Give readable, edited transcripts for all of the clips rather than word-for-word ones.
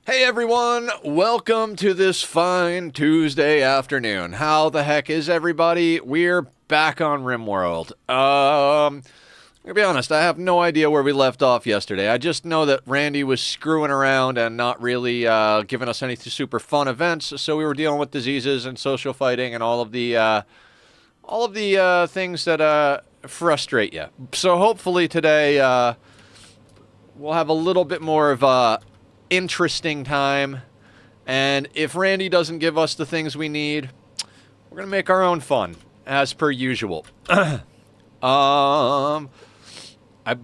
Hey everyone, welcome to this fine Tuesday afternoon. How the heck is everybody? We're back on RimWorld. To be honest, I have no idea where we left off yesterday. I just know that Randy was screwing around and not really giving us any super fun events, so we were dealing with diseases and social fighting and all of the things that frustrate you. So hopefully today we'll have a little bit more of a interesting time, and if Randy doesn't give us the things we need, we're gonna make our own fun as per usual. I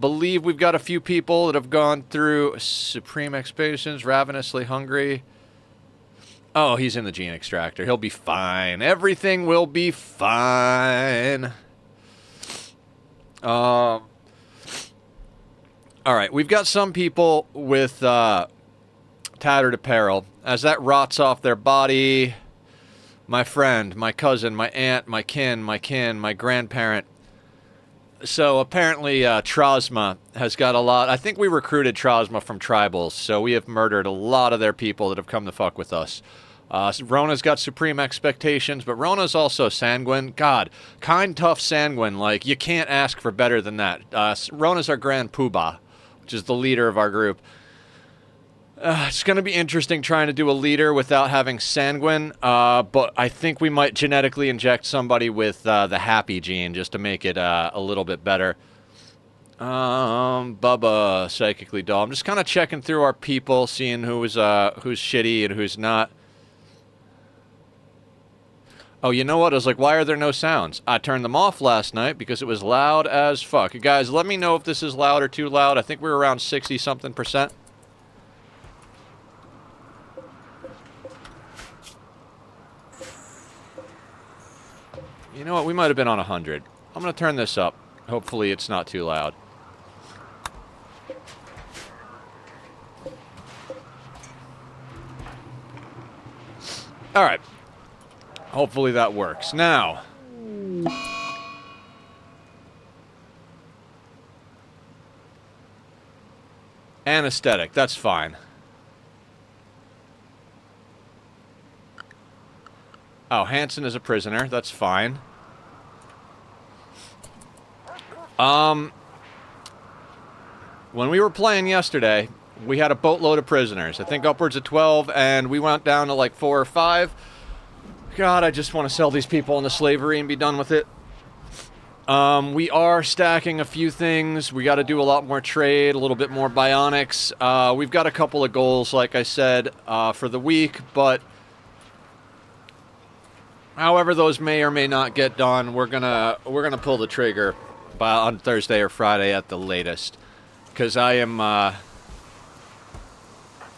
believe we've got a few people that have gone through Supreme Expeditions, Ravenously Hungry. Oh, he's in the gene extractor. He'll be fine. Everything will be fine. All right, we've got some people with tattered apparel. As that rots off their body, my friend, my cousin, my aunt, my grandparent. So apparently Trozma has got a lot. I think we recruited Trozma from tribals, so we have murdered a lot of their people that have come to fuck with us. Rona's got supreme expectations, but Rona's also sanguine. God, kind, tough, sanguine. Like, you can't ask for better than that. Rona's our grand poobah, which is the leader of our group. It's going to be interesting trying to do a leader without having sanguine, but I think we might genetically inject somebody with the happy gene just to make it a little bit better. Bubba, psychically dull. I'm just kind of checking through our people, seeing who's shitty and who's not. Oh, you know what? I was like, why are there no sounds? I turned them off last night because it was loud as fuck. Guys, let me know if this is loud or too loud. I think we're around 60-something%. You know what? We might have been on 100. I'm going to turn this up. Hopefully it's not too loud. All right. Hopefully that works. Now, anesthetic. That's fine. Oh, Hansen is a prisoner. That's fine. When we were playing yesterday, we had a boatload of prisoners. I think upwards of 12, and we went down to like 4 or 5. God, I just want to sell these people into slavery and be done with it. We are stacking a few things. We got to do a lot more trade, a little bit more bionics. We've got a couple of goals, like I said, for the week, but however those may or may not get done, we're gonna pull the trigger on Thursday or Friday at the latest. Because I am, what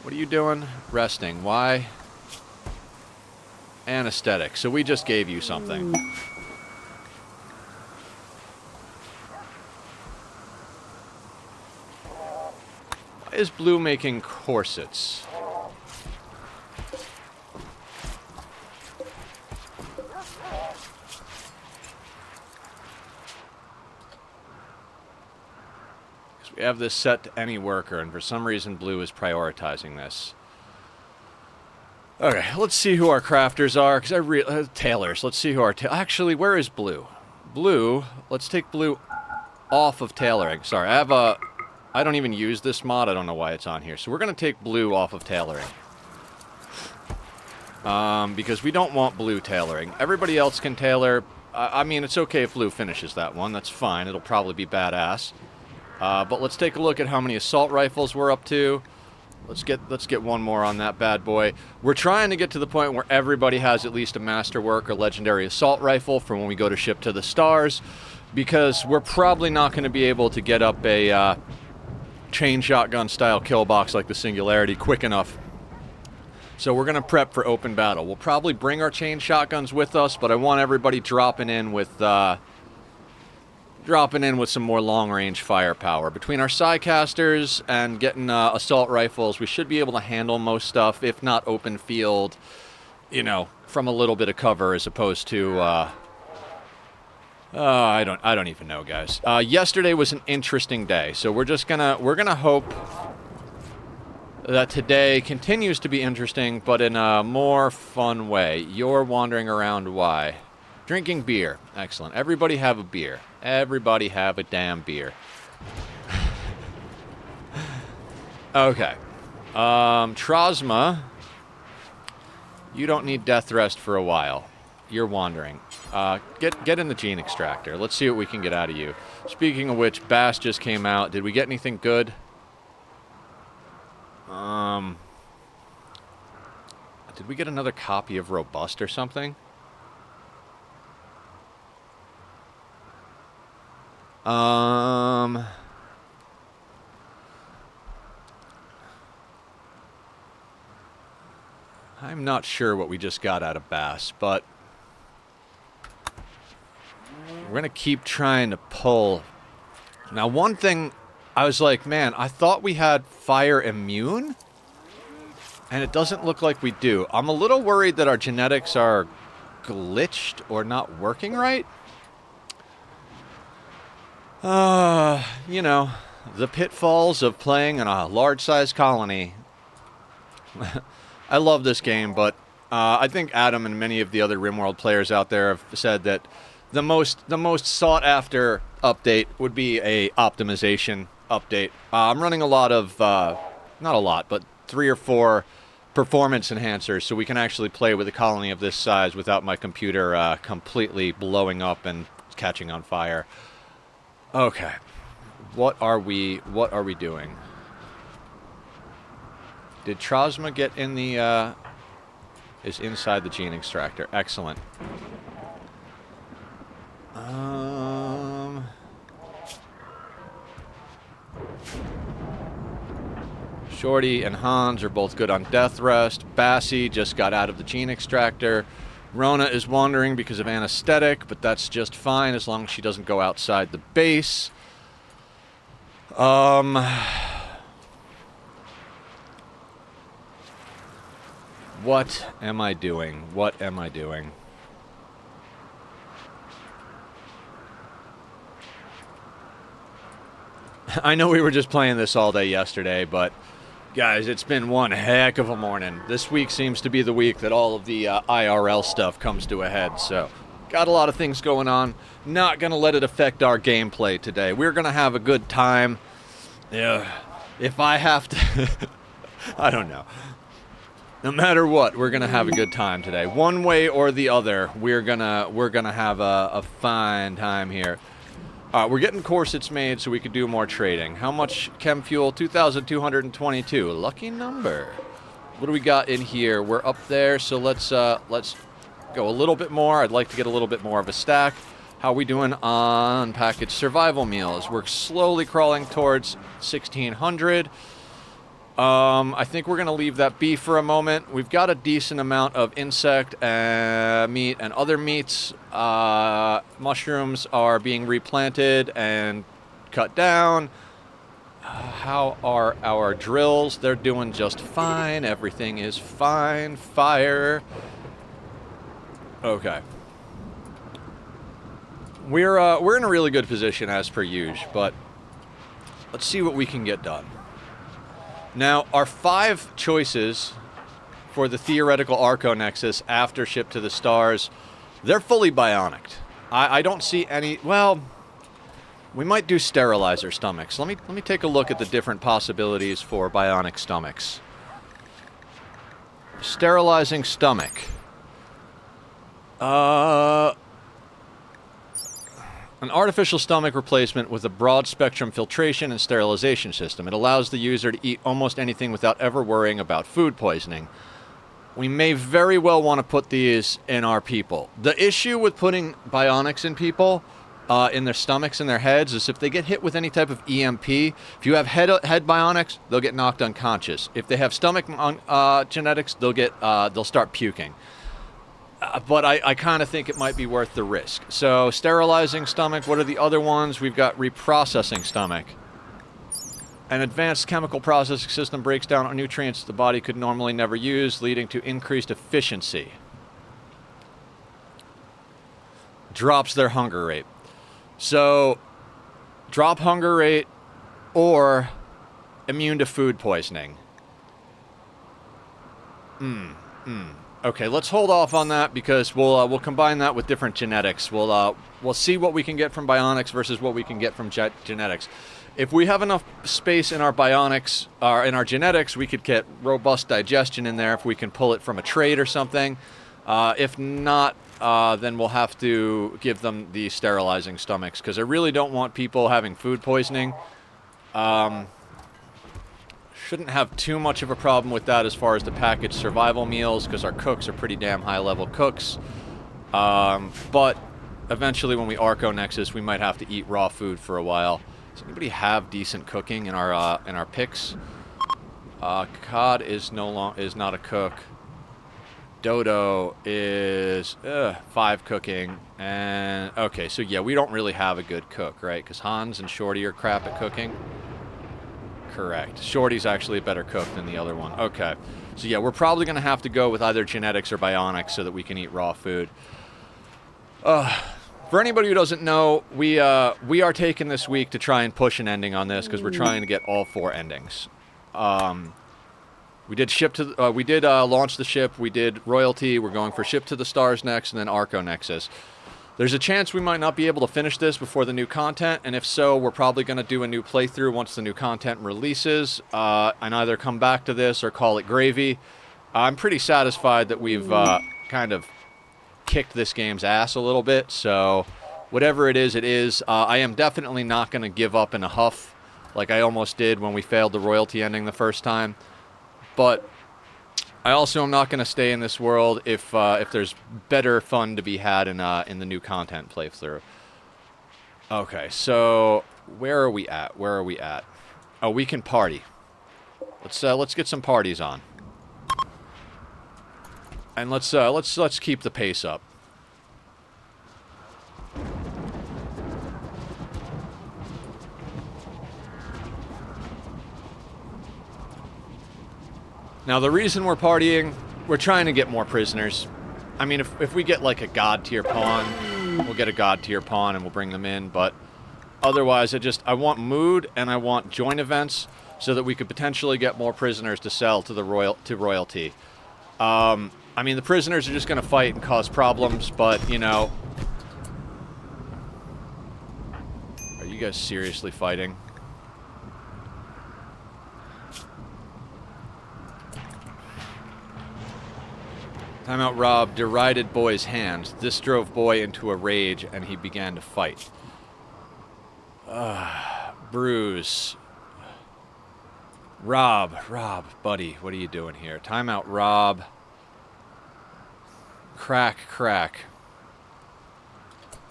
are you doing? Resting. Why? Anesthetic. So we just gave you something. Why is Blue making corsets? We have this set to any worker, and for some reason Blue is prioritizing this. Okay, let's see who our crafters are, because tailors. Let's see who our actually, where is Blue? Blue, let's take Blue off of tailoring. Sorry, I don't even use this mod. I don't know why it's on here. So we're going to take Blue off of tailoring. Because we don't want Blue tailoring. Everybody else can tailor. I mean, it's okay if Blue finishes that one. That's fine. It'll probably be badass. But let's take a look at how many assault rifles we're up to. Let's get one more on that bad boy. We're trying to get to the point where everybody has at least a masterwork or legendary assault rifle for when we go to ship to the stars, because we're probably not going to be able to get up a chain shotgun style kill box like the Singularity quick enough. So we're going to prep for open battle. We'll probably bring our chain shotguns with us, but I want everybody dropping in with some more long-range firepower. Between our Psycasters and getting assault rifles, we should be able to handle most stuff, if not open field, you know, from a little bit of cover as opposed to I don't even know, guys. Yesterday was an interesting day, so we're gonna hope that today continues to be interesting, but in a more fun way. You're wandering around. Why? Drinking beer. Excellent. Everybody have a beer. Everybody have a damn beer. Okay. Trosma, you don't need death rest for a while. You're wandering. Get in the gene extractor. Let's see what we can get out of you. Speaking of which, Bass just came out. Did we get anything good? Did we get another copy of Robust or something? I'm not sure what we just got out of Bass, but we're going to keep trying to pull. Now, one thing, I was like, man, I thought we had fire immune, and it doesn't look like we do. I'm a little worried that our genetics are glitched or not working right. You know, the pitfalls of playing in a large-sized colony. I love this game, but I think Adam and many of the other RimWorld players out there have said that the most sought-after update would be a optimization update. I'm running a lot of, not a lot, but 3 or 4 performance enhancers so we can actually play with a colony of this size without my computer completely blowing up and catching on fire. Okay. What are we doing? Did Trosma get in the, is inside the gene extractor. Excellent. Shorty and Hans are both good on death rest. Bassie just got out of the gene extractor. Rona is wandering because of anesthetic, but that's just fine as long as she doesn't go outside the base. What am I doing? What am I doing? I know we were just playing this all day yesterday, but guys, it's been one heck of a morning. This week seems to be the week that all of the IRL stuff comes to a head, so got a lot of things going on. Not going to let it affect our gameplay today. We're going to have a good time. Yeah, if I have to... I don't know. No matter what, we're going to have a good time today. One way or the other, we're gonna have a fine time here. We're getting corsets made so we could do more trading. How much chem fuel? 2,222. Lucky number. What do we got in here? We're up there, so let's go a little bit more. I'd like to get a little bit more of a stack. How are we doing on packaged survival meals? We're slowly crawling towards 1,600. I think we're going to leave that be for a moment. We've got a decent amount of insect meat and other meats. Mushrooms are being replanted and cut down. How are our drills? They're doing just fine. Everything is fine. Fire. Okay. We're in a really good position as per usual, but let's see what we can get done. Now, our 5 choices for the theoretical Arco Nexus after Ship to the Stars, they're fully bionic. I don't see any... Well, we might do sterilizer stomachs. Let me take a look at the different possibilities for bionic stomachs. Sterilizing stomach. An artificial stomach replacement with a broad-spectrum filtration and sterilization system. It allows the user to eat almost anything without ever worrying about food poisoning. We may very well want to put these in our people. The issue with putting bionics in people, in their stomachs and their heads, is if they get hit with any type of EMP, if you have head bionics, they'll get knocked unconscious. If they have stomach genetics, they'll start puking. But I kind of think it might be worth the risk. So, sterilizing stomach. What are the other ones? We've got reprocessing stomach. An advanced chemical processing system breaks down nutrients the body could normally never use, leading to increased efficiency. Drops their hunger rate. So, drop hunger rate or immune to food poisoning. Okay, let's hold off on that because we'll combine that with different genetics. We'll see what we can get from bionics versus what we can get from genetics. If we have enough space in our bionics, or in our genetics, we could get robust digestion in there if we can pull it from a trait or something. If not, then we'll have to give them the sterilizing stomachs because I really don't want people having food poisoning. Shouldn't have too much of a problem with that as far as the packaged survival meals because our cooks are pretty damn high-level cooks. But eventually when we Arco-Nexus, we might have to eat raw food for a while. Does anybody have decent cooking in our picks? Cod is not a cook. Dodo is 5 cooking. And okay, so yeah, we don't really have a good cook, right? Because Hans and Shorty are crap at cooking. Correct. Shorty's actually a better cook than the other one. Okay. So yeah, we're probably going to have to go with either genetics or bionics so that we can eat raw food. For anybody who doesn't know, we are taking this week to try and push an ending on this because we're trying to get all 4 endings. We did launch the ship. We did royalty. We're going for ship to the stars next, and then Arco-Nexus. There's a chance we might not be able to finish this before the new content, and if so, we're probably going to do a new playthrough once the new content releases, and either come back to this or call it gravy. I'm pretty satisfied that we've kind of kicked this game's ass a little bit, so whatever it is, it is. I am definitely not going to give up in a huff like I almost did when we failed the royalty ending the first time, but I also am not going to stay in this world if there's better fun to be had in the new content playthrough. Okay, so where are we at? Where are we at? Oh, we can party. Let's get some parties on, and let's keep the pace up. Now, the reason we're partying, we're trying to get more prisoners. I mean, if we get, like, a god-tier pawn, we'll get a god-tier pawn and we'll bring them in, but otherwise, I want mood and I want joint events so that we could potentially get more prisoners to sell to royalty. I mean, the prisoners are just going to fight and cause problems, but, you know... Are you guys seriously fighting? Timeout Rob derided boy's hands. This drove boy into a rage, and he began to fight. Bruise. Rob, buddy, what are you doing here? Timeout Rob. Crack.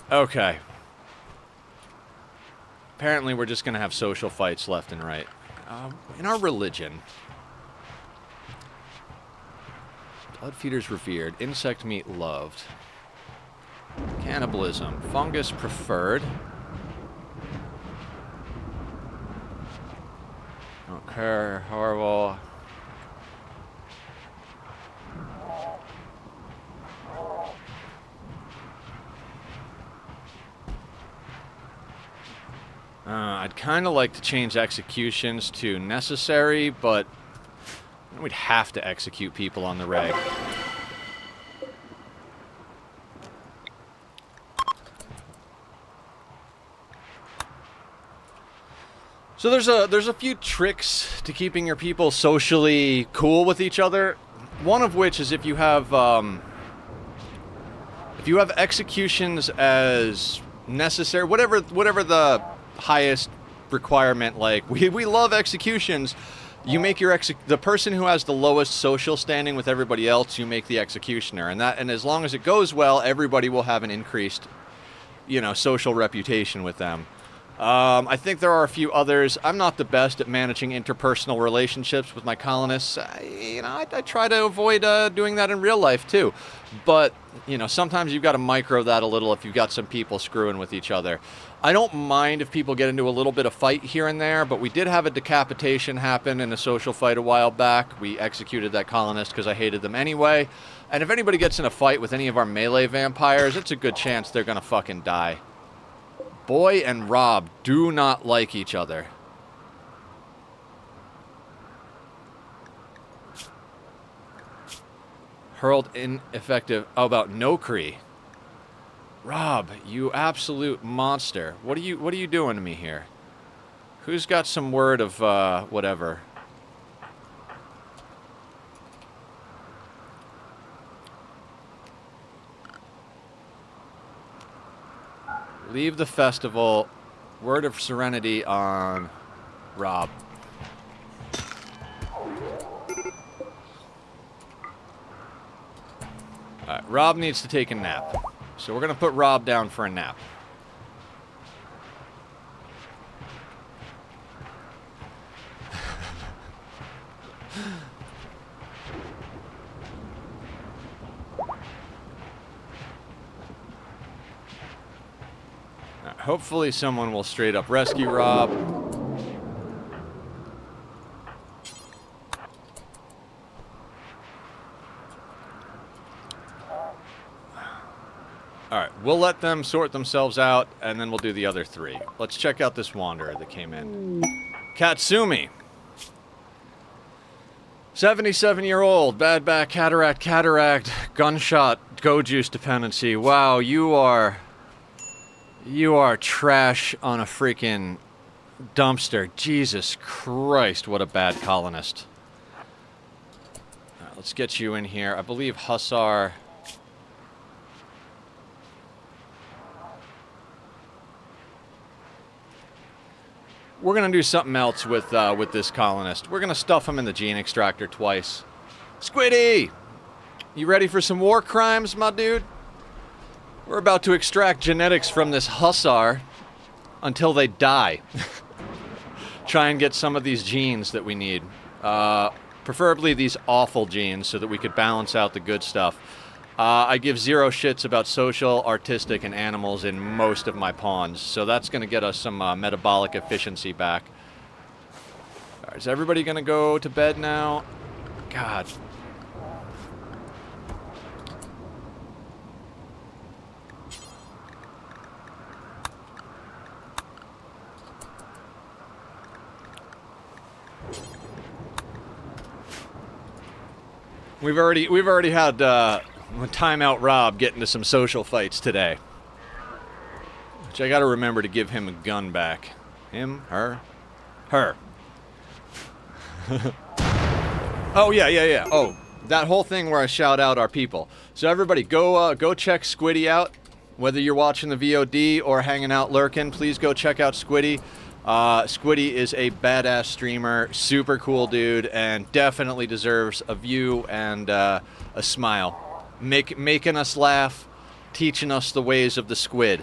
Okay. Apparently we're just going to have social fights left and right. In our religion... Blood feeders revered. Insect meat loved. Cannibalism. Fungus preferred. Okay, horrible. I'd kind of like to change executions to necessary, but we'd have to execute people on the reg. So there's a few tricks to keeping your people socially cool with each other. One of which is if you have executions as necessary, whatever the highest requirement. Like we love executions. You make the person who has the lowest social standing with everybody else, you make the executioner, and as long as it goes well, everybody will have an increased, social reputation with them. I think there are a few others. I'm not the best at managing interpersonal relationships with my colonists. I try to avoid doing that in real life too. But, sometimes you've got to micro that a little if you've got some people screwing with each other. I don't mind if people get into a little bit of fight here and there, but we did have a decapitation happen in a social fight a while back. We executed that colonist because I hated them anyway. And if anybody gets in a fight with any of our melee vampires, it's a good chance they're going to fucking die. Boy and Rob do not like each other. Hurled ineffective. Oh, about Nokri. Rob, you absolute monster. What are you doing to me here? Who's got some word of whatever? Leave the festival. Word of serenity on Rob. Alright, Rob needs to take a nap. So we're going to put Rob down for a nap. Hopefully someone will straight up rescue Rob. Alright, we'll let them sort themselves out, and then we'll do the other three. Let's check out this wanderer that came in. Katsumi. 77-year-old, bad back, cataract, gunshot, go juice dependency. Wow, you are trash on a freaking dumpster. Jesus Christ, what a bad colonist. All right, let's get you in here. I believe Hussar. We're going to do something else with this colonist. We're going to stuff him in the gene extractor twice. Squiddy! You ready for some war crimes, my dude? We're about to extract genetics from this Hussar until they die. Try and get some of these genes that we need. Preferably these awful genes so that we could balance out the good stuff. I give zero shits about social, artistic, and animals in most of my pawns, so that's going to get us some metabolic efficiency back. All right, is everybody going to go to bed now? God. We've already had timeout Rob get into some social fights today, which I got to remember to give him a gun back. Him, her. Oh yeah. Oh, that whole thing where I shout out our people. So everybody, go check Squiddy out. Whether you're watching the VOD or hanging out lurking, please go check out Squiddy. Squiddy is a badass streamer, super cool dude, and definitely deserves a view and a smile. Making us laugh, teaching us the ways of the squid.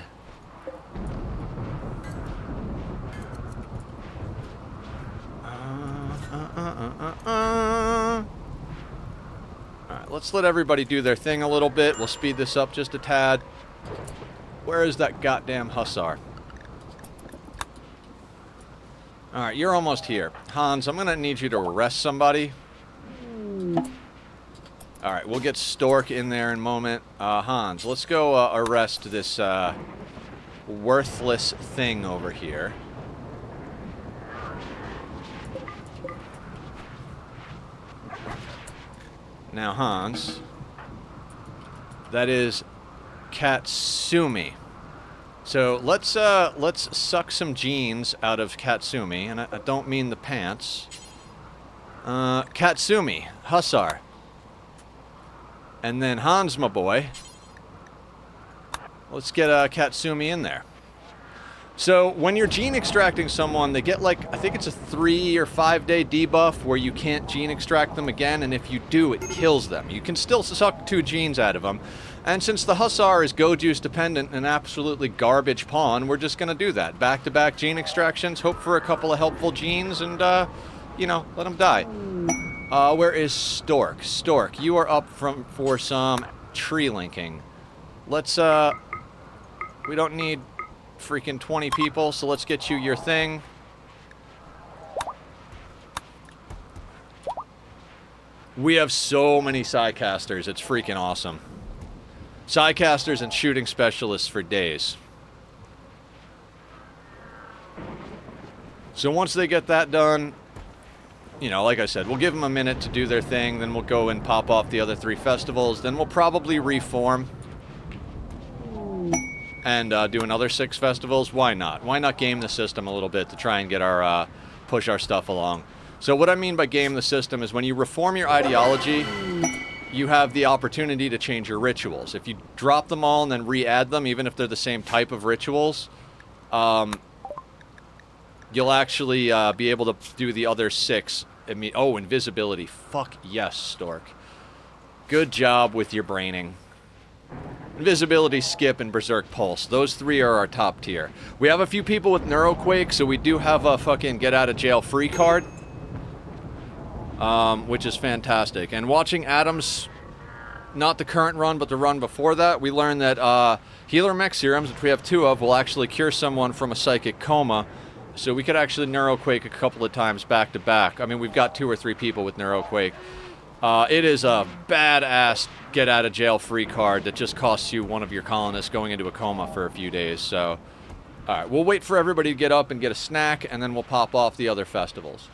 Alright, let's let everybody do their thing a little bit. We'll speed this up just a tad. Where is that goddamn Hussar? Alright, you're almost here. Hans, I'm gonna need you to arrest somebody. Alright, we'll get Stork in there in a moment. Hans, let's go arrest this worthless thing over here. Now, Hans, that is Katsumi. So let's suck some genes out of Katsumi, and I don't mean the pants. Katsumi, Hussar. And then Hans, my boy. Let's get Katsumi in there. So when you're gene extracting someone, they get like, I think it's a 3 or 5 day debuff where you can't gene extract them again, and if you do, it kills them. You can still suck 2 genes out of them. And since the Hussar is go juice dependent and absolutely garbage pawn, we're just going to do that. Back-to-back gene extractions, hope for a couple of helpful genes, and, you know, let them die. Where is Stork? Stork, you are up for some tree linking. Let's, we don't need freaking 20 people, so let's get you your thing. We have so many Psycasters, it's freaking awesome. Psycasters and shooting specialists for days. So once they get that done, you know, like I said, we'll give them a minute to do their thing, then we'll go and pop off the other 3 festivals, then we'll probably reform and do another 6 festivals. Why not? Why not game the system a little bit to try and get our push our stuff along? So what I mean by game the system is when you reform your ideology, you have the opportunity to change your rituals. If you drop them all and then re-add them, even if they're the same type of rituals, you'll actually be able to do the other 6. Oh, invisibility. Fuck yes, Stork. Good job with your braining. Invisibility, Skip, and Berserk Pulse. Those 3 are our top tier. We have a few people with Neuroquake, so we do have a fucking get-out-of-jail-free card. Which is fantastic. And watching Adam's, not the current run, but the run before that, we learned that Healer Mech Serums, which we have 2 of, will actually cure someone from a psychic coma. So we could actually Neuroquake a couple of times back to back. I mean, we've got 2 or 3 people with Neuroquake. It is a badass get-out-of-jail-free card that just costs you one of your colonists going into a coma for a few days. So, alright, we'll wait for everybody to get up and get a snack, and then we'll pop off the other festivals.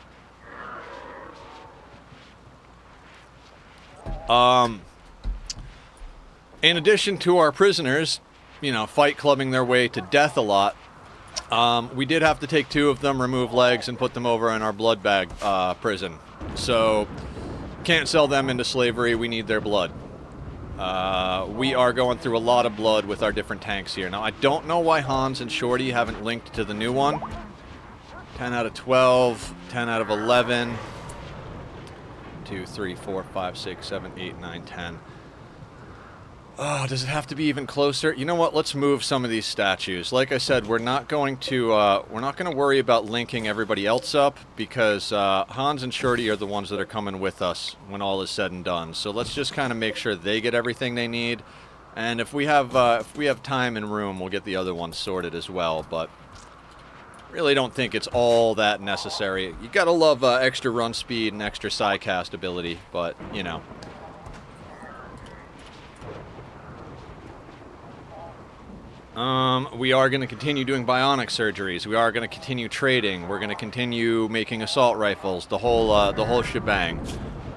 In addition to our prisoners, you know, fight clubbing their way to death a lot, we did have to take 2 of them, remove legs, and put them over in our blood bag prison. So, can't sell them into slavery, we need their blood. We are going through a lot of blood with our different tanks here. Now, I don't know why Hans and Shorty haven't linked to the new one. 10 out of 12, 10 out of 11. 2, 3, 4, 5, 6, 7, 8, 9, 10. Oh, does it have to be even closer? You know what? Let's move some of these statues. Like I said, we're not going to worry about linking everybody else up because Hans and Shorty are the ones that are coming with us when all is said and done. So let's just kind of make sure they get everything they need, and if we have time and room, we'll get the other ones sorted as well. But really don't think it's all that necessary. You gotta love extra run speed and extra psycast ability, but you know. We are going to continue doing bionic surgeries. We are going to continue trading. We're going to continue making assault rifles. The whole shebang.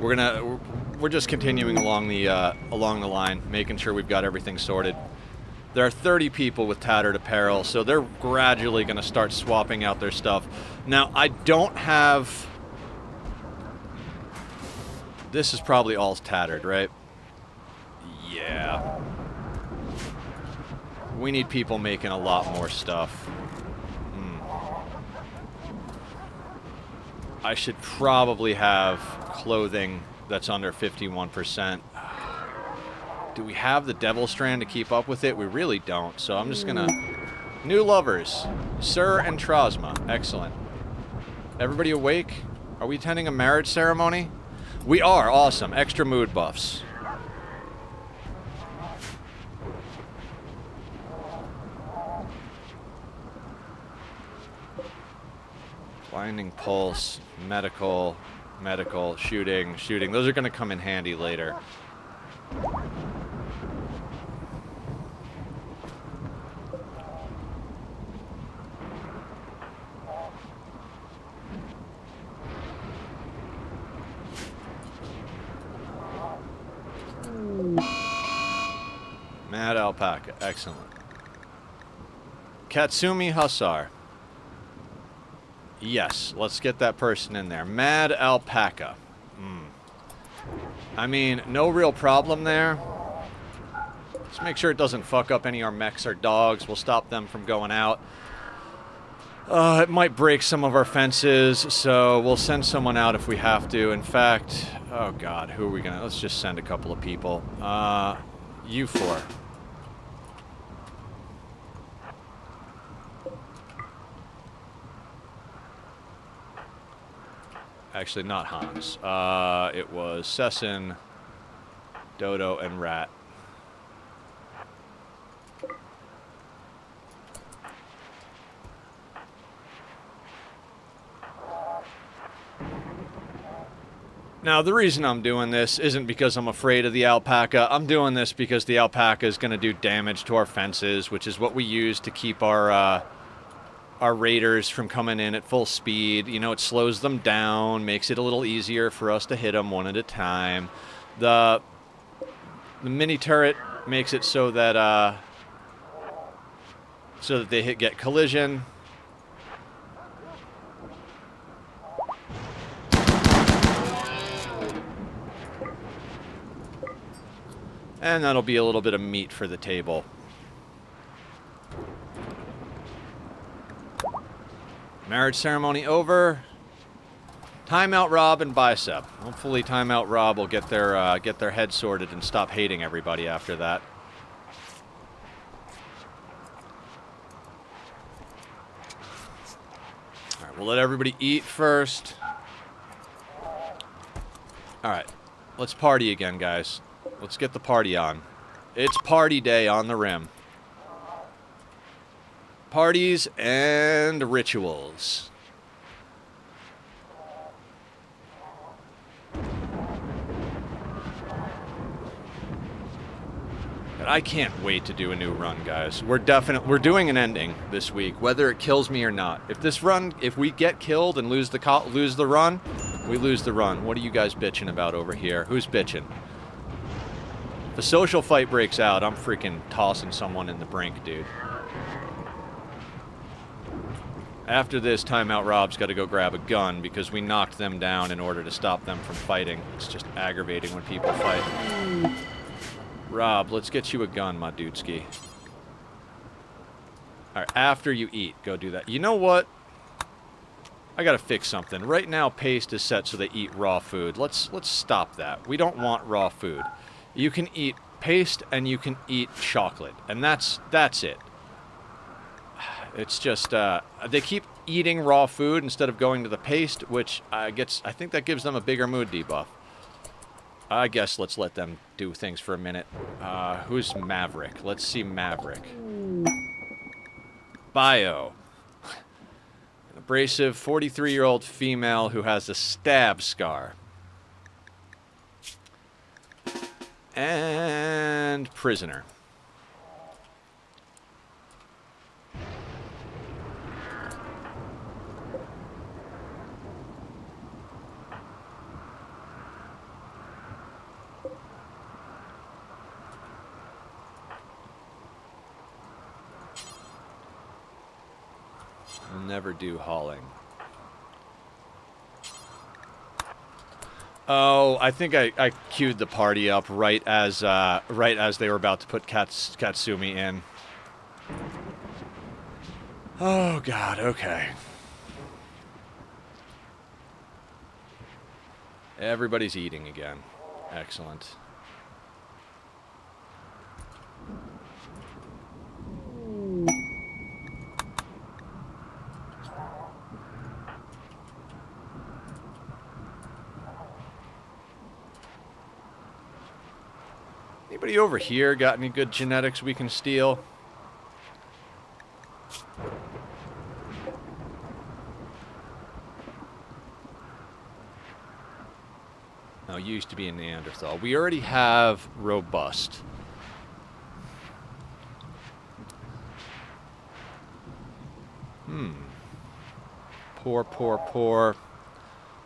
We're just continuing along the line, making sure we've got everything sorted. There are 30 people with tattered apparel, so they're gradually going to start swapping out their stuff. Now, I don't have. This is probably all tattered, right? Yeah. We need people making a lot more stuff. I should probably have clothing that's under 51%. Do we have the Devil Strand to keep up with it? We really don't, so I'm just gonna... New lovers. Sir and Trosma. Excellent. Everybody awake? Are we attending a marriage ceremony? We are. Awesome. Extra mood buffs. Blinding pulse, medical, shooting. Those are going to come in handy later. Mad Alpaca, excellent. Katsumi Hussar. Yes, let's get that person in there. Mad Alpaca. I mean, no real problem there. Let's make sure it doesn't fuck up any of our mechs or dogs. We'll stop them from going out. It might break some of our fences, so we'll send someone out if we have to. In fact, oh god, who are we gonna... Let's just send a couple of people. You 4. Actually, not Hans. It was Sessin, Dodo, and Rat. Now, the reason I'm doing this isn't because I'm afraid of the alpaca. I'm doing this because the alpaca is going to do damage to our fences, which is what we use to keep our our raiders from coming in at full speed. You know, it slows them down, makes it a little easier for us to hit them one at a time. The mini turret makes it so that they get collision. And that'll be a little bit of meat for the table. Marriage ceremony over. Timeout Rob and Bicep. Hopefully Timeout Rob will get their head sorted and stop hating everybody after that. Alright, we'll let everybody eat first. Alright, let's party again, guys. Let's get the party on. It's party day on the Rim. Parties and rituals. I can't wait to do a new run, guys. We're doing an ending this week, whether it kills me or not. If we get killed and lose the run, we lose the run. What are you guys bitching about over here? Who's bitching? If a social fight breaks out, I'm freaking tossing someone in the brink, dude. After this, Timeout Rob's got to go grab a gun because we knocked them down in order to stop them from fighting. It's just aggravating when people fight. Rob, let's get you a gun, my dudeski. Alright, after you eat, go do that. You know what? I gotta fix something. Right now, paste is set so they eat raw food. Let's stop that. We don't want raw food. You can eat paste and you can eat chocolate. And that's it. It's just, they keep eating raw food instead of going to the paste, which I think that gives them a bigger mood debuff. I guess let's let them do things for a minute. Who's Maverick? Let's see Maverick. Bio. An abrasive 43-year-old female who has a stab scar. And prisoner. We'll never do hauling. Oh, I think I queued the party up right as they were about to put Katsumi in. Oh God, okay. Everybody's eating again. Excellent. Anybody over here got any good genetics we can steal? No, you used to be a Neanderthal. We already have robust. Poor, poor, poor.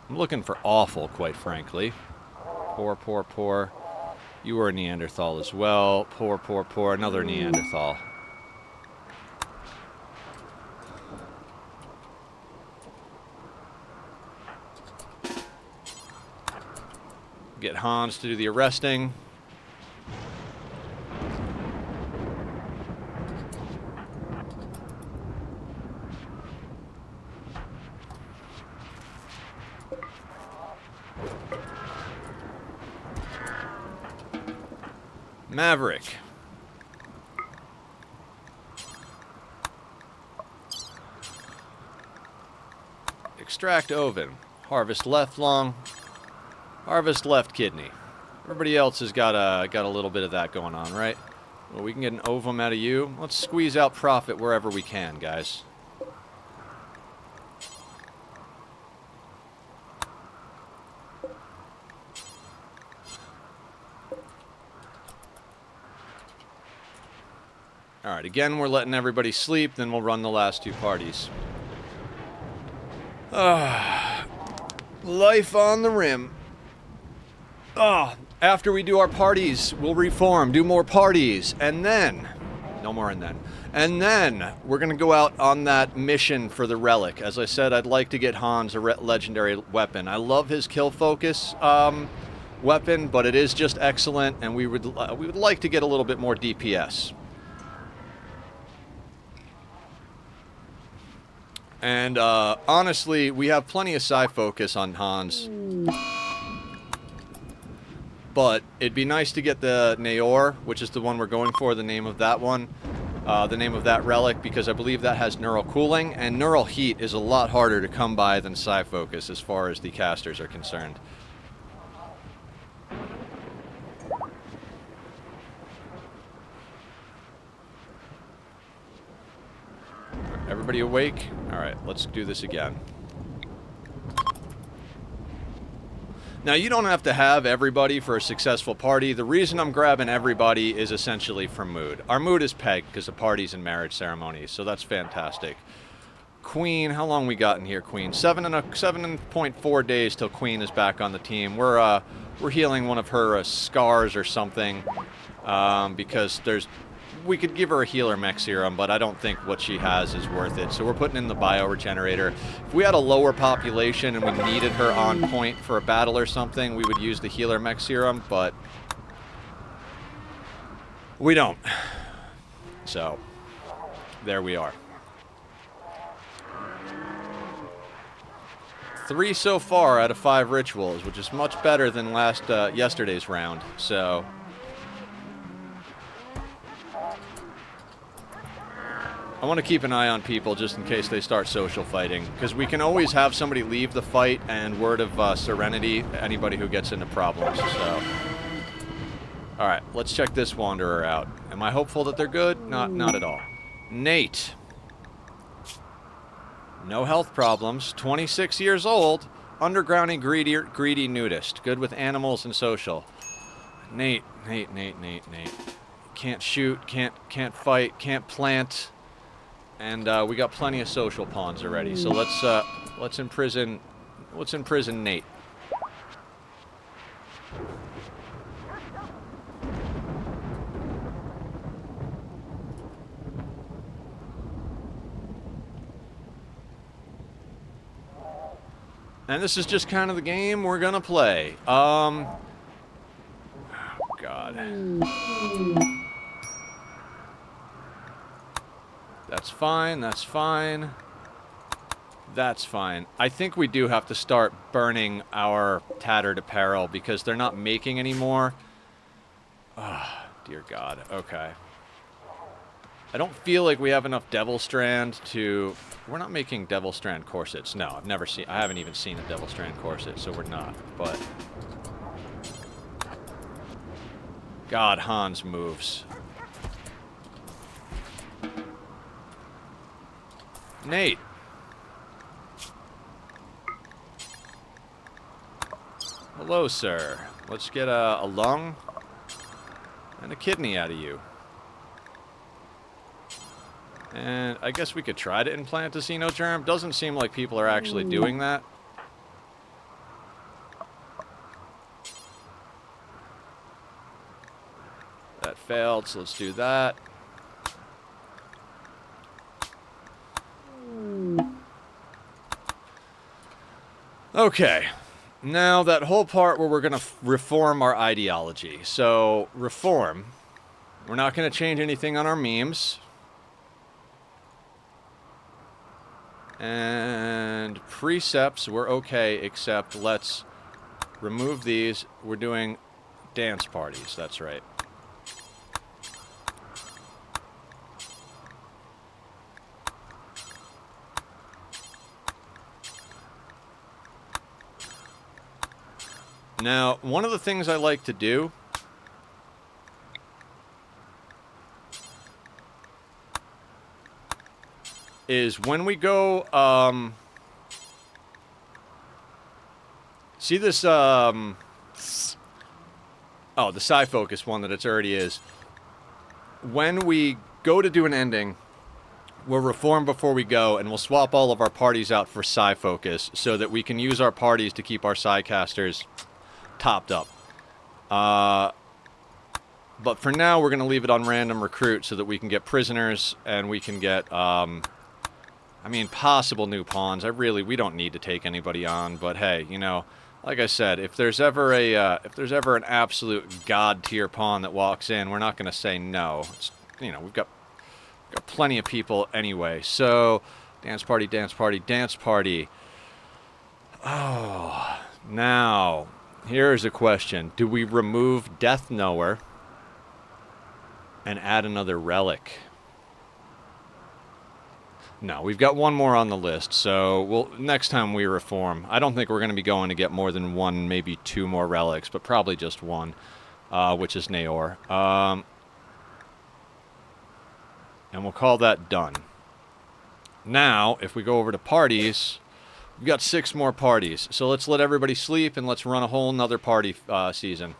I'm looking for awful, quite frankly. Poor, poor, poor. You were a Neanderthal as well. Poor, poor, poor. Another Neanderthal. Get Hans to do the arresting. Maverick. Extract ovum. Harvest left lung. Harvest left kidney. Everybody else has got a little bit of that going on, right? Well, we can get an ovum out of you. Let's squeeze out profit wherever we can, guys. Alright, again, we're letting everybody sleep, then we'll run the last two parties. Life on the rim. After we do our parties, we'll reform, do more parties, and then... No more and then. And then we're going to go out on that mission for the relic. As I said, I'd like to get Hans a legendary weapon. I love his kill focus weapon, but it is just excellent, and we would like to get a little bit more DPS. And honestly, we have plenty of psi focus on Hans. But it'd be nice to get the Naor, which is the one we're going for, the name of that one. The name of that relic, because I believe that has neural cooling, and neural heat is a lot harder to come by than psi focus as far as the casters are concerned. Everybody awake? Alright, let's do this again. Now, you don't have to have everybody for a successful party. The reason I'm grabbing everybody is essentially for mood. Our mood is pegged because of parties and marriage ceremonies, so that's fantastic. Queen, how long we got in here, Queen? 7.4 days till Queen is back on the team. We're healing one of her scars or something, because we could give her a healer mech serum, but I don't think what she has is worth it. So we're putting in the bio regenerator. If we had a lower population and we needed her on point for a battle or something, we would use the healer mech serum, but we don't. So there we are. 3 so far out of 5 rituals, which is much better than yesterday's round. So I want to keep an eye on people just in case they start social fighting, because we can always have somebody leave the fight and word of serenity anybody who gets into problems. So, all right, let's check this wanderer out. Am I hopeful that they're good? Not at all. Nate, no health problems, 26 years old, undergroundy greedy nudist, good with animals and social. Nate. Can't shoot, can't fight, can't plant. And we got plenty of social pawns already, so let's imprison Nate. And this is just kind of the game we're gonna play. Oh God. That's fine, that's fine. That's fine. I think we do have to start burning our tattered apparel because they're not making any more. Ah, dear God. Okay. I don't feel like we have enough Devil Strand to... We're not making Devil Strand corsets. No, I haven't even seen a Devil Strand corset, so we're not. But... God, Hans moves. Nate. Hello, sir. Let's get a lung and a kidney out of you. And I guess we could try to implant a xenogerm. Doesn't seem like people are actually doing that. That failed, so let's do that. Okay, now that whole part where we're going to reform our ideology. So, reform. We're not going to change anything on our memes. And precepts, we're okay, except let's remove these. We're doing dance parties, that's right. Now, one of the things I like to do is when we go, see this, oh, the psi focus one that it already is. When we go to do an ending, We'll reform before we go, and we'll swap all of our parties out for Psi Focus so that we can use our parties to keep our Psi casters topped up. But for now, we're going to leave it on random recruit so that we can get prisoners and we can get, I mean, possible new pawns. We don't need to take anybody on, but hey, you know, like I said, if there's ever an absolute god tier pawn that walks in, we're not going to say no. It's, you know, we've got plenty of people anyway. So, dance party, dance party, dance party. Oh, now, here's a question. Do we remove Death Knower and add another relic? No, we've got one more on the list, so next time we reform, I don't think we're going to be going to get more than one, maybe two more relics, but probably just one, which is Naor. And we'll call that done. Now, if we go over to parties, we've got 6 more parties. So let's let everybody sleep and let's run a whole nother party season.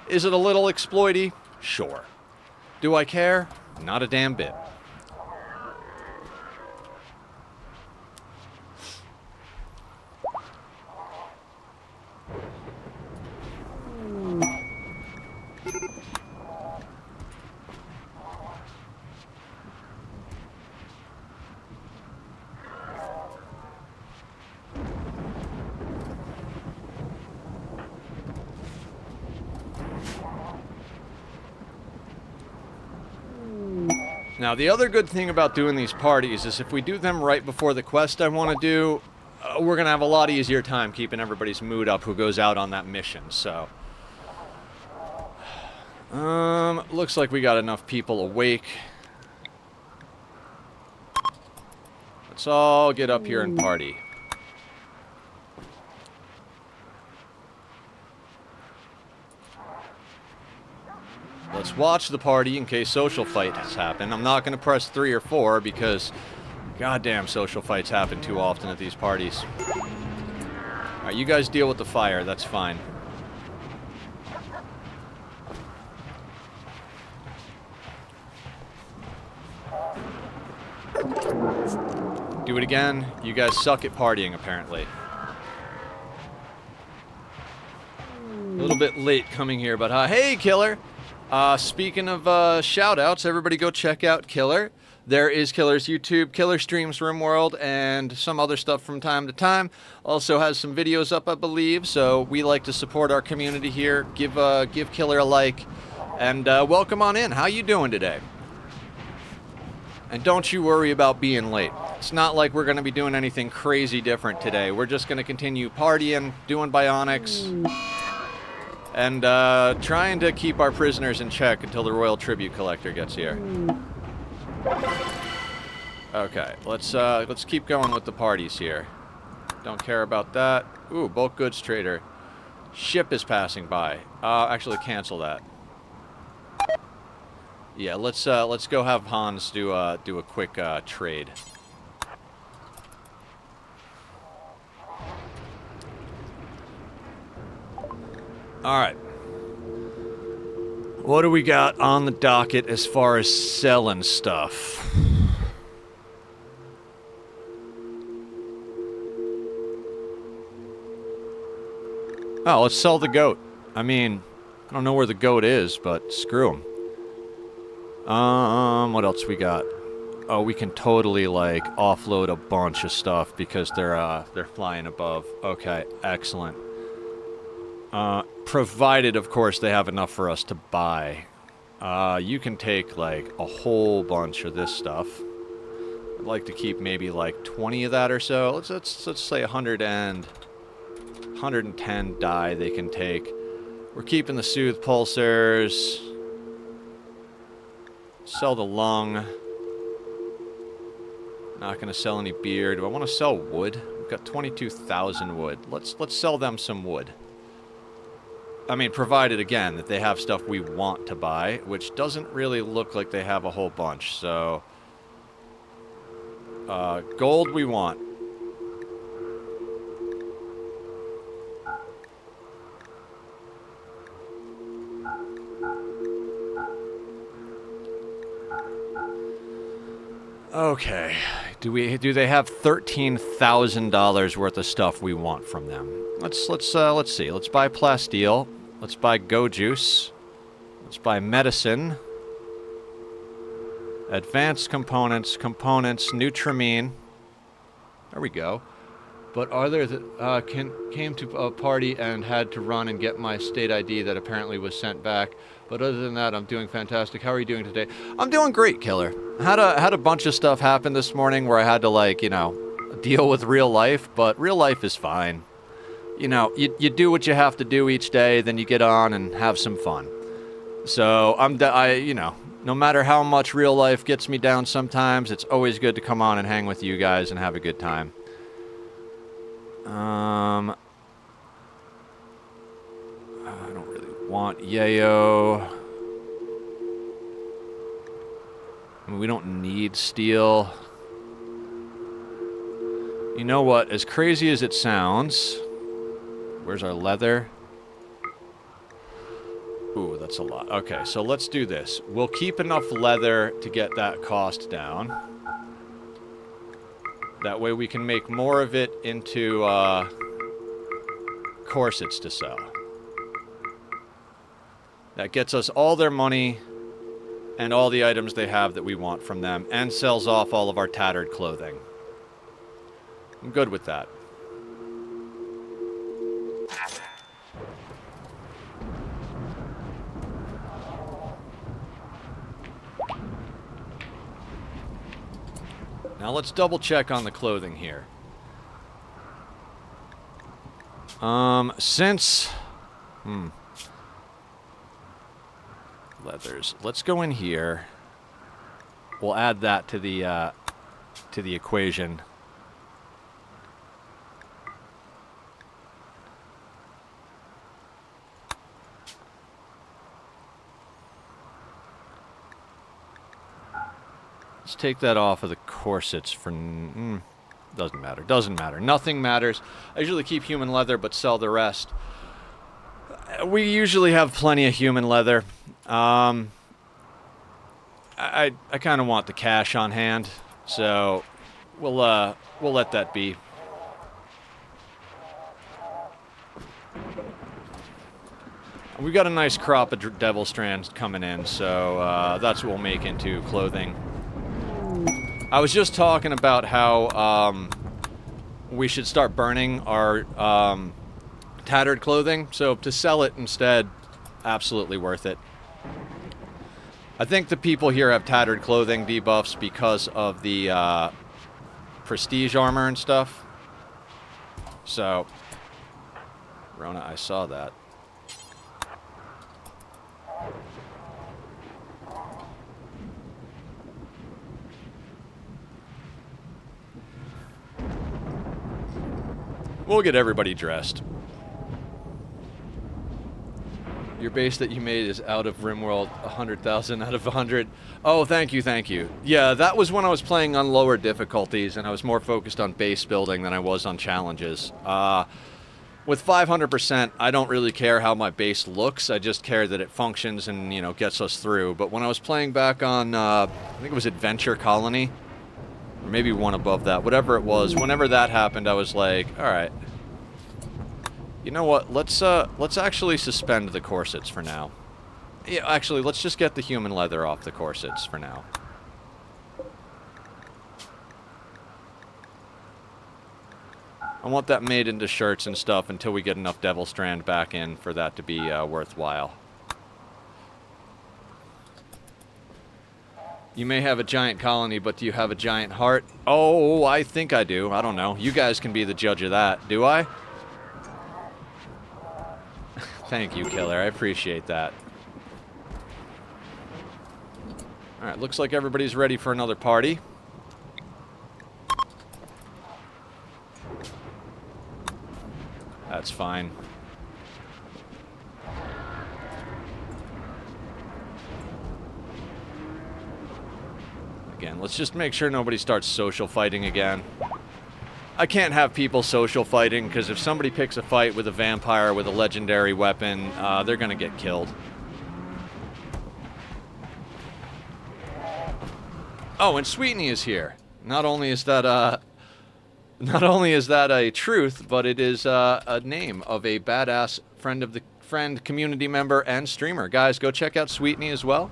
Is it a little exploity? Sure. Do I care? Not a damn bit. Now, the other good thing about doing these parties is if we do them right before the quest I want to do, we're going to have a lot easier time keeping everybody's mood up who goes out on that mission, so. Looks like we got enough people awake. Let's all get up here and party. Let's watch the party in case social fights happen. I'm not going to press 3 or 4 because goddamn social fights happen too often at these parties. Alright, you guys deal with the fire. That's fine. Do it again. You guys suck at partying, apparently. A little bit late coming here, but hey, Killer! Speaking of shout-outs, everybody go check out Killer. There is Killer's YouTube. Killer streams RimWorld and some other stuff from time to time. Also has some videos up, I believe, so we like to support our community here. Give Killer a like, and welcome on in. How you doing today? And don't you worry about being late. It's not like we're going to be doing anything crazy different today. We're just going to continue partying, doing bionics, and trying to keep our prisoners in check until the Royal Tribute Collector gets here. Okay, let's keep going with the parties here. Don't care about that. Ooh, bulk goods trader. Ship is passing by. Actually, cancel that. Yeah, let's go have Hans do a quick trade. All right. What do we got on the docket as far as selling stuff? Oh, let's sell the goat. I mean, I don't know where the goat is, but screw him. What else we got? Oh, we can totally, like, offload a bunch of stuff because they're flying above. Okay, excellent. Provided, of course, they have enough for us to buy. You can take, like, a whole bunch of this stuff. I'd like to keep maybe, like, 20 of that or so. Let's say 110 die they can take. We're keeping the Soothe Pulsars. Sell the lung. Not gonna sell any beer. Do I want to sell wood? We've got 22,000 wood. Let's sell them some wood. I mean, provided, again, that they have stuff we want to buy, which doesn't really look like they have a whole bunch, so... gold we want. Okay. Do they have $13,000 worth of stuff we want from them? Let's see. Let's buy plasteel. Let's buy go juice. Let's buy medicine. Advanced components, Nutramine. There we go. But are there came to a party and had to run and get my state ID that apparently was sent back. But other than that, I'm doing fantastic. How are you doing today? I'm doing great, Killer. Had a bunch of stuff happen this morning where I had to, like, you know, deal with real life, but real life is fine. You know, you do what you have to do each day, then you get on and have some fun. So you know, no matter how much real life gets me down sometimes, it's always good to come on and hang with you guys and have a good time. I don't really want yayo. I mean, we don't need steel. You know what? As crazy as it sounds, where's our leather? Ooh, that's a lot. Okay, so let's do this. We'll keep enough leather to get that cost down. That way we can make more of it into corsets to sell. That gets us all their money and all the items they have that we want from them, and sells off all of our tattered clothing. I'm good with that. Now let's double check on the clothing here. Leathers. Let's go in here. We'll add that to the equation. Let's take that off of the corsets for... doesn't matter. Doesn't matter. Nothing matters. I usually keep human leather, but sell the rest. We usually have plenty of human leather. I kind of want the cash on hand, so we'll let that be. We've got a nice crop of devil strands coming in, so that's what we'll make into clothing. I was just talking about how we should start burning our tattered clothing, so to sell it instead, absolutely worth it. I think the people here have tattered clothing debuffs because of the prestige armor and stuff. So, Rona, I saw that. We'll get everybody dressed. Your base that you made is out of RimWorld, 100,000 out of 100. Oh, thank you, thank you. Yeah, that was when I was playing on lower difficulties, and I was more focused on base building than I was on challenges. With 500%, I don't really care how my base looks. I just care that it functions and, you know, gets us through. But when I was playing back on, I think it was Adventure Colony, or maybe one above that, whatever it was, whenever that happened, I was like, all right. You know what? Let's actually suspend the corsets for now. Yeah, actually, let's just get the human leather off the corsets for now. I want that made into shirts and stuff until we get enough Devil Strand back in for that to be worthwhile. You may have a giant colony, but do you have a giant heart? Oh, I think I do. I don't know. You guys can be the judge of that. Do I? Thank you, Killer. I appreciate that. Alright, looks like everybody's ready for another party. That's fine. Again, let's just make sure nobody starts social fighting again. I can't have people social fighting, because if somebody picks a fight with a vampire with a legendary weapon, they're gonna get killed. Oh, and Sweetney is here. Not only is that a truth, but it is a name of a badass friend, community member, and streamer. Guys, go check out Sweetney as well.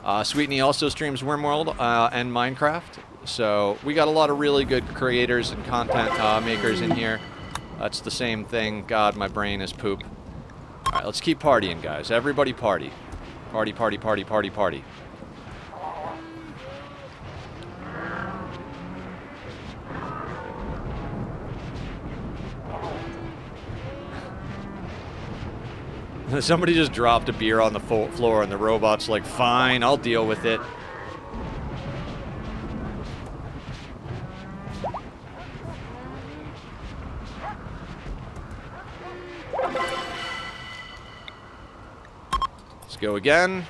Sweetney also streams Wormworld and Minecraft. So we got a lot of really good creators and content makers in here. That's the same thing. God, my brain is poop. All right, let's keep partying, guys. Everybody party. Party, party, party, party, party. Somebody just dropped a beer on the floor and the robot's like, fine, I'll deal with it. Let's go again.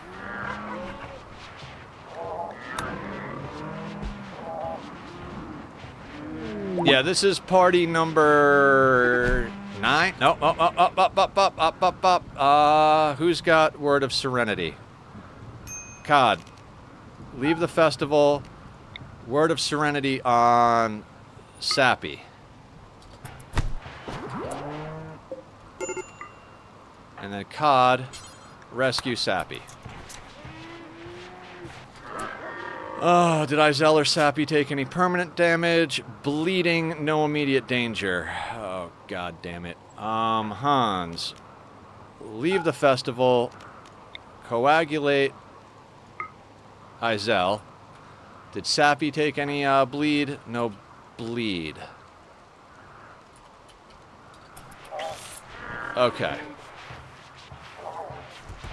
Yeah, this is party number 9. No, up. Who's got Word of Serenity? COD. Leave the festival. Word of Serenity on Sappy. And then COD. Rescue Sappy. Oh, did Izel or Sappy take any permanent damage? Bleeding, no immediate danger. Oh, god damn it. Hans. Leave the festival. Coagulate. Izel. Did Sappy take any bleed? No bleed. Okay.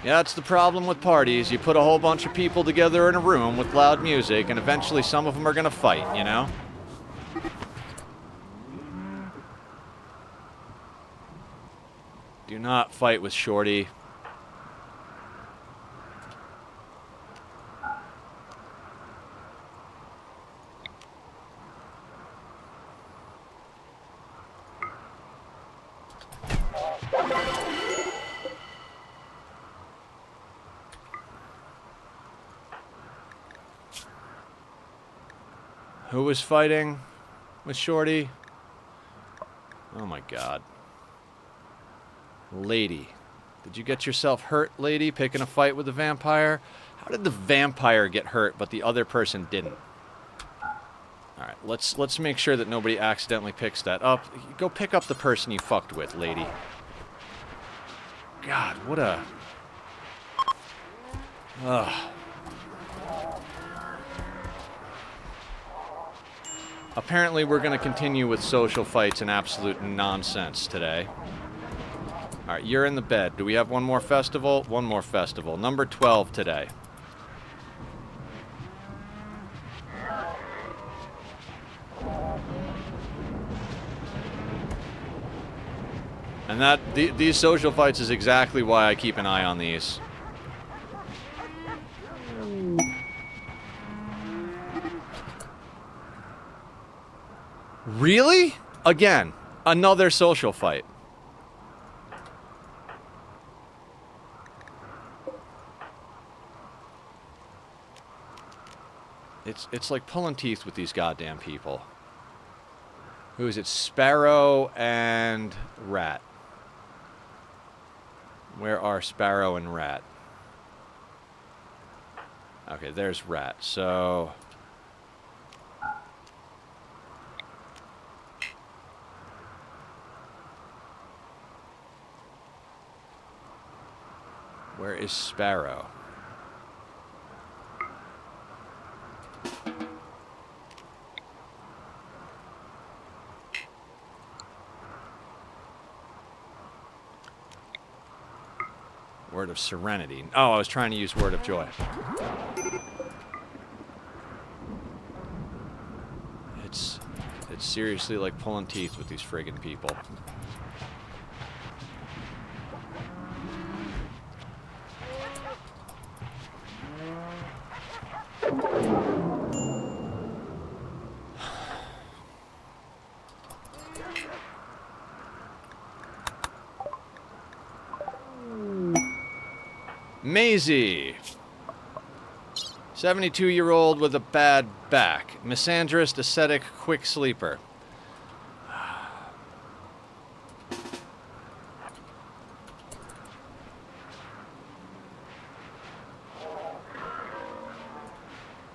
Yeah, that's the problem with parties. You put a whole bunch of people together in a room with loud music, and eventually some of them are gonna fight, you know? Do not fight with Shorty. Who was fighting with Shorty? Oh my god. Lady. Did you get yourself hurt, lady, picking a fight with the vampire? How did the vampire get hurt, but the other person didn't? Alright, let's make sure that nobody accidentally picks that up. Go pick up the person you fucked with, lady. God, what a... Ugh. Apparently we're going to continue with social fights and absolute nonsense today. Alright, you're in the bed. Do we have one more festival? One more festival. Number 12 today. And these social fights is exactly why I keep an eye on these. Really? Again, another social fight. It's like pulling teeth with these goddamn people. Who is it? Sparrow and Rat. Where are Sparrow and Rat? Okay, there's Rat. So... where is Sparrow? Word of Serenity. Oh, I was trying to use Word of Joy. It's seriously like pulling teeth with these friggin' people. Maisie. 72-year-old with a bad back. Misandrist, ascetic, quick sleeper.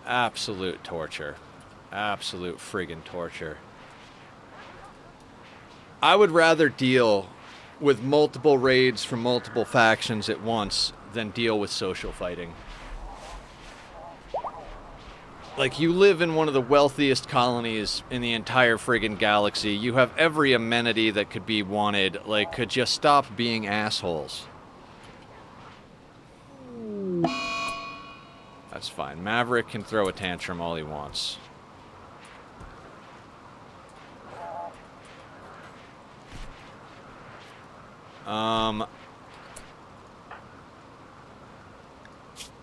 Absolute torture. Absolute friggin' torture. I would rather deal with multiple raids from multiple factions at once than deal with social fighting. Like, you live in one of the wealthiest colonies in the entire friggin' galaxy. You have every amenity that could be wanted. Like, could you stop being assholes? That's fine. Maverick can throw a tantrum all he wants.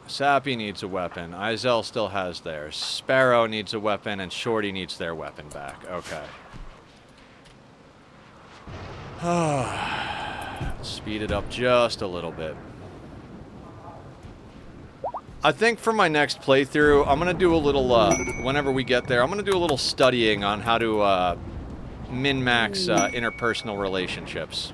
Sappy needs a weapon. Izel still has theirs. Sparrow needs a weapon, and Shorty needs their weapon back. Okay. Speed it up just a little bit. I think for my next playthrough, I'm going to do a little, whenever we get there, I'm going to do a little studying on how to min-max interpersonal relationships.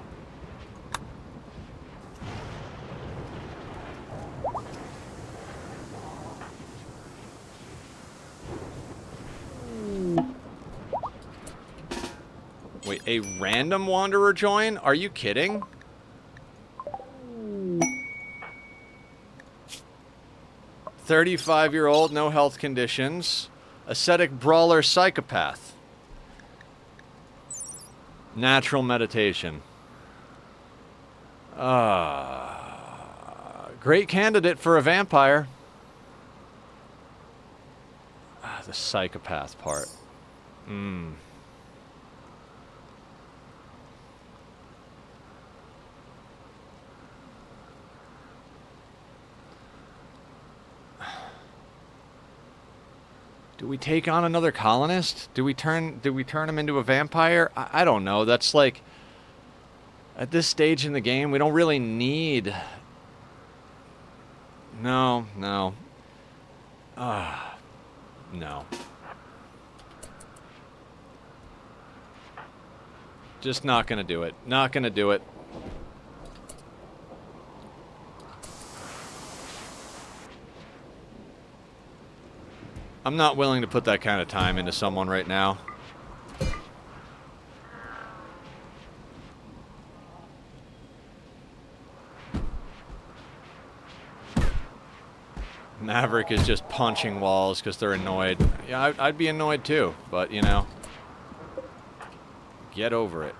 Wait, a random wanderer join? Are you kidding? "35-year-old, no health conditions. Ascetic brawler psychopath. Natural meditation. Great candidate for a vampire." The psychopath part. Do we take on another colonist? Do we turn him into a vampire? I don't know. That's like, at this stage in the game, we don't really need... No. No. Just not gonna do it. Not gonna do it. I'm not willing to put that kind of time into someone right now. Maverick is just punching walls because they're annoyed. Yeah, I'd be annoyed too, but, you know, get over it.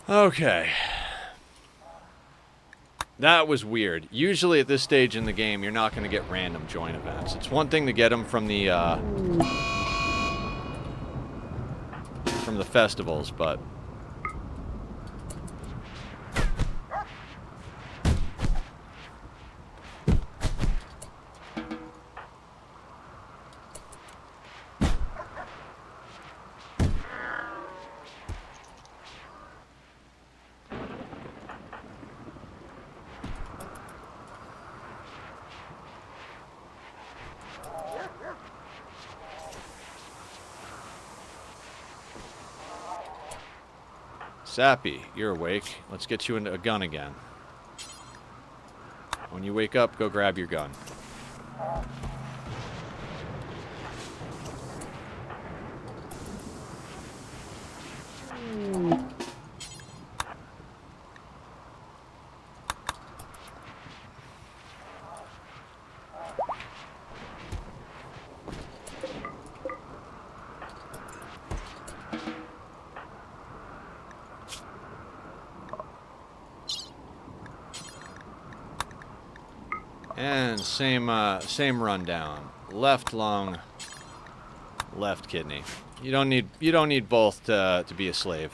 Okay. That was weird. Usually at this stage in the game, you're not going to get random join events. It's one thing to get them from the festivals, but... Sappy, you're awake. Let's get you into a gun again. When you wake up, go grab your gun. And same rundown. Left lung, left kidney. You don't need both to be a slave.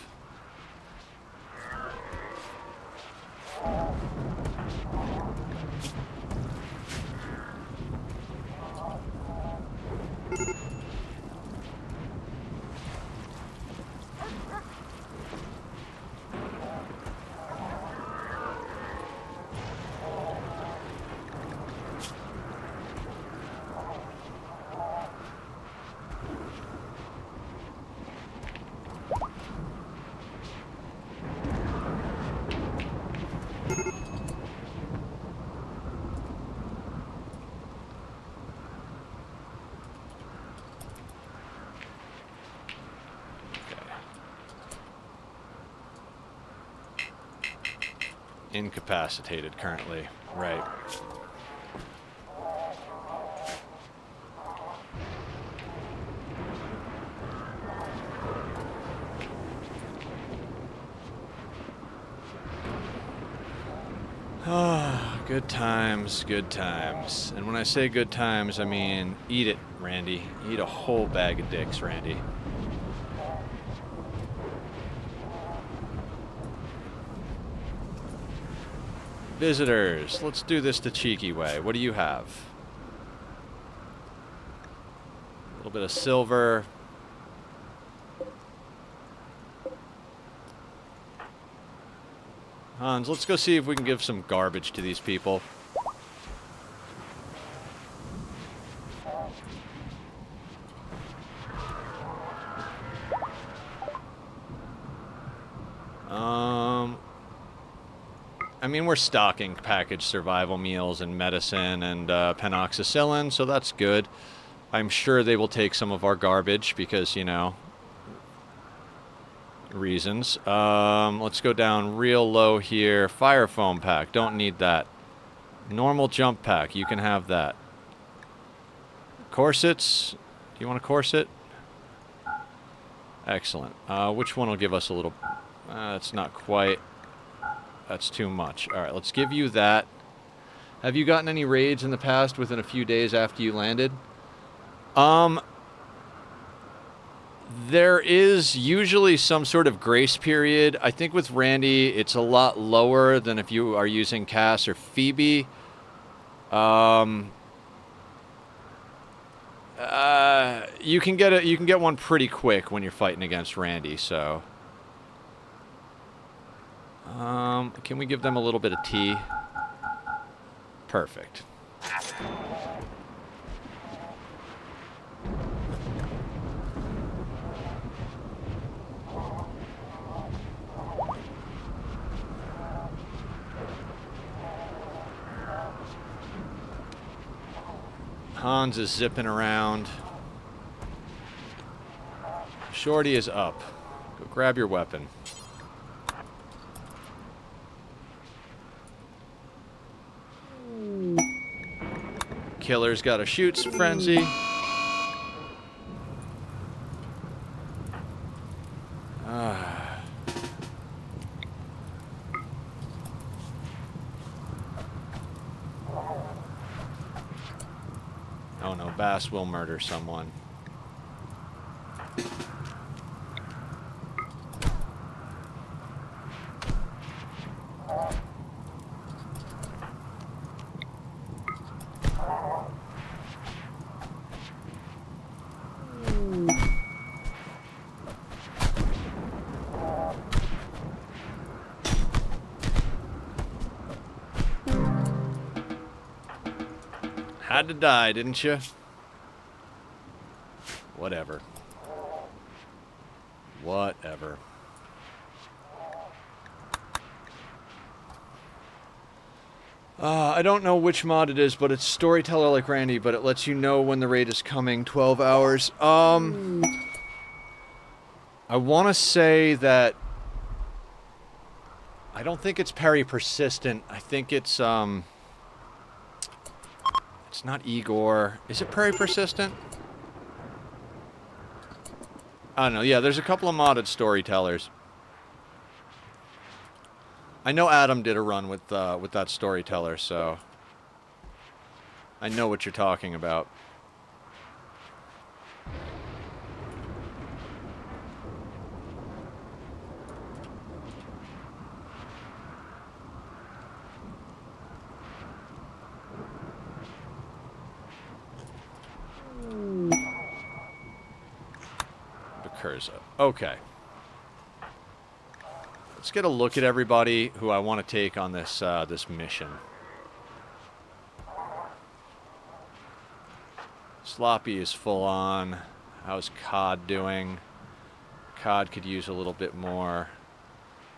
Incapacitated currently. Right. Ah, good times, good times. And when I say good times, I mean eat it, Randy. Eat a whole bag of dicks, Randy. Visitors, let's do this the cheeky way. What do you have? A little bit of silver. Hans, let's go see if we can give some garbage to these people. I mean, we're stocking packaged survival meals and medicine and penoxycyllin, so that's good. I'm sure they will take some of our garbage because, you know, reasons. Let's go down real low here. Fire foam pack, don't need that. Normal jump pack, you can have that. Corsets, do you want a corset? Excellent. Which one will give us a little... that's not quite... That's too much. Alright, let's give you that. Have you gotten any raids in the past within a few days after you landed? There is usually some sort of grace period. I think with Randy, it's a lot lower than if you are using Cass or Phoebe. You can get one pretty quick when you're fighting against Randy, so... can we give them a little bit of tea? Perfect. Hans is zipping around. Shorty is up. Go grab your weapon. Killer's got a shoots frenzy. Oh no, Bass will murder someone. Had to die, didn't you? Whatever. Whatever. I don't know which mod it is, but it's Storyteller like Randy, but it lets you know when the raid is coming, 12 hours. I want to say that... I don't think it's Perry Persistent. I think it's, It's not Igor. Is it Prairie Persistent? I don't know. Yeah, there's a couple of modded storytellers. I know Adam did a run with that storyteller, so I know what you're talking about. Okay. Let's get a look at everybody who I want to take on this this mission. Sloppy is full on. How's Cod doing? Cod could use a little bit more.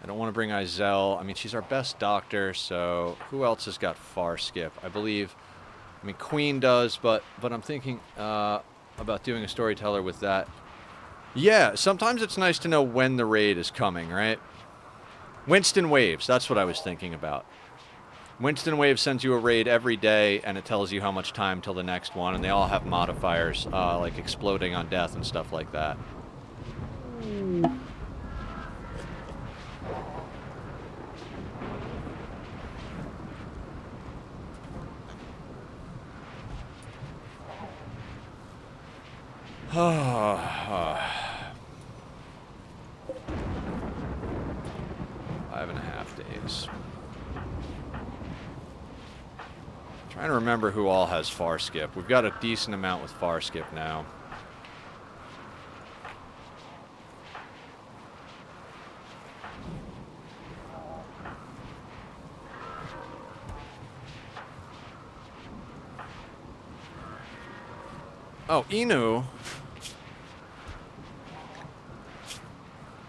I don't want to bring Izelle. I mean, she's our best doctor, so who else has got far skip? I believe, I mean, Queen does, but I'm thinking about doing a storyteller with that. Yeah, sometimes it's nice to know when the raid is coming, right? Winston Waves, that's what I was thinking about. Winston Wave sends you a raid every day, and it tells you how much time till the next one, and they all have modifiers, like exploding on death and stuff like that. Five and a half days. Trying to remember who all has far skip. We've got a decent amount with far skip now. Oh, Inu.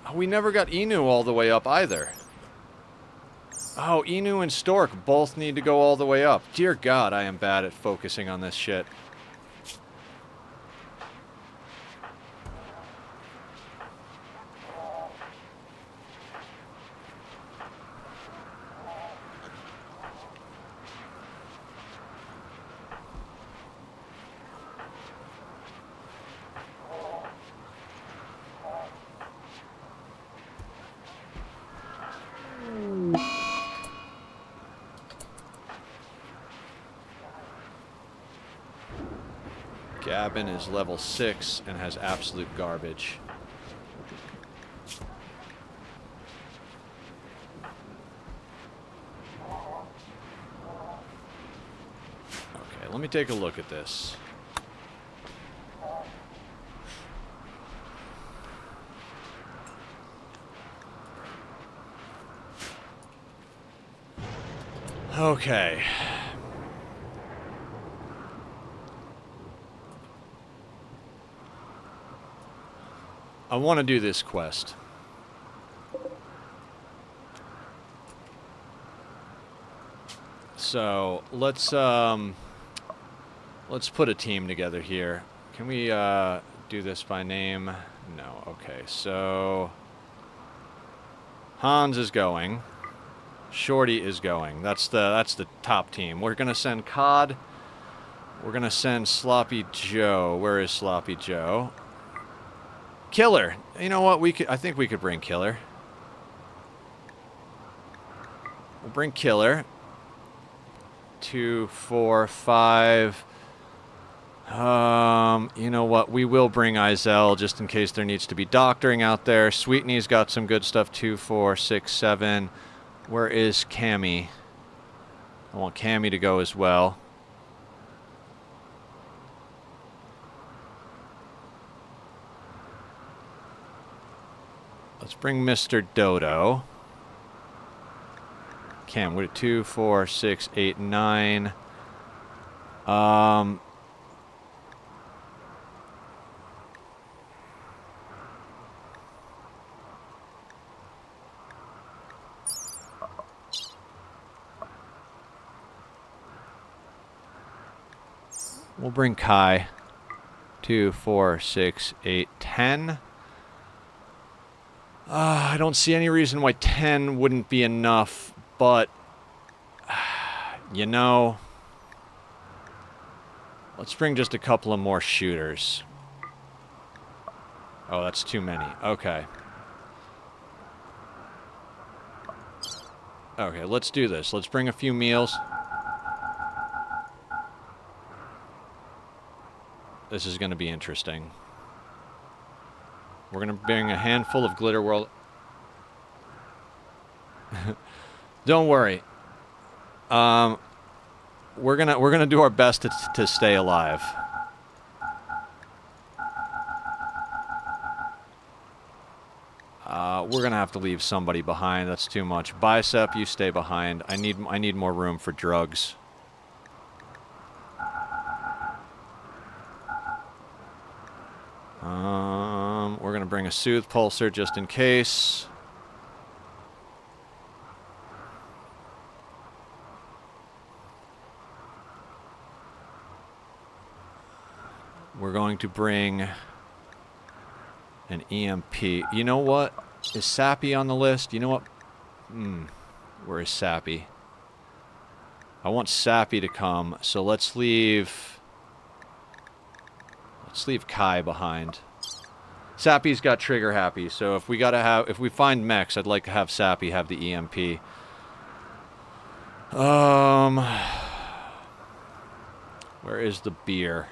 Oh, we never got Inu all the way up either. Oh, Inu and Stork both need to go all the way up. Dear God, I am bad at focusing on this shit. Gavin is level 6 and has absolute garbage. Okay, let me take a look at this. Okay. I want to do this quest. So let's put a team together here. Can we do this by name? No. Okay. So Hans is going. Shorty is going. That's the top team. We're gonna send Cod. We're gonna send Sloppy Joe. Where is Sloppy Joe? Killer. You know what? I think we could bring Killer. We'll bring Killer. 2, 4, 5. You know what? We will bring Izel just in case there needs to be doctoring out there. Sweetney's got some good stuff. 2, 4, 6, 7. Where is Cammy? I want Cammy to go as well. Let's bring Mr. Dodo. Cam, what? 2, 4, 6, 8, 9. We'll bring Kai. 2, 4, 6, 8, 10. I don't see any reason why 10 wouldn't be enough, but, you know, let's bring just a couple of more shooters. Oh, that's too many. Okay. Okay, let's do this. Let's bring a few meals. This is going to be interesting. We're going to bring a handful of Glitter World. Don't worry. We're gonna do our best to stay alive. We're gonna have to leave somebody behind. That's too much. Bicep, you stay behind. I need more room for drugs. We're gonna bring a Soothe Pulsar just in case. We're going to bring an EMP. You know what? Is Sappy on the list? You know what? Where is Sappy? I want Sappy to come, so let's leave Kai behind. Sappy's got trigger happy, so if we find mechs, I'd like to have Sappy have the EMP. Where is the beer?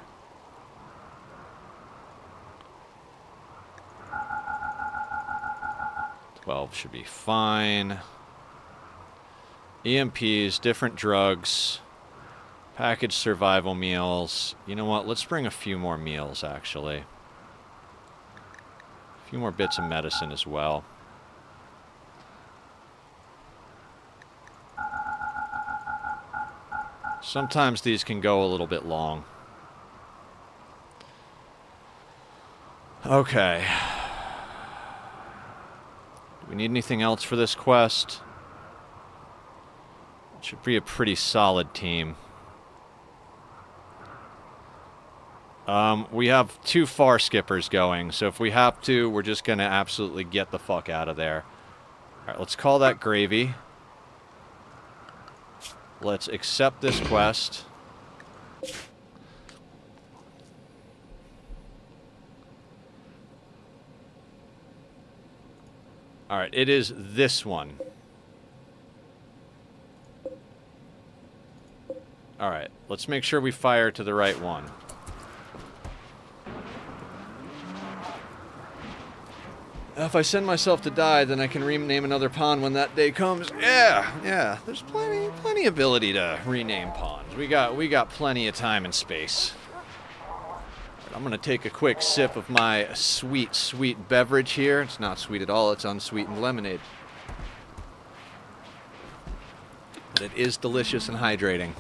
$12 should be fine. EMPs, different drugs, packaged survival meals. You know what? Let's bring a few more meals, actually. A few more bits of medicine as well. Sometimes these can go a little bit long. Okay. Do we need anything else for this quest? It should be a pretty solid team. We have 2 far skippers going, so if we have to, we're just going to absolutely get the fuck out of there. Alright, let's call that gravy. Let's accept this quest. Alright, it is this one. Alright, let's make sure we fire to the right one. If I send myself to die, then I can rename another pawn when that day comes. Yeah. There's plenty ability to rename pawns. We got plenty of time and space. I'm gonna take a quick sip of my sweet beverage here. It's not sweet at all. It's unsweetened lemonade. But it is delicious and hydrating.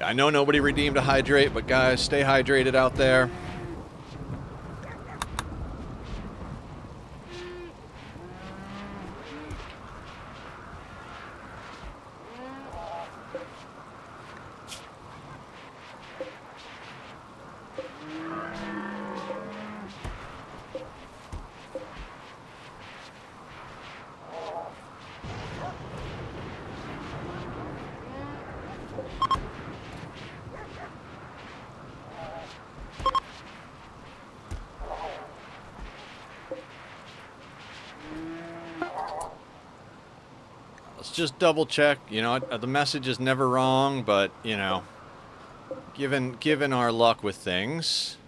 I know nobody redeemed to hydrate, but guys, stay hydrated out there. Just double check, you know, the message is never wrong, but, you know, given our luck with things.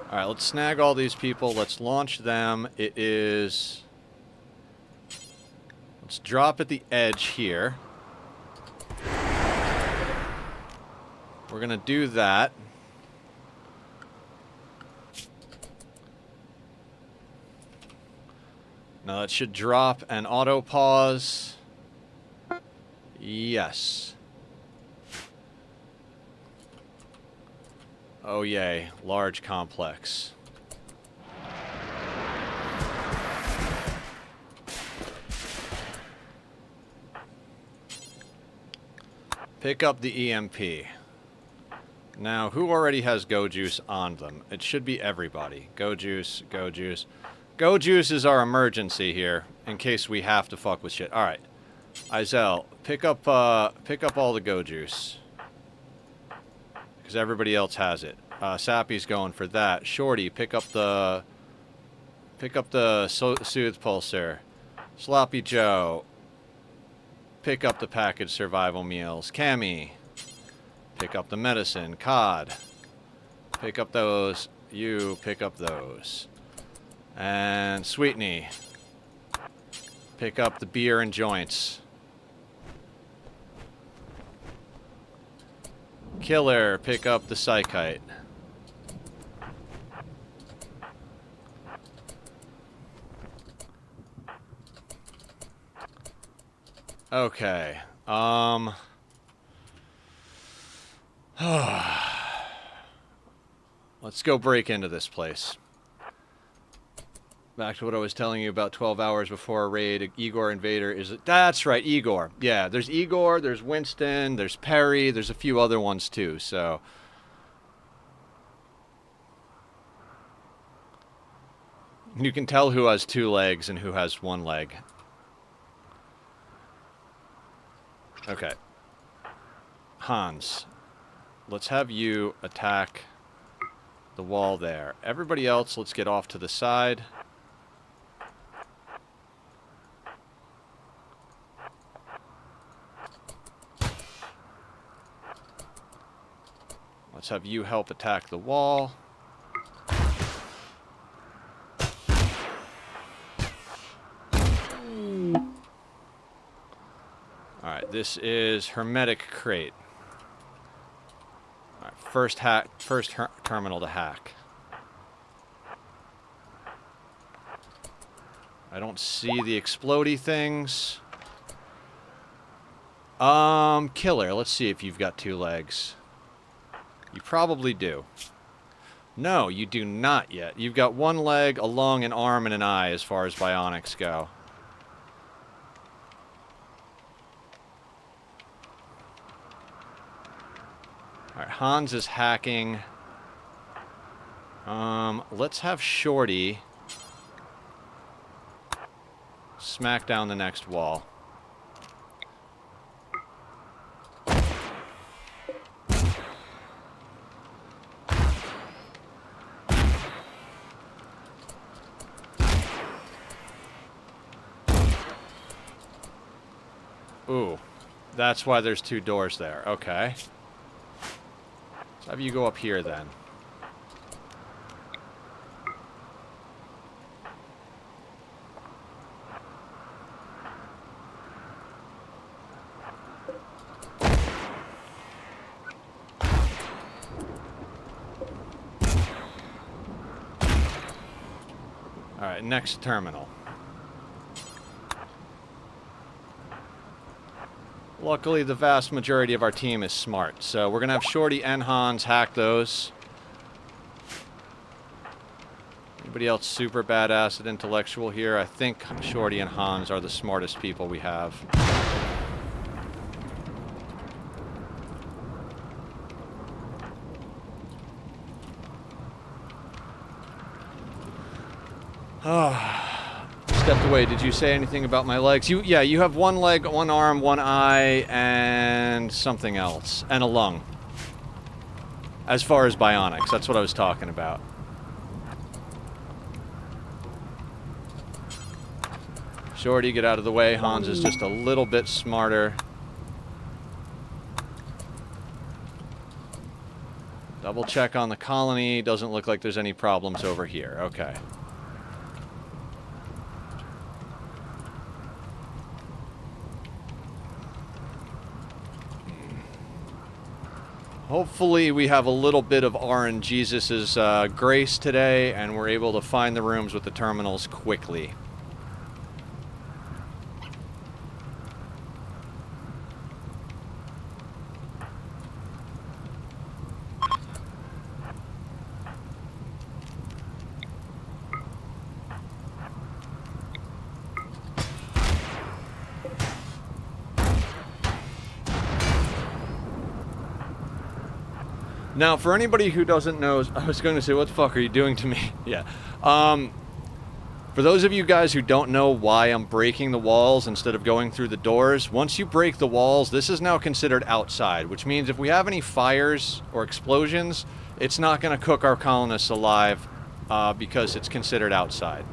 Alright, let's snag all these people, let's launch them. Let's drop at the edge here. We're gonna do that. Now that should drop and auto pause. Yes. Oh yay, large complex. Pick up the EMP. Now, who already has Go Juice on them? It should be everybody. Go Juice, Go Juice. Go Juice is our emergency here, in case we have to fuck with shit. Alright. Izel, pick up all the Go Juice. Because everybody else has it. Sappy's going for that. Shorty, pick up the Soothe Pulsar. Sloppy Joe, pick up the packaged survival meals. Cammy, pick up the medicine. Cod, pick up those. You pick up those. And Sweetney, pick up the beer and joints. Killer, pick up the Psychite. Okay. Let's go break into this place. Back to what I was telling you about 12 hours before a raid. Igor Invader is... That's right, Igor. Yeah, there's Igor, there's Winston, there's Perry, there's a few other ones too, so... You can tell who has 2 legs and who has 1 leg. Okay. Hans, let's have you attack the wall there. Everybody else, let's get off to the side. Let's have you help attack the wall. Alright, this is Hermetic Crate. Alright, first terminal to hack. I don't see the explodey things. Killer, let's see if you've got 2 legs. You probably do. No, you do not yet. You've got 1 leg, a lung, an arm, and an eye as far as bionics go. Alright, Hans is hacking. Let's have Shorty smack down the next wall. Ooh, that's why there's 2 doors there. Okay. Let's have you go up here then. Alright, next terminal. Luckily, the vast majority of our team is smart, so we're going to have Shorty and Hans hack those. Anybody else super badass and intellectual here? I think Shorty and Hans are the smartest people we have. Stepped away. Did you say anything about my legs? Yeah, you have 1 leg, 1 arm, 1 eye, and something else. And a lung. As far as bionics, that's what I was talking about. Shorty, get out of the way. Hans is just a little bit smarter. Double check on the colony. Doesn't look like there's any problems over here. Okay. Hopefully we have a little bit of RNGesus's grace today, and we're able to find the rooms with the terminals quickly. Now, for anybody who doesn't know, I was going to say, what the fuck are you doing to me? Yeah. For those of you guys who don't know why I'm breaking the walls instead of going through the doors, once you break the walls, this is now considered outside, which means if we have any fires or explosions, it's not going to cook our colonists alive because it's considered outside.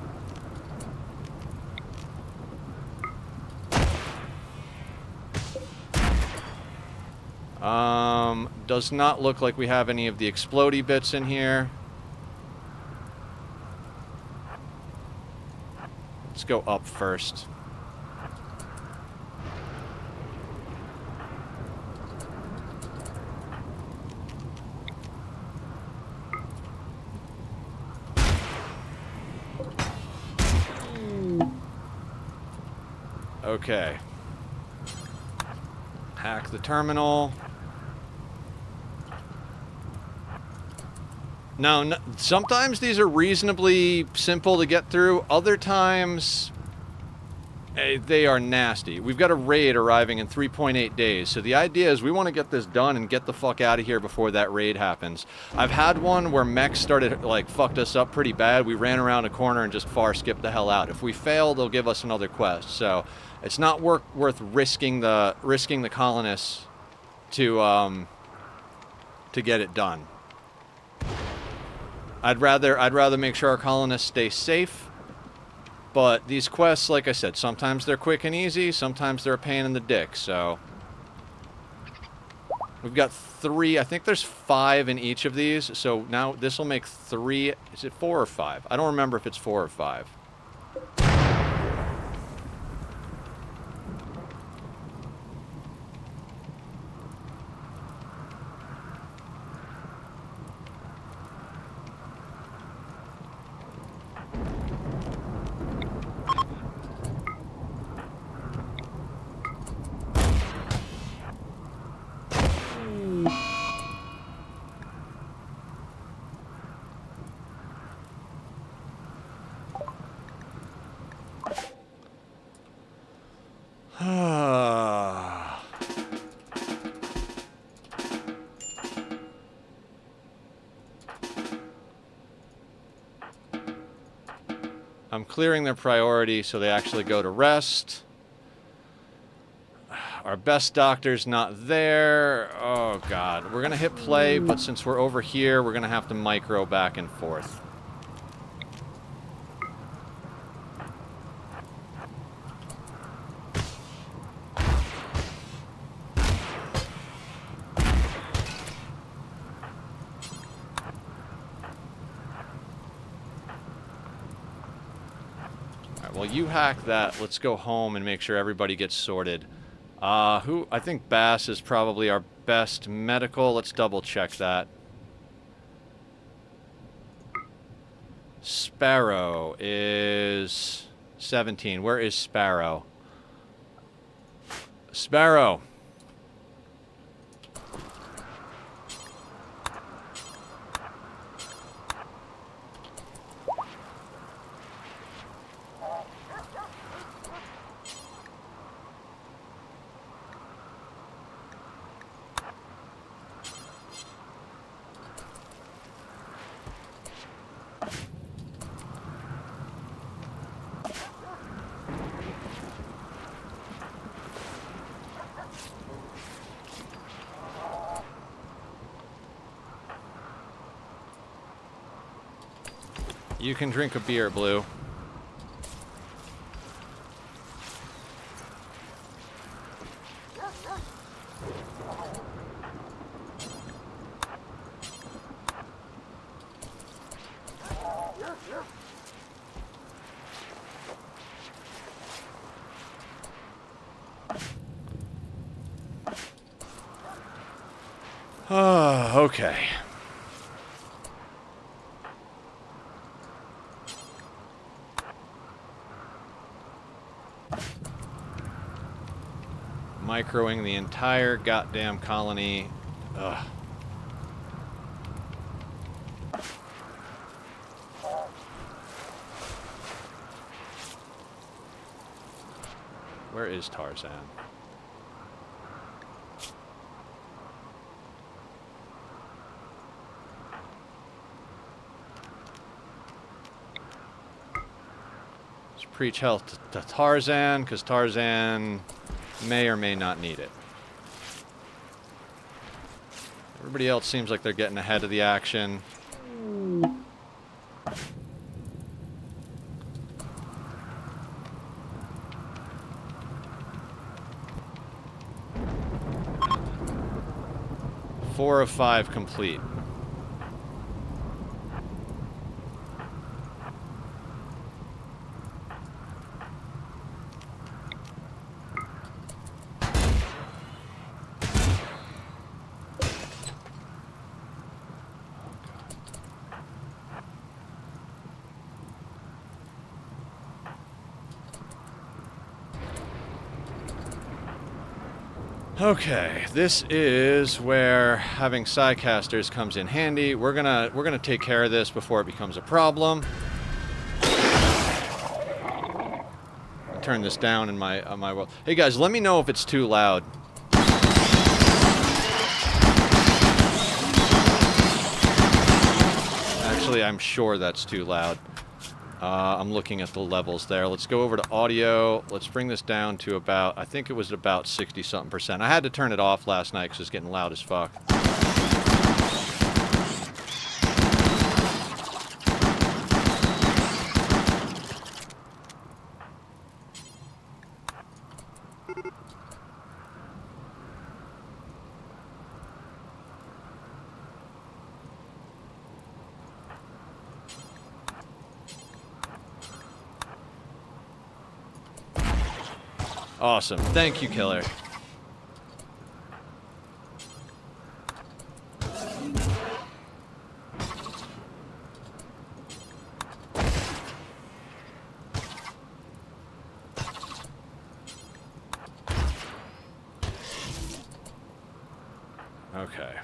Does not look like we have any of the explodey bits in here. Let's go up first. Okay. Hack the terminal. Now, sometimes these are reasonably simple to get through. Other times, They are nasty. We've got a raid arriving in 3.8 days. So the idea is we want to get this done and get the fuck out of here before that raid happens. I've had one where mechs started, like, fucked us up pretty bad. We ran around a corner and just far skipped the hell out. If we fail, they'll give us another quest. So it's not worth risking the colonists to get it done. I'd rather make sure our colonists stay safe. But these quests, like I said, sometimes they're quick and easy, sometimes they're a pain in the dick, so... We've got 3, I think there's 5 in each of these, so now this will make 3, is it 4 or 5? I don't remember if it's 4 or 5. I'm clearing their priority so they actually go to rest. Our best doctor's not there. Oh god. We're gonna hit play, but since we're over here, we're gonna have to micro back and forth. Well, you hack that. Let's go home and make sure everybody gets sorted. I think Bass is probably our best medical. Let's double check that. Sparrow is 17. Where is Sparrow? Sparrow. You can drink a beer, Blue. Okay. Microing the entire goddamn colony. Ugh. Where is Tarzan? Let's preach health to Tarzan, because Tarzan may or may not need it. Everybody else seems like they're getting ahead of the action. Four of 5 complete. Okay, this is where having Psycasters comes in handy. We're gonna take care of this before it becomes a problem. turn this down in my my world. Hey guys, let me know if it's too loud. Actually, I'm sure that's too loud. I'm looking at the levels there. Let's go over to audio. Let's bring this down to about, I think it was about 60-something%. I had to turn it off last night because it's getting loud as fuck. Awesome. Thank you, Killer. Okay.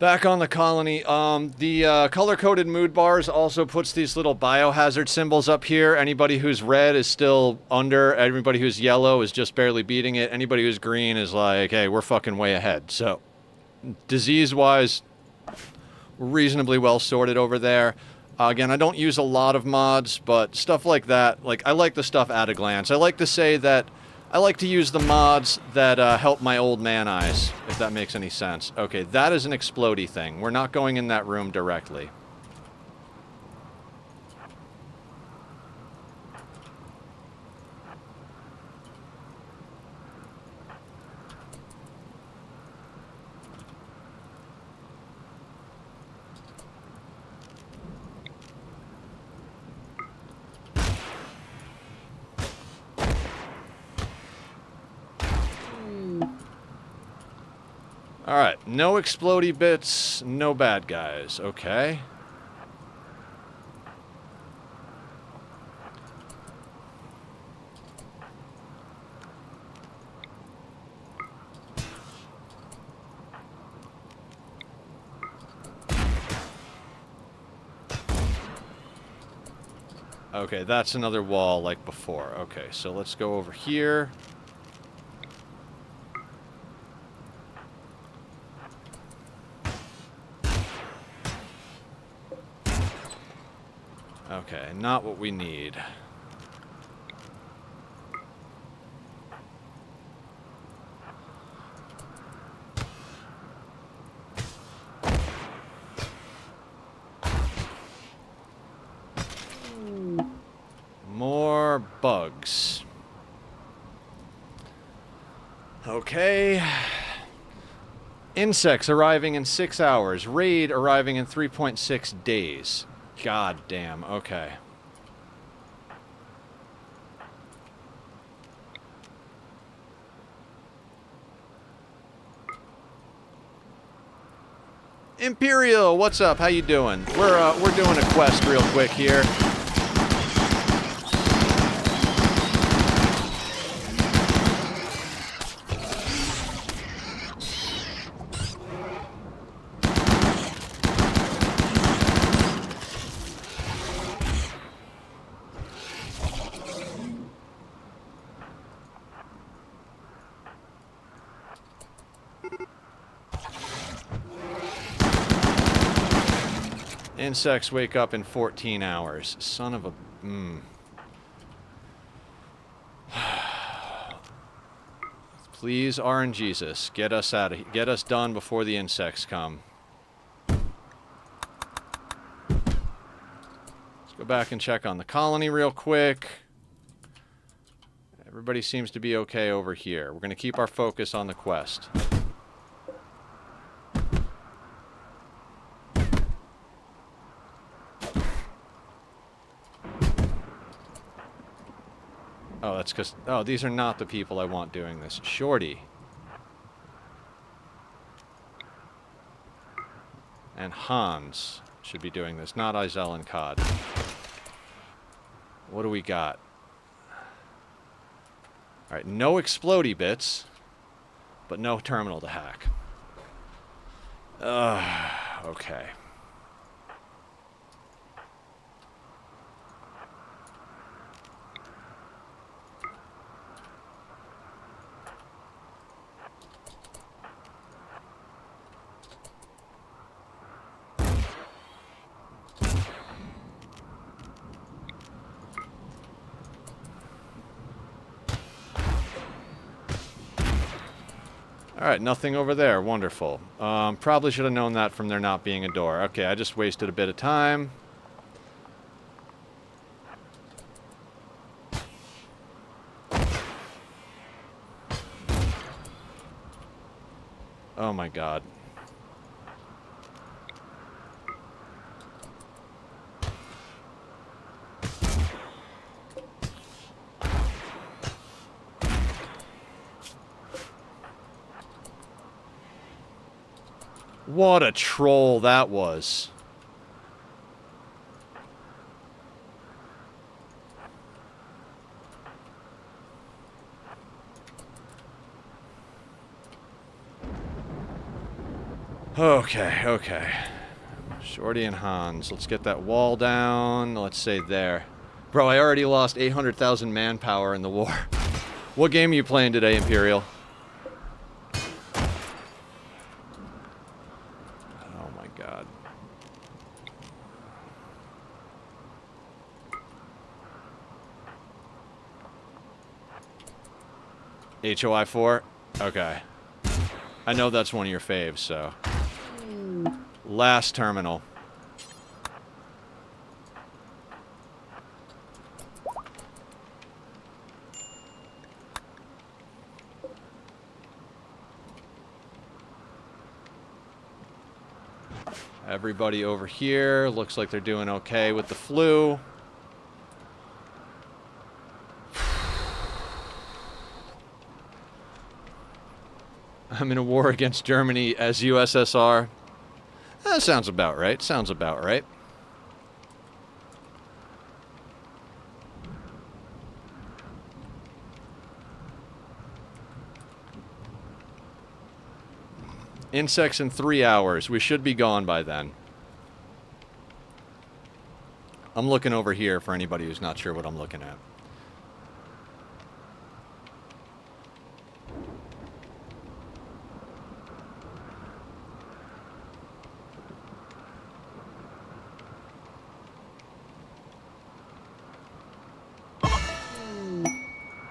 Back on the colony, the color-coded mood bars also puts these little biohazard symbols up here. Anybody who's red is still under. Everybody who's yellow is just barely beating it. Anybody who's green is like, hey, we're fucking way ahead. So, disease-wise, reasonably well sorted over there. Again, I don't use a lot of mods, but stuff like that, like, I like the stuff at a glance. I like to say that I like to use the mods that help my old man eyes, if that makes any sense. Okay, that is an explodey thing. We're not going in that room directly. Alright, no explodey bits, no bad guys, okay. Okay, that's another wall like before. Okay, so let's go over here. Okay, not what we need. More bugs. Okay. Insects arriving in 6 hours. Raid arriving in 3.6 days. God damn, okay. Imperial, what's up? How you doing? We're doing a quest real quick here. Insects wake up in 14 hours. Son of a... Please, RNGesus, get us out of here. Get us done before the insects come. Let's go back and check on the colony real quick. Everybody seems to be okay over here. We're going to keep our focus on the quest. Oh, that's because... Oh, these are not the people I want doing this. Shorty. And Hans should be doing this, not Izel and Cod. What do we got? Alright, no explodey bits, but no terminal to hack. Okay. Alright, nothing over there. Wonderful. Probably should have known that from there not being a door. Okay, I just wasted a bit of time. Oh my god. What a troll that was. Okay. Shorty and Hans. Let's get that wall down. Let's say there. Bro, I already lost 800,000 manpower in the war. What game are you playing today, Imperial? Oh my god. HOI 4? Okay. I know that's one of your faves, so. Last terminal. Everybody over here looks like they're doing okay with the flu. I'm in a war against Germany as USSR. That sounds about right. Sounds about right. Insects in 3 hours. We should be gone by then. I'm looking over here for anybody who's not sure what I'm looking at.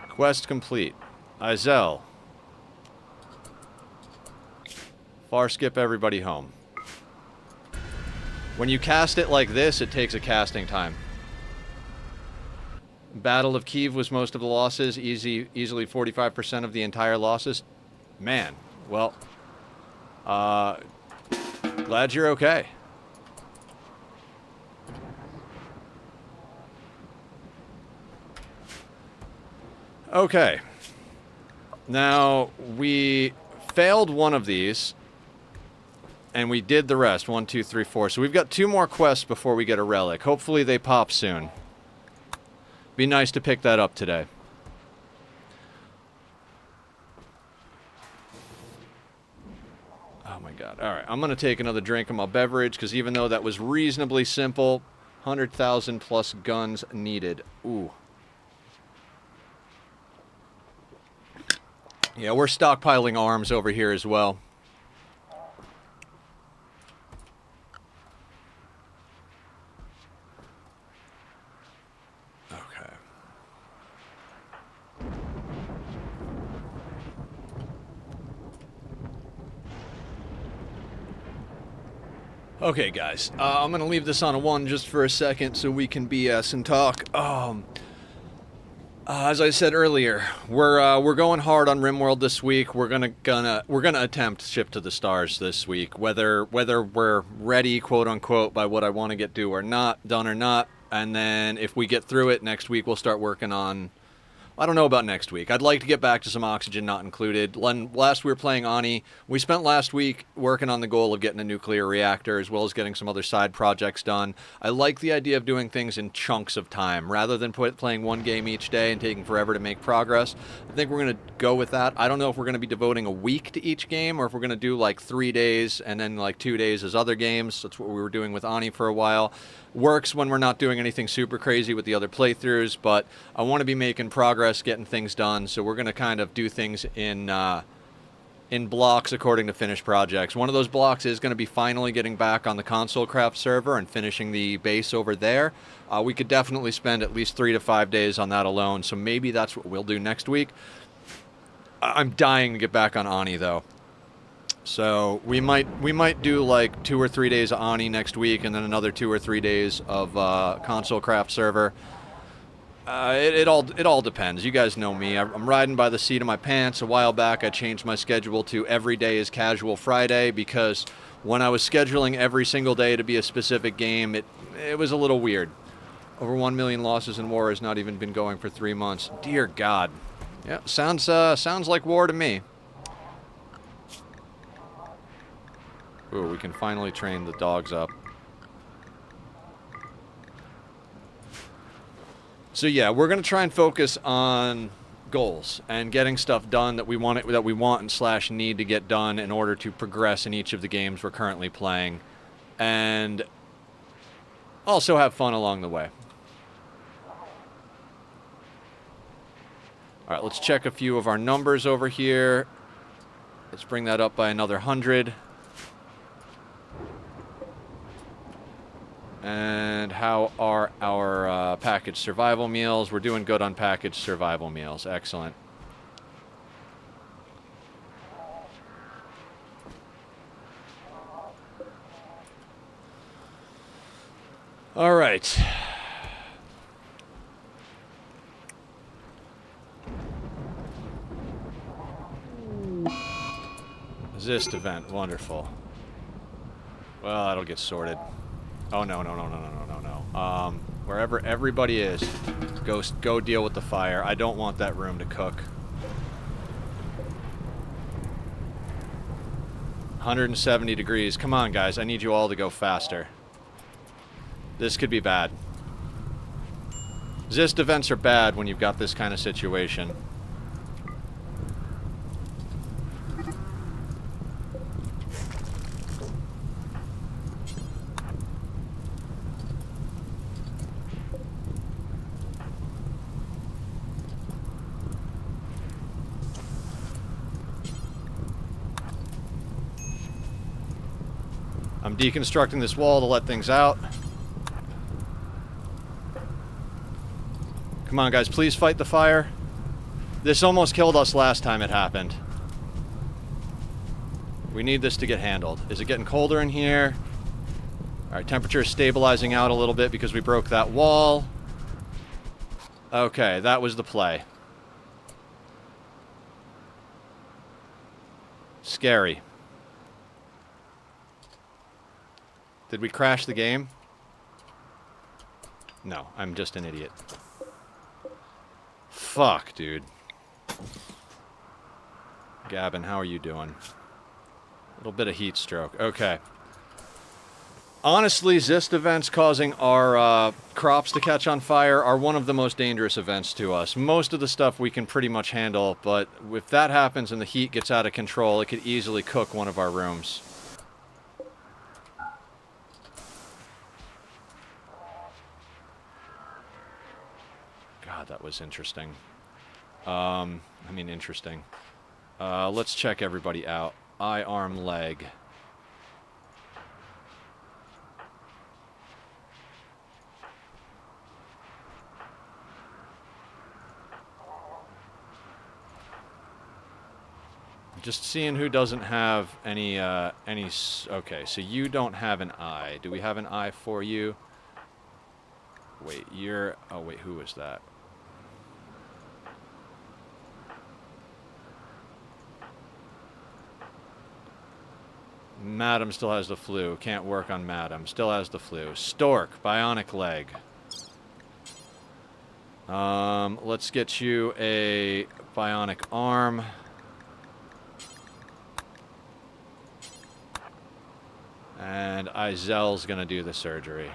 Quest complete. Izel. Far skip everybody home. When you cast it like this, it takes a casting time. Battle of Kiev was most of the losses. Easily 45% of the entire losses. Man, well, glad you're okay. Okay. Now, we failed one of these, and we did the rest. 1, 2, 3, 4. So we've got 2 more quests before we get a relic. Hopefully they pop soon. Be nice to pick that up today. Oh my god. Alright, I'm going to take another drink of my beverage, because even though that was reasonably simple, 100,000 plus guns needed. Ooh. Yeah, we're stockpiling arms over here as well. Okay. Okay, guys. I'm going to leave this on a 1 just for a second so we can BS and talk. As I said earlier, we're going hard on RimWorld this week. We're gonna attempt Ship to the Stars this week, whether we're ready, quote unquote, by what I want to get done or not. And then if we get through it next week, we'll start working on. I don't know about next week. I'd like to get back to some Oxygen Not Included. Last we were playing Ani. We spent last week working on the goal of getting a nuclear reactor, as well as getting some other side projects done. I like the idea of doing things in chunks of time, rather than playing one game each day and taking forever to make progress. I think we're going to go with that. I don't know if we're going to be devoting a week to each game, or if we're going to do like 3 days and then like 2 days as other games. That's what we were doing with Ani for a while. Works when we're not doing anything super crazy with the other playthroughs, but I want to be making progress, getting things done, so we're going to kind of do things in blocks according to finished projects. One of those blocks is going to be finally getting back on the console craft server and finishing the base over there. We could definitely spend at least 3 to 5 days on that alone, so maybe that's what we'll do next week. I'm dying to get back on Ani, though. So we might do like 2 or 3 days of Ani next week, and then another 2 or 3 days of console craft server. It all depends. You guys know me. I'm riding by the seat of my pants. A while back, I changed my schedule to every day is casual Friday because when I was scheduling every single day to be a specific game, it was a little weird. Over 1 million losses in war has not even been going for 3 months. Dear God. Yeah, sounds like war to me. Ooh, we can finally train the dogs up. So yeah, we're gonna try and focus on goals and getting stuff done that we want and / need to get done in order to progress in each of the games we're currently playing, and also have fun along the way. All right, let's check a few of our numbers over here. Let's bring that up by another 100. And how are our packaged survival meals? We're doing good on packaged survival meals. Excellent. All right. Zist event. Wonderful. Well, that'll get sorted. Oh, no. Wherever everybody is, go deal with the fire. I don't want that room to cook. 170 degrees. Come on, guys. I need you all to go faster. This could be bad. Zist events are bad when you've got this kind of situation. I'm deconstructing this wall to let things out. Come on, guys, please fight the fire. This almost killed us last time it happened. We need this to get handled. Is it getting colder in here? All right, temperature is stabilizing out a little bit because we broke that wall. Okay, that was the play. Scary. Did we crash the game? No, I'm just an idiot. Fuck, dude. Gavin, how are you doing? A little bit of heat stroke. Okay. Honestly, Zist events causing our crops to catch on fire are one of the most dangerous events to us. Most of the stuff we can pretty much handle, but if that happens and the heat gets out of control, it could easily cook one of our rooms. God, that was interesting. Interesting. Let's check everybody out. Eye, arm, leg. Just seeing who doesn't have any. Okay, so you don't have an eye. Do we have an eye for you? Wait, you're. Oh, wait, who was that? Madam still has the flu. Can't work on Madam. Still has the flu. Stork, bionic leg. Let's get you a bionic arm. And Izel's gonna do the surgery.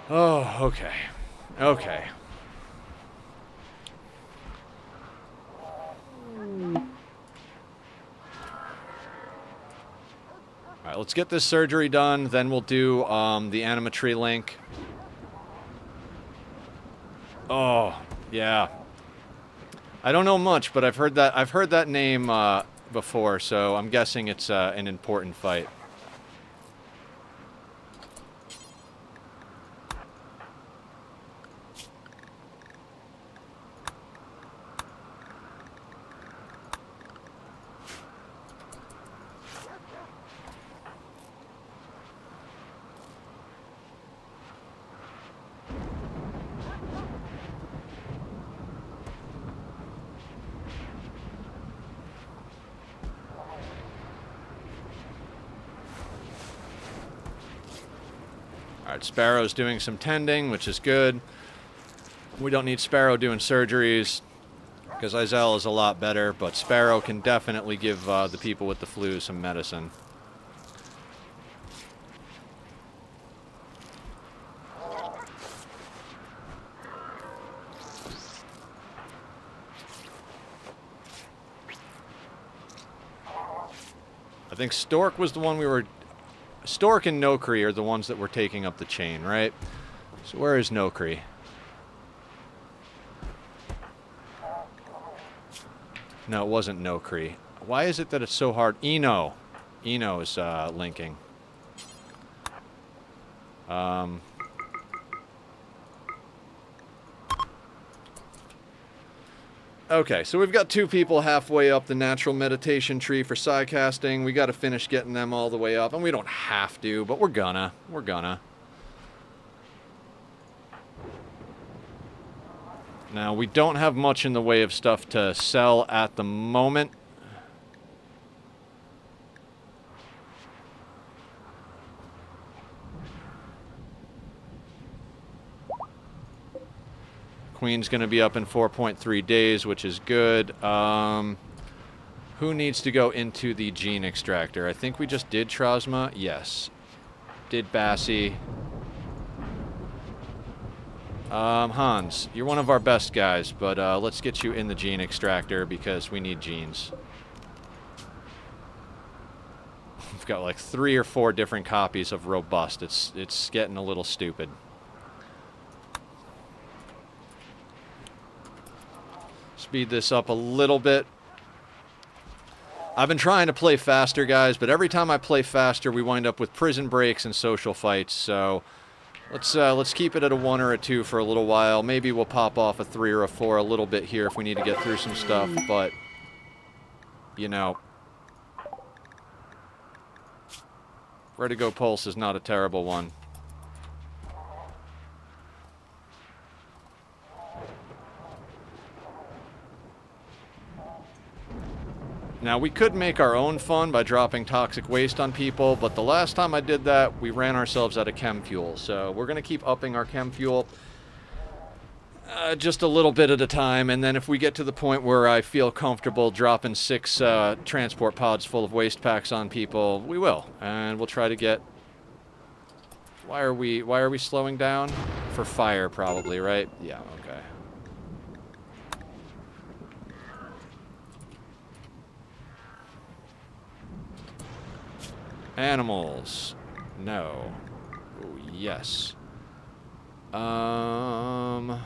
Oh, okay. Okay. Alright, let's get this surgery done, then we'll do the animatry link. Oh, yeah. I don't know much, but I've heard that name before, so I'm guessing it's an important fight. Alright, Sparrow's doing some tending, which is good. We don't need Sparrow doing surgeries, because Izel is a lot better, but Sparrow can definitely give the people with the flu some medicine. I think Stork was the one we were... Stork and Nokri are the ones that were taking up the chain, right? So where is Nokri? No, it wasn't Nokri. Why is it that it's so hard? Eno. Eno is linking. Okay, so we've got 2 people halfway up the natural meditation tree for sidecasting. We got to finish getting them all the way up, and we don't have to, but we're gonna. We're gonna. Now, we don't have much in the way of stuff to sell at the moment. Queen's going to be up in 4.3 days, which is good. Who needs to go into the gene extractor? I think we just did Trosma. Yes. Did Bassie. Hans, you're one of our best guys, but let's get you in the gene extractor because we need genes. We've got like 3 or 4 different copies of Robust. It's getting a little stupid. Speed this up a little bit. I've been trying to play faster, guys, but every time I play faster, we wind up with prison breaks and social fights, so let's keep it at a 1 or a 2 for a little while. Maybe we'll pop off a 3 or a 4 a little bit here if we need to get through some stuff, but, you know, Vertigo Pulse is not a terrible one. Now, we could make our own fun by dropping toxic waste on people, but the last time I did that, we ran ourselves out of chem fuel. So we're going to keep upping our chem fuel just a little bit at a time, and then if we get to the point where I feel comfortable dropping 6 transport pods full of waste packs on people, we will. And we'll try to get... Why are we slowing down? For fire, probably, right? Yeah, okay. Animals. No. Ooh, yes. Okay,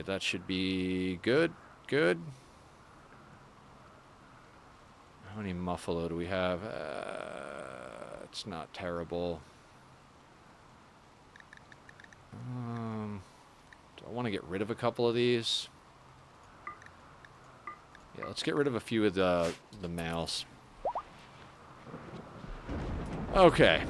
that should be good. Good. How many Muffalo do we have? It's not terrible. Do I want to get rid of a couple of these? Yeah, let's get rid of a few of the males. Okay.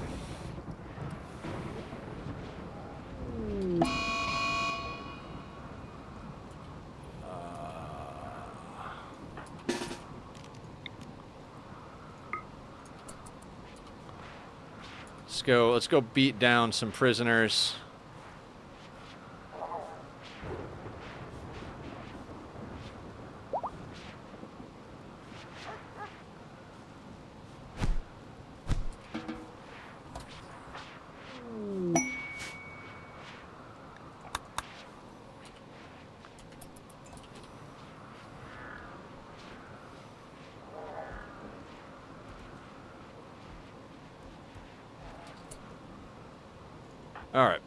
Let's go beat down some prisoners. Alright.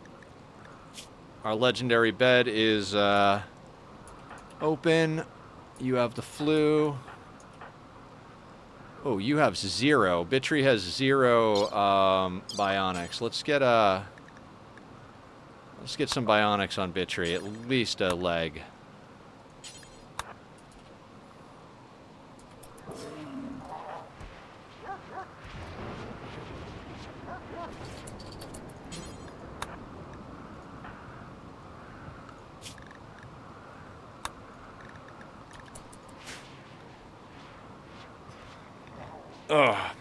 Our legendary bed is open. You have the flu. Oh, you have 0. Bitry has 0 bionics. Let's get some bionics on Bitry. At least a leg. Ugh.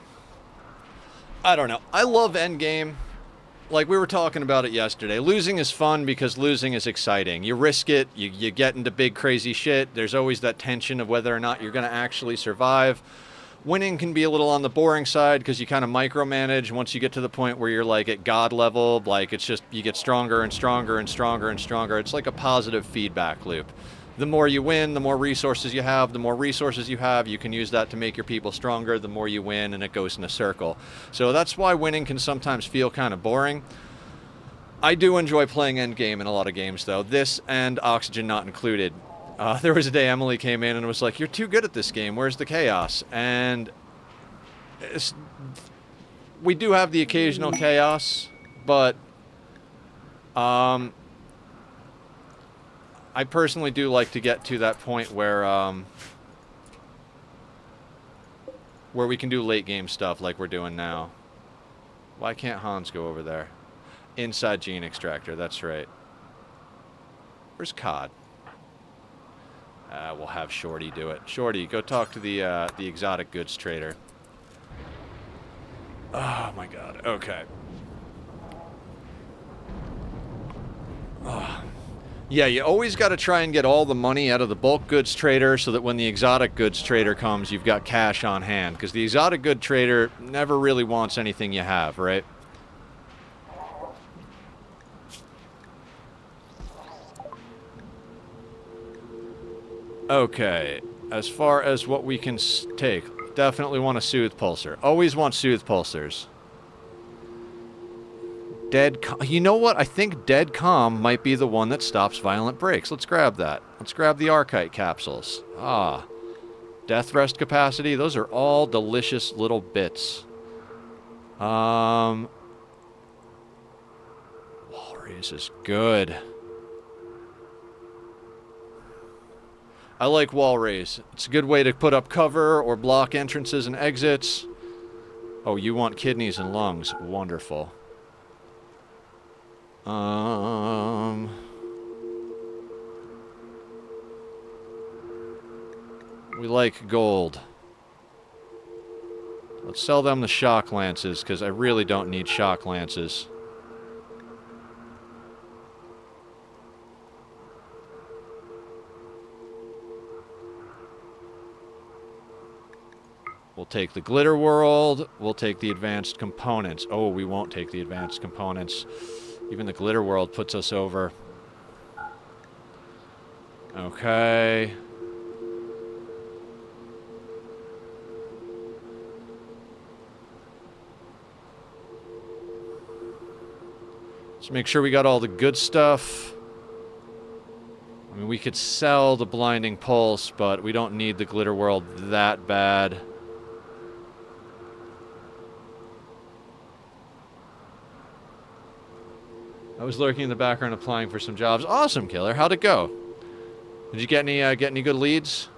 I don't know. I love endgame. Like we were talking about it yesterday. Losing is fun because losing is exciting. You risk it, you get into big crazy shit. There's always that tension of whether or not you're going to actually survive. Winning can be a little on the boring side because you kind of micromanage once you get to the point where you're like at God level. Like it's just, you get stronger and stronger and stronger and stronger. It's like a positive feedback loop. The more you win, the more resources you have. The more resources you have, you can use that to make your people stronger. The more you win, and it goes in a circle. So that's why winning can sometimes feel kind of boring. I do enjoy playing endgame in a lot of games, though. This and Oxygen not included. There was a day Emily came in and was like, "You're too good at this game. Where's the chaos?" And we do have the occasional chaos, but I personally do like to get to that point where we can do late game stuff like we're doing now. Why can't Hans go over there? Inside gene extractor, that's right. Where's Cod? We'll have Shorty do it. Shorty, go talk to the exotic goods trader. Oh my god, okay. Oh. Yeah, you always got to try and get all the money out of the bulk goods trader so that when the exotic goods trader comes, you've got cash on hand. Because the exotic good trader never really wants anything you have, right? Okay, as far as what we can take, definitely want a Soothe Pulsar. Always want Soothe Pulsars. You know what? I think Dead Calm might be the one that stops violent breaks. Let's grab that. Let's grab the Archite capsules. Ah. Death rest capacity. Those are all delicious little bits. Walrace is good. I like Walrace. It's a good way to put up cover or block entrances and exits. Oh, you want kidneys and lungs. Wonderful. We like gold. Let's sell them the shock lances, because I really don't need shock lances. We'll take the glitter world. We'll take the advanced components. Oh, we won't take the advanced components. Even the glitter world puts us over. Okay. Let's make sure we got all the good stuff. I mean, we could sell the blinding pulse, but we don't need the glitter world that bad. I was lurking in the background applying for some jobs. Awesome, Killer. How'd it go? Did you get any good leads?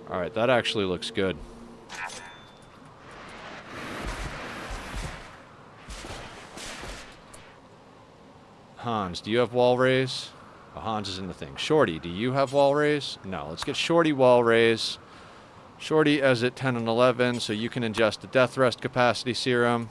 All right, that actually looks good. Hans, do you have wall raise? Oh, Hans is in the thing. Shorty, do you have wall raise? No, let's get Shorty wall raise. Shorty is at 10 and 11, so you can ingest the death rest capacity serum.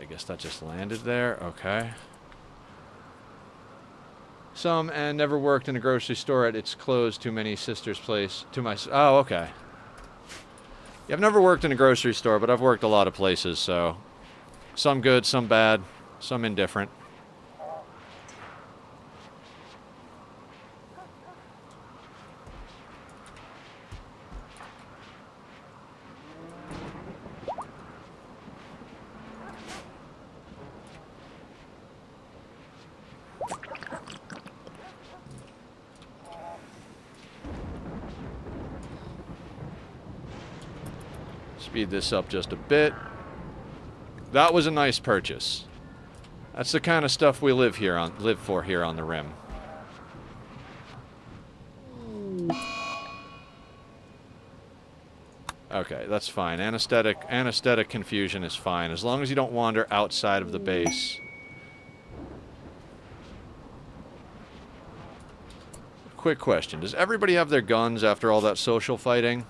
I guess that just landed there. Okay. Some and never worked in a grocery store at its closed too many sisters' place. Oh, okay. Yeah, I've never worked in a grocery store, but I've worked a lot of places, so some good, some bad, some indifferent. Speed this up just a bit. That was a nice purchase. That's the kind of stuff we live for here on the Rim. Okay, that's fine. Anesthetic confusion is fine, as long as you don't wander outside of the base. Quick question. Does everybody have their guns after all that social fighting?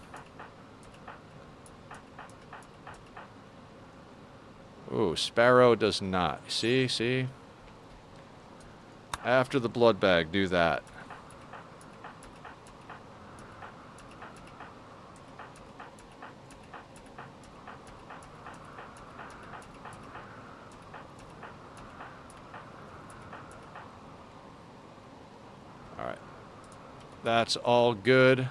Ooh, Sparrow does not. See? After the blood bag, do that. Alright. That's all good.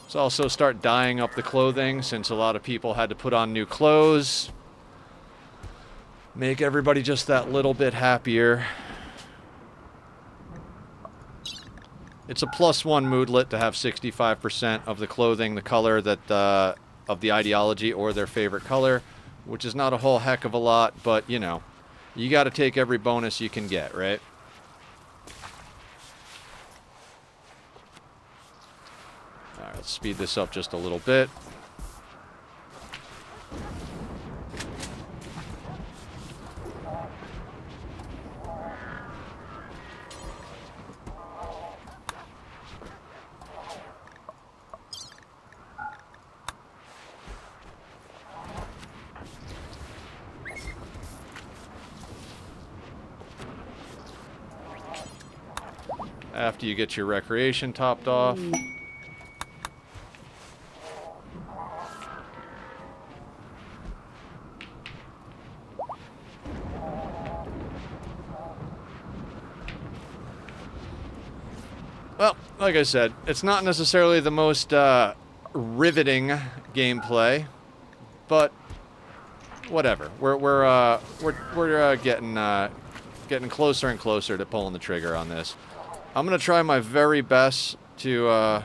Let's also start dyeing up the clothing, since a lot of people had to put on new clothes. Make everybody just that little bit happier. It's a +1 moodlet to have 65% of the clothing the color that of the ideology or their favorite color, which is not a whole heck of a lot, but you know, you got to take every bonus you can get, right? All right, let's speed this up just a little bit. After you get your recreation topped off. Well, like I said, it's not necessarily the most riveting gameplay, but whatever. We're getting closer and closer to pulling the trigger on this. I'm gonna try my very best to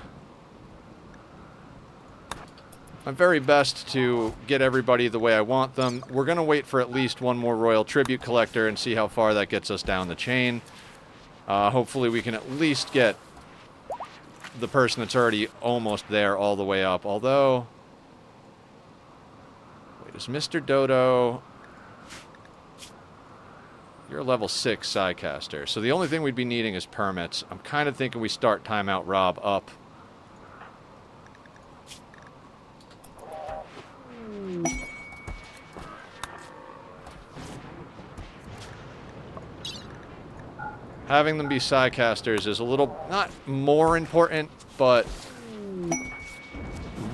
get everybody the way I want them. We're gonna wait for at least one more Royal Tribute Collector and see how far that gets us down the chain. Hopefully we can at least get the person that's already almost there all the way up. Although, wait, is Mr. Dodo... You're a level 6 Psycaster, so the only thing we'd be needing is permits. I'm kind of thinking we start Timeout Rob up. Having them be Psycasters is a little, not more important, but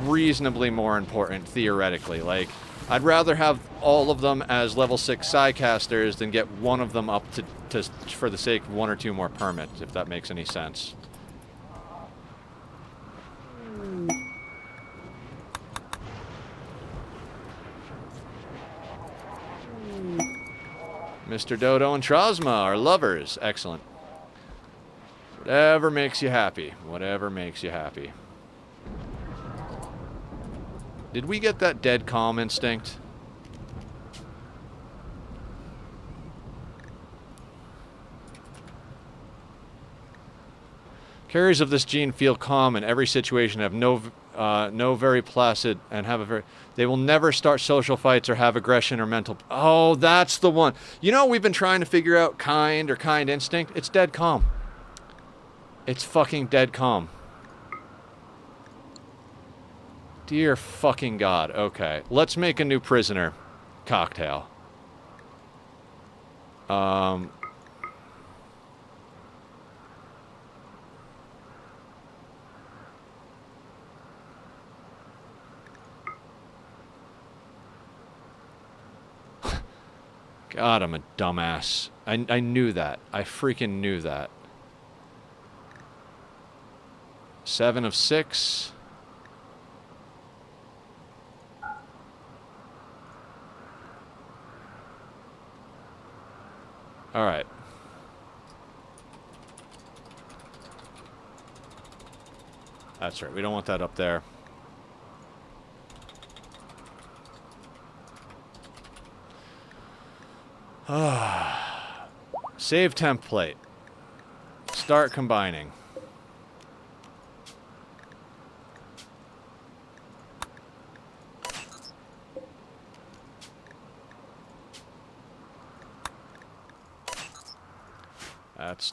reasonably more important, theoretically. Like, I'd rather have all of them as level 6 Psycasters than get one of them up to for the sake of 1 or 2 more permits, if that makes any sense. Mr. Dodo and Trosma are lovers. Excellent. Whatever makes you happy. Whatever makes you happy. Did we get that dead calm instinct? Carriers of this gene feel calm in every situation, have no very placid, and have a very... They will never start social fights or have aggression or mental... Oh, that's the one. You know, we've been trying to figure out kind or kind instinct. It's dead calm. It's fucking dead calm. Dear fucking God. Okay. Let's make a new prisoner cocktail. God, I'm a dumbass. I knew that. I freaking knew that. 7 of 6. All right. That's right. We don't want that up there. Save template. Start combining.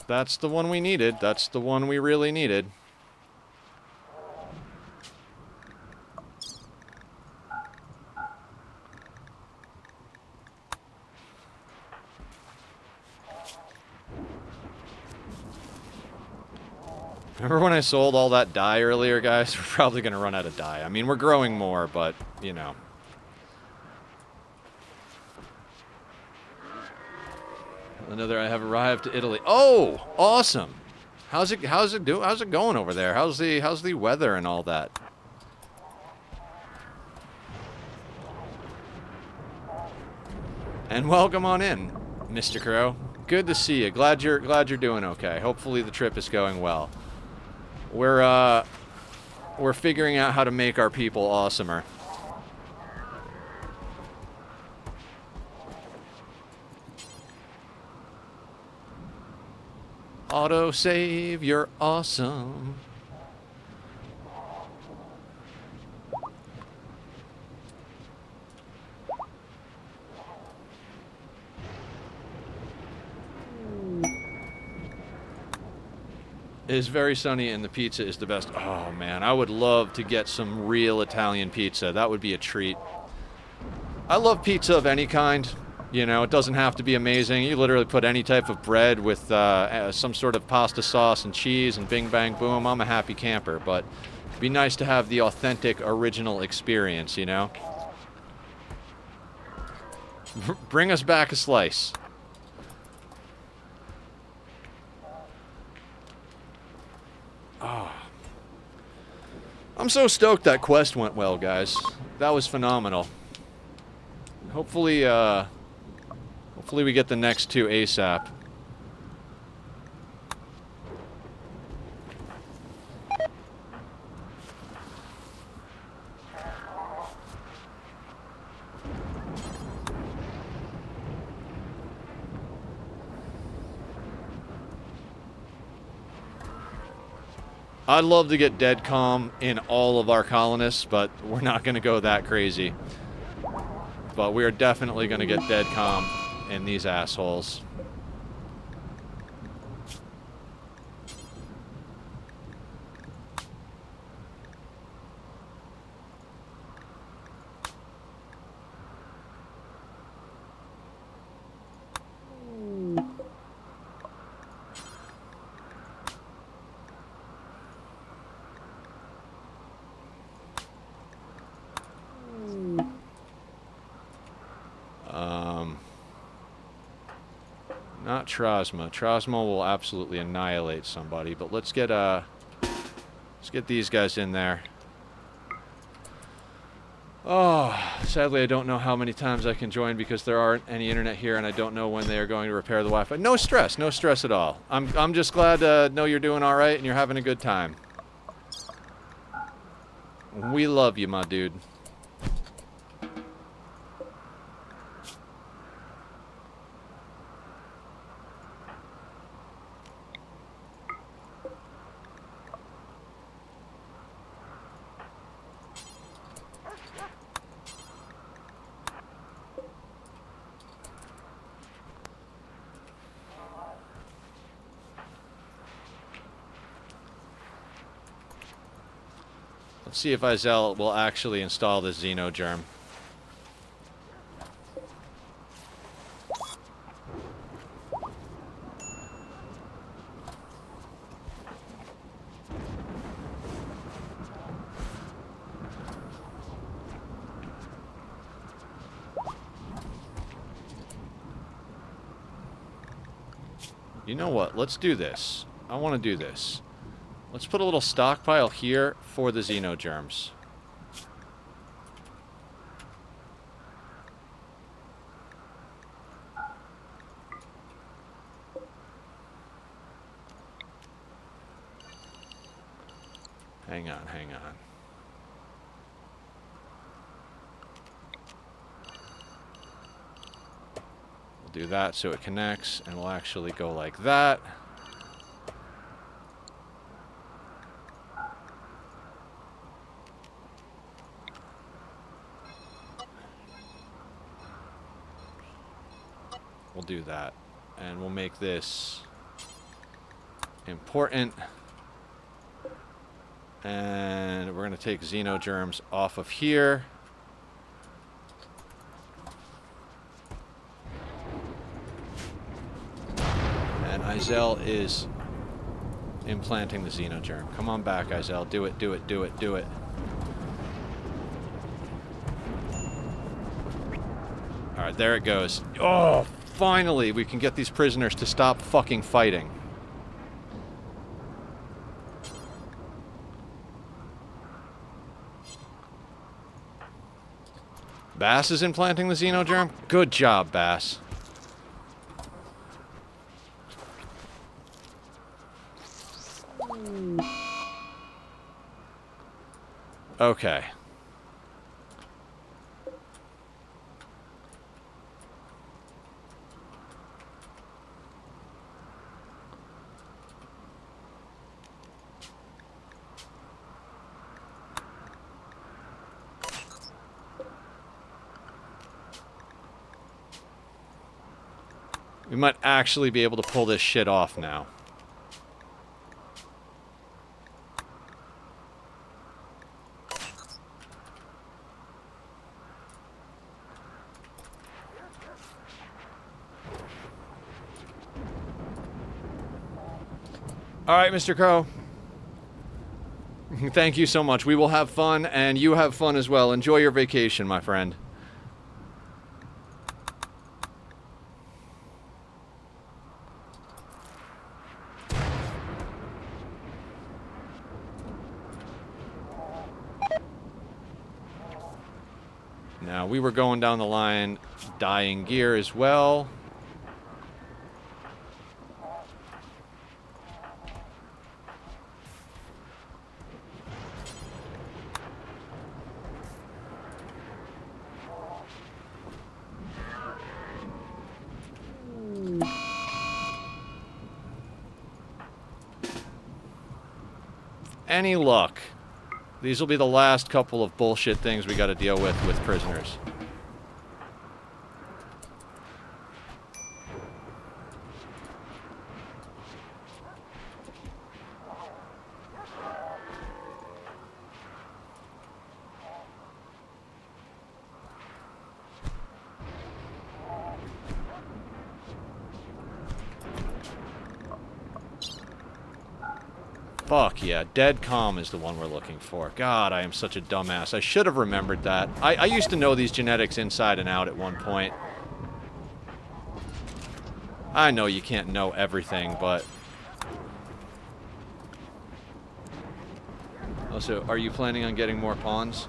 That's the one we needed. That's the one we really needed. Remember when I sold all that dye earlier, guys? We're probably going to run out of dye. I mean, we're growing more, but, you know. Another, I have arrived to Italy. Oh, awesome. How's it going over there? How's the weather and all that? And welcome on in, Mr. Crow. Good to see you. Glad you're doing okay. Hopefully the trip is going well. We're figuring out how to make our people awesomer. Autosave, you're awesome. It is very sunny and the pizza is the best. Oh man, I would love to get some real Italian pizza. That would be a treat. I love pizza of any kind. You know, it doesn't have to be amazing. You literally put any type of bread with some sort of pasta sauce and cheese and bing bang boom. I'm a happy camper, but it'd be nice to have the authentic original experience, you know? Bring us back a slice. Oh. I'm so stoked that quest went well, guys. That was phenomenal. Hopefully we get the next two ASAP. I'd love to get dead calm in all of our colonists, but we're not going to go that crazy. But we are definitely going to get dead calm in these assholes. Not Trosma. Trosma will absolutely annihilate somebody, but let's get these guys in there. Oh, sadly I don't know how many times I can join because there aren't any internet here and I don't know when they are going to repair the Wi-Fi. No stress at all. I'm just glad to know you're doing all right and you're having a good time. We love you, my dude. Let's see if Izel will actually install this Xenogerm. You know what? Let's do this. I want to do this. Let's put a little stockpile here for the Xenogerms. Hang on, hang on. We'll do that so it connects, and we'll actually go like that. We'll do that. And we'll make this important. And we're going to take xenogerms off of here. And Izel is implanting the xenogerm. Come on back, Izel. Do it, do it, do it, do it. Alright, there it goes. Oh, finally we can get these prisoners to stop fucking fighting. Bass is implanting the xenogerm? Good job, Bass. Okay. We might actually be able to pull this shit off now. All right, Mr. Crow. Thank you so much. We will have fun, and you have fun as well. Enjoy your vacation, my friend. Now, we were going down the line, dyeing gear as well. Any luck? These will be the last couple of bullshit things we gotta deal with prisoners. Fuck yeah, dead calm is the one we're looking for. God, I am such a dumbass. I should have remembered that. I used to know these genetics inside and out at one point. I know you can't know everything, but... Also, are you planning on getting more pawns?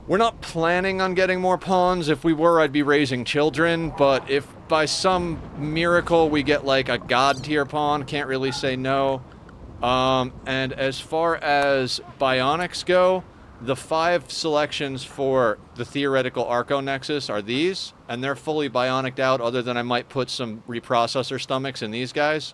We're not planning on getting more pawns. If we were, I'd be raising children, but if by some miracle we get like a god tier pawn, can't really say no. And as far as bionics go, the 5 selections for the theoretical Arco Nexus are these, and they're fully bionicked out, other than I might put some reprocessor stomachs in these guys.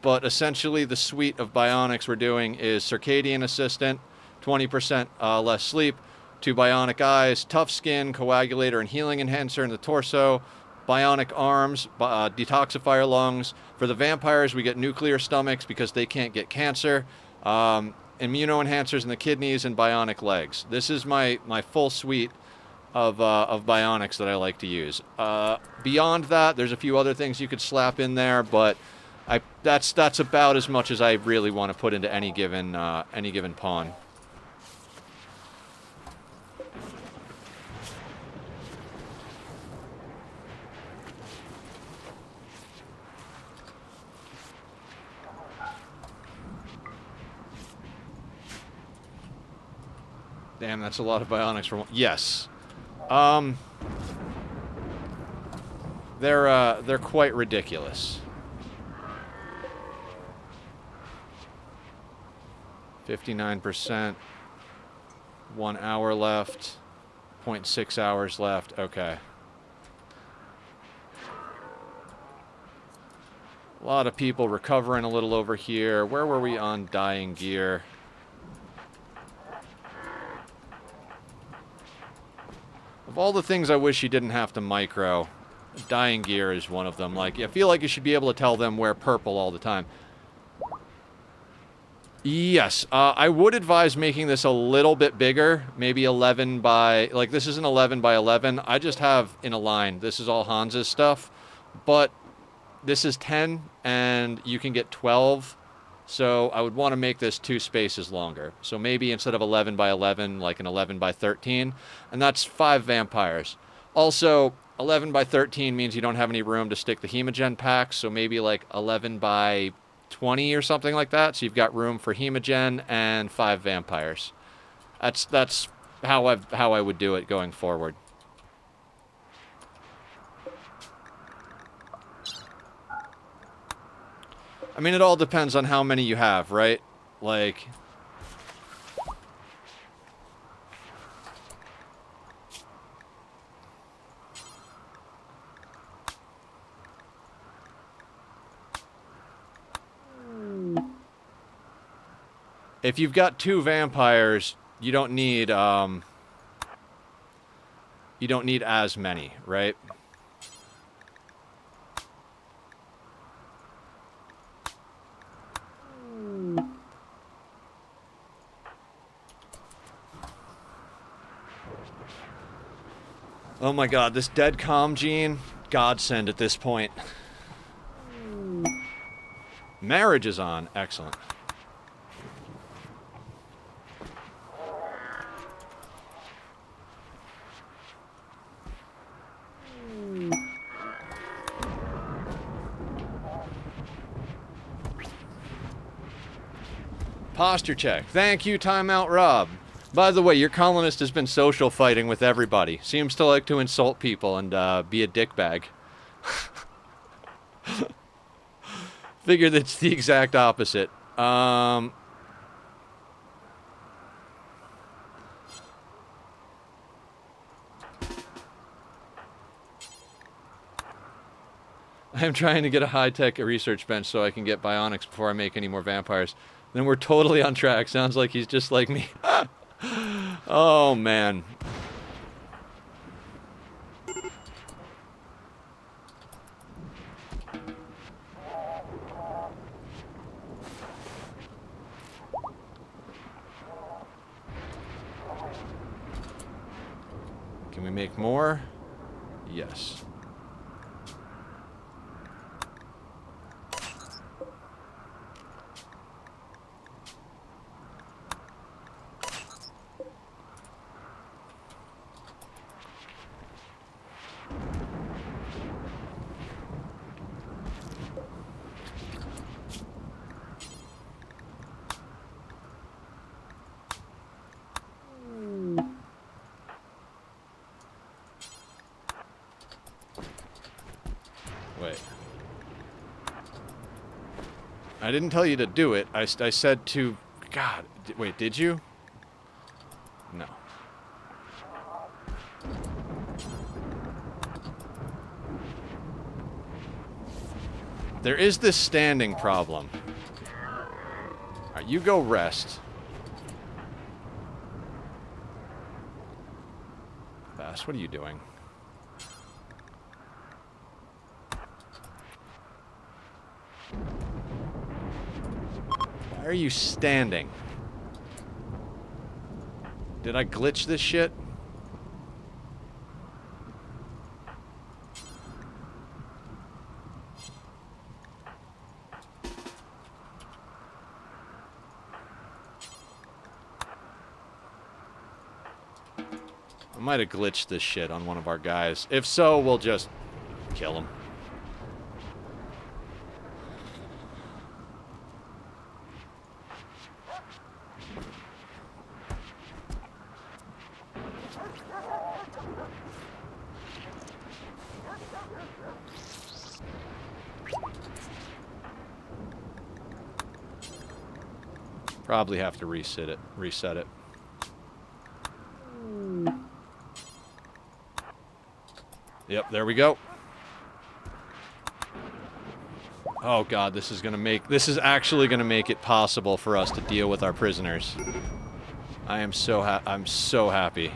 But essentially the suite of bionics we're doing is Circadian Assistant, 20% less sleep, 2 bionic eyes, tough skin, coagulator, and healing enhancer in the torso, bionic arms, detoxifier lungs. For the vampires, we get nuclear stomachs because they can't get cancer, immunoenhancers in the kidneys, and bionic legs. This is my full suite of bionics that I like to use. Beyond that, there's a few other things you could slap in there, but that's about as much as I really want to put into any given pawn. Damn, that's a lot of bionics for one. Yes. They're quite ridiculous. 59%. 1 hour left. 0.6 hours left. Okay. A lot of people recovering a little over here. Where were we on dying gear? Of all the things I wish you didn't have to micro, dying gear is one of them. Like, I feel like you should be able to tell them wear purple all the time. Yes, I would advise making this a little bit bigger, maybe 11 by, like this is an 11 by 11. I just have in a line, this is all Hans's stuff, but this is 10 and you can get 12. So I would want to make this 2 spaces longer. So maybe instead of 11 by 11, like an 11 by 13, and that's 5 vampires. Also, 11 by 13 means you don't have any room to stick the hemogen packs, so maybe like 11 by 20 or something like that, so you've got room for hemogen and 5 vampires. That's how I would do it going forward. I mean, it all depends on how many you have, right? Like, if you've got 2 vampires, you don't need as many, right? Oh my god, this dead calm gene, godsend at this point. Marriage is on, excellent. Posture check. Thank you, Timeout Rob. By the way, your colonist has been social fighting with everybody. Seems to like to insult people and be a dickbag. Figured it's the exact opposite. I'm trying to get a high-tech research bench so I can get bionics before I make any more vampires. Then we're totally on track. Sounds like he's just like me. Oh, man. Can we make more? Yes. Wait. I didn't tell you to do it. I said to... God, wait, did you? No. There is this standing problem. Alright, you go rest. Bass, what are you doing? Why are you standing? Did I glitch this shit? I might have glitched this shit on one of our guys. If so, we'll just kill him. Probably have to reset it. Yep, there we go. Oh god, this is actually gonna make it possible for us to deal with our prisoners. I'm so happy.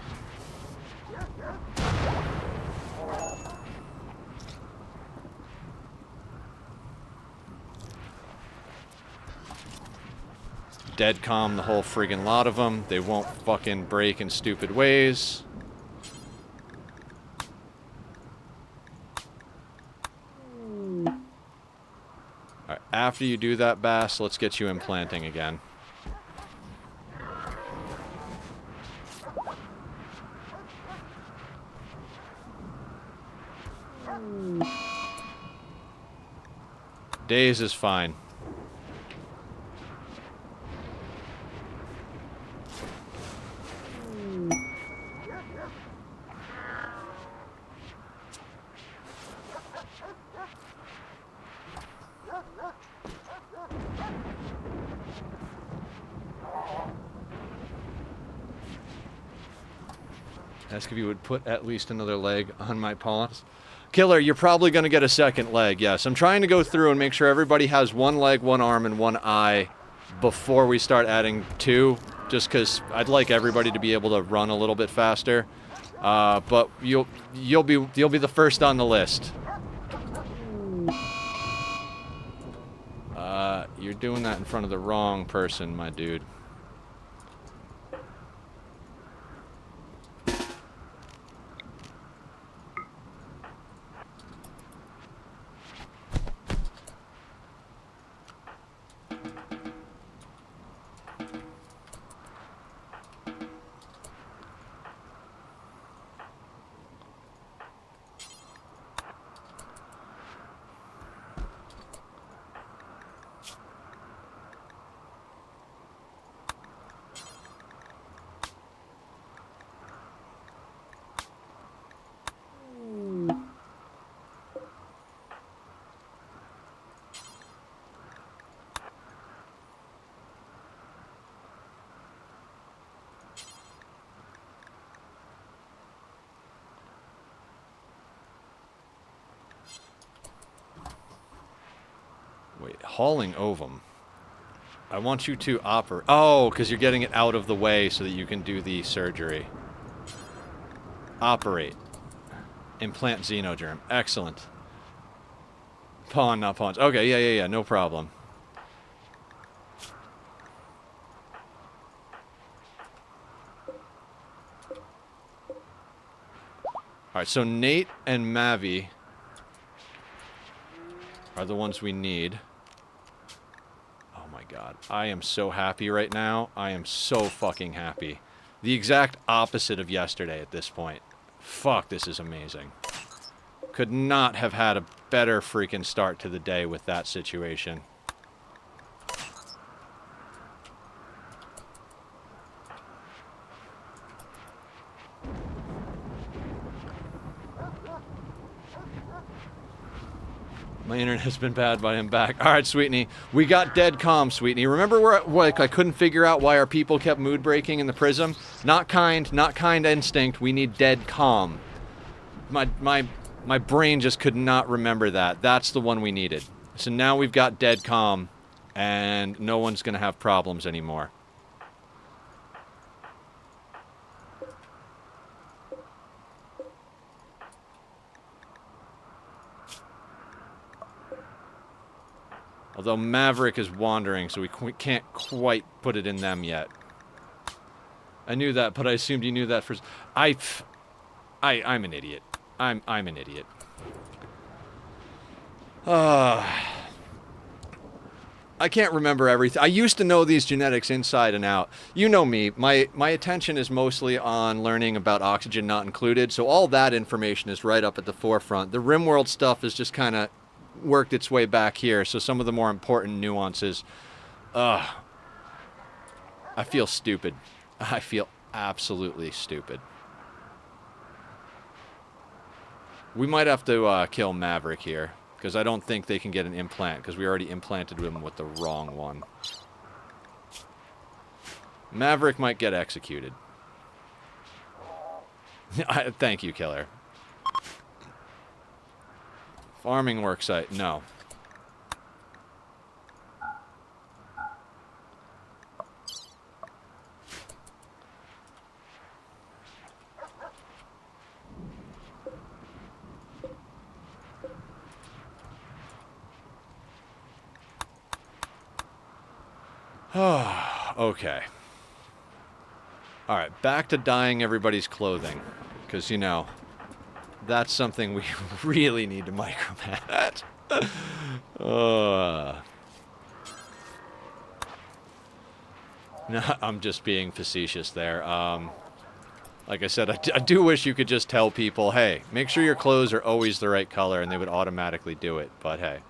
Dead calm the whole friggin' lot of them. They won't fucking break in stupid ways. Alright, after you do that, Bass, let's get you implanting again. Days is fine. Ask if you would put at least another leg on my pawns. Killer, you're probably going to get a second leg, yes. I'm trying to go through and make sure everybody has one leg, one arm, and one eye before we start adding two, just because I'd like everybody to be able to run a little bit faster. But you'll be the first on the list. You're doing that in front of the wrong person, my dude. Wait, hauling ovum. I want you to operate. Oh, because you're getting it out of the way so that you can do the surgery. Operate. Implant xenogerm. Excellent. Pawn, not pawns. Okay, yeah, no problem. Alright, so Nate and Mavi are the ones we need. Oh my god. I am so happy right now. I am so fucking happy. The exact opposite of yesterday at this point. Fuck, this is amazing. Could not have had a better freaking start to the day with that situation. My internet has been bad, but I'm back. All right, Sweetney. We got dead calm, Sweetney. Remember where like I couldn't figure out why our people kept mood breaking in the prism? Not kind instinct. We need dead calm. My brain just could not remember that. That's the one we needed. So now we've got dead calm, and no one's gonna have problems anymore. Although Maverick is wandering, so we can't quite put it in them yet. I knew that, but I assumed you knew that first. I'm an idiot. I'm an idiot. I can't remember everything. I used to know these genetics inside and out. You know me. My attention is mostly on learning about oxygen not included, so all that information is right up at the forefront. The RimWorld stuff is just kind of worked its way back here, so some of the more important nuances. I feel stupid. I feel absolutely stupid. We might have to kill Maverick here, because I don't think they can get an implant, because we already implanted him with the wrong one. Maverick might get executed. Thank you, Killer. Farming worksite, no. Okay. Alright, back to dyeing everybody's clothing. Because, you know, that's something we really need to micromanage. No, I'm just being facetious there. Like I said, I do wish you could just tell people, hey, make sure your clothes are always the right color, and they would automatically do it, but hey.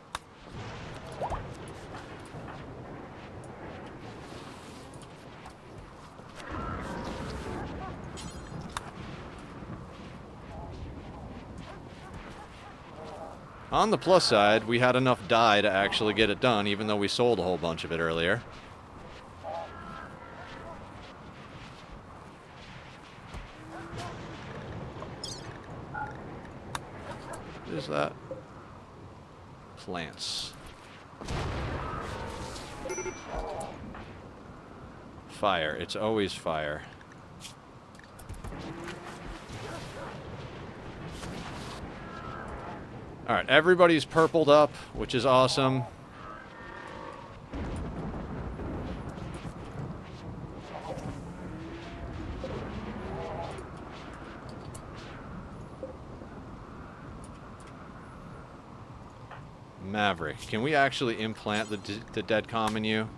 On the plus side, we had enough dye to actually get it done, even though we sold a whole bunch of it earlier. What is that? Plants. Fire. It's always fire. Alright, everybody's purpled up, which is awesome. Maverick, can we actually implant the dead comm in you?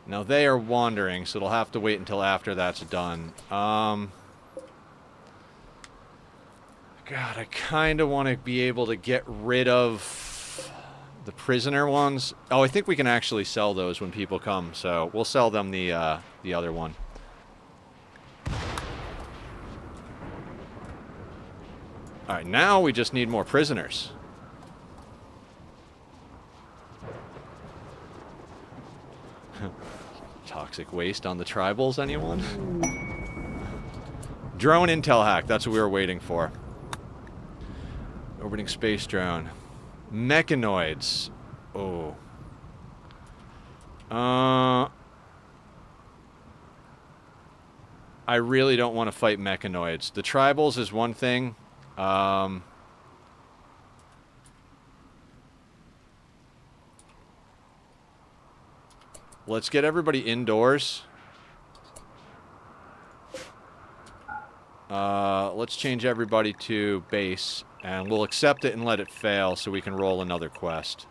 Now they are wandering, so they'll have to wait until after that's done. God, I kind of want to be able to get rid of the prisoner ones. Oh, I think we can actually sell those when people come, so we'll sell them the other one. Alright, now we just need more prisoners. Toxic waste on the tribals, anyone? Drone intel hack, that's what we were waiting for. Orbiting space drone. Mechanoids. Oh. I really don't want to fight mechanoids. The tribals is one thing. Let's get everybody indoors. Let's change everybody to base, and we'll accept it and let it fail so we can roll another quest.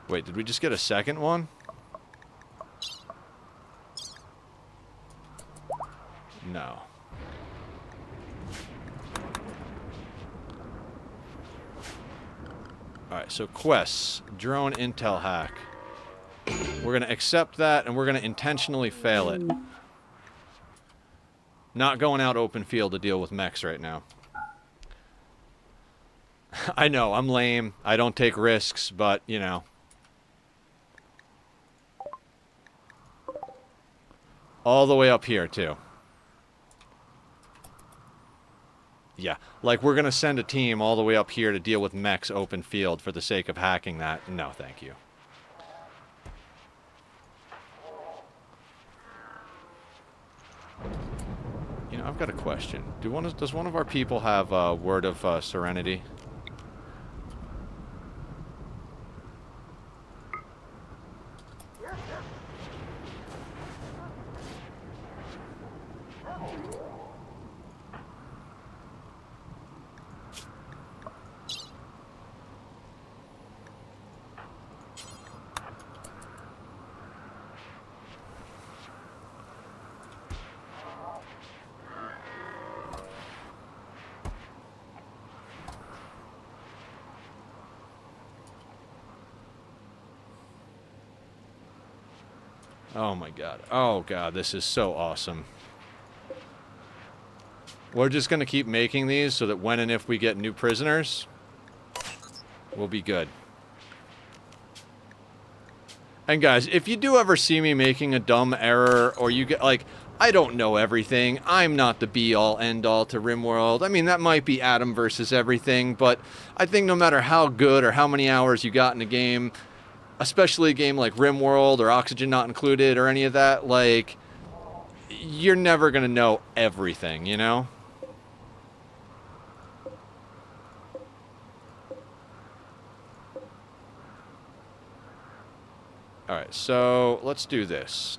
Wait, did we just get a second one? No. Alright, so quests. Drone intel hack. We're going to accept that, and we're going to intentionally fail it. Not going out open field to deal with mechs right now. I know, I'm lame. I don't take risks, but, you know. All the way up here, too. Yeah, like we're going to send a team all the way up here to deal with mechs open field for the sake of hacking that. No, thank you. You know, I've got a question. Does one of our people have a word of serenity? Oh my god. Oh god, this is so awesome. We're just going to keep making these so that when and if we get new prisoners, we'll be good. And guys, if you do ever see me making a dumb error, or you get, like, I don't know everything. I'm not the be-all, end-all to RimWorld. I mean, that might be Adam versus everything, but I think no matter how good or how many hours you got in a game, especially a game like RimWorld or Oxygen Not Included or any of that, like, you're never going to know everything, you know? Alright, so let's do this.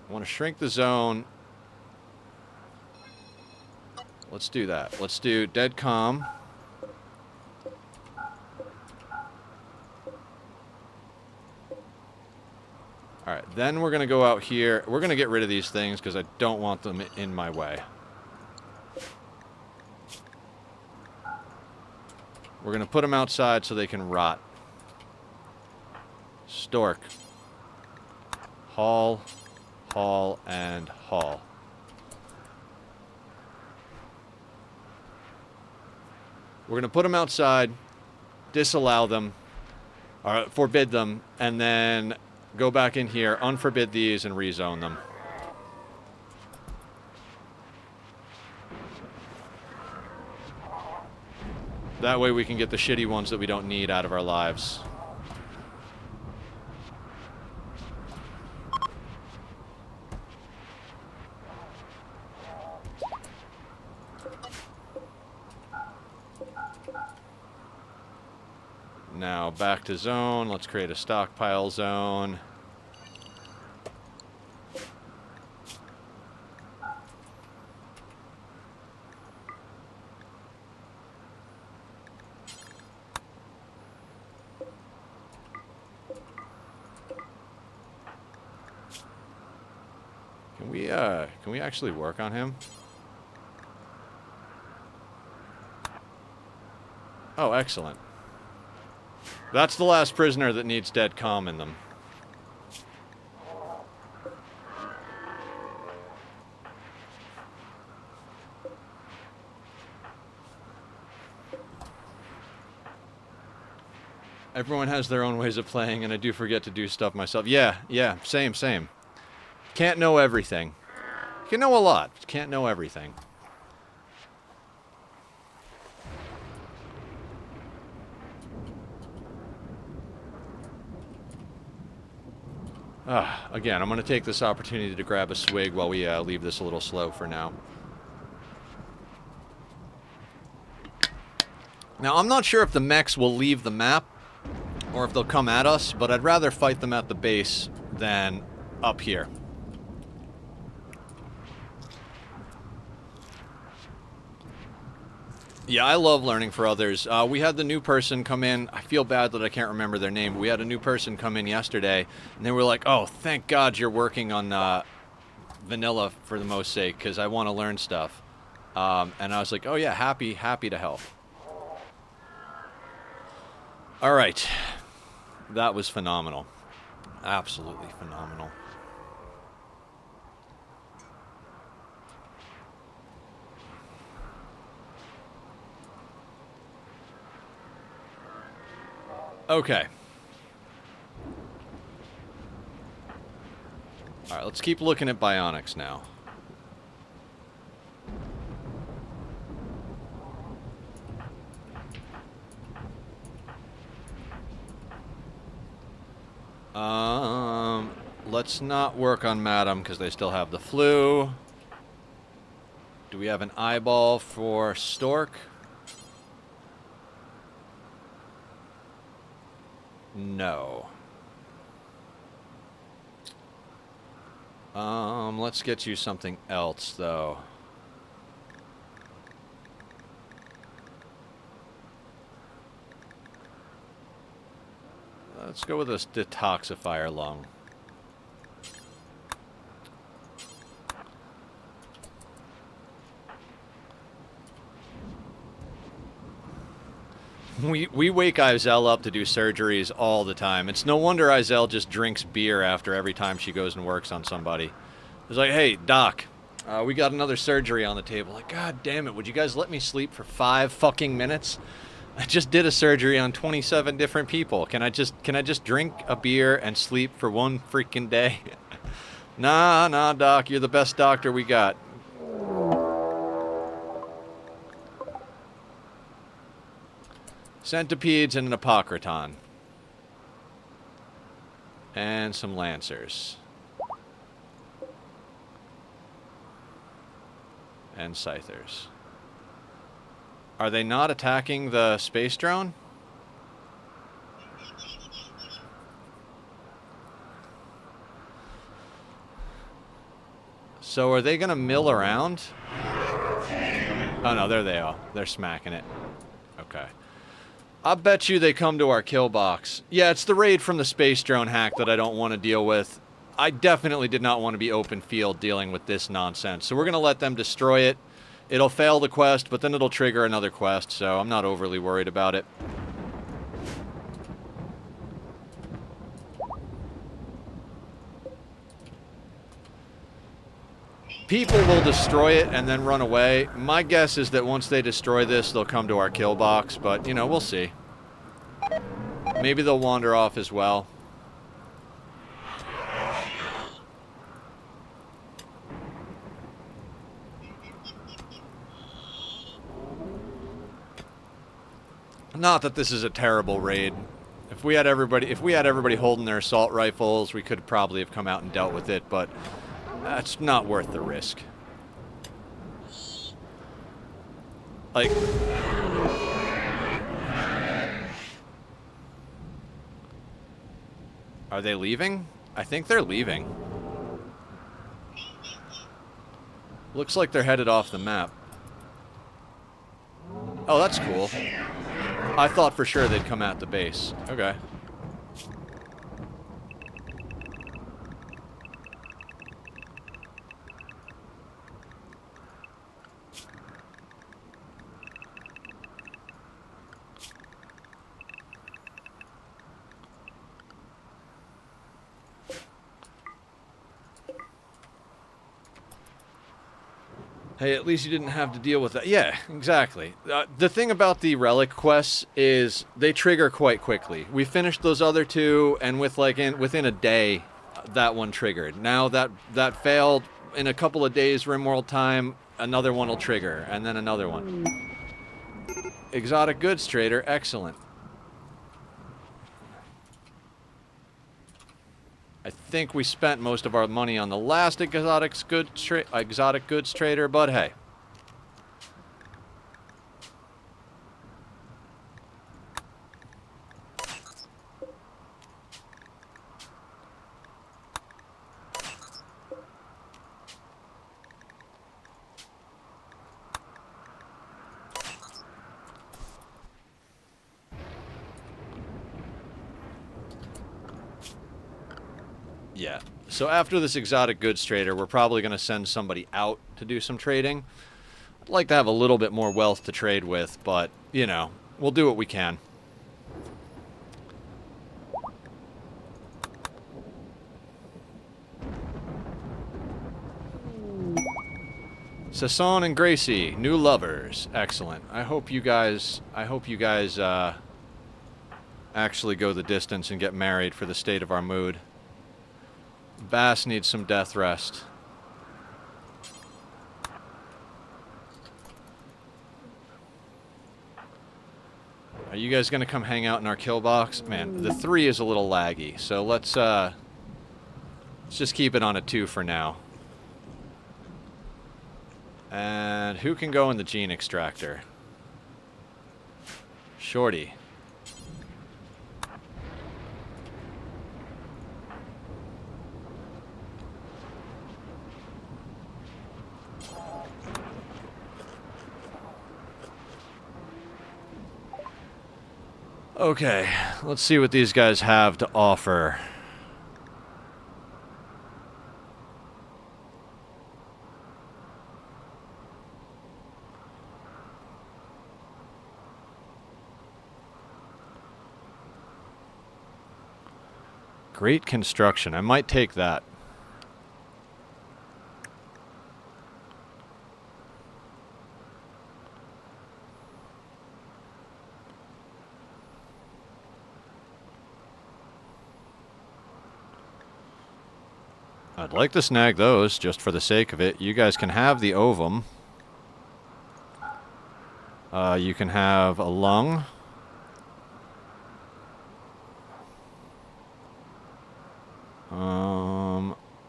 I want to shrink the zone. Let's do that. Let's do dead calm. Alright, then we're going to go out here. We're going to get rid of these things because I don't want them in my way. We're going to put them outside so they can rot. Stork. Haul, haul, and haul. We're going to put them outside, disallow them, or forbid them, and then go back in here, unforbid these, and rezone them. That way we can get the shitty ones that we don't need out of our lives. Now back to zone. Let's create a stockpile zone. Can we actually work on him? Oh, excellent. That's the last prisoner that needs dead calm in them. Everyone has their own ways of playing, and I do forget to do stuff myself. Yeah, same. Can't know everything. You can know a lot, but can't know everything. Again, I'm going to take this opportunity to grab a swig while we leave this a little slow for now. Now, I'm not sure if the mechs will leave the map or if they'll come at us, but I'd rather fight them at the base than up here. Yeah, I love learning for others. We had the new person come in. I feel bad that I can't remember their name, but we had a new person come in yesterday, and they were like, oh, thank God you're working on vanilla for the most sake, because I want to learn stuff. And I was like, oh yeah, happy to help. All right. That was phenomenal. Absolutely phenomenal. Okay. Alright, let's keep looking at bionics now. Let's not work on Madam because they still have the flu. Do we have an eyeball for Stork? No. Let's get you something else, though. Let's go with a detoxifier lung. We wake Izell up to do surgeries all the time. It's no wonder Izell just drinks beer after every time she goes and works on somebody. It's like, hey, Doc, we got another surgery on the table. Like, God damn it, would you guys let me sleep for 5 fucking minutes? I just did a surgery on 27 different people. Can I just drink a beer and sleep for 1 freaking day? Nah, Doc, you're the best doctor we got. Centipedes and an Apocryton. And some Lancers. And Scythers. Are they not attacking the space drone? So are they going to mill around? Oh no, there they are. They're smacking it. Okay. I bet you they come to our kill box. Yeah, it's the raid from the space drone hack that I don't want to deal with. I definitely did not want to be open field dealing with this nonsense. So we're going to let them destroy it. It'll fail the quest, but then it'll trigger another quest, so I'm not overly worried about it. People will destroy it and then run away. My guess is that once they destroy this, they'll come to our kill box, but, you know, we'll see. Maybe they'll wander off as well. Not that this is a terrible raid. If we had everybody holding their assault rifles, we could probably have come out and dealt with it, but that's not worth the risk. Like, are they leaving? I think they're leaving. Looks like they're headed off the map. Oh, that's cool. I thought for sure they'd come at the base. Okay. Hey, at least you didn't have to deal with that. Yeah, exactly. The thing about the relic quests is they trigger quite quickly. We finished those other 2, and within a day, that one triggered. Now that failed. In a couple of days, RimWorld time, another one will trigger, and then another one. Exotic goods trader, excellent. I think we spent most of our money on the last exotic goods trader, but hey. Yeah. So after this exotic goods trader, we're probably going to send somebody out to do some trading. I'd like to have a little bit more wealth to trade with, but, you know, we'll do what we can. Sasson and Gracie, new lovers. Excellent. I hope you guys actually go the distance and get married for the state of our mood. Bass needs some death rest. Are you guys gonna come hang out in our kill box? Man, the 3 is a little laggy, so let's just keep it on a 2 for now. And who can go in the gene extractor? Shorty. Okay, let's see what these guys have to offer. Great construction. I might take that. I'd like to snag those just for the sake of it. You guys can have the ovum. You can have a lung.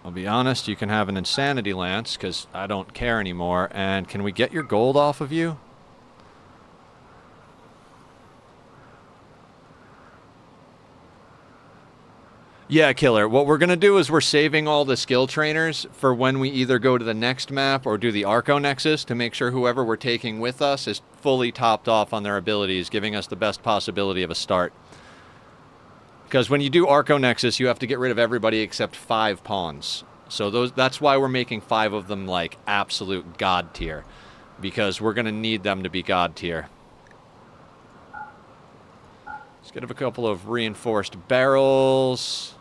I'll be honest, you can have an insanity lance, because I don't care anymore. And can we get your gold off of you? Yeah, Killer. What we're going to do is we're saving all the skill trainers for when we either go to the next map or do the Arco Nexus to make sure whoever we're taking with us is fully topped off on their abilities, giving us the best possibility of a start. Because when you do Arco Nexus, you have to get rid of everybody except 5 pawns. So that's why we're making 5 of them like absolute god tier. Because we're going to need them to be god tier. Let's get a couple of reinforced barrels.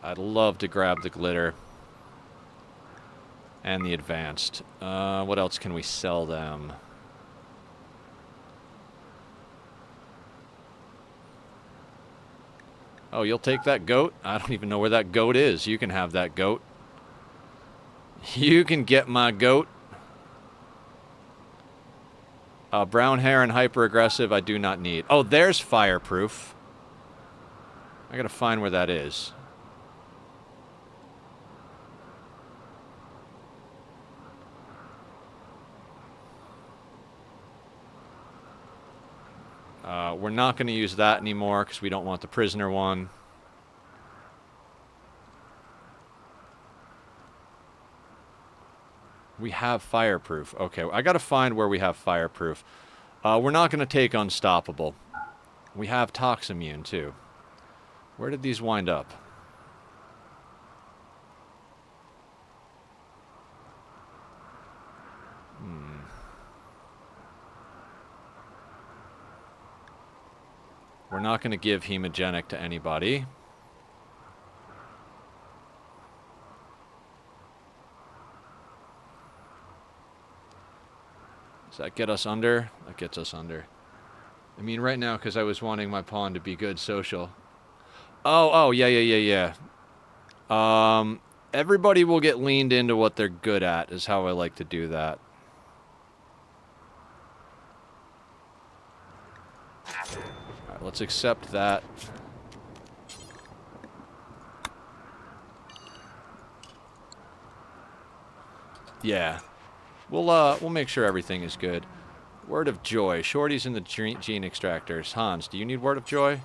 I'd love to grab the glitter. And the advanced. What else can we sell them? Oh, you'll take that goat? I don't even know where that goat is. You can have that goat. You can get my goat. Brown hair and hyper-aggressive I do not need. Oh, there's fireproof. I gotta find where that is. We're not going to use that anymore because we don't want the prisoner one. We have fireproof. Okay, I got to find where we have fireproof. We're not going to take unstoppable. We have tox immune too. Where did these wind up? We're not going to give hemogenic to anybody. Does that get us under? That gets us under. I mean, right now, because I was wanting my pawn to be good social. Oh, yeah. Everybody will get leaned into what they're good at, is how I like to do that. Alright, let's accept that. Yeah. We'll make sure everything is good. Word of Joy. Shorty's in the gene extractors. Hans, do you need Word of Joy?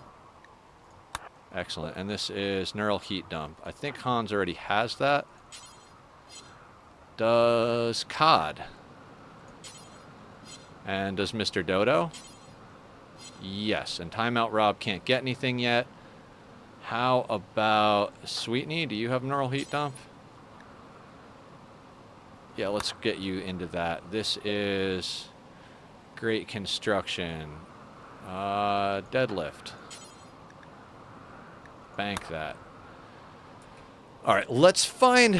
Excellent. And this is Neural Heat Dump. I think Hans already has that. Does Cod? And does Mr. Dodo? Yes. And Timeout Rob can't get anything yet. How about Sweetney? Do you have Neural Heat Dump? Yeah, let's get you into that. This is great construction. Deadlift. Bank that. All right, let's find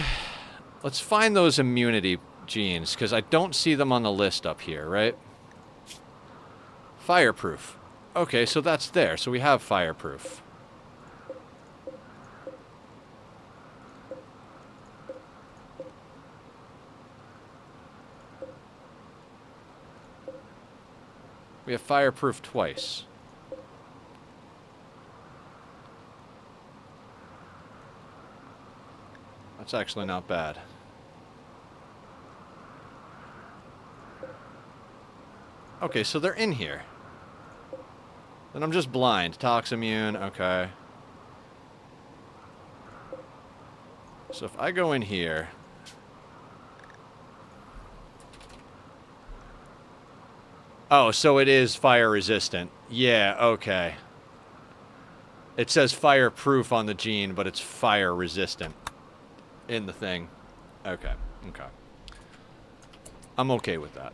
those immunity genes, because I don't see them on the list up here, right? Fireproof. Okay, so that's there. So we have fireproof. We have fireproof twice. That's actually not bad. Okay, so they're in here. Then I'm just blind. Tox immune, okay. So if I go in here... Oh, so it is fire resistant. Yeah, okay. It says fireproof on the gene, but it's fire resistant in the thing. Okay, okay. I'm okay with that.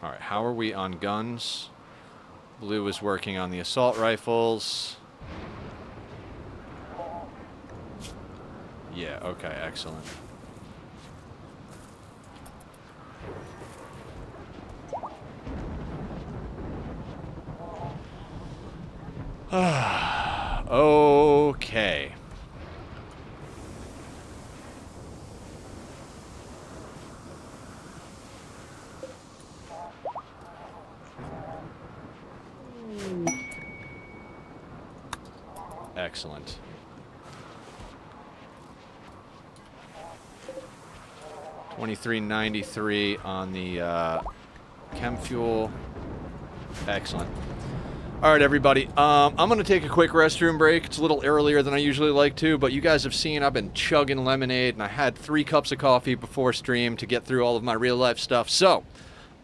Alright, how are we on guns? Blue is working on the assault rifles. Yeah, okay, excellent. Okay. Excellent. $23.93 on the chem fuel. Excellent. All right, everybody. I'm going to take a quick restroom break. It's a little earlier than I usually like to, but you guys have seen I've been chugging lemonade, and I had 3 cups of coffee before stream to get through all of my real-life stuff. So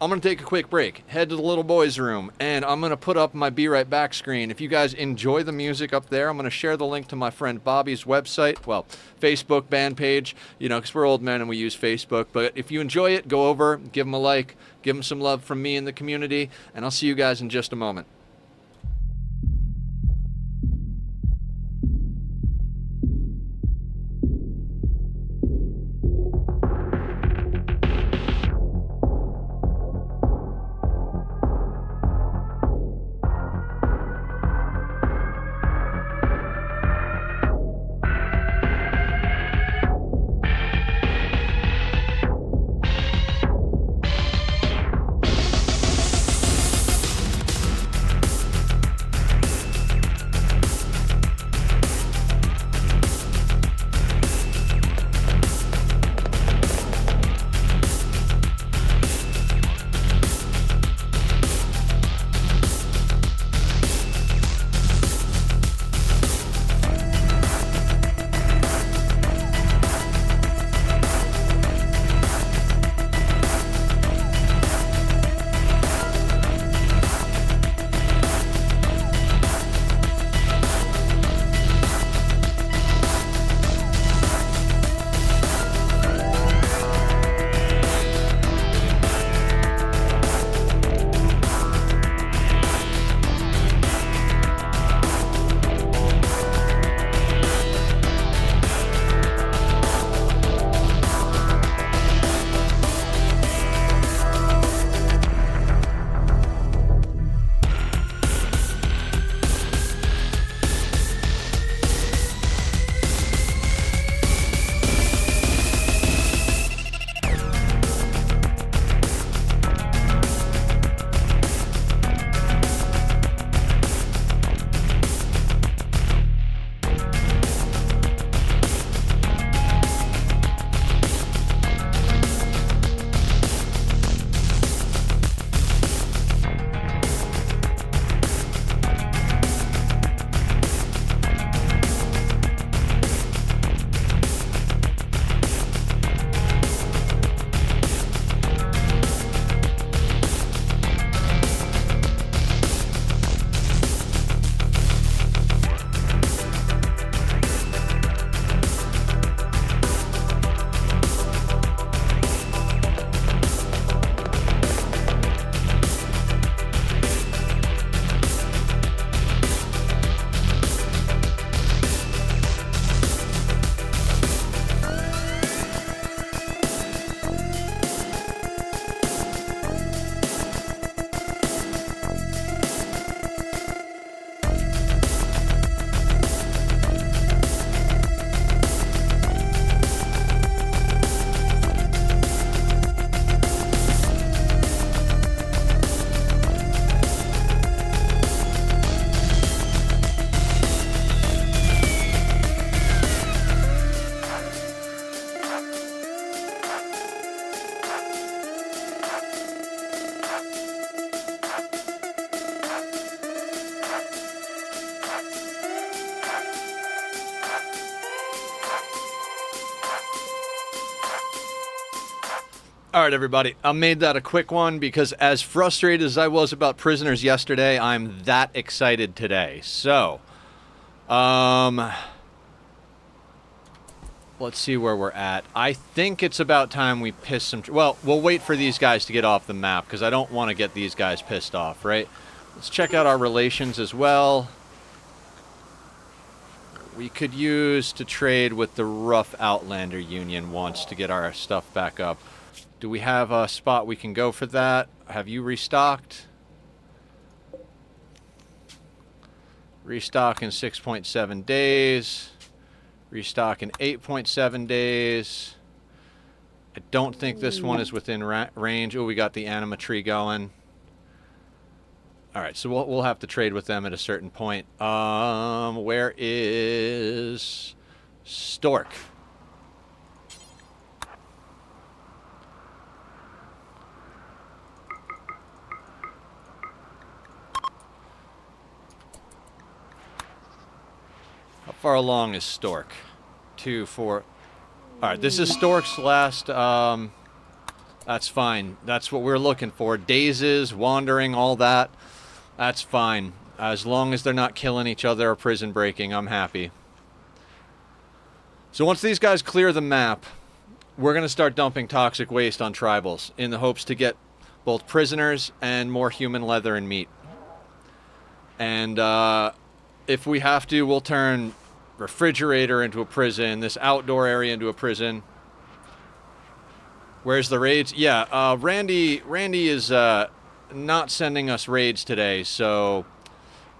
I'm going to take a quick break, head to the little boys' room, and I'm going to put up my Be Right Back screen. If you guys enjoy the music up there, I'm going to share the link to my friend Bobby's website, well, Facebook band page, you know, because we're old men and we use Facebook. But if you enjoy it, go over, give him a like, give him some love from me and the community, and I'll see you guys in just a moment. All right, everybody. I made that a quick one because as frustrated as I was about Prisoners yesterday, I'm that excited today. So, let's see where we're at. I think it's about time we piss some... Well, we'll wait for these guys to get off the map, because I don't want to get these guys pissed off, right? Let's check out our relations as well. We could use to trade with the Rough Outlander Union once to get our stuff back up. Do we have a spot we can go for that? Have you restocked? Restock in 6.7 days. Restock in 8.7 days. I don't think this one is within range. Oh, we got the anima tree going. All right, so we'll have to trade with them at a certain point. Where is Stork? How far along is Stork? 2, 4. All right, this is Stork's last. That's fine. That's what we're looking for. Dazes, wandering, all that. That's fine. As long as they're not killing each other or prison breaking, I'm happy. So once these guys clear the map, we're going to start dumping toxic waste on tribals in the hopes to get both prisoners and more human leather and meat. And if we have to, we'll turn refrigerator into a prison, this outdoor area into a prison. Where's the raids? Yeah, Randy is not sending us raids today, so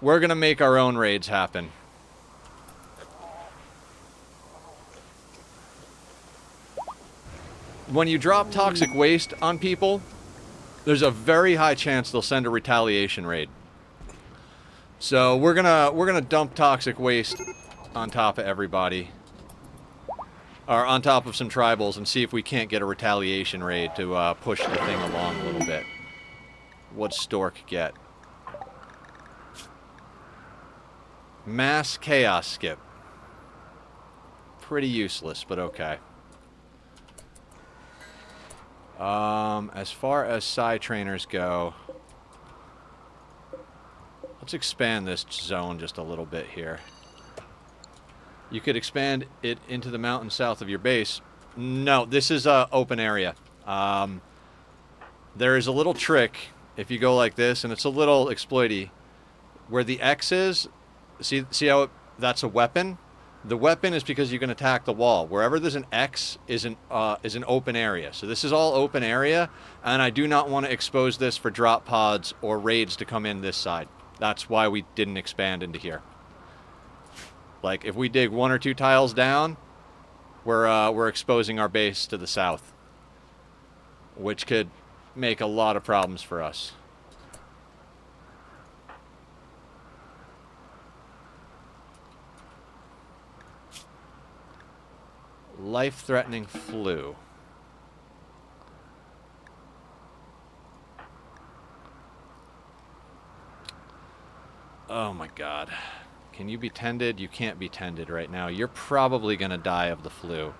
we're going to make our own raids happen. When you drop toxic waste on people, there's a very high chance they'll send a retaliation raid. So we're gonna dump toxic waste on top of everybody, or on top of some tribals, and see if we can't get a retaliation raid to push the thing along a little bit. What'd Stork get? Mass chaos skip. Pretty useless, but okay. As far as Psy trainers go, let's expand this zone just a little bit here. You could expand it into the mountain south of your base. No, this is an open area. There is a little trick if you go like this, and it's a little exploity. Where the X is, see how that's a weapon? The weapon is because you can attack the wall. Wherever there's an X is an open area. So this is all open area, and I do not want to expose this for drop pods or raids to come in this side. That's why we didn't expand into here. Like, if we dig 1 or 2 tiles down, we're exposing our base to the south, which could make a lot of problems for us. Life-threatening flu. Oh my god. Can you be tended? You can't be tended right now. You're probably gonna die of the flu.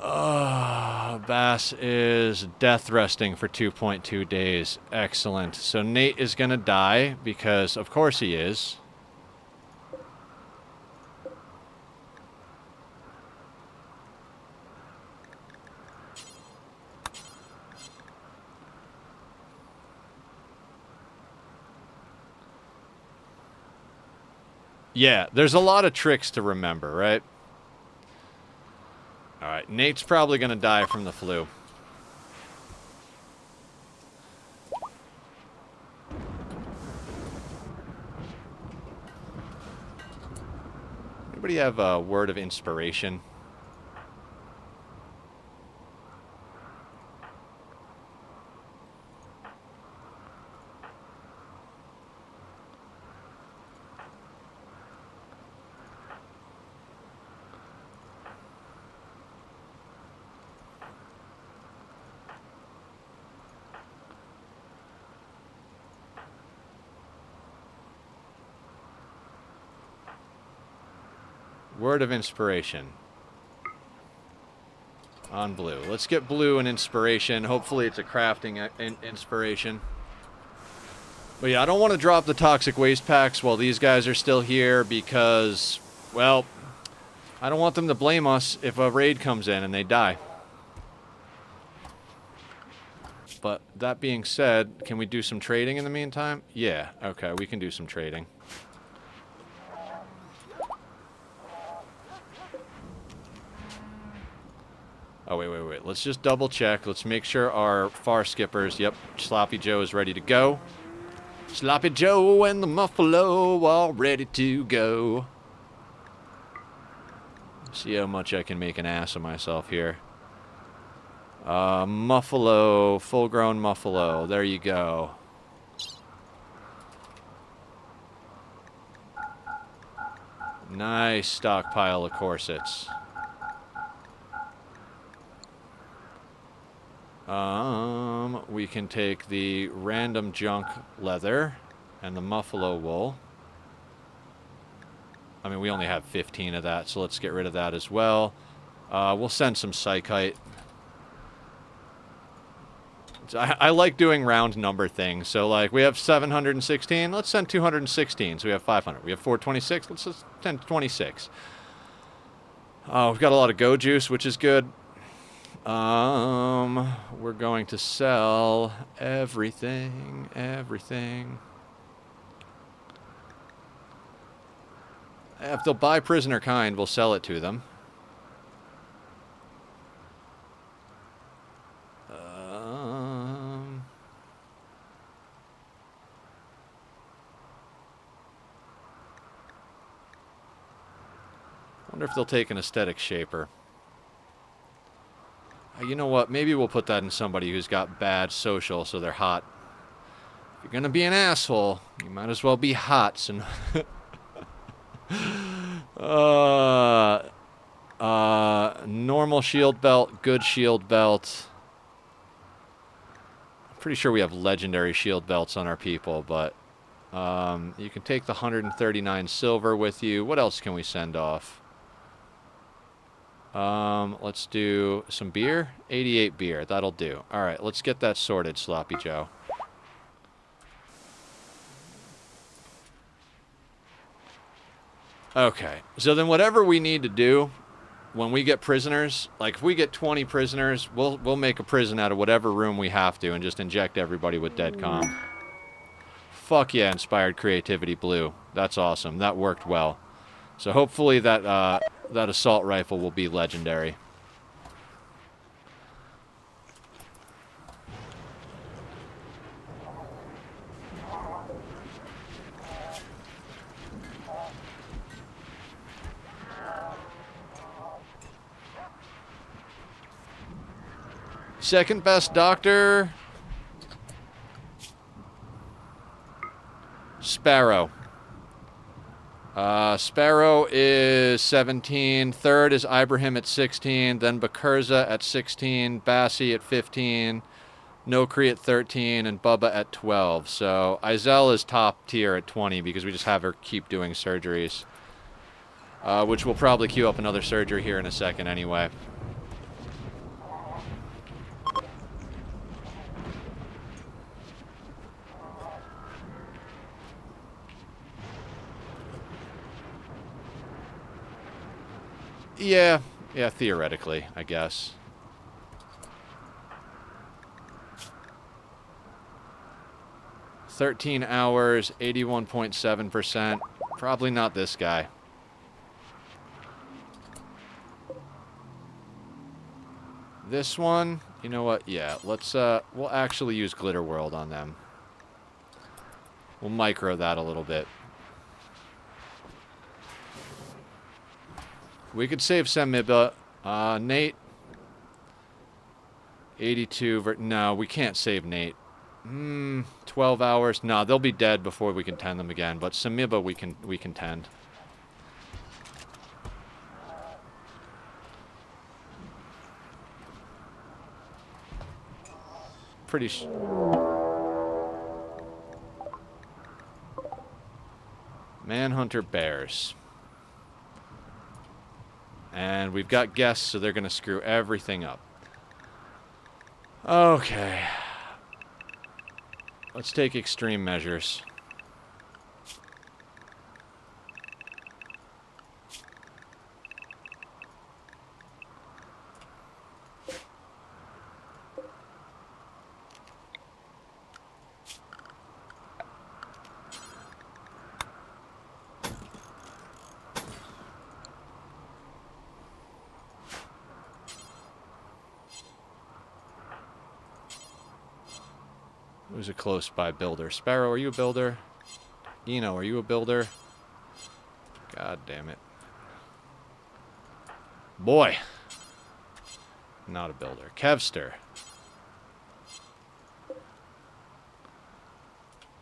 Bass is death resting for 2.2 days. Excellent. So Nate is gonna die because of course he is. Yeah, there's a lot of tricks to remember, right? Alright, Nate's probably going to die from the flu. Anybody have a word of inspiration? Word of inspiration. On blue. Let's get blue and inspiration. Hopefully it's a crafting inspiration. But yeah, I don't want to drop the toxic waste packs while these guys are still here because, well, I don't want them to blame us if a raid comes in and they die. But that being said, can we do some trading in the meantime? Yeah, okay, we can do some trading. Oh, wait. Let's just double check. Let's make sure our far skippers, yep, Sloppy Joe is ready to go. Sloppy Joe and the Muffalo all ready to go. See how much I can make an ass of myself here. Muffalo, full-grown Muffalo. There you go. Nice stockpile of corsets. We can take the random junk leather and the Muffalo wool. I mean, we only have 15 of that, so let's get rid of that as well. We'll send some psychite. I like doing round number things. So, like, we have 716. Let's send 216, so we have 500. We have 426. Let's just send 26. We've got a lot of go juice, which is good. We're going to sell everything. If they'll buy prisoner kind, we'll sell it to them. Wonder if they'll take an aesthetic shaper. You know what? Maybe we'll put that in somebody who's got bad social, so they're hot. If you're gonna be an asshole, you might as well be hot. So normal shield belt, good shield belt. I'm pretty sure we have legendary shield belts on our people, but you can take the 139 silver with you. What else can we send off? Let's do some beer. 88 beer. That'll do. All right, let's get that sorted, Sloppy Joe. Okay, so then whatever we need to do when we get prisoners, like if we get 20 prisoners, we'll make a prison out of whatever room we have to and just inject everybody with dead calm. Fuck yeah, inspired creativity blue. That's awesome. That worked well. So hopefully that that assault rifle will be legendary. Second best doctor, Sparrow. Sparrow is 17. Third is Ibrahim at 16. Then Bakurza at 16. Bassi at 15. Nokri at 13. And Bubba at 12. So Izel is top tier at 20 because we just have her keep doing surgeries. Which will probably queue up another surgery here in a second anyway. Yeah, theoretically, I guess. $13 hours, 81.7%. Probably not this guy. This one, you know what? Yeah, let's, we'll actually use Glitter World on them. We'll micro that a little bit. We could save Semiba. Nate. 82. No, we can't save Nate. 12 hours. No, they'll be dead before we can tend them again. But Semiba we can tend. Pretty Manhunter Bears. And we've got guests, so they're going to screw everything up. Okay. Let's take extreme measures. Who's a close by builder? Sparrow, are you a builder? Eno, are you a builder? God damn it. Boy. Not a builder. Kevster.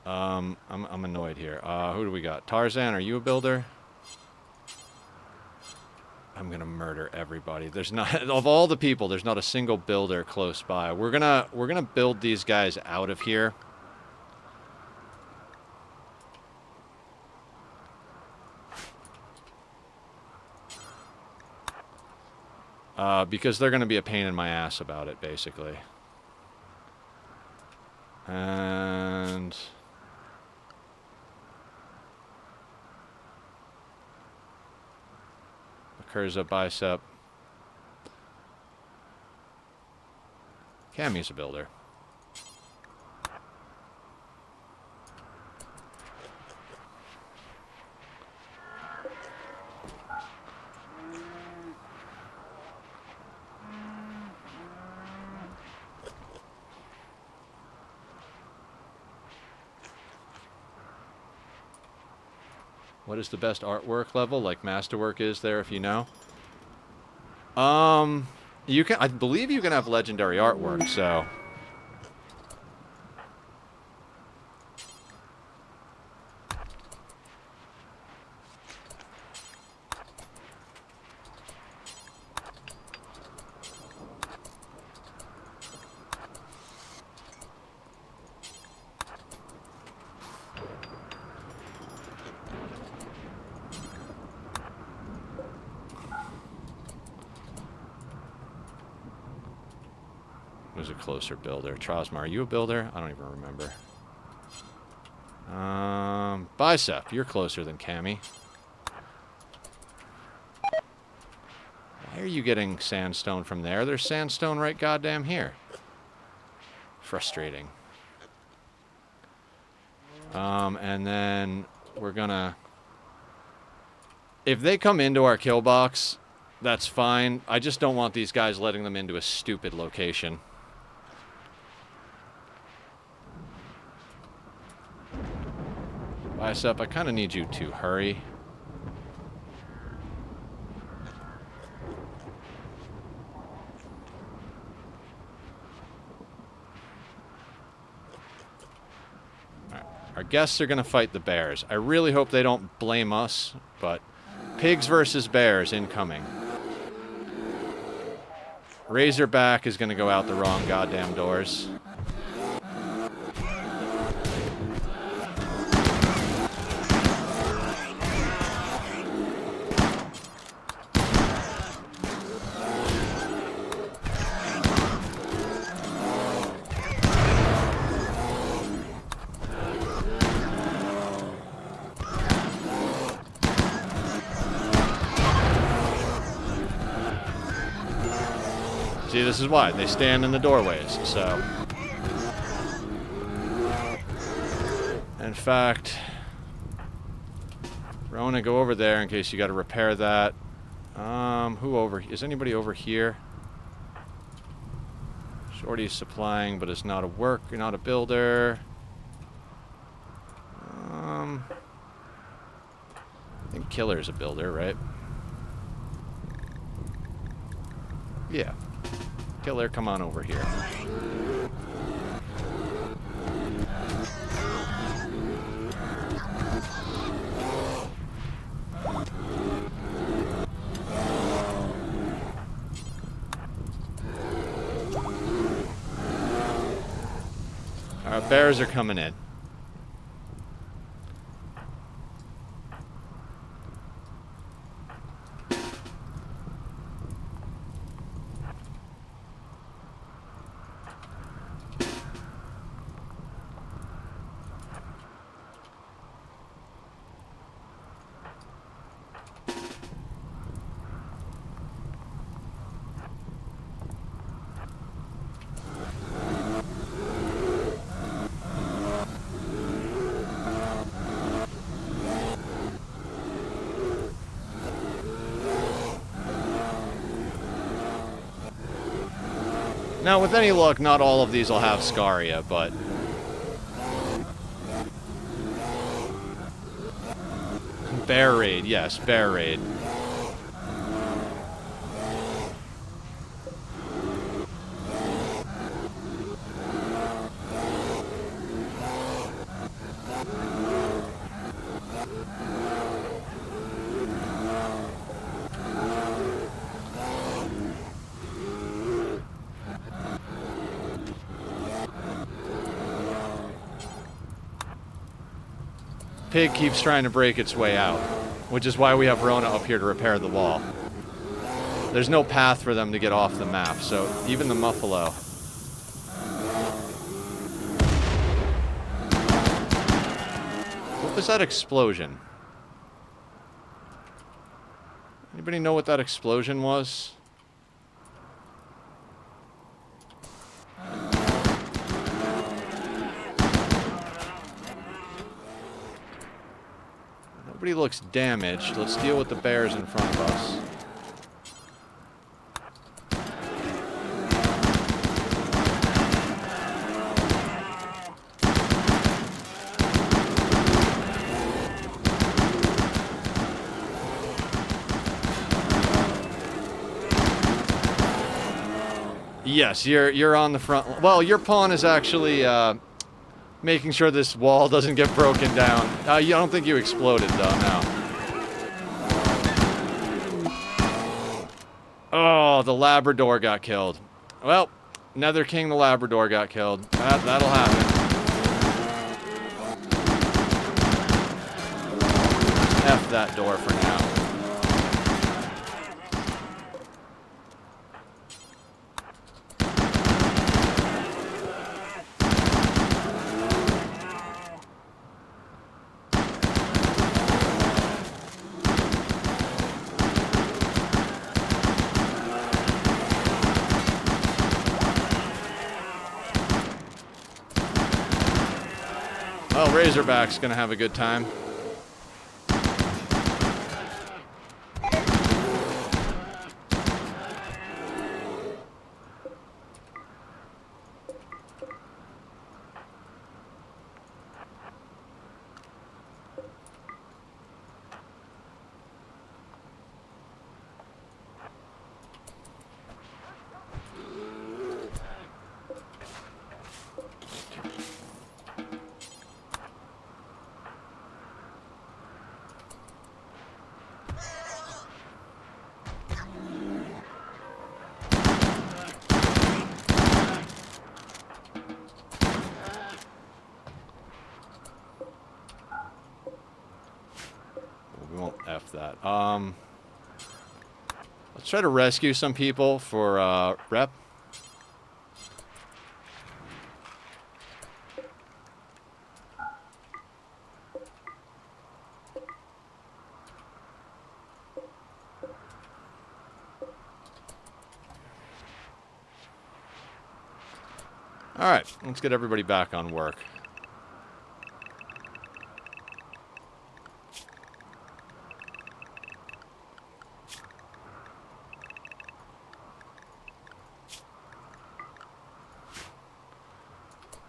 I'm annoyed here. Who do we got? Tarzan, are you a builder? I'm gonna murder everybody. There's not of all the people, there's not a single builder close by. We're gonna build these guys out of here. Because they're gonna be a pain in my ass about it, basically. And occurs a bicep. Cammy's a builder. What is the best artwork level? Like Masterwork is there, if you know? You can, I believe you can have legendary artwork, so. Who's a closer builder? Trosmar, are you a builder? I don't even remember. Bicep, you're closer than Cammy. Why are you getting sandstone from there? There's sandstone right goddamn here. Frustrating. And then we're gonna... If they come into our kill box, that's fine. I just don't want these guys letting them into a stupid location. Bicep, I kind of need you to hurry. Alright. Our guests are going to fight the bears. I really hope they don't blame us, but pigs versus bears incoming. Razorback is going to go out the wrong goddamn doors. See, this is why. They stand in the doorways, so... In fact... Rona, go over there in case you gotta repair that. Who over... Is anybody over here? Shorty's supplying, but is not a worker, not a builder. I think Killer's a builder, right? Yeah. Killer, come on over here. Our bears are coming in. Now, with any luck, not all of these will have Scaria, but Bear raid, yes, bear raid. Pig keeps trying to break its way out, which is why we have Rona up here to repair the wall. There's no path for them to get off the map, so even the Muffalo. What was that explosion? Anybody know what that explosion was? Nobody looks damaged. Let's deal with the bears in front of us. Yes, you're on the front. Well, your pawn is actually making sure this wall doesn't get broken down. I don't think you exploded, though, no. Oh, the Labrador got killed. Well, Nether King the Labrador got killed. That'll happen. F that door for now. Oh, Razorback's gonna have a good time. F that. Let's try to rescue some people for rep. Alright, let's get everybody back on work.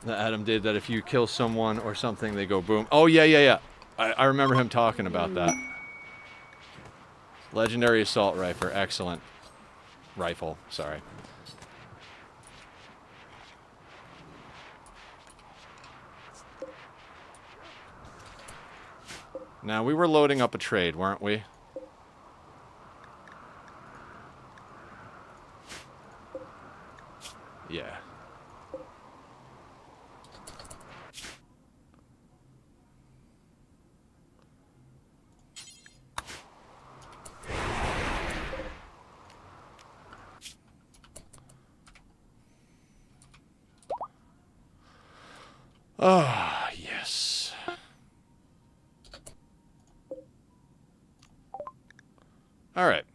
Adam did that if you kill someone or something, they go boom. Oh, yeah. I remember him talking about that. Legendary assault rifle. Excellent. Rifle, sorry. Now, we were loading up a trade, weren't we? Yeah. Ah, yes. All right.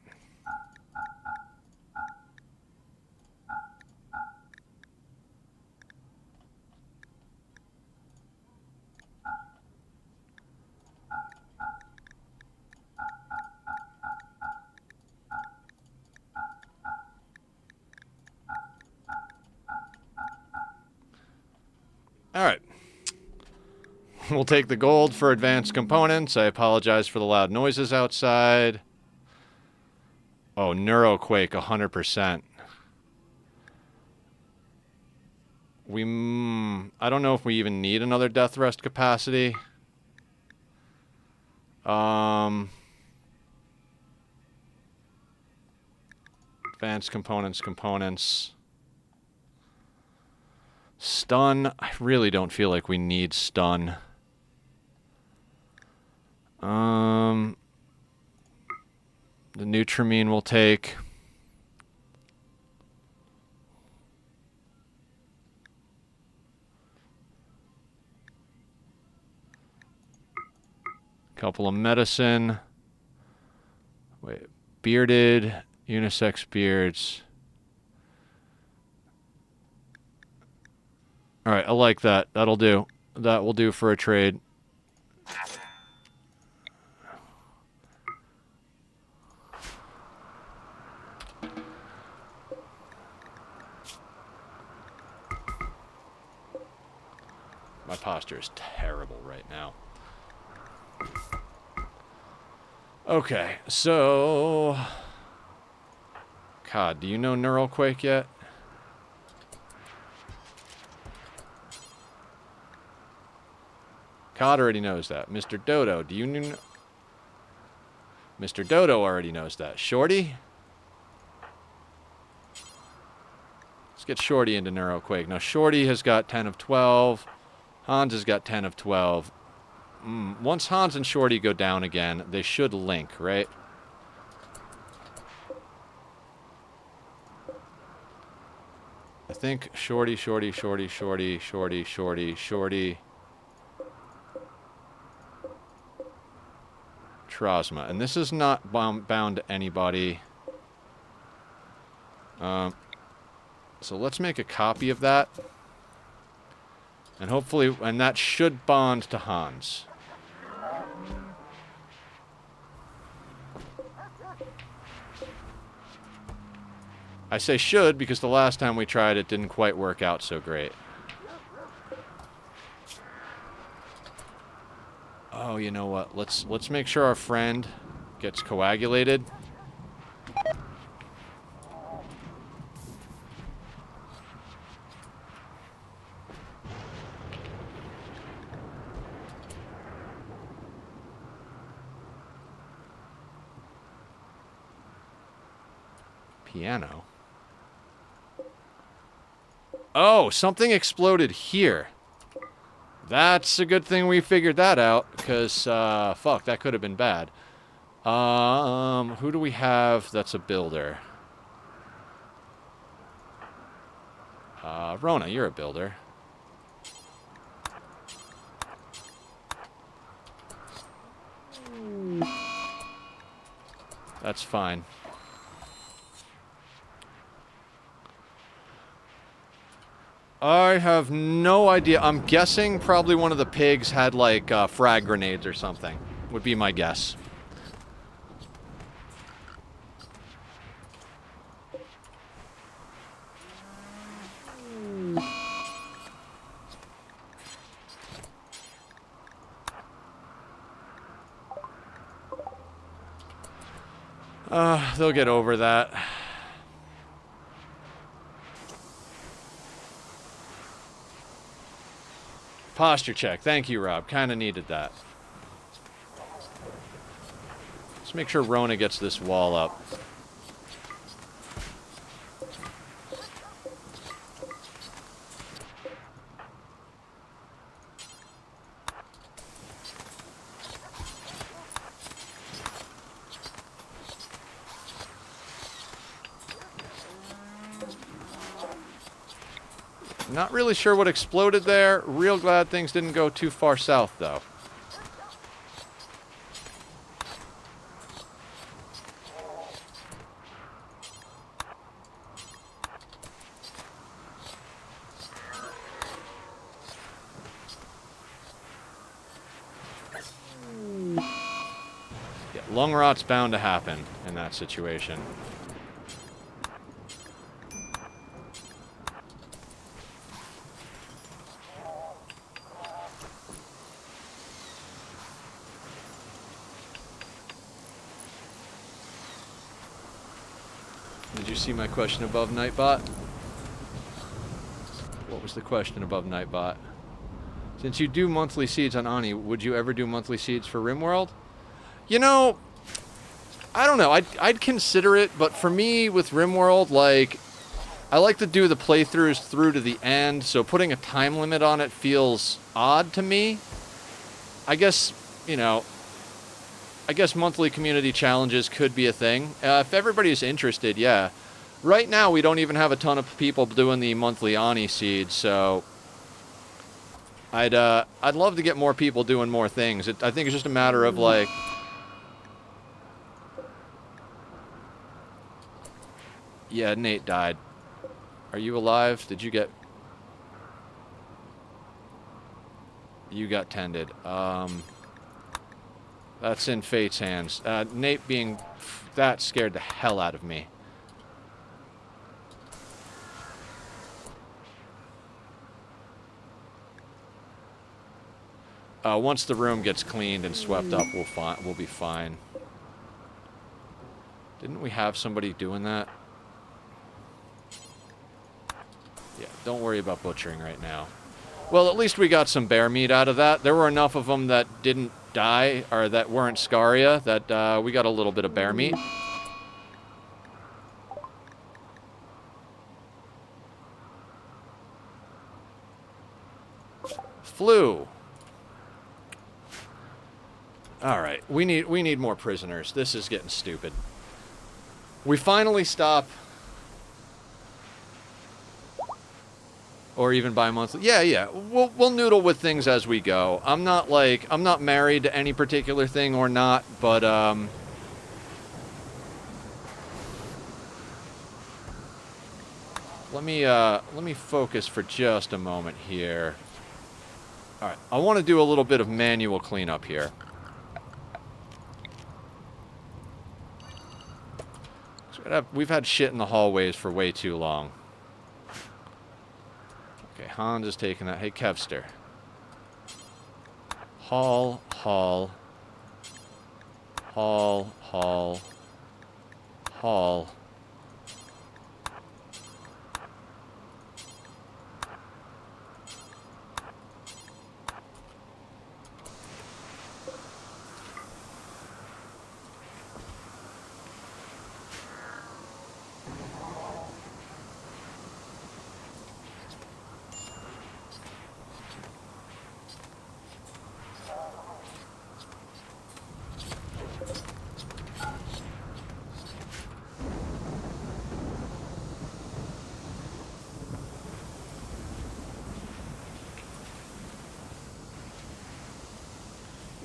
All right. We'll take the gold for advanced components. I apologize for the loud noises outside. Oh, Neuroquake, 100%. I don't know if we even need another death rest capacity. Advanced components. Stun. I really don't feel like we need stun. The Nutramine will take. Couple of medicine. Wait, bearded, unisex beards. All right, I like that. That'll do. That will do for a trade. My posture is terrible right now. Okay, so... God, do you know Neuroquake yet? Cod already knows that. Mr. Dodo, do you know... Mr. Dodo already knows that. Shorty? Let's get Shorty into Neuroquake. Now, Shorty has got 10 of 12. Hans has got 10 of 12. Once Hans and Shorty go down again, they should link, right? I think Shorty. Trosma. And this is not bound to anybody. So let's make a copy of that. And hopefully, and that should bond to Hans. I say should because the last time we tried it didn't quite work out so great. Oh, you know what? Let's make sure our friend gets coagulated. Piano. Oh, something exploded here. That's a good thing we figured that out, because, fuck, that could have been bad. Who do we have that's a builder? Rona, you're a builder. That's fine. I have no idea. I'm guessing probably one of the pigs had, like, frag grenades or something. Would be my guess. They'll get over that. Posture check. Thank you, Rob. Kind of needed that. Let's make sure Rona gets this wall up. Not really sure what exploded there. Real glad things didn't go too far south, though. Yeah, lung rot's bound to happen in that situation. Did you see my question above, Nightbot? What was the question above, Nightbot? Since you do monthly seeds on Ani, would you ever do monthly seeds for RimWorld? You know, I don't know. I'd consider it, but for me with RimWorld, like, I like to do the playthroughs through to the end, so putting a time limit on it feels odd to me. I guess, you know, I guess monthly community challenges could be a thing. If everybody's interested, yeah. Right now, we don't even have a ton of people doing the monthly Ani seeds, so I'd love to get more people doing more things. I think it's just a matter of, like, yeah, Nate died. Are you alive? Did you get... You got tended. That's in Fate's hands. Nate being... That scared the hell out of me. Once the room gets cleaned and swept up, we'll be fine. Didn't we have somebody doing that? Yeah, don't worry about butchering right now. Well, at least we got some bear meat out of that. There were enough of them that didn't die, or that weren't scaria, that we got a little bit of bear meat. Flu. Alright, we need more prisoners. This is getting stupid. We finally stop... Or even bi-monthly. Yeah. We'll noodle with things as we go. I'm not married to any particular thing or not, but let me focus for just a moment here. All right, I want to do a little bit of manual cleanup here. So we've had shit in the hallways for way too long. Okay, Hans is taking that. Hey, Kevster. Haul.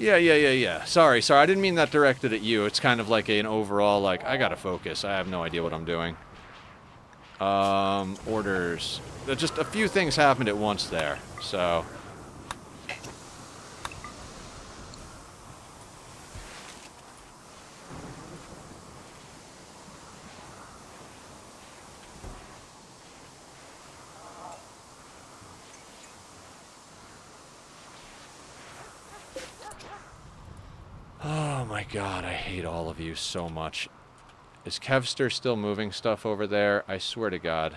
Yeah. Sorry. I didn't mean that directed at you. It's kind of like an overall, like, I gotta focus. I have no idea what I'm doing. Orders. Just a few things happened at once there, so... Oh my god, I hate all of you so much. Is Kevster still moving stuff over there? I swear to god.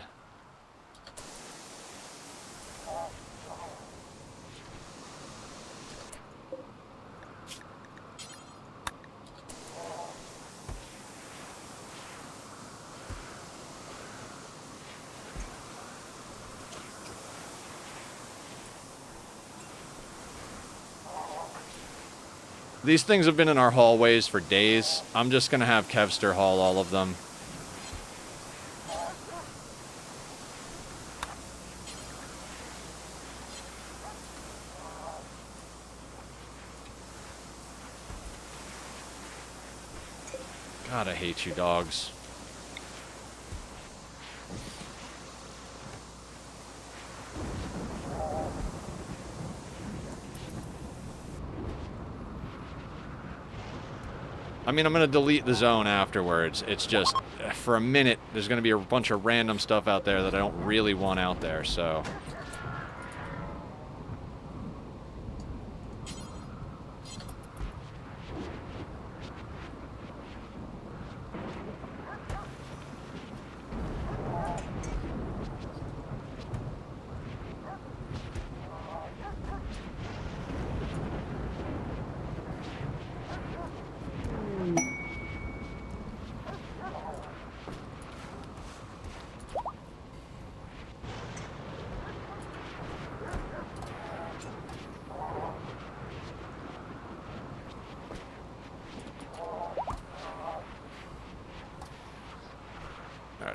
These things have been in our hallways for days. I'm just gonna have Kevster haul all of them. God, I hate you dogs. I mean, I'm going to delete the zone afterwards. It's just, for a minute, there's going to be a bunch of random stuff out there that I don't really want out there, so...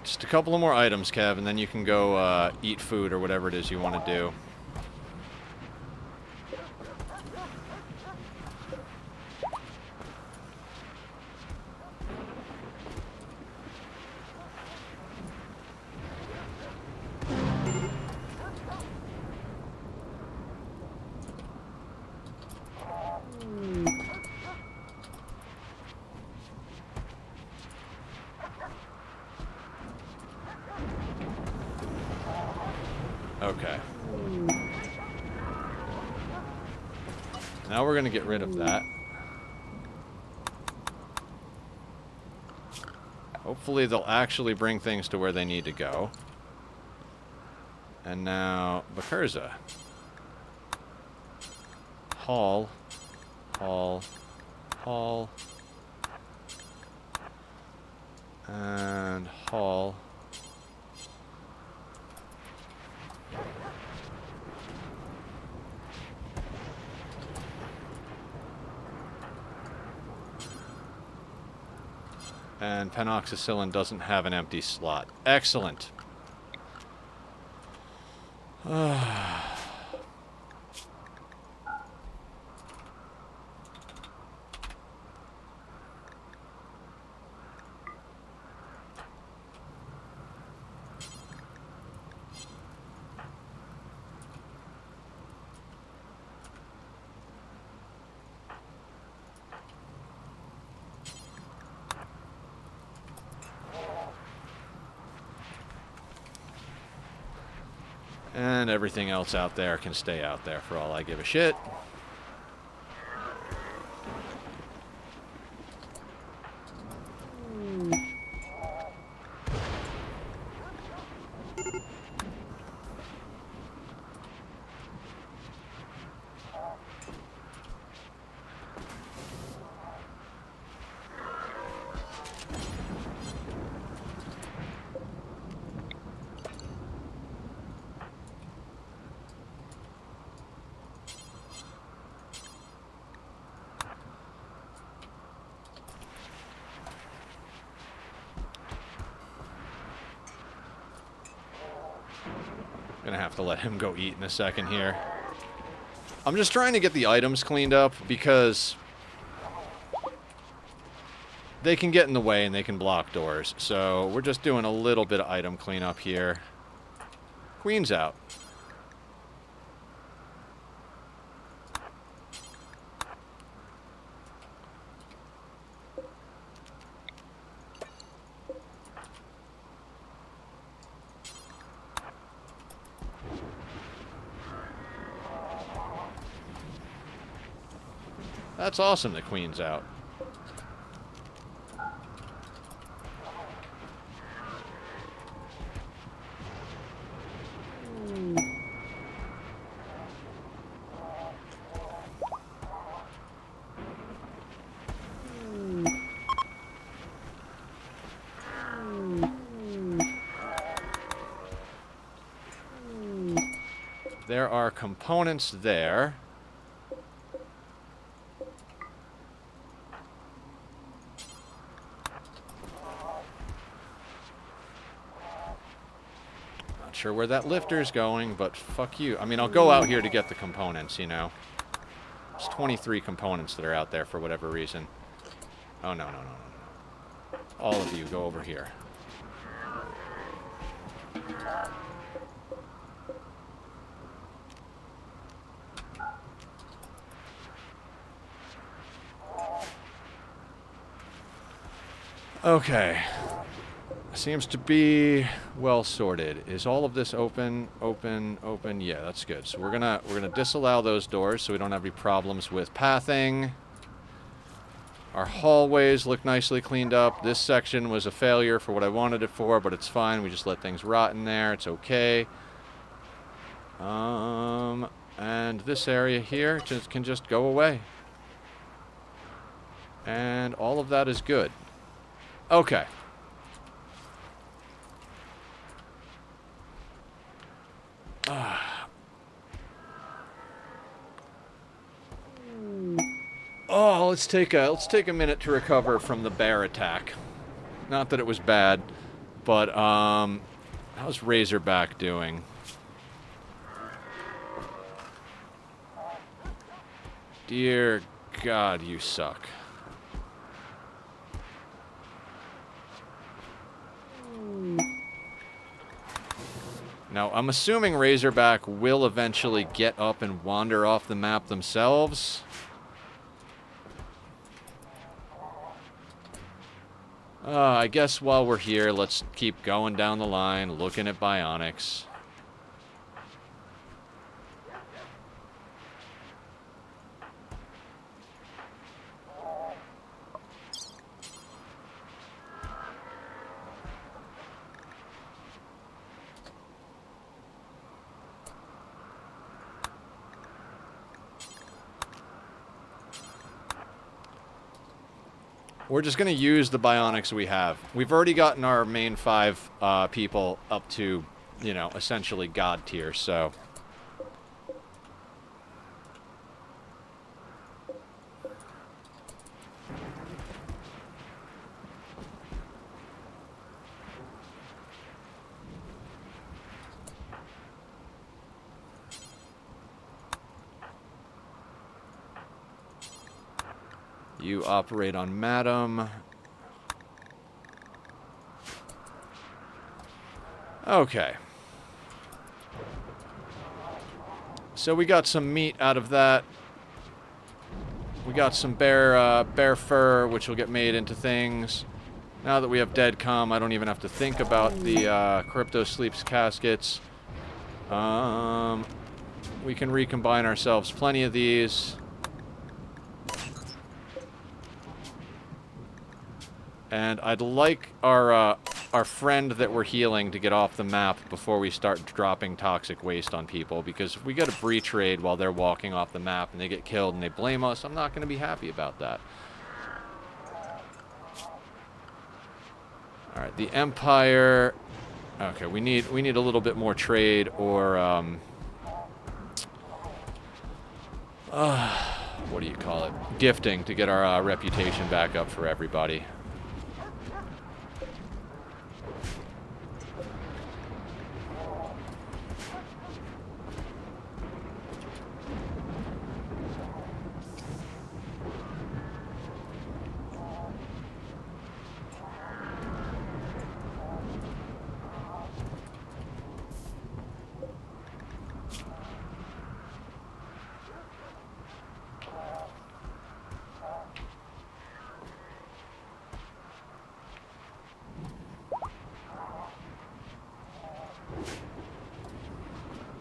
Just a couple of more items, Kev, and then you can go eat food or whatever it is you want to do. Okay. Now we're going to get rid of that. Hopefully they'll actually bring things to where they need to go. And now, Bakurza. Haul. Haul. Haul. And haul. And penoxycyllin doesn't have an empty slot. Excellent. And everything else out there can stay out there for all I give a shit. Gonna have to let him go eat in a second here. I'm just trying to get the items cleaned up because they can get in the way and they can block doors. So we're just doing a little bit of item cleanup here. Queen's out. That's awesome the Queen's out. There are components there. Sure where that lifter's going, but fuck you. I mean, I'll go out here to get the components, you know. There's 23 components that are out there for whatever reason. Oh, no, no, no, no, no. All of you, go over here. Okay. Seems to be well sorted. Is all of this open? Open, open. Yeah, that's good. So we're gonna disallow those doors so we don't have any problems with pathing. Our hallways look nicely cleaned up. This section was a failure for what I wanted it for, but it's fine. We just let things rot in there. It's okay. And this area here can just go away. And all of that is good. Okay. Oh, let's take a minute to recover from the bear attack. Not that it was bad, But, how's Razorback doing? Dear God, you suck. Now, I'm assuming Razorback will eventually get up and wander off the map themselves. I guess while we're here, let's keep going down the line, looking at bionics. We're just going to use the bionics we have. We've already gotten our main 5 people up to, you know, essentially God tier, so... You operate on Madam. Okay. So we got some meat out of that. We got some bear fur, which will get made into things. Now that we have dead calm, I don't even have to think about the Crypto Sleeps caskets. We can recombine ourselves plenty of these. And I'd like our friend that we're healing to get off the map before we start dropping toxic waste on people, because if we get a breach raid while they're walking off the map and they get killed and they blame us, I'm not going to be happy about that. Alright, the Empire... Okay, we need a little bit more trade or, what do you call it? Gifting to get our reputation back up for everybody.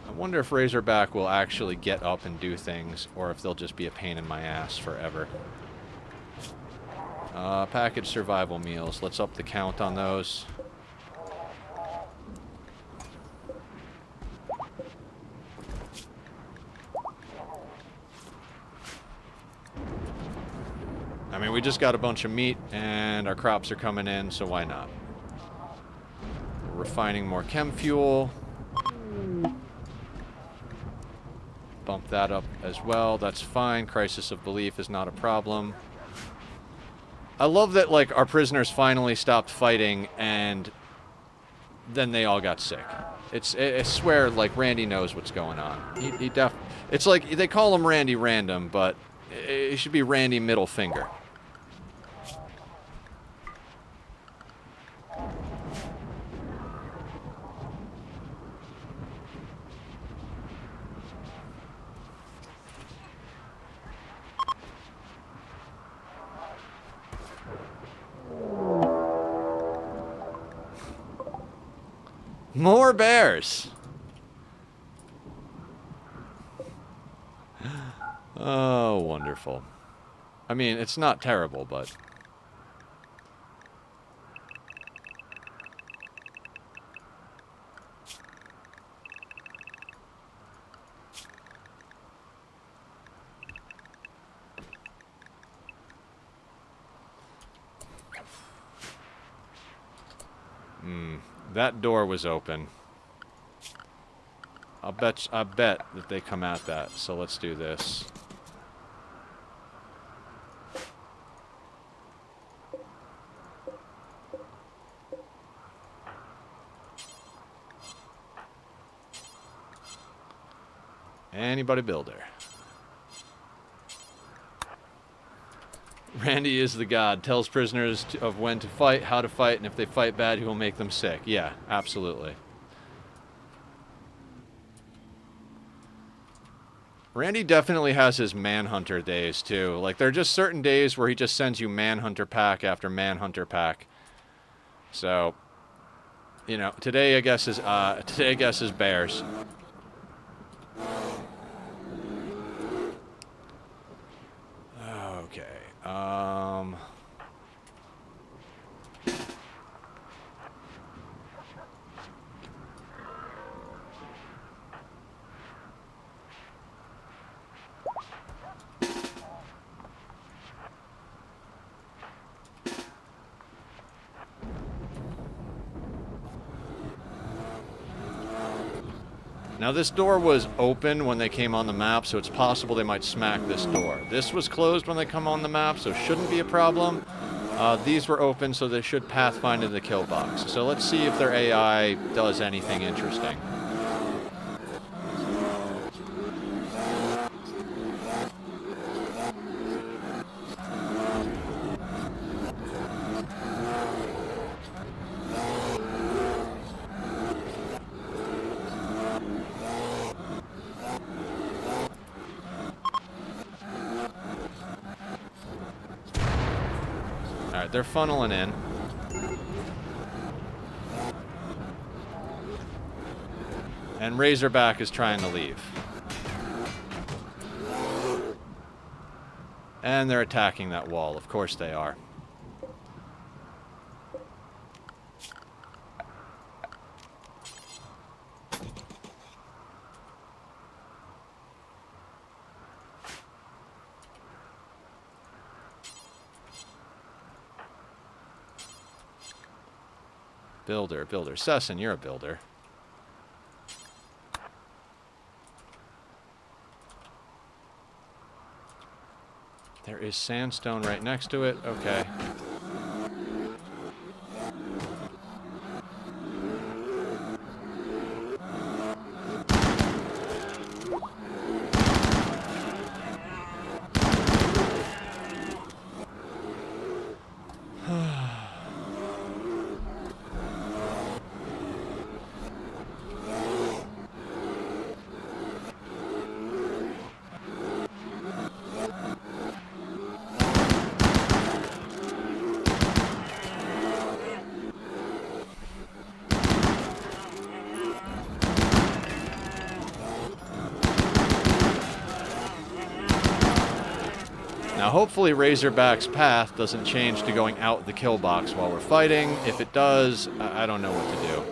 I wonder if Razorback will actually get up and do things, or if they'll just be a pain in my ass forever. Packaged survival meals. Let's up the count on those. I mean, we just got a bunch of meat, and our crops are coming in, so why not? We're refining more chem fuel. Bump that up as well. That's fine. Crisis of belief is not a problem. I love that, like, our prisoners finally stopped fighting, and then they all got sick. I swear, like, Randy knows what's going on. It's like, they call him Randy Random, but it should be Randy Middle Finger. More bears! Oh, wonderful. I mean, it's not terrible, but... That door was open. I bet that they come at that, so let's do this. Anybody builder. Randy is the god. Tells prisoners of when to fight, how to fight, and if they fight bad, he will make them sick. Yeah, absolutely. Randy definitely has his Manhunter days, too. Like, there are just certain days where he just sends you Manhunter pack after Manhunter pack. So, you know, today I guess is bears. Okay. Now this door was open when they came on the map, so it's possible they might smack this door. This was closed when they come on the map, so shouldn't be a problem. These were open, so they should pathfind into the kill box. So let's see if their AI does anything interesting. Alright, they're funneling in. And Razorback is trying to leave. And they're attacking that wall. Of course they are. Builder. Sesson, you're a builder. There is sandstone right next to it. Okay. Now hopefully Razorback's path doesn't change to going out the kill box while we're fighting. If it does, I don't know what to do.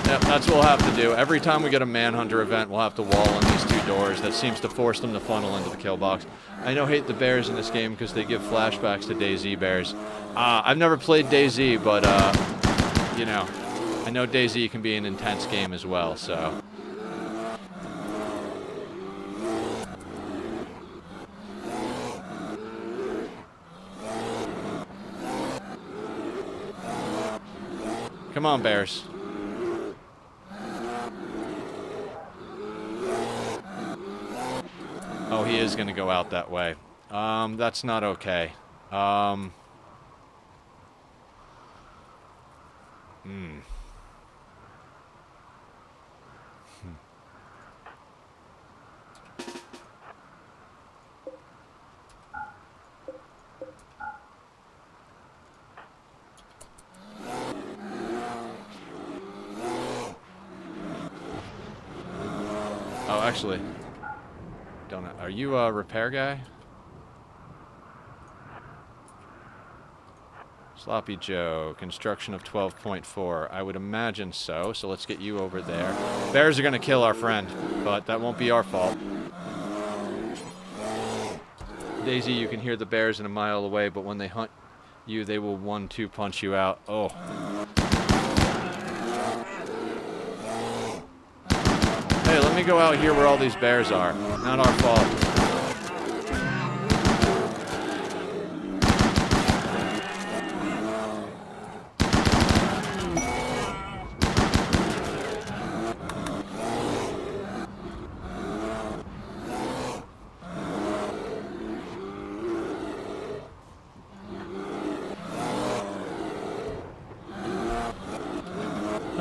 Yep, that's what we'll have to do. Every time we get a Manhunter event, we'll have to wall in these two doors. That seems to force them to funnel into the kill box. I hate the bears in this game because they give flashbacks to DayZ bears. I've never played DayZ, but, you know, I know DayZ can be an intense game as well, so... Come on, bears. Oh, he is going to go out that way. That's not okay. Oh, actually, are you a repair guy? Sloppy Joe, construction of 12.4. I would imagine so, so let's get you over there. Bears are going to kill our friend, but that won't be our fault. DayZ, you can hear the bears a mile away, but when they hunt you, they will 1-2 punch you out. Oh. Hey, let me go out here where all these bears are. Not our fault.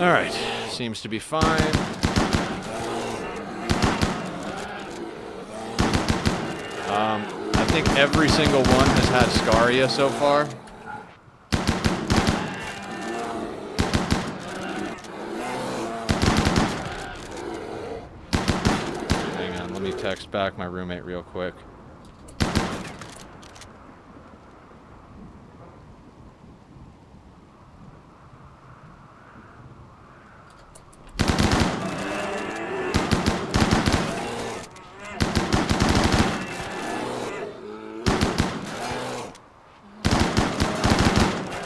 Alright, seems to be fine. I think every single one has had Scaria so far. Hang on, let me text back my roommate real quick.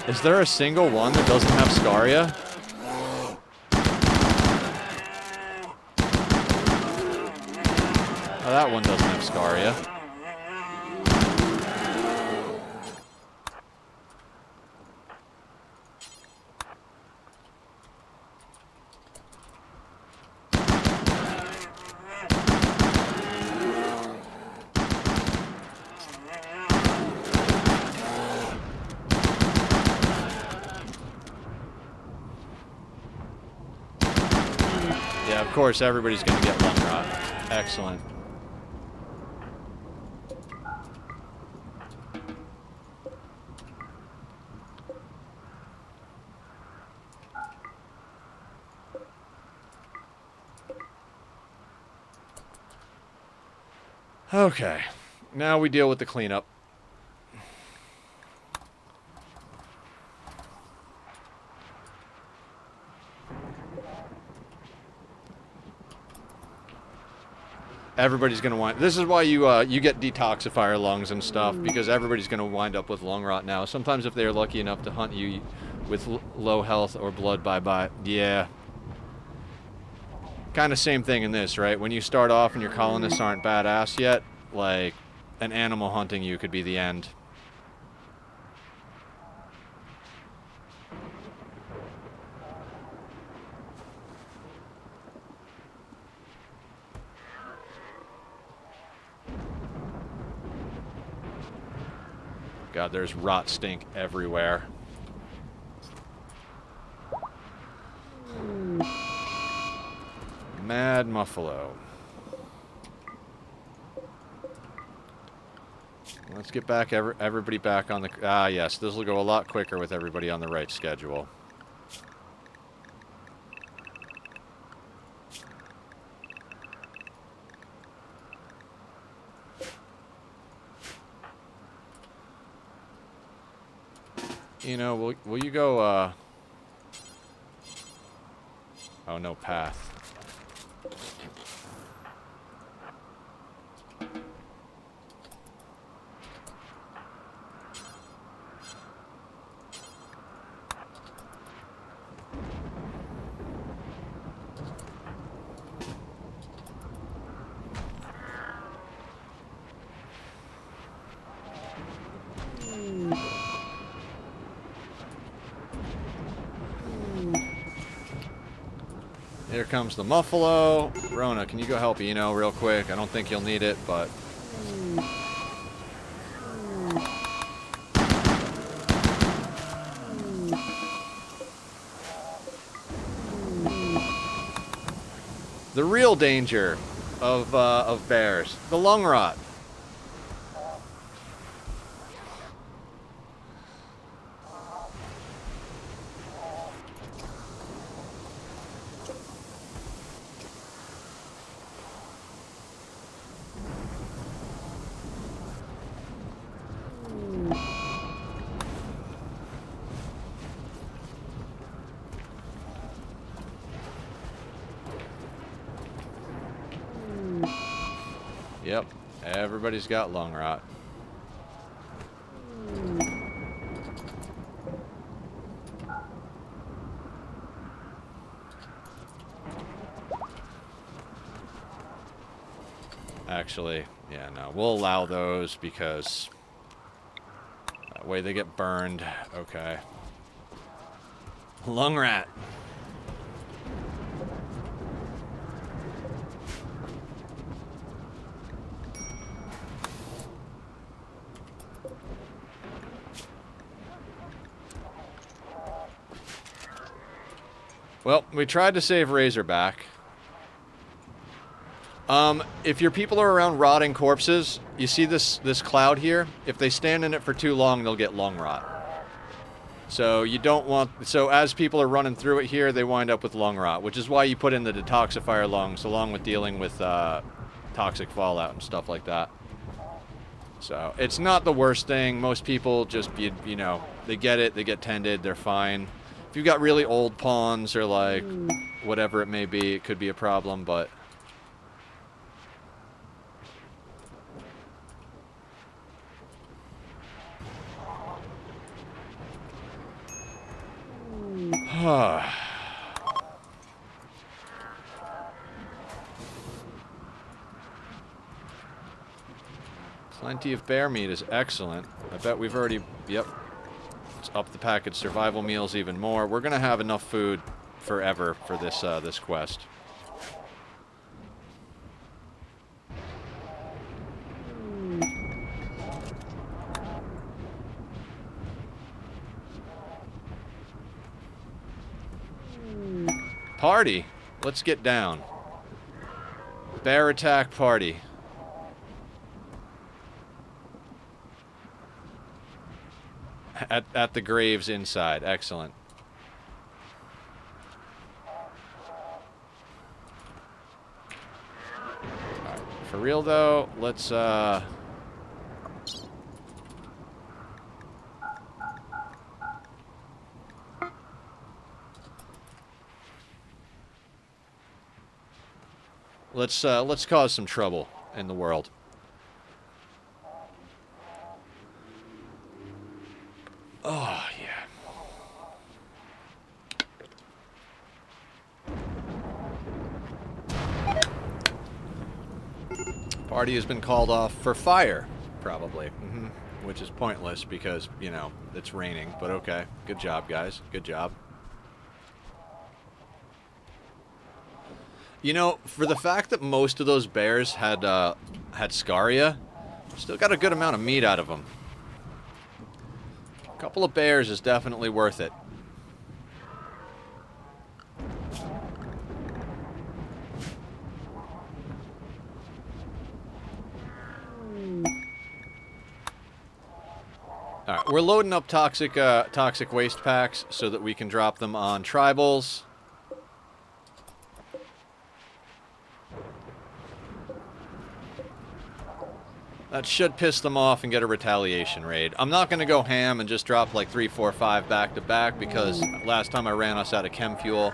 Is there a single one that doesn't have Scaria? Oh, that one doesn't have Scaria. Yeah, of course, everybody's going to get lung rot. Excellent. Okay, now we deal with the cleanup. Everybody's gonna wind. This is why you get detoxifier lungs and stuff, because everybody's gonna wind up with lung rot now. Sometimes if they're lucky enough to hunt you with low health or blood, bye. Yeah. Kind of same thing in this, right? When you start off and your colonists aren't badass yet, like an animal hunting you could be the end. God, there's rot stink everywhere. Mad Muffalo. Let's get back everybody back on the... Ah, yes, this will go a lot quicker with everybody on the right schedule. You know, will you go, Oh, no path. Here comes the Muffalo. Rona, can you go help Eno real quick? I don't think you'll need it, but... The real danger of bears, the lung rot. Yep, everybody's got lung rot. Actually, yeah, no, we'll allow those because that way they get burned. Okay. Lung rat. Well, we tried to save Razorback. If your people are around rotting corpses, you see this cloud here? If they stand in it for too long, they'll get lung rot. So you don't want... So as people are running through it here, they wind up with lung rot, which is why you put in the detoxifier lungs, along with dealing with toxic fallout and stuff like that. So it's not the worst thing. Most people just, you know, they get it, they get tended, they're fine. If you've got really old pawns or, like, whatever it may be, it could be a problem, but... Plenty of bear meat is excellent. I bet we've already... Yep. Let's up the package survival meals even more. We're going to have enough food forever for this, this quest. Party! Let's get down. Bear attack party. At the graves inside. Excellent. Alright, for real though, let's let's cause some trouble in the world. Oh, yeah. Party has been called off for fire, probably. Which is pointless because, you know, it's raining. But okay. Good job, guys. Good job. You know, for the fact that most of those bears had scaria, still got a good amount of meat out of them. A couple of bears is definitely worth it. Alright, we're loading up toxic waste packs so that we can drop them on tribals. That should piss them off and get a retaliation raid. I'm not going to go ham and just drop like 3, 4, 5 back to back because last time I ran us out of chem fuel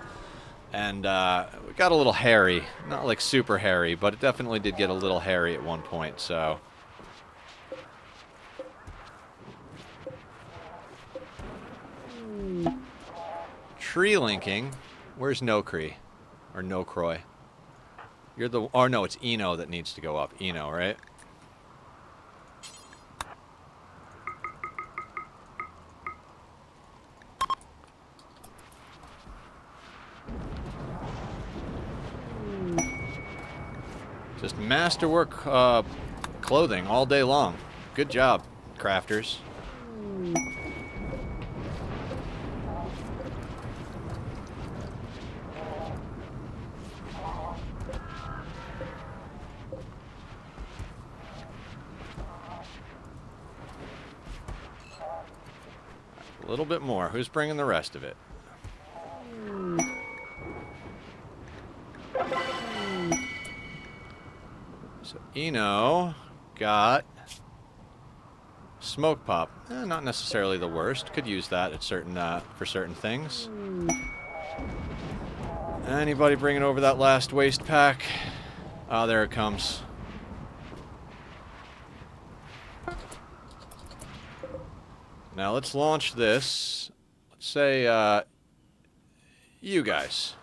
and we got a little hairy. Not like super hairy, but it definitely did get a little hairy at one point, so... Tree linking. Where's Nocree? Or Nocroy? You're the... Oh no, it's Eno that needs to go up. Eno, right? Just masterwork clothing all day long. Good job, crafters. A little bit more. Who's bringing the rest of it? So Eno got smoke pop. Not necessarily the worst. Could use that at certain for certain things. Anybody bringing over that last waste pack? Oh, there it comes. Now let's launch this. Let's say you guys.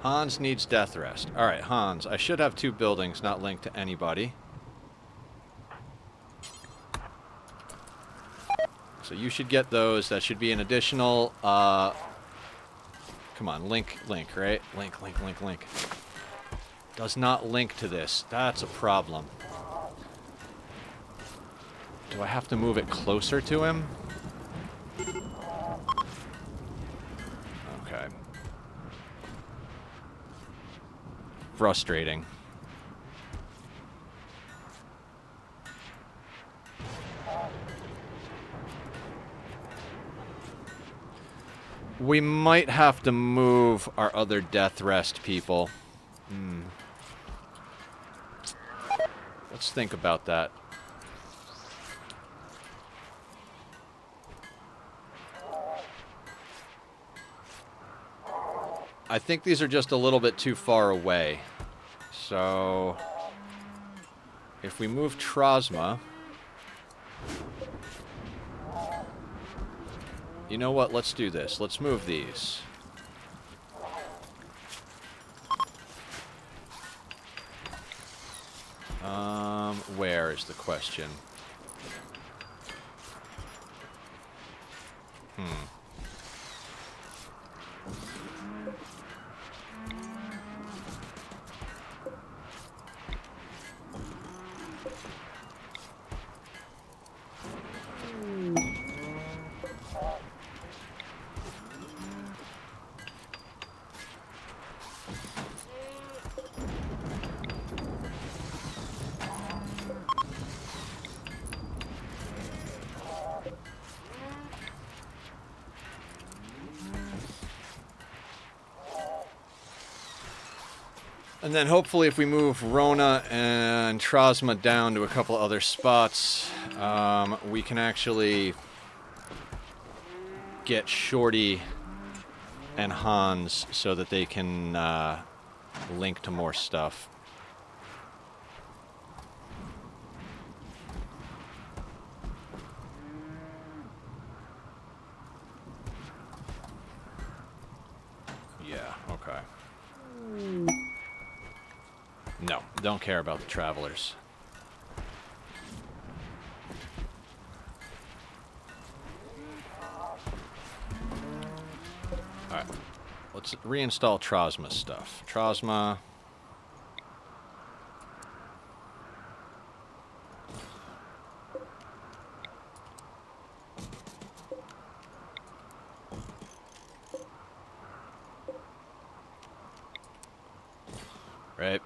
Hans needs death rest. Alright, Hans. I should have 2 buildings not linked to anybody. So you should get those. That should be an additional... Come on, link, right? Link. Does not link to this. That's a problem. Do I have to move it closer to him? Okay. Frustrating. We might have to move our other death rest people. Let's think about that. I think these are just a little bit too far away. So, if we move Trosma... You know what? Let's do this. Let's move these. Where is the question? And then hopefully if we move Rona and Trosma down to a couple other spots, we can actually get Shorty and Hans so that they can link to more stuff. Yeah, okay. No, don't care about the travelers. Alright, let's reinstall Trosma stuff. Trosma. Right.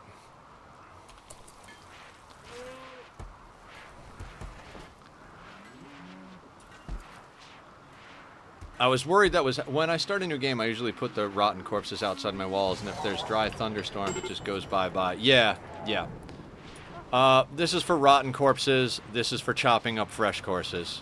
I was worried that was... When I start a new game, I usually put the rotten corpses outside my walls, and if there's dry thunderstorms, it just goes bye-bye. Yeah, yeah. This is for rotten corpses. This is for chopping up fresh corpses.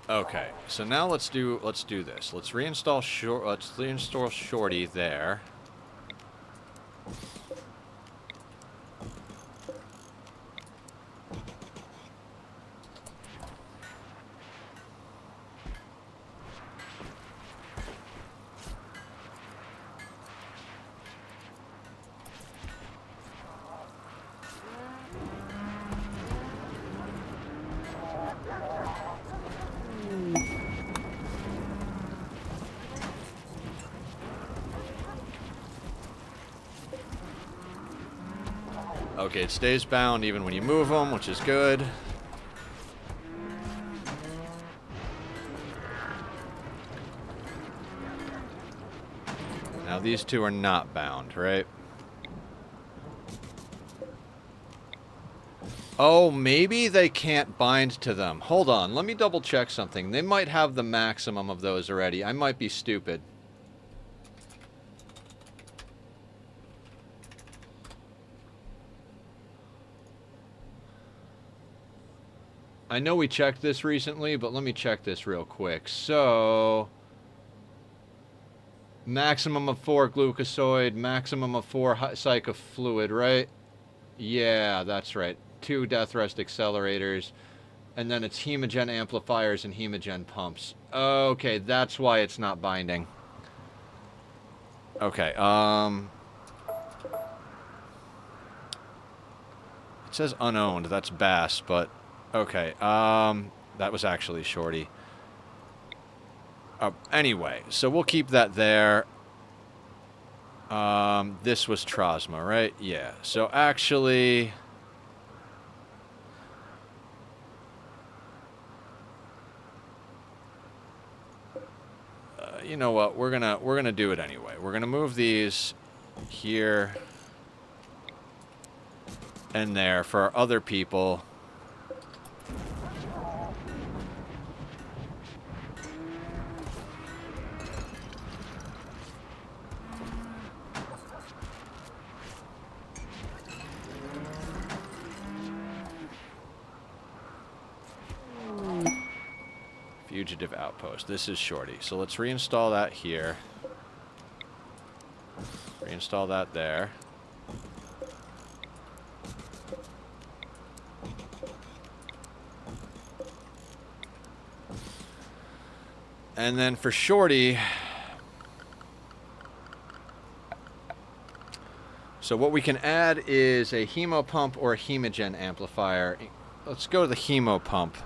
Okay, so now let's do this. Let's reinstall Shorty there. Okay, it stays bound even when you move them, which is good. Now these two are not bound, right? Oh, maybe they can't bind to them. Hold on, let me double check something. They might have the maximum of those already. I might be stupid. I know we checked this recently, but let me check this real quick. So, maximum of 4 glucosoid, maximum of 4 psychofluid, right? Yeah, that's right. 2 death rest accelerators, and then it's hemogen amplifiers and hemogen pumps. Okay, that's why it's not binding. Okay, it says unowned. That's Bass, but okay. That was actually Shorty. Anyway, so we'll keep that there. This was Trosma, right? Yeah. So actually, you know what? We're gonna do it anyway. We're gonna move these here and there for our other people. Fugitive Outpost. This is Shorty. So let's reinstall that here. Reinstall that there. And then for Shorty, so what we can add is a hemo pump or a hemogen amplifier. Let's go to the hemo pump.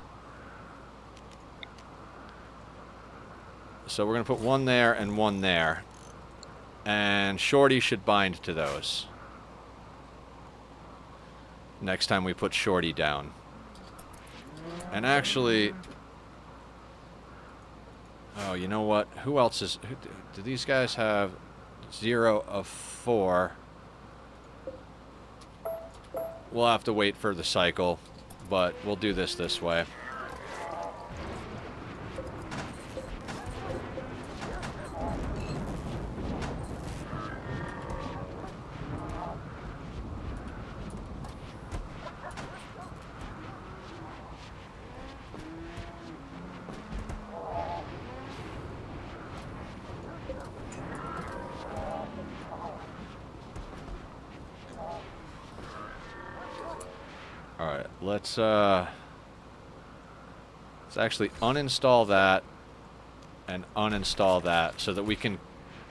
So we're going to put one there and one there. And Shorty should bind to those. Next time we put Shorty down. And actually... Oh, you know what? Who else is... Do these guys have 0 of 4? We'll have to wait for the cycle, but we'll do this way. Alright, let's actually uninstall that and uninstall that so that we can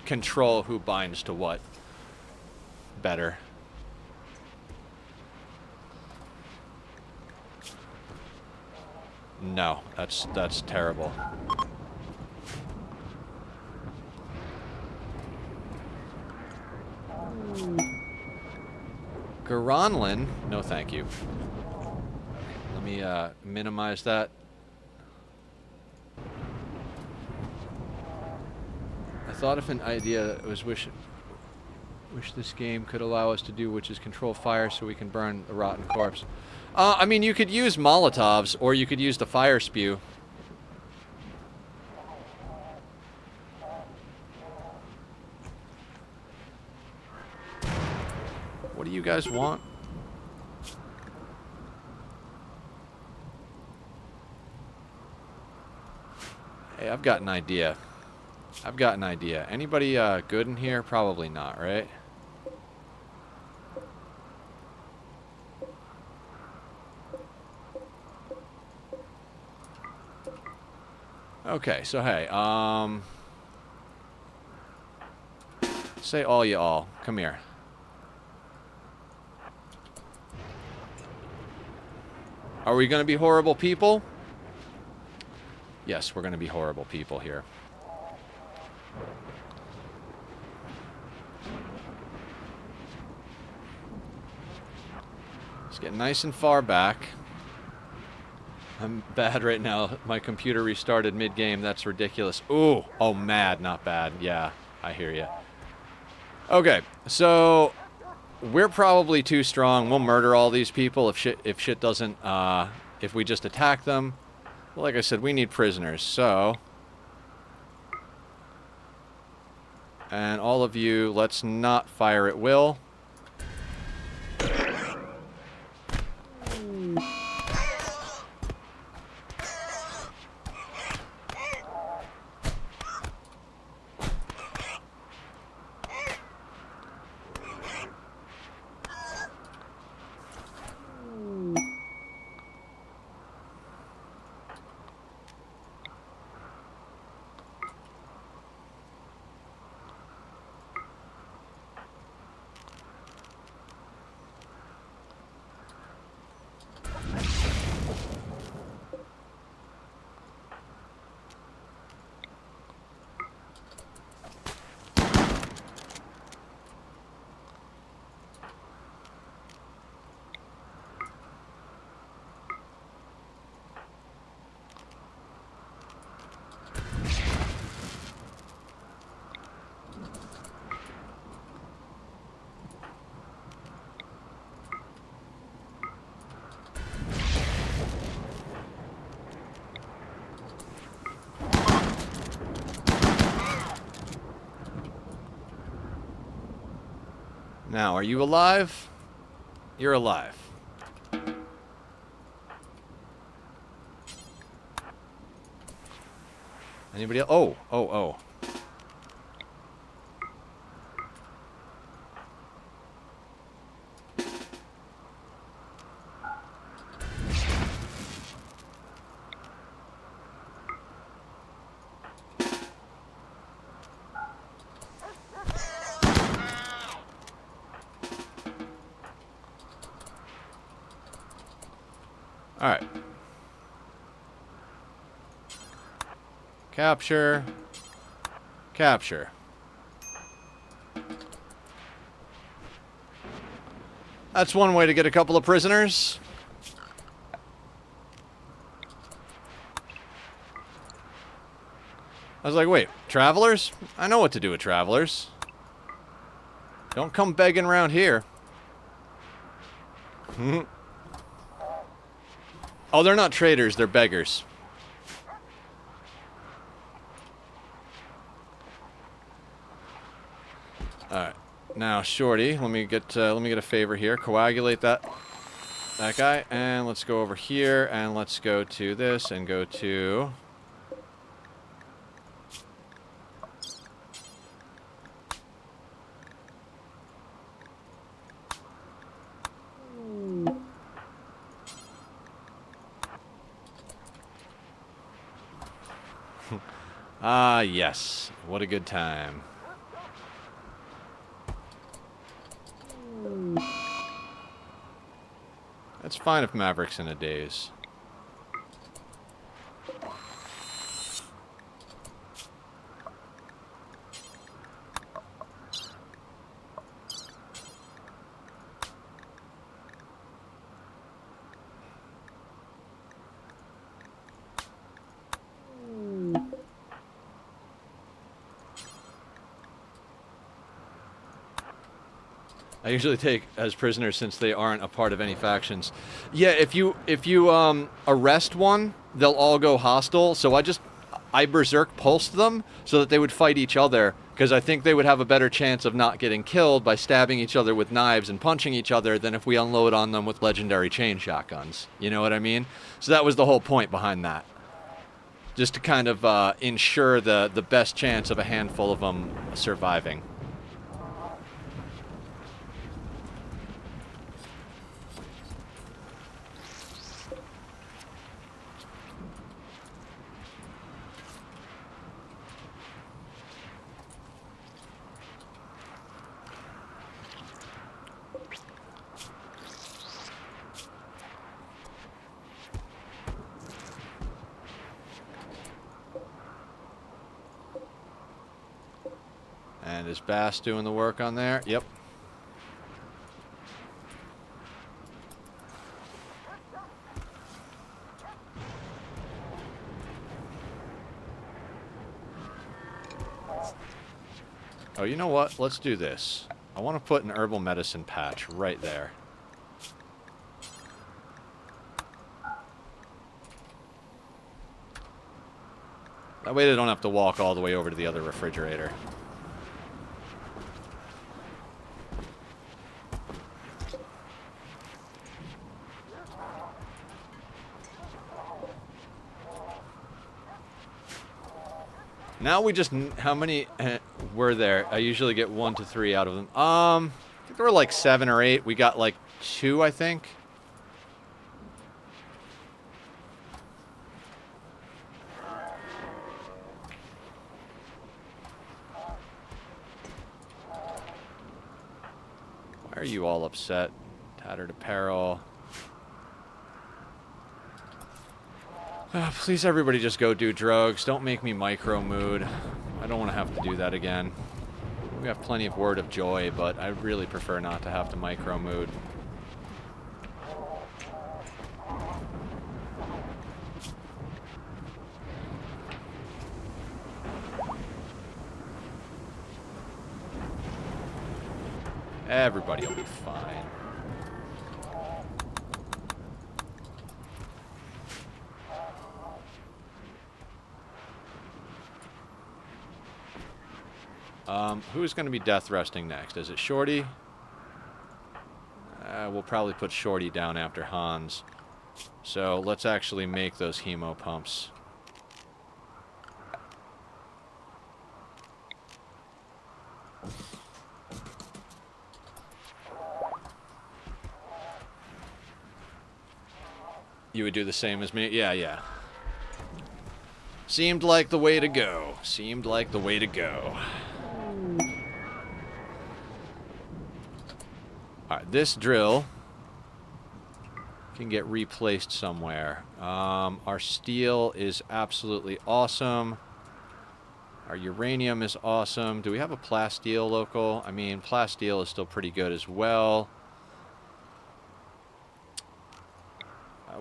control who binds to what better. No, that's terrible. Garanlin? No, thank you. Let me minimize that. I thought of an idea that was wish this game could allow us to do, which is control fire so we can burn the rotten corpse. I mean, you could use Molotovs, or you could use the fire spew. What do you guys want? Hey, I've got an idea. Anybody good in here? Probably not, right? Okay, so hey, say all y'all. Come here. Are we gonna be horrible people? Yes, we're gonna be horrible people here. Let's get nice and far back. I'm bad right now. My computer restarted mid-game. That's ridiculous. Ooh. Oh, mad, not bad. Yeah, I hear you. Okay, so we're probably too strong. We'll murder all these people if shit doesn't, if we just attack them. Well, like I said, we need prisoners, so... And all of you, let's not fire at will. Now, are you alive? You're alive. Anybody else? Oh. Alright. Capture. Capture. That's one way to get a couple of prisoners. I was like, wait, travelers? I know what to do with travelers. Don't come begging around here. Oh, they're not traders, they're beggars. Alright. Now, Shorty, let me get a favor here. Coagulate that guy, and let's go over here, and let's go to this, and go to... Ah, yes. What a good time. That's fine if Maverick's in a daze. I usually take as prisoners since they aren't a part of any factions. Yeah, if you arrest one, they'll all go hostile. So I berserk pulsed them so that they would fight each other, because I think they would have a better chance of not getting killed by stabbing each other with knives and punching each other than if we unload on them with legendary chain shotguns. You know what I mean? So that was the whole point behind that. Just to kind of ensure the best chance of a handful of them surviving. And is Bass doing the work on there? Yep. Oh, you know what? Let's do this. I want to put an herbal medicine patch right there. That way they don't have to walk all the way over to the other refrigerator. Now we just... How many were there? I usually get 1 to 3 out of them. I think there were like 7 or 8. We got like 2, I think. Why are you all upset? Tattered apparel. Please, everybody just go do drugs. Don't make me micro mood. I don't want to have to do that again. We have plenty of word of joy, but I really prefer not to have to micro mood. Everybody will be fine. Who's going to be death resting next? Is it Shorty? we'll probably put Shorty down after Hans. So let's actually make those hemo pumps. You would do the same as me? Yeah, yeah. Seemed like the way to go. Seemed like the way to go. Alright, this drill can get replaced somewhere. Our steel is absolutely awesome. Our uranium is awesome. Do we have a plasteel local? I mean, plasteel is still pretty good as well.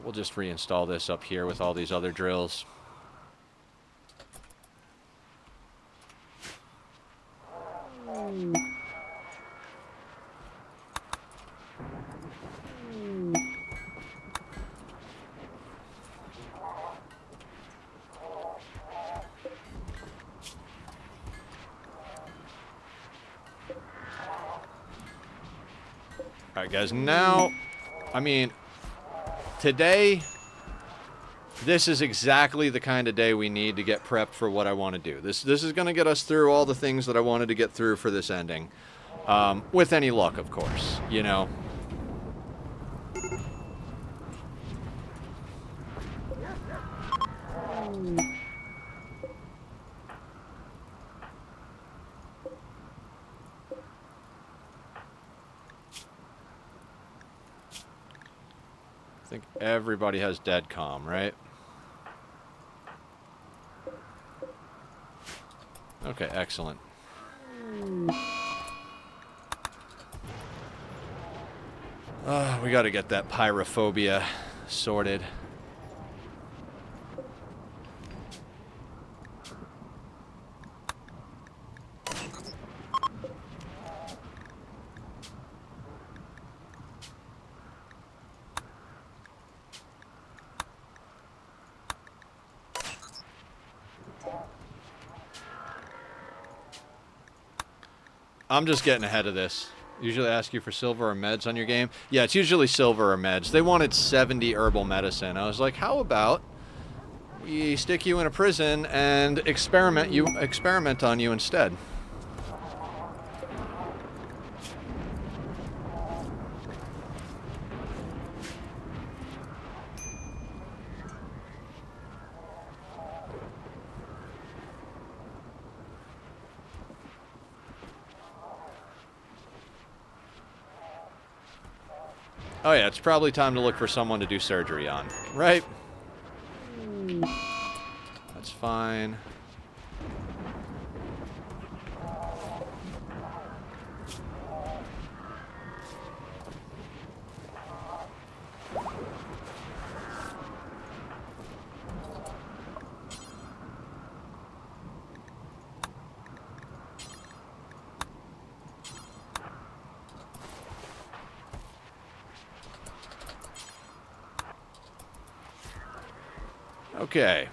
We'll just reinstall this up here with all these other drills. Alright guys, now, I mean, today, this is exactly the kind of day we need to get prepped for what I want to do. This is going to get us through all the things that I wanted to get through for this ending. With any luck, of course, you know. I think everybody has dead comm, right? Okay, excellent. We gotta get that pyrophobia sorted. I'm just getting ahead of this. Usually ask you for silver or meds on your game. Yeah, it's usually silver or meds. They wanted 70 herbal medicine. I was like, how about we stick you in a prison and experiment on you instead? Oh yeah, it's probably time to look for someone to do surgery on, right? That's fine. Okay,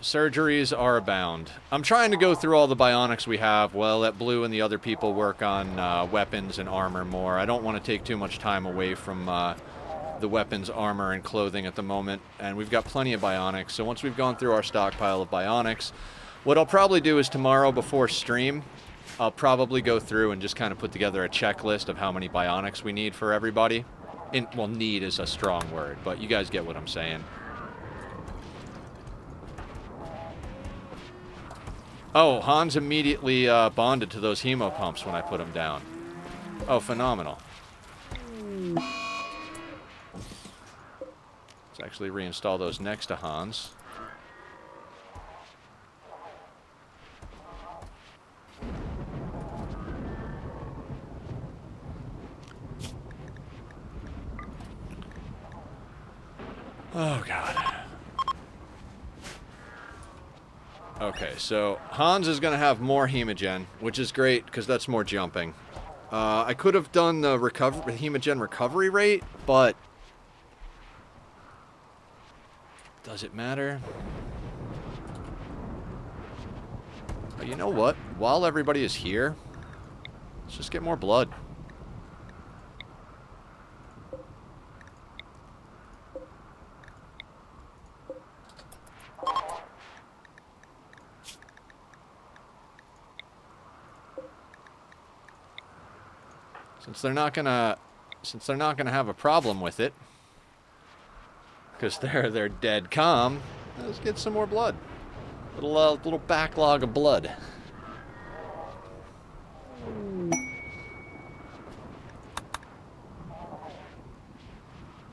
surgeries are abound. I'm trying to go through all the bionics we have while let Blue and the other people work on weapons and armor more. I don't want to take too much time away from the weapons, armor, and clothing at the moment, and we've got plenty of bionics. So once we've gone through our stockpile of bionics, what I'll probably do is tomorrow before stream, I'll probably go through and just kind of put together a checklist of how many bionics we need for everybody. Well, need is a strong word, but you guys get what I'm saying. Oh, Hans immediately bonded to those hemo pumps when I put them down. Oh, phenomenal. Let's actually reinstall those next to Hans. Oh, God. Okay, so Hans is going to have more hemogen, which is great because that's more jumping. I could have done the hemogen recovery rate, but does it matter? But you know what? While everybody is here, let's just get more blood. Since they're not gonna have a problem with it, because they're dead calm, let's get some more blood. Little backlog of blood.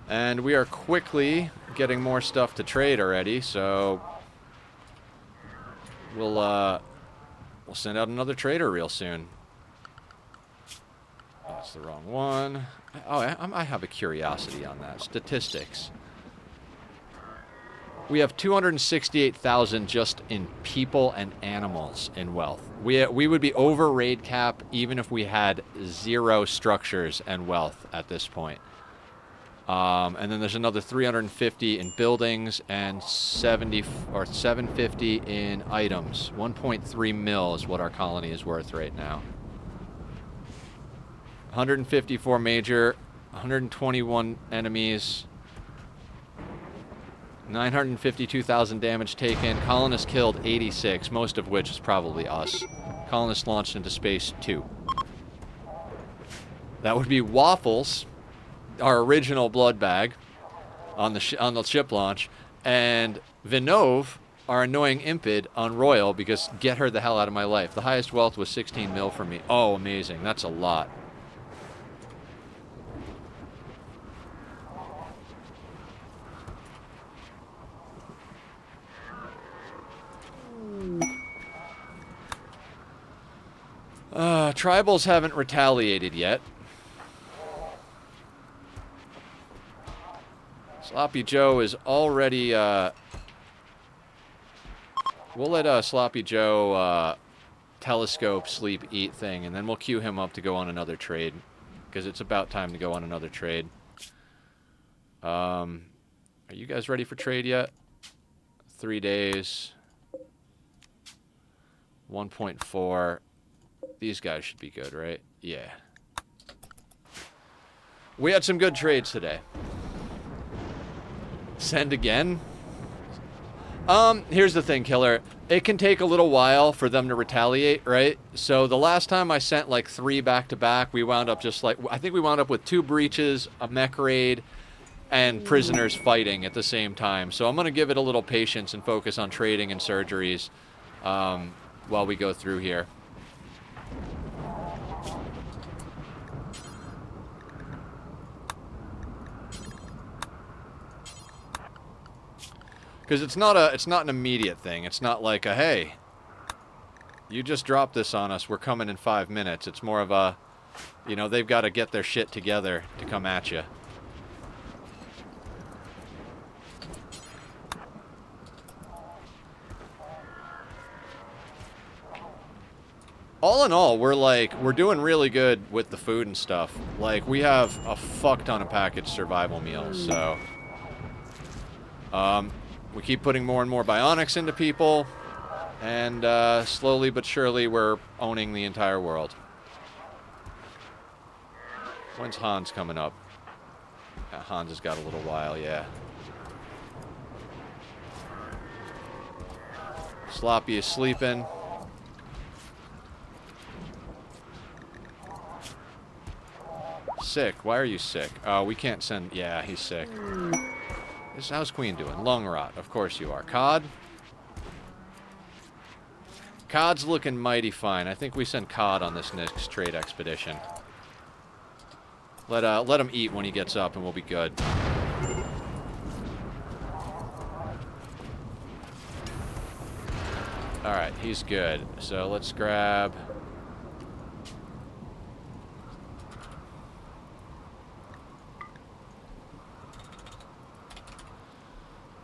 And we are quickly getting more stuff to trade already, so we'll send out another trader real soon. That's the wrong one. Oh, I have a curiosity on that. Statistics. We have 268,000 just in people and animals in wealth. We would be over raid cap even if we had 0 structures and wealth at this point. And then there's another 350 in buildings and 750 in items. 1.3 mil is what our colony is worth right now. 154 major, 121 enemies, 952,000 damage taken. Colonists killed 86, most of which is probably us. Colonists launched into space 2. That would be Waffles, our original blood bag on the ship launch, and Vinove, our annoying impid on Royal, because get her the hell out of my life. The highest wealth was 16 mil for me. Oh, amazing. That's a lot. Tribals haven't retaliated yet. Sloppy Joe is already, we'll let Sloppy Joe telescope, sleep, eat thing, and then we'll queue him up to go on another trade, because it's about time to go on another trade. Are you guys ready for trade yet? 3 days. 1.4. These guys should be good, right? Yeah. We had some good trades today. Send again? Here's the thing, Killer. It can take a little while for them to retaliate, right? So the last time I sent like 3 back-to-back, we wound up just like... I think we wound up with 2 breaches, a mech raid, and prisoners fighting at the same time. So I'm going to give it a little patience and focus on trading and surgeries while we go through here. Because it's not an immediate thing. It's not like a, hey, you just dropped this on us, we're coming in 5 minutes. It's more of a, you know, they've got to get their shit together to come at you. All in all, we're doing really good with the food and stuff. Like, we have a fuck ton of packaged survival meals, so... we keep putting more and more bionics into people, and slowly but surely we're owning the entire world. When's Hans coming up? Hans has got a little while, yeah. Sloppy is sleeping. Sick. Why are you sick? Oh, we can't send... Yeah, he's sick. How's Queen doing? Lung rot. Of course you are. Cod? Cod's looking mighty fine. I think we send Cod on this next trade expedition. Let him eat when he gets up and we'll be good. Alright, he's good. So let's grab...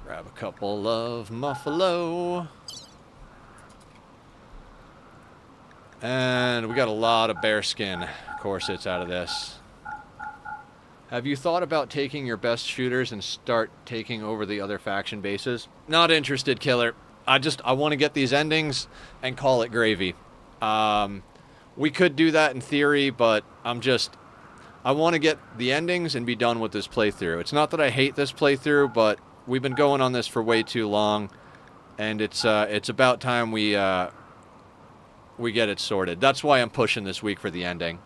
Grab a couple of Muffalo. And we got a lot of bearskin corsets out of this. Have you thought about taking your best shooters and start taking over the other faction bases? Not interested, Killer. I want to get these endings and call it gravy. We could do that in theory, but I want to get the endings and be done with this playthrough. It's not that I hate this playthrough, but we've been going on this for way too long, and it's about time we get it sorted. That's why I'm pushing this week for the ending.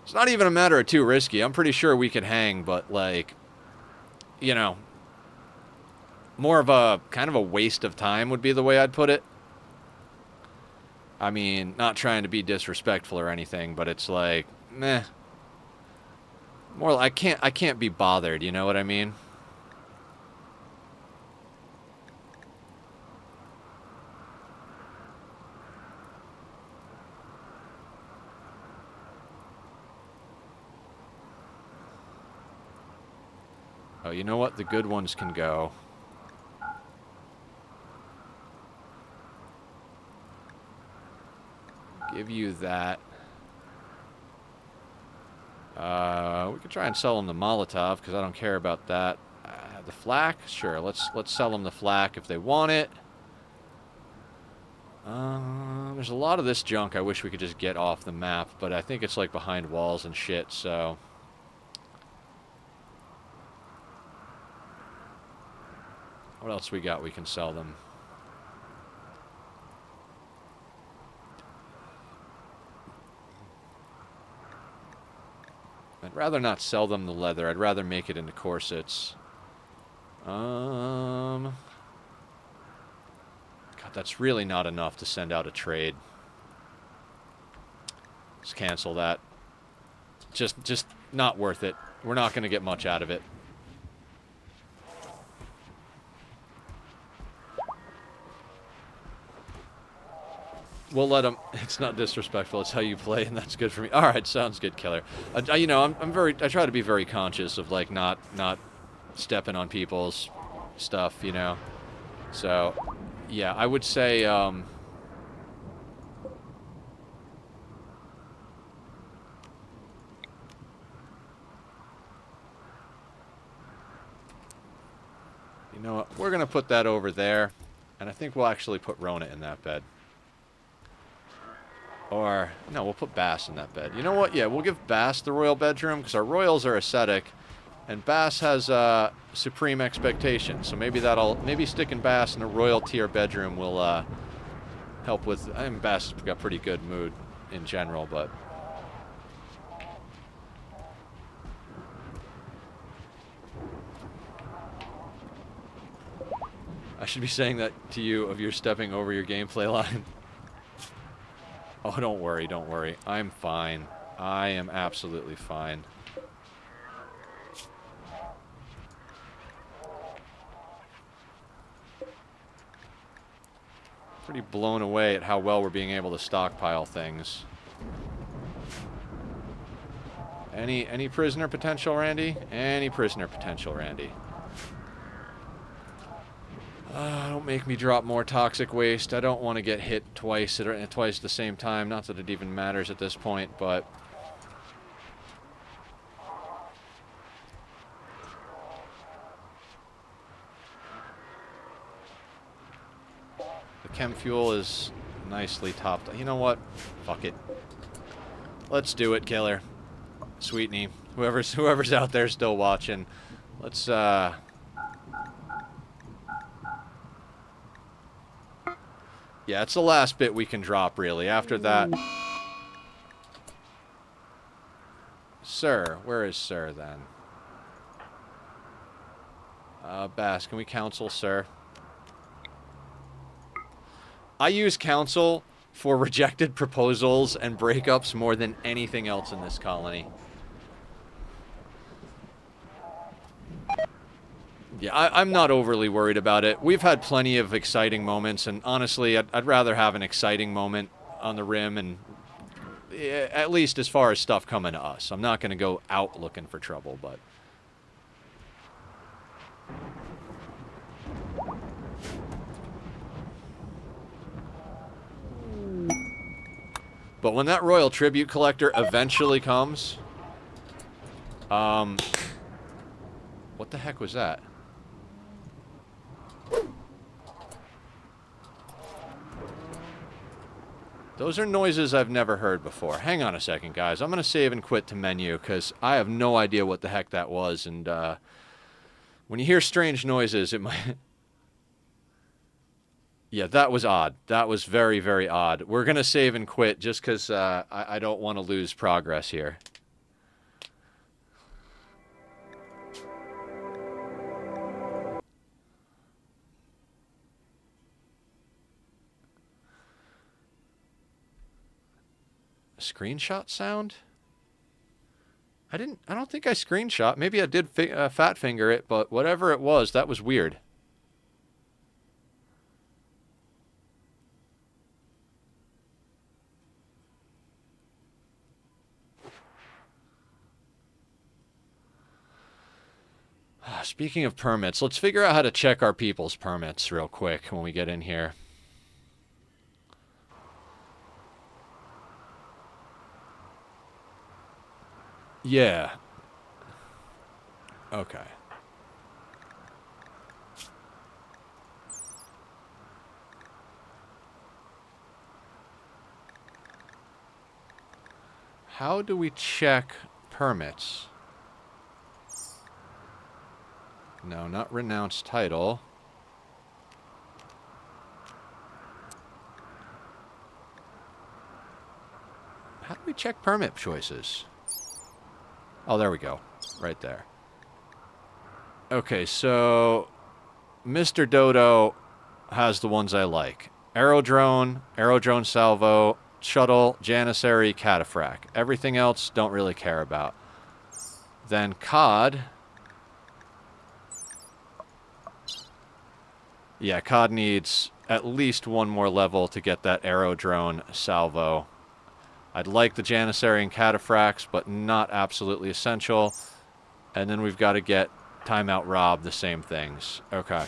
It's not even a matter of too risky. I'm pretty sure we could hang, but, like, you know, more of a kind of a waste of time would be the way I'd put it. I mean, not trying to be disrespectful or anything, but it's like, meh. More, I can't be bothered, you know what I mean? Oh, you know what? The good ones can go. Give you that. We could try and sell them the Molotov because I don't care about that. The flak, sure. Let's sell them the flak if they want it. There's a lot of this junk I wish we could just get off the map, but I think it's like behind walls and shit. So what else we got? We can sell them. I'd rather not sell them the leather. I'd rather make it into corsets. God, that's really not enough to send out a trade. Let's cancel that. Just not worth it. We're not going to get much out of it. We'll let them. It's not disrespectful. It's how you play, and that's good for me. All right, sounds good, Killer. You know, I try to be very conscious of like not stepping on people's stuff. You know, so yeah, I would say. You know what? We're gonna put that over there, and I think we'll actually put Rona in that bed. Or, no, we'll put Bass in that bed. You know what? Yeah, we'll give Bass the royal bedroom, because our royals are ascetic, and Bass has supreme expectations. So maybe sticking Bass in a royal tier bedroom will help with, I mean, Bass has got pretty good mood in general, but... I should be saying that to you of your stepping over your gameplay line. Oh, don't worry, don't worry. I'm fine. I am absolutely fine. Pretty blown away at how well we're being able to stockpile things. Any prisoner potential, Randy? Any prisoner potential, Randy. Don't make me drop more toxic waste. I don't want to get hit twice at the same time. Not that it even matters at this point, but... The chem fuel is nicely topped. You know what? Fuck it. Let's do it, Killer. Sweetney. Whoever's out there still watching. Let's, yeah, it's the last bit we can drop, really. After that... Sir. Where is Sir, then? Bass, can we counsel Sir? I use counsel for rejected proposals and breakups more than anything else in this colony. Yeah, I'm not overly worried about it. We've had plenty of exciting moments, and honestly, I'd rather have an exciting moment on the rim, and at least as far as stuff coming to us. I'm not going to go out looking for trouble, but... But when that Royal Tribute Collector eventually comes... What the heck was that? Those are noises I've never heard before. Hang on a second, guys. I'm going to save and quit to menu, because I have no idea what the heck that was, and when you hear strange noises, it might... Yeah, that was odd. That was very, very odd. We're going to save and quit just because I don't want to lose progress here. screenshot sound? I don't think I screenshot. Maybe I did fat finger it, but whatever it was, that was weird. Speaking of permits, let's figure out how to check our people's permits real quick when we get in here. Yeah. Okay. How do we check permits? No, not renounce title. How do we check permit choices? Oh, there we go. Right there. Okay, so Mr. Dodo has the ones I like. Aerodrone, Aerodrone Salvo, Shuttle, Janissary, Cataphract. Everything else, don't really care about. Then COD. Yeah, COD needs at least one more level to get that Aerodrone Salvo. I'd like the Janissary and Cataphracts, but not absolutely essential. And then we've got to get Timeout Rob, the same things. Okay.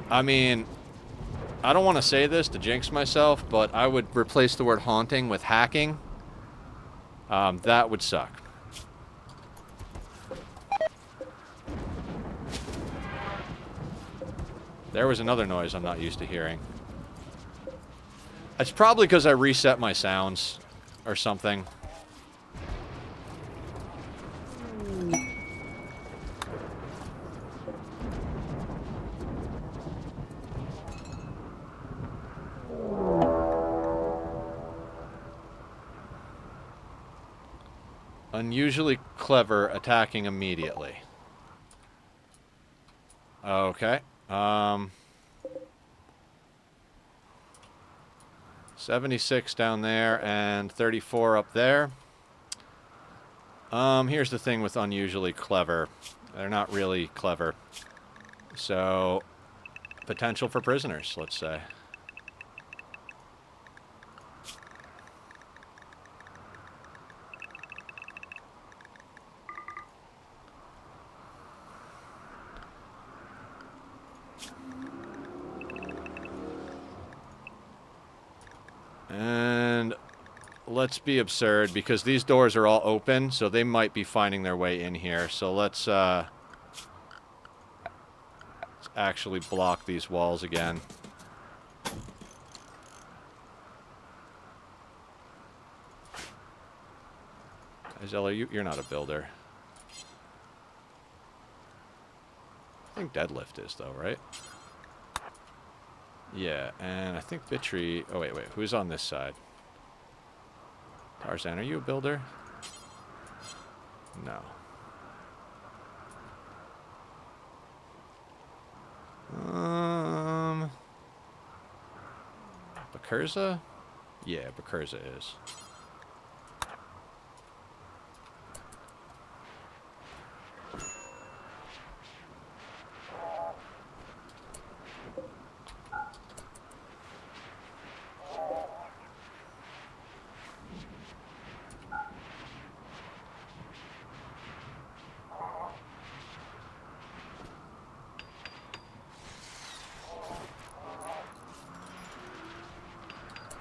I mean, I don't want to say this to jinx myself, but I would replace the word haunting with hacking. That would suck. There was another noise I'm not used to hearing. It's probably because I reset my sounds or something. Unusually clever, attacking immediately. Okay. 76 down there and 34 up there. Here's the thing with unusually clever. They're not really clever. So, potential for prisoners, let's say. And let's be absurd, because these doors are all open, so they might be finding their way in here. So let's actually block these walls again. Izella, you're not a builder. I think Deadlift is, though, right? Yeah, and I think Bitry... Oh, wait, who's on this side? Tarzan, are you a builder? No. Bakurza? Yeah, Bakurza is.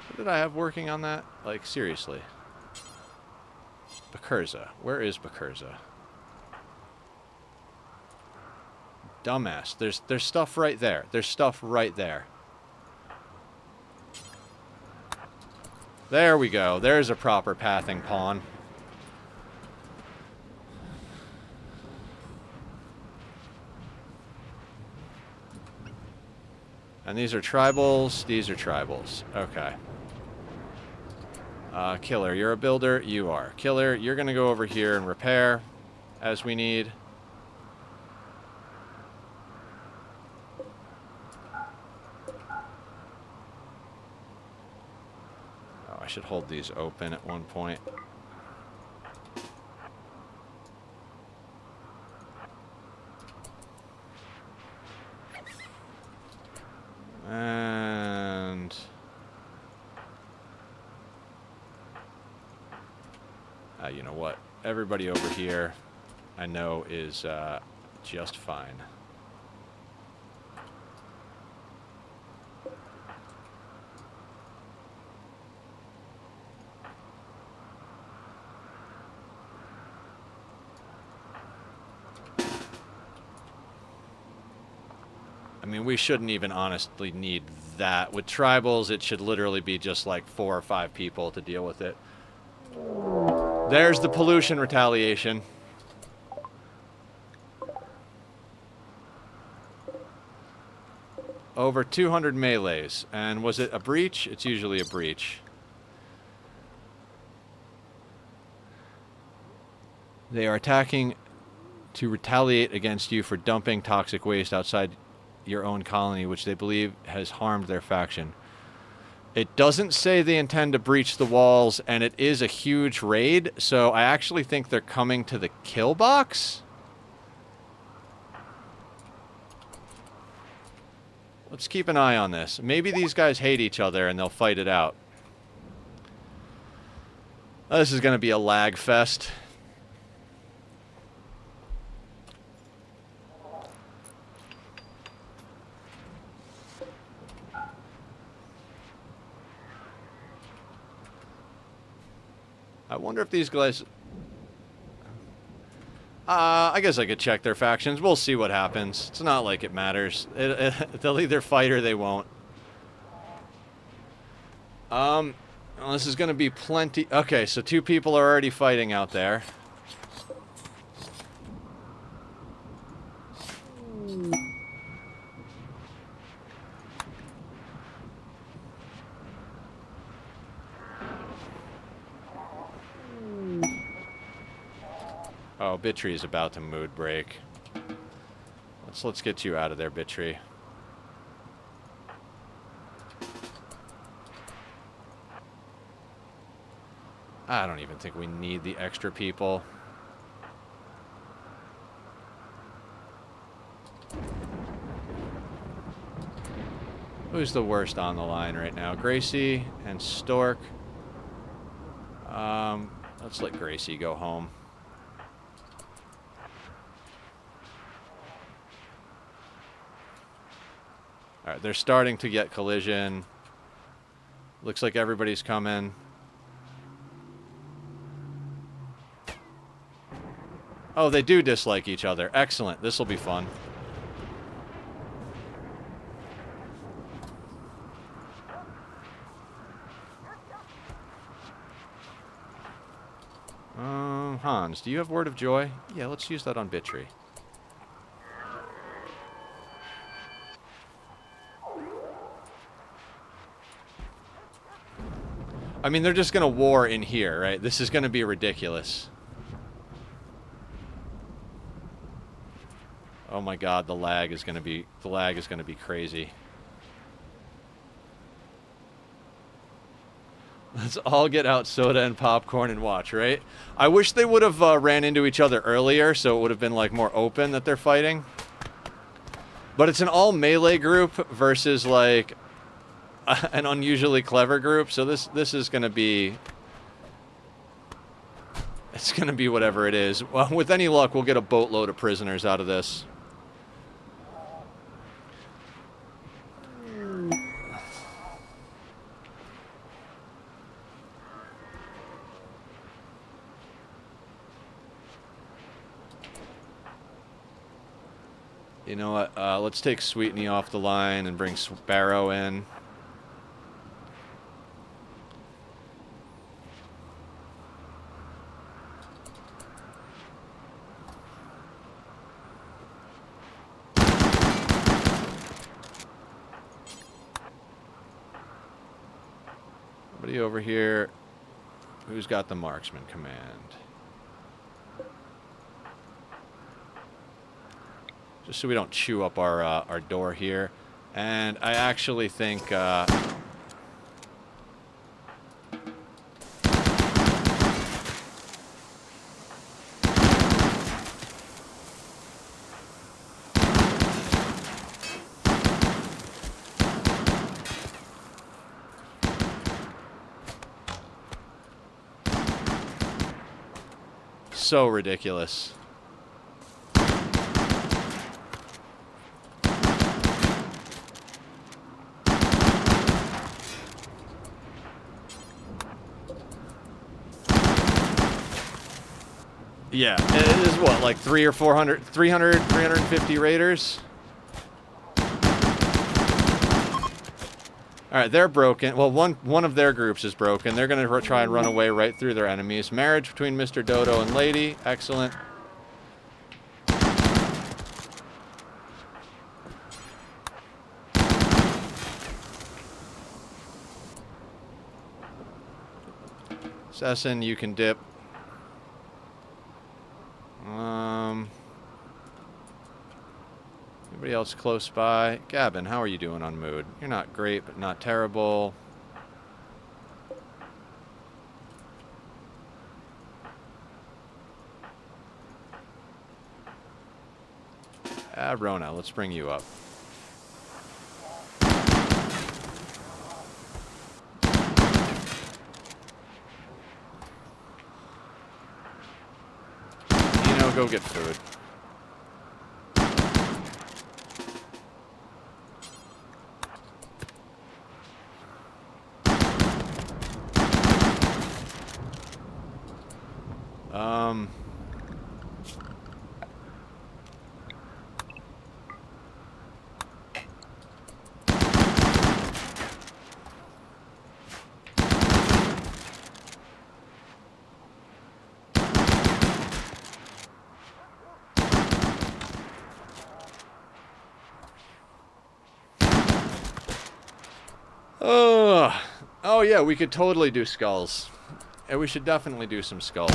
What did I have working on that? Like, seriously. Bakurza. Where is Bakurza? Dumbass. There's stuff right there. There's stuff right there. There we go. There's a proper pathing pawn. And these are tribals. These are tribals. Okay. Killer, you're a builder? You are. Killer, you're going to go over here and repair as we need. should hold these open at one point. And you know what? Everybody over here I know is just fine. I mean, we shouldn't even honestly need that. With tribals, it should literally be just like 4 or 5 people to deal with it. There's the pollution retaliation. Over 200 melees. And was it a breach? It's usually a breach. They are attacking to retaliate against you for dumping toxic waste outside your own colony, which they believe has harmed their faction. It doesn't say they intend to breach the walls, and it is a huge raid, so I actually think they're coming to the kill box. Let's keep an eye on this. Maybe these guys hate each other and they'll fight it out. This is going to be a lag fest. I wonder if these guys... I guess I could check their factions. We'll see what happens. It's not like it matters. They'll either fight or they won't. Well, this is going to be plenty... Okay, so 2 people are already fighting out there. Oh, Bittree is about to mood break. Let's get you out of there, Bittree. I don't even think we need the extra people. Who's the worst on the line right now? Gracie and Stork. Let's let Gracie go home. Alright, they're starting to get collision. Looks like everybody's coming. Oh, they do dislike each other. Excellent. This will be fun. Hans, do you have Word of Joy? Yeah, let's use that on Bittree. I mean, they're just going to war in here, right? This is going to be ridiculous. Oh my god, the lag is going to be crazy. Let's all get out soda and popcorn and watch, right? I wish they would have ran into each other earlier, so it would have been like more open that they're fighting. But it's an all melee group versus like an unusually clever group, so this is going to be... It's going to be whatever it is. Well, with any luck, we'll get a boatload of prisoners out of this. You know what? Let's take Sweetney off the line and bring Sparrow in. Somebody over here. Who's got the marksman command? Just so we don't chew up our door here. And I actually think So ridiculous. Yeah, it is what, like 350 raiders? Alright, they're broken. Well, one of their groups is broken. They're going to try and run away right through their enemies. Marriage between Mr. Dodo and Lady. Excellent. Sessin, you can dip. Anybody else close by? Gavin, how are you doing on mood? You're not great, but not terrible. Rona, let's bring you up. Go get food. Oh yeah, we could totally do skulls. And we should definitely do some skulls.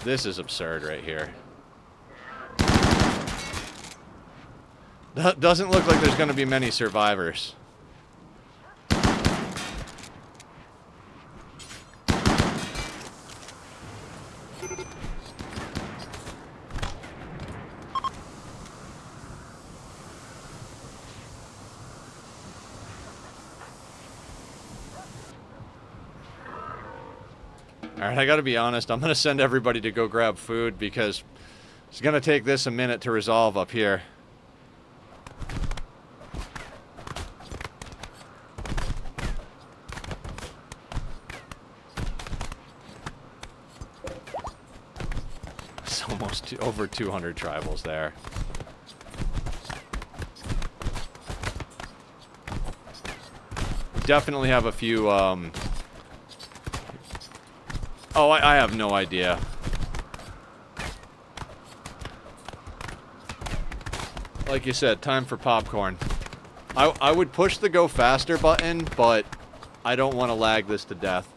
This is absurd right here. Doesn't look like there's going to be many survivors. Alright, I gotta be honest, I'm gonna send everybody to go grab food because it's gonna take this a minute to resolve up here. It's almost over 200 tribals there. Definitely have a few, Oh, I have no idea. Like you said, time for popcorn. I would push the go faster button, but I don't want to lag this to death.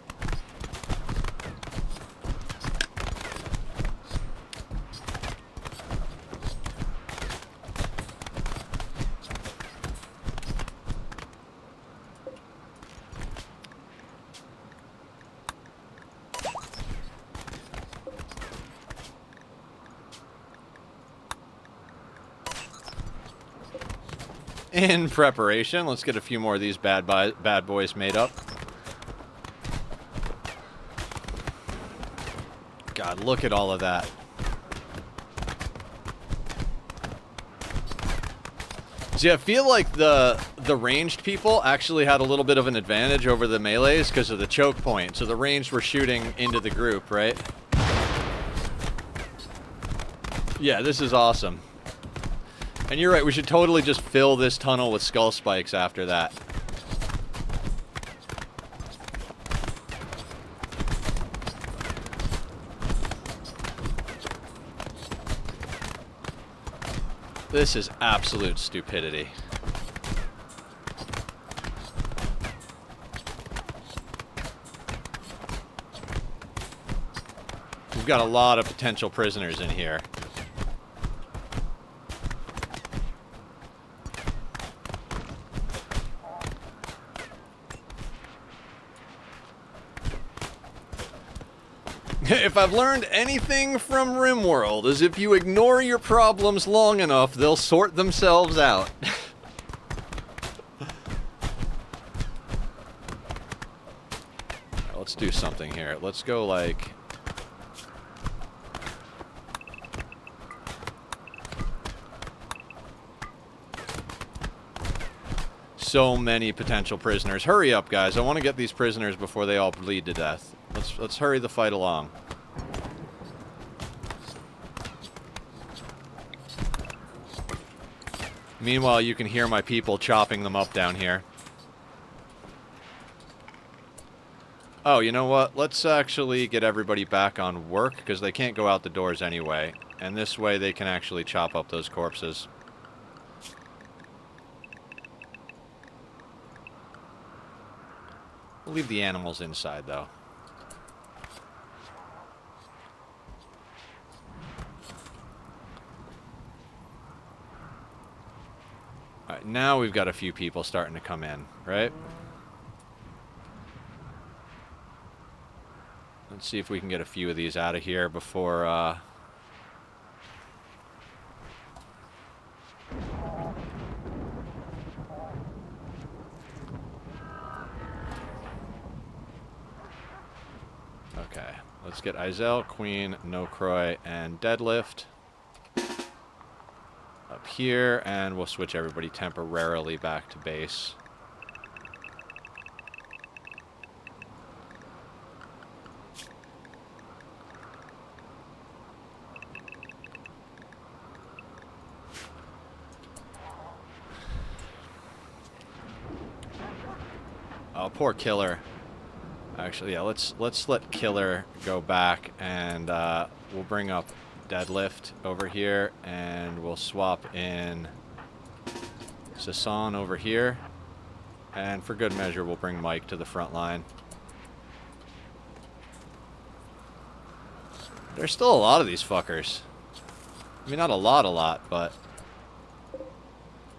In preparation, let's get a few more of these bad boys made up. God, look at all of that. See, I feel like the ranged people actually had a little bit of an advantage over the melees because of the choke point. So the ranged were shooting into the group, right? Yeah, this is awesome. And you're right, we should totally just fill this tunnel with skull spikes after that. This is absolute stupidity. We've got a lot of potential prisoners in here. If I've learned anything from RimWorld, is if you ignore your problems long enough, they'll sort themselves out. Let's do something here. Let's go like... So many potential prisoners. Hurry up, guys. I want to get these prisoners before they all bleed to death. Let's hurry the fight along. Meanwhile, you can hear my people chopping them up down here. Oh, you know what? Let's actually get everybody back on work, because they can't go out the doors anyway. And this way they can actually chop up those corpses. We'll leave the animals inside, though. Alright, now we've got a few people starting to come in, right? Let's see if we can get a few of these out of here before, Okay, let's get Izel, Queen, No Croy, and Deadlift up here, and we'll switch everybody temporarily back to base. Oh, poor Killer. Actually, yeah, let's let Killer go back, and we'll bring up Deadlift over here, and we'll swap in Sasan over here, and for good measure, we'll bring Mike to the front line. There's still a lot of these fuckers. I mean, not a lot, but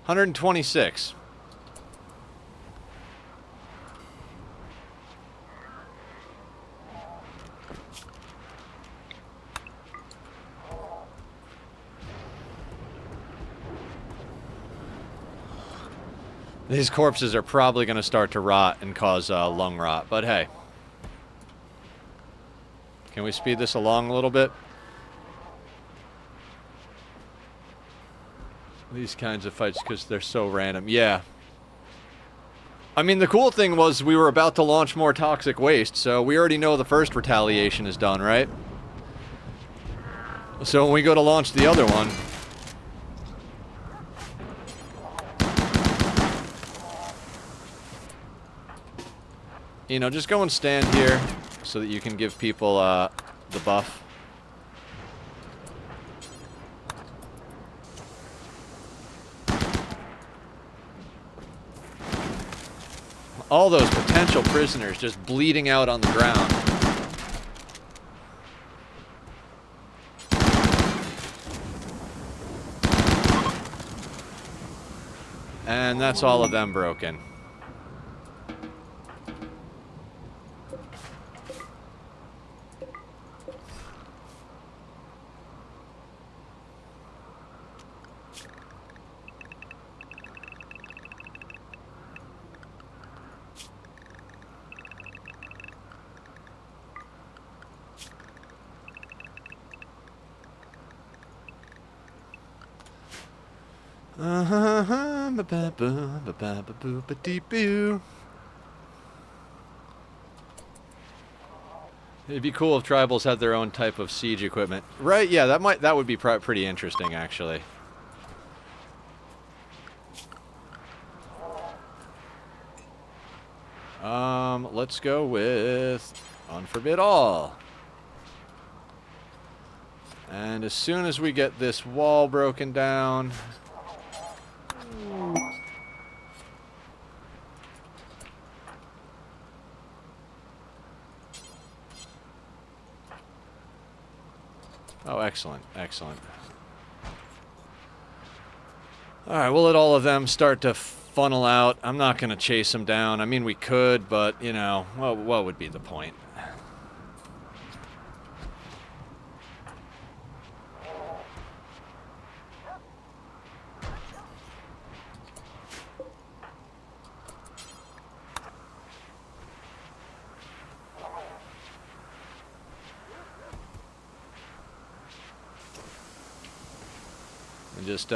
126. These corpses are probably going to start to rot and cause lung rot, but hey. Can we speed this along a little bit? These kinds of fights, because they're so random. Yeah. I mean, the cool thing was we were about to launch more toxic waste, so we already know the first retaliation is done, right? So when we go to launch the other one... You know, just go and stand here so that you can give people the buff. All those potential prisoners just bleeding out on the ground. And that's all of them broken. It'd be cool if tribals had their own type of siege equipment, right? Yeah, that would be pretty interesting, actually. Let's go with Unforbid All. And as soon as we get this wall broken down... Oh, excellent, excellent. Alright, we'll let all of them start to funnel out. I'm not going to chase them down. I mean, we could, but, you know, what would be the point? And just,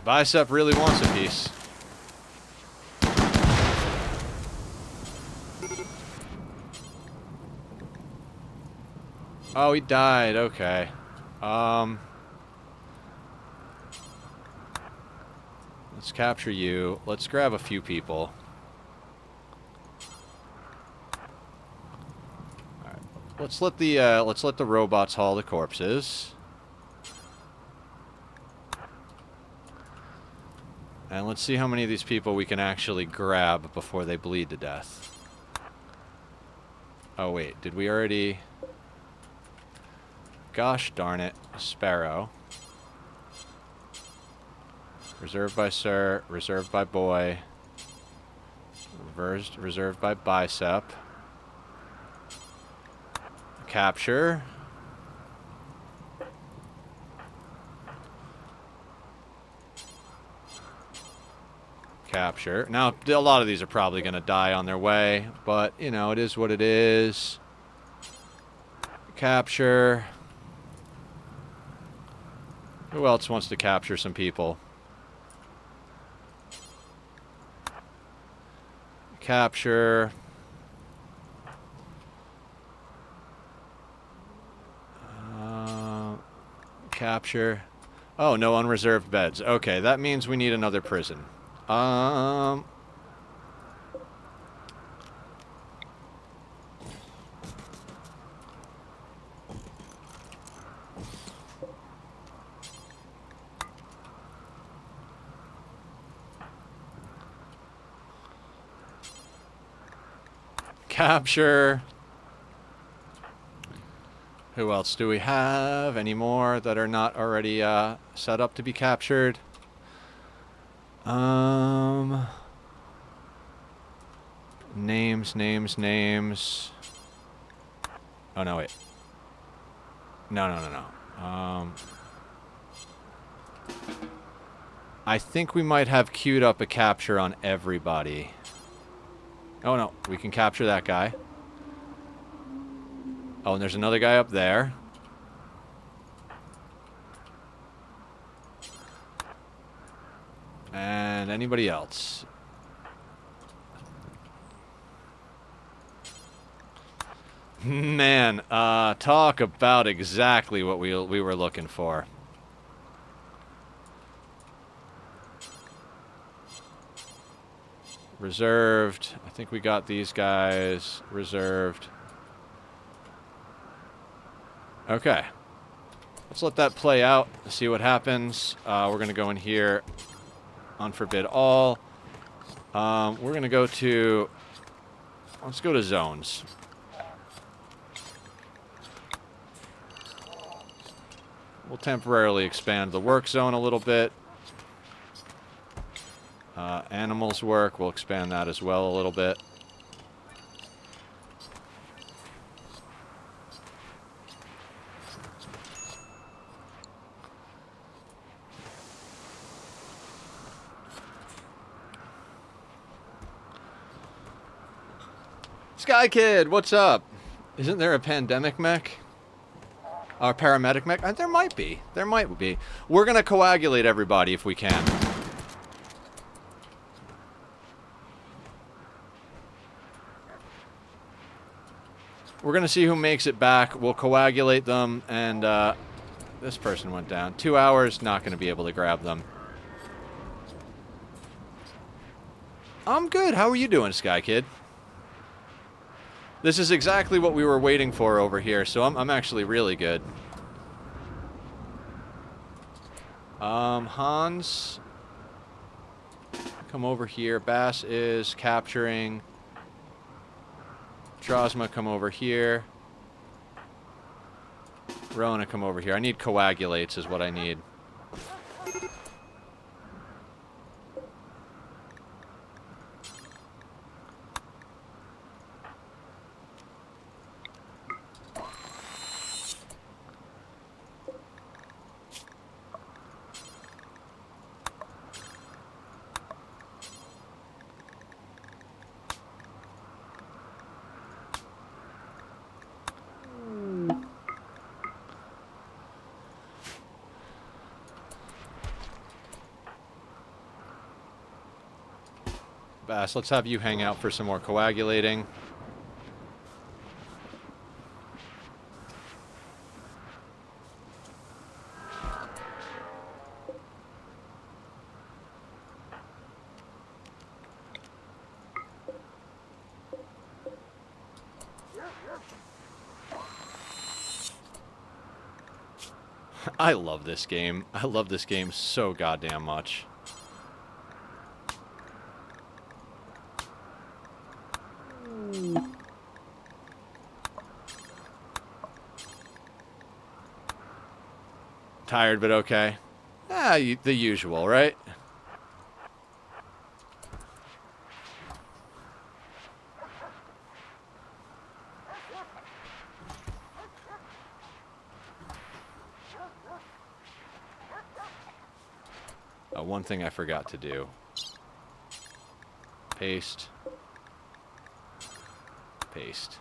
Bicep really wants a piece. Oh, he died. Okay. Let's capture you. Let's grab a few people. All right. Let's let the robots haul the corpses. And let's see how many of these people we can actually grab before they bleed to death. Oh wait, did we already? Gosh darn it, Sparrow. Reserved by Sir, reserved by Boy. Reserved by Bicep. Capture. Capture. Now, a lot of these are probably going to die on their way, but, you know, it is what it is. Capture. Who else wants to capture some people? Capture. Capture. Oh, no unreserved beds. Okay, that means we need another prison. Capture. Who else do we have? Any more that are not already set up to be captured? Names. Oh, no, wait. No. I think we might have queued up a capture on everybody. Oh, no. We can capture that guy. Oh, and there's another guy up there. And anybody else? Man, talk about exactly what we were looking for. Reserved. I think we got these guys reserved. Okay. Let's let that play out, see what happens. We're going to go in here, unforbid all. We're going to go to... Let's go to zones. We'll temporarily expand the work zone a little bit. Animals work, we'll expand that as well a little bit. Sky Kid, what's up? Isn't there a pandemic mech? Or paramedic mech? There might be. There might be. We're going to coagulate everybody if we can. We're going to see who makes it back. We'll coagulate them, and this person went down. 2 hours, not going to be able to grab them. I'm good. How are you doing, Sky Kid? This is exactly what we were waiting for over here, so I'm actually really good. Hans, come over here. Bass is capturing. Trosma, come over here. Rona, come over here. I need coagulates is what I need. Bass, let's have you hang out for some more coagulating. I love this game. I love this game so goddamn much. Tired, but okay. Ah, the usual, right? One thing I forgot to do. Paste. Paste.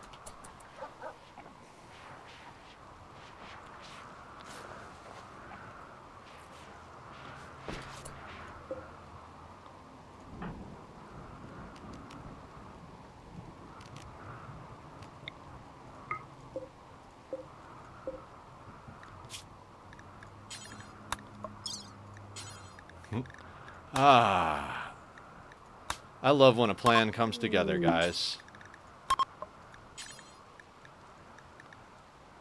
Ah. I love when a plan comes together, guys.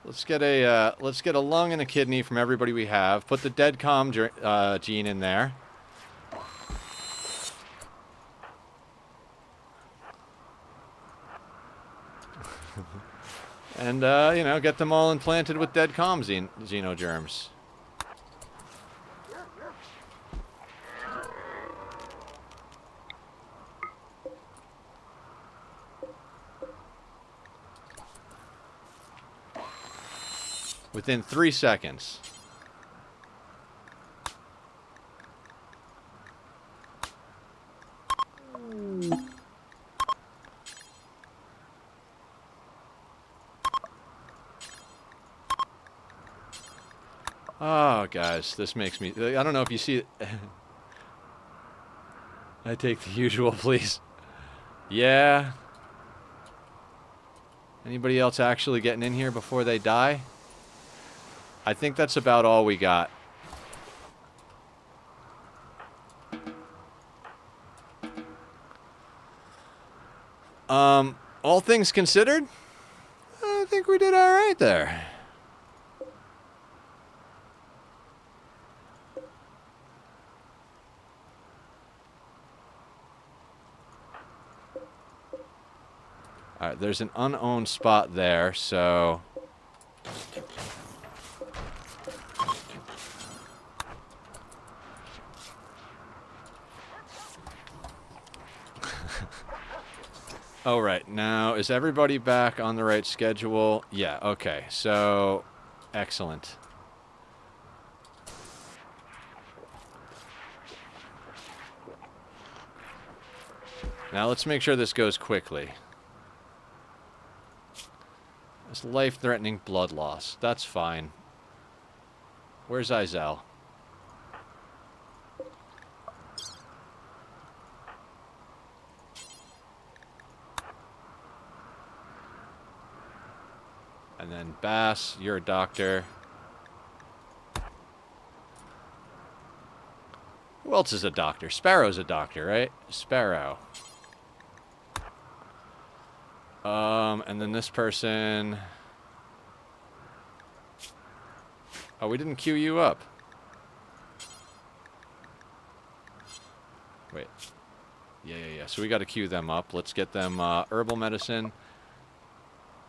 Let's get a lung and a kidney from everybody we have. Put the dead calm gene in there. And, you know, get them all implanted with dead calm xenogerms. Within 3 seconds. Oh, guys, this makes me... I don't know if you see... I take the usual, please. Yeah. Anybody else actually getting in here before they die? I think that's about all we got. All things considered, I think we did all right there. All right, there's an unowned spot there, so... Oh, right. Now, is everybody back on the right schedule? Yeah, okay. So, excellent. Now, let's make sure this goes quickly. It's life-threatening blood loss. That's fine. Where's Izel? And then Bass, you're a doctor. Who else is a doctor? Sparrow's a doctor, right? Sparrow. And then this person... Oh, we didn't queue you up. Wait. Yeah. So we got to queue them up. Let's get them herbal medicine.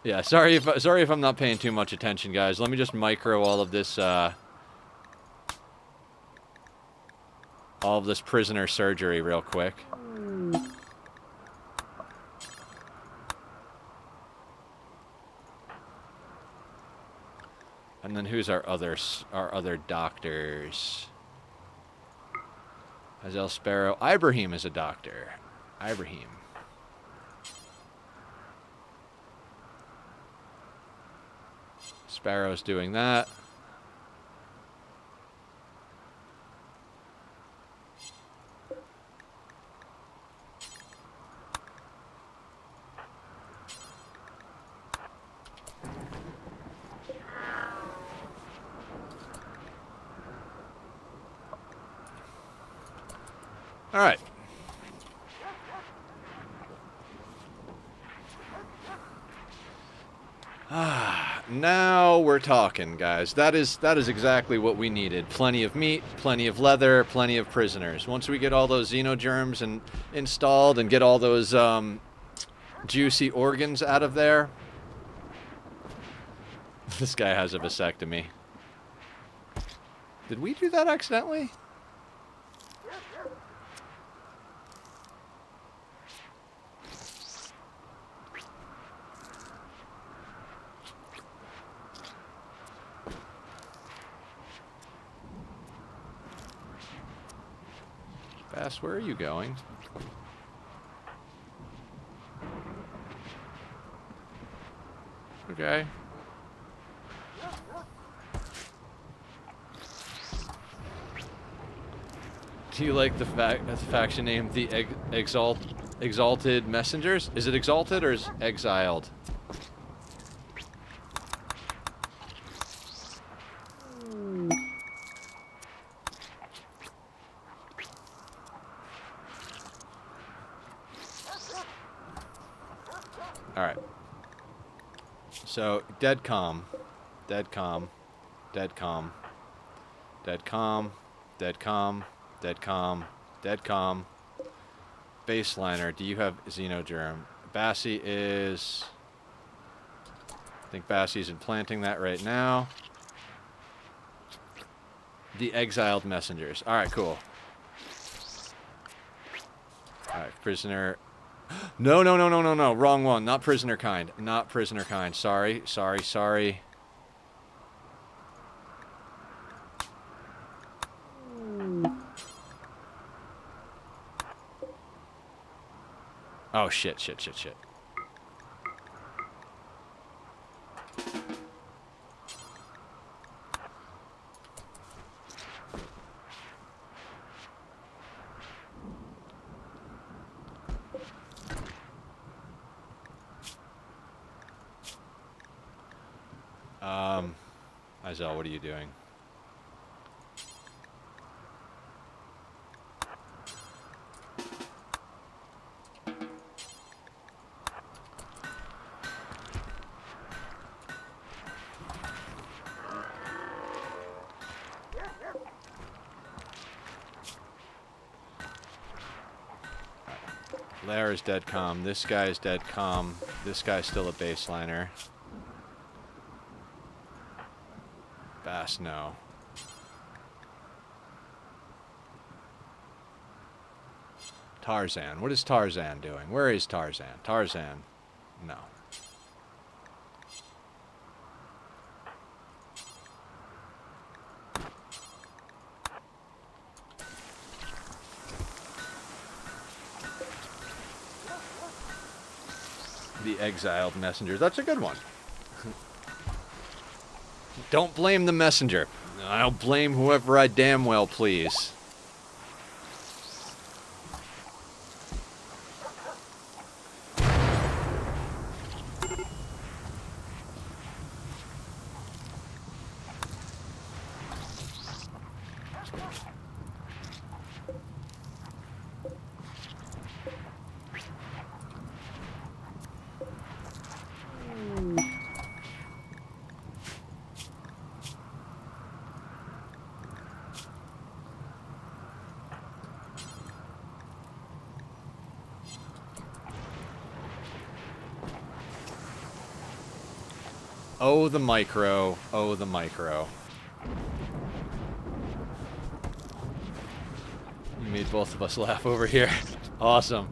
Yeah, sorry if I'm not paying too much attention, guys. Let me just micro all of this prisoner surgery real quick. And then who's our other doctors? Hazel Sparrow. Ibrahim is a doctor. Ibrahim. Sparrow's doing that. All right. Now we're talking, guys. That is exactly what we needed. Plenty of meat, plenty of leather, plenty of prisoners. Once we get all those xenogerms and installed and get all those juicy organs out of there. This guy has a vasectomy. Did we do that accidentally? Bass, where are you going? Okay. Do you like the faction name, the Exalted Messengers? Is it exalted or is exiled? Alright. So, dead calm. Dead calm. Dead calm. Dead calm. Dead calm. Dead calm. Dead calm. Baseliner, do you have Xenogerm? Bassie is... I think Bassie's implanting that right now. The Exiled Messengers. Alright, cool. Alright, prisoner... No. Wrong one. Not prisoner kind. Not prisoner kind. Sorry. Oh, shit. Izel, what are you doing? Lair is dead calm. This guy is dead calm. This guy's still a baseliner. Bass, no. Tarzan. What is Tarzan doing? Where is Tarzan? Tarzan. No. The Exiled Messengers. That's a good one. Don't blame the messenger. I'll blame whoever I damn well please. Oh, the micro. Oh, the micro. You made both of us laugh over here. Awesome.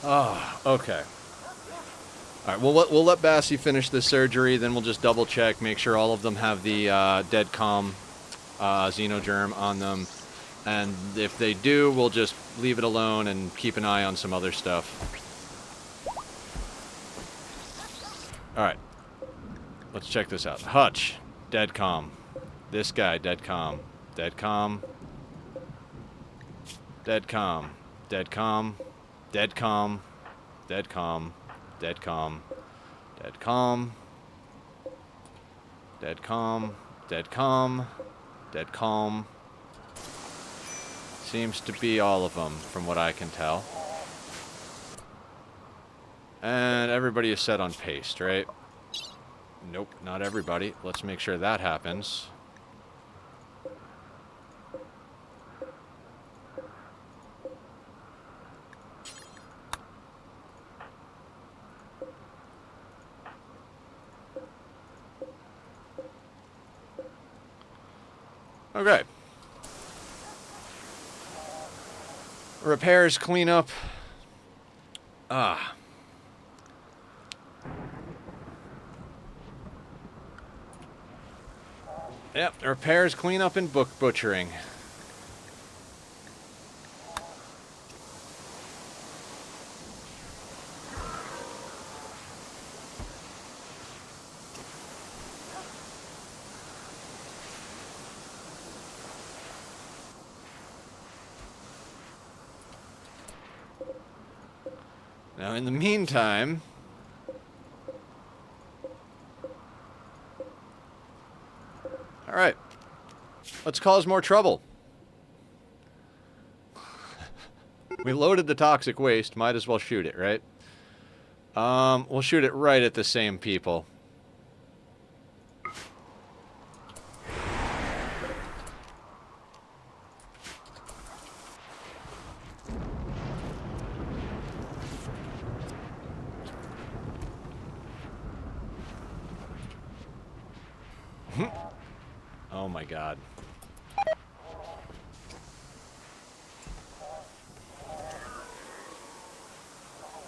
Oh, okay. All right, we'll let Bassie finish this surgery, then we'll just double check, make sure all of them have the dead calm xenogerm on them, and if they do, we'll just leave it alone and keep an eye on some other stuff. All right, let's check this out. Hutch, dead calm. This guy, dead calm. Dead calm. Dead calm. Dead calm. Dead calm. Dead calm. Dead calm. Dead calm. Dead calm. Dead calm. Dead calm. Seems to be all of them, from what I can tell. And everybody is set on paste, right? Nope, not everybody. Let's make sure that happens. Okay. Repairs, cleanup. Ah. Yep, repairs, cleanup, and book butchering. Now, in the meantime, all right, let's cause more trouble. We loaded the toxic waste, might as well shoot it, right? We'll shoot it right at the same people. Oh my god.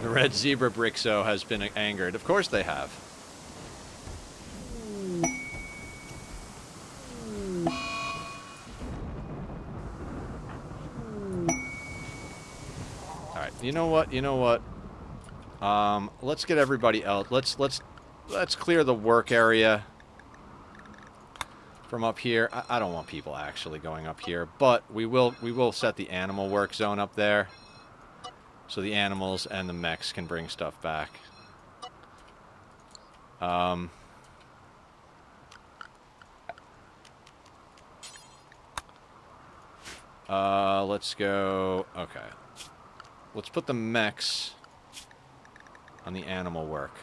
The red zebra Brixo has been angered. Of course they have. Alright, you know what? You know what? Let's get everybody else. Let's clear the work area from up here. I don't want people actually going up here, but we will set the animal work zone up there, so the animals and the mechs can bring stuff back. Let's go. Okay, let's put the mechs on the animal work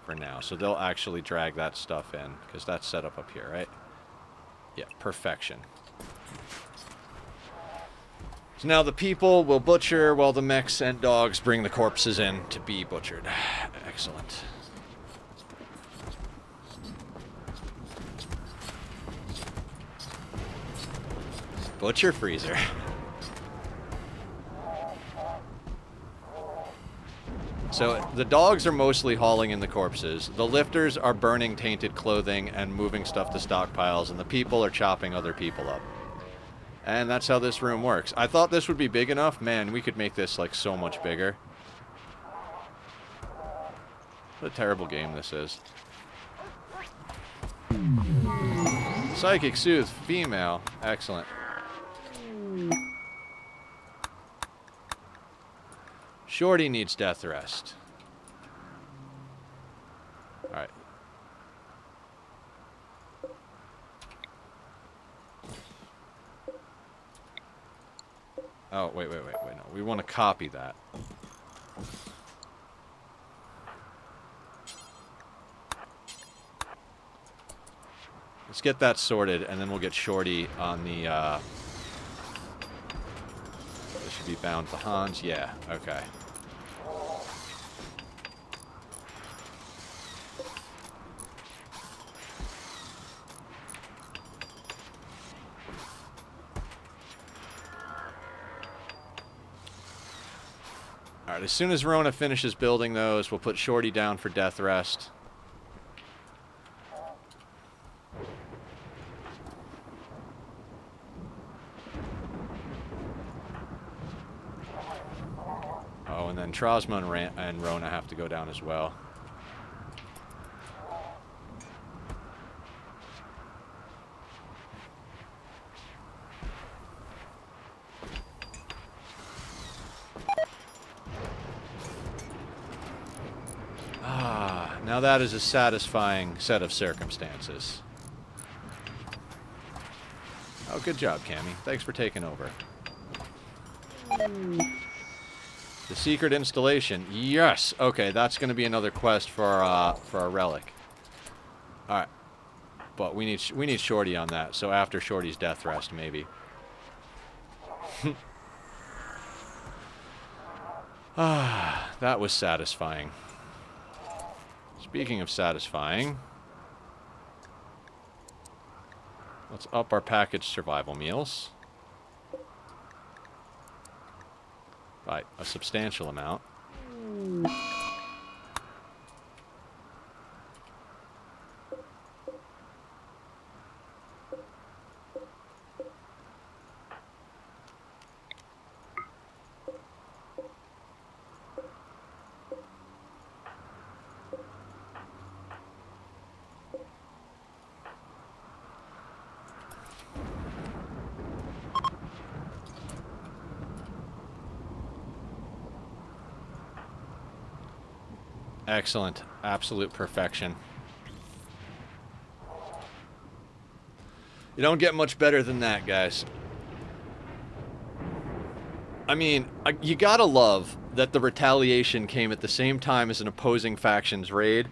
for now, so they'll actually drag that stuff in because that's set up here, right? Yeah, perfection. So now the people will butcher while the mechs and dogs bring the corpses in to be butchered. Excellent. Butcher freezer. So the dogs are mostly hauling in the corpses. The lifters are burning tainted clothing and moving stuff to stockpiles, and the people are chopping other people up. And that's how this room works. I thought this would be big enough. Man, we could make this like so much bigger. What a terrible game this is. Psychic Soothe, female. Excellent. Shorty needs death rest. Alright. Oh, wait, no. We want to copy that. Let's get that sorted, and then we'll get Shorty on the, this should be bound to Hans. Yeah, okay. Alright, Alright, as soon as Rona finishes building those, we'll put Shorty down for death rest. Oh, and then Trosma and Rona have to go down as well. Now that is a satisfying set of circumstances. Oh, good job, Cammy. Thanks for taking over. The secret installation. Yes! Okay, that's going to be another quest for our relic. Alright. But we need Shorty on that, so after Shorty's death rest, maybe. That was satisfying. Speaking of satisfying, let's up our packaged survival meals by a substantial amount. Excellent. Absolute perfection. You don't get much better than that, guys. I mean, you gotta love that the retaliation came at the same time as an opposing faction's raid,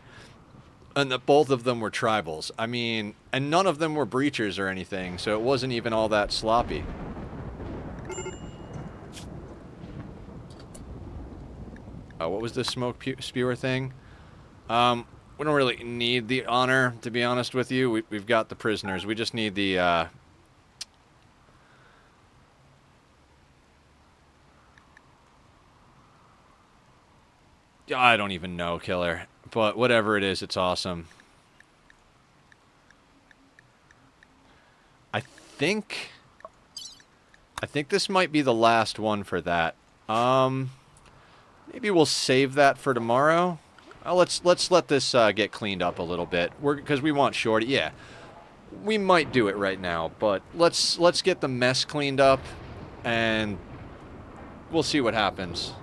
and that both of them were tribals. I mean, and none of them were breachers or anything, so it wasn't even all that sloppy. What was this smoke spewer thing? We don't really need the honor, to be honest with you. We've got the prisoners. We just need the, I don't even know, Killer. But whatever it is, it's awesome. I think this might be the last one for that. Maybe we'll save that for tomorrow. Let's let this get cleaned up a little bit. Because we want Shorty. Yeah, we might do it right now, but let's get the mess cleaned up, and we'll see what happens.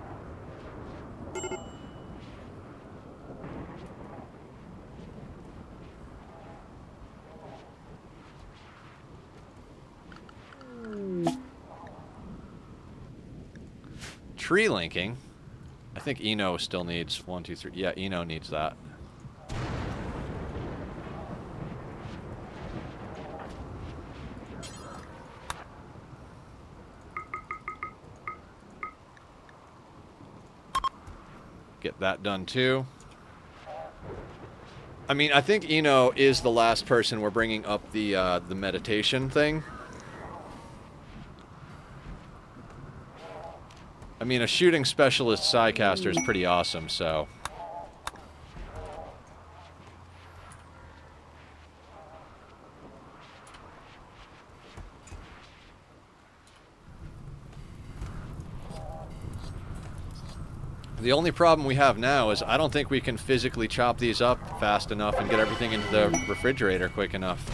Tree linking. I think Eno still needs 1, 2, 3. Yeah, Eno needs that. Get that done too. I mean, I think Eno is the last person we're bringing up the meditation thing. I mean, a shooting specialist Psycaster is pretty awesome, so... The only problem we have now is I don't think we can physically chop these up fast enough and get everything into the refrigerator quick enough.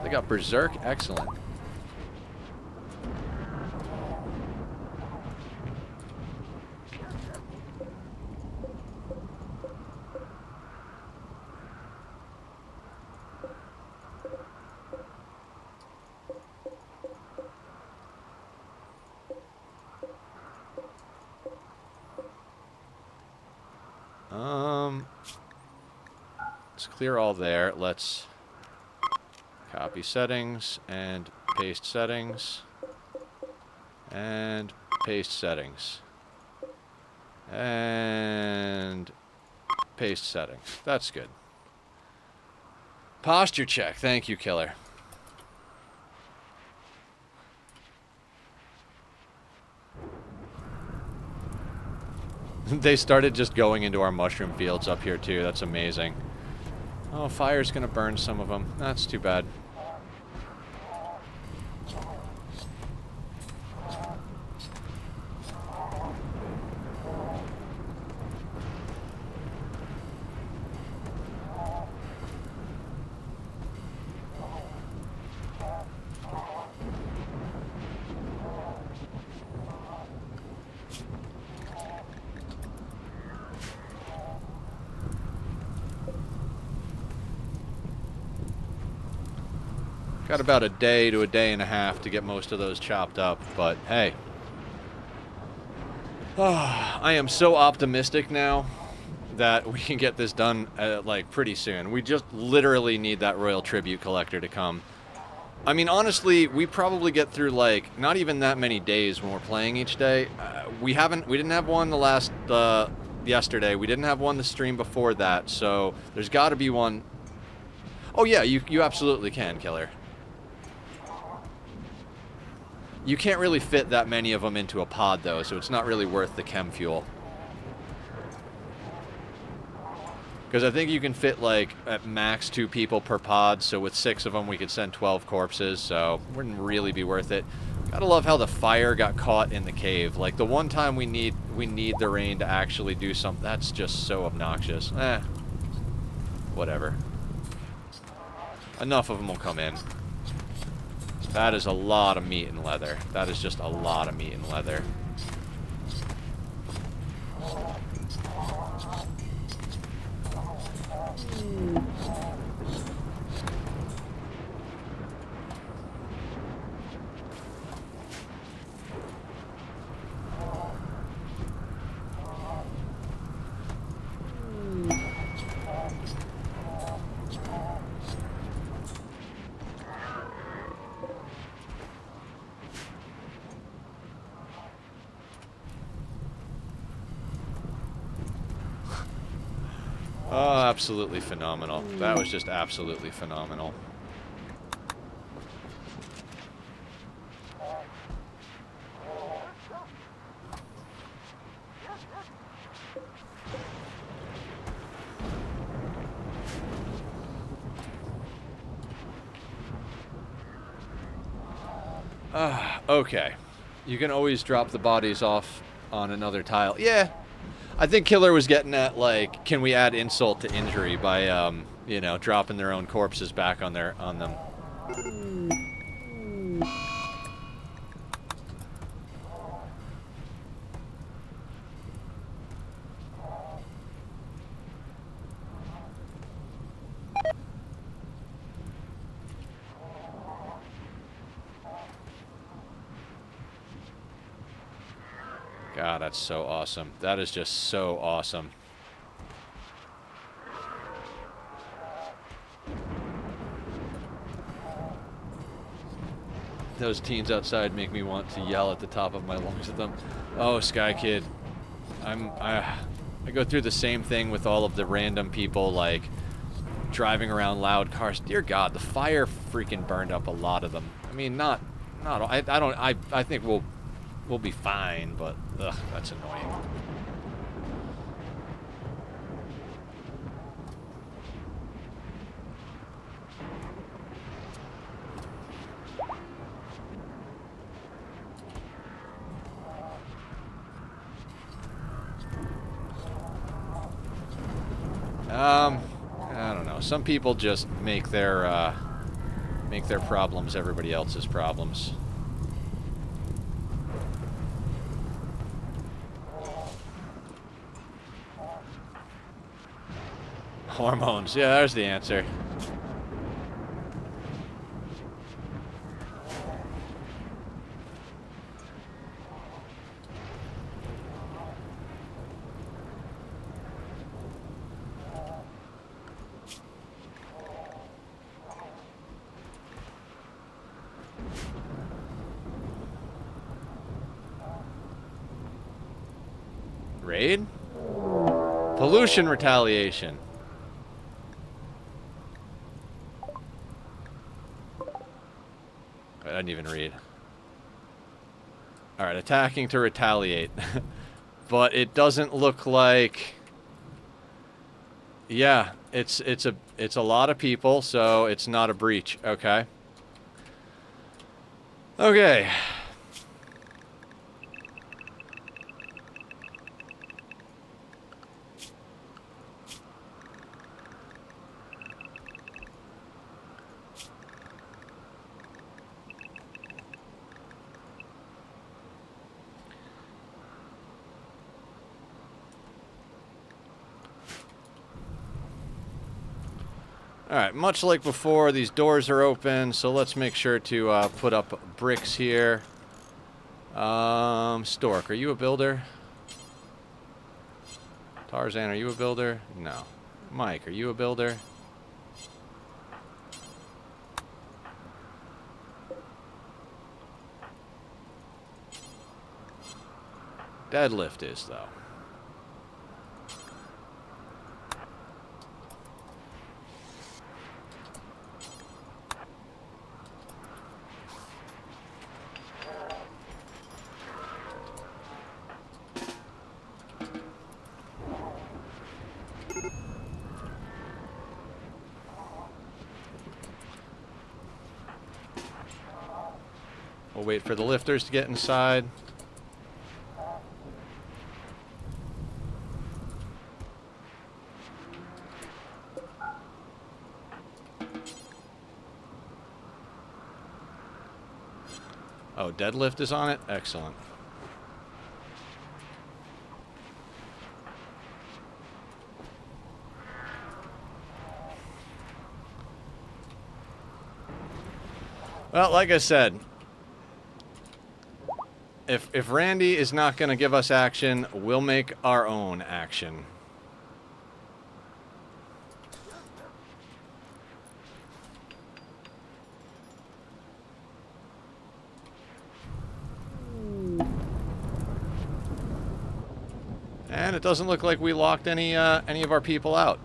They got Berserk? Excellent. Let's clear all there. Let's copy settings and paste settings and paste settings and paste settings. That's good. Posture check. Thank you, Killer. They started just going into our mushroom fields up here too. That's amazing. Oh, fire's gonna burn some of them. That's too bad. Got about a day to a day and a half to get most of those chopped up, but hey. I am so optimistic now that we can get this done, like, pretty soon. We just literally need that Royal Tribute Collector to come. I mean, honestly, we probably get through, like, not even that many days when we're playing each day. We didn't have one yesterday. We didn't have one the stream before that, so there's got to be one. Oh yeah, you absolutely can, Killer. You can't really fit that many of them into a pod, though, so it's not really worth the chem fuel. Because I think you can fit, like, at max 2 people per pod, so with 6 of them we could send 12 corpses, so it wouldn't really be worth it. Gotta love how the fire got caught in the cave. Like, the one time we need the rain to actually do something, that's just so obnoxious. Whatever. Enough of them will come in. That is a lot of meat and leather. That is just a lot of meat and leather. Oh, absolutely phenomenal. That was just absolutely phenomenal. Okay. You can always drop the bodies off on another tile. Yeah. I think Killer was getting at, like, can we add insult to injury by, you know, dropping their own corpses back on them. God, that's so awesome. That is just so awesome. Those teens outside make me want to yell at the top of my lungs at them. Oh, Sky Kid. I go through the same thing with all of the random people, like, driving around loud cars. Dear God, the fire freaking burned up a lot of them. I mean, I think we'll be fine, but ugh, that's annoying. I don't know. Some people just make their problems everybody else's problems. Hormones. Yeah, there's the answer. Raid? Pollution retaliation. I didn't even read. Alright, attacking to retaliate. but it doesn't look like... Yeah, it's a lot of people, so it's not a breach. Okay. Okay. Alright, much like before, these doors are open, so let's make sure to put up bricks here. Stork, are you a builder? Tarzan, are you a builder? No. Mike, are you a builder? Deadlift is, though. We'll wait for the lifters to get inside. Oh, deadlift is on it? Excellent. Well, like I said, if Randy is not going to give us action, we'll make our own action. And it doesn't look like we locked any of our people out.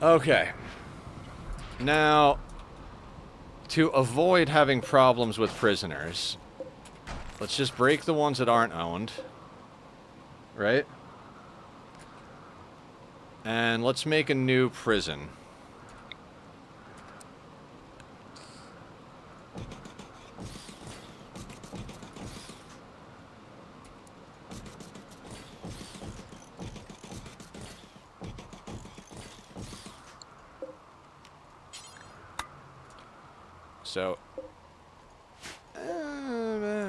Okay. Now, to avoid having problems with prisoners, let's just break the ones that aren't owned. Right? And let's make a new prison. So,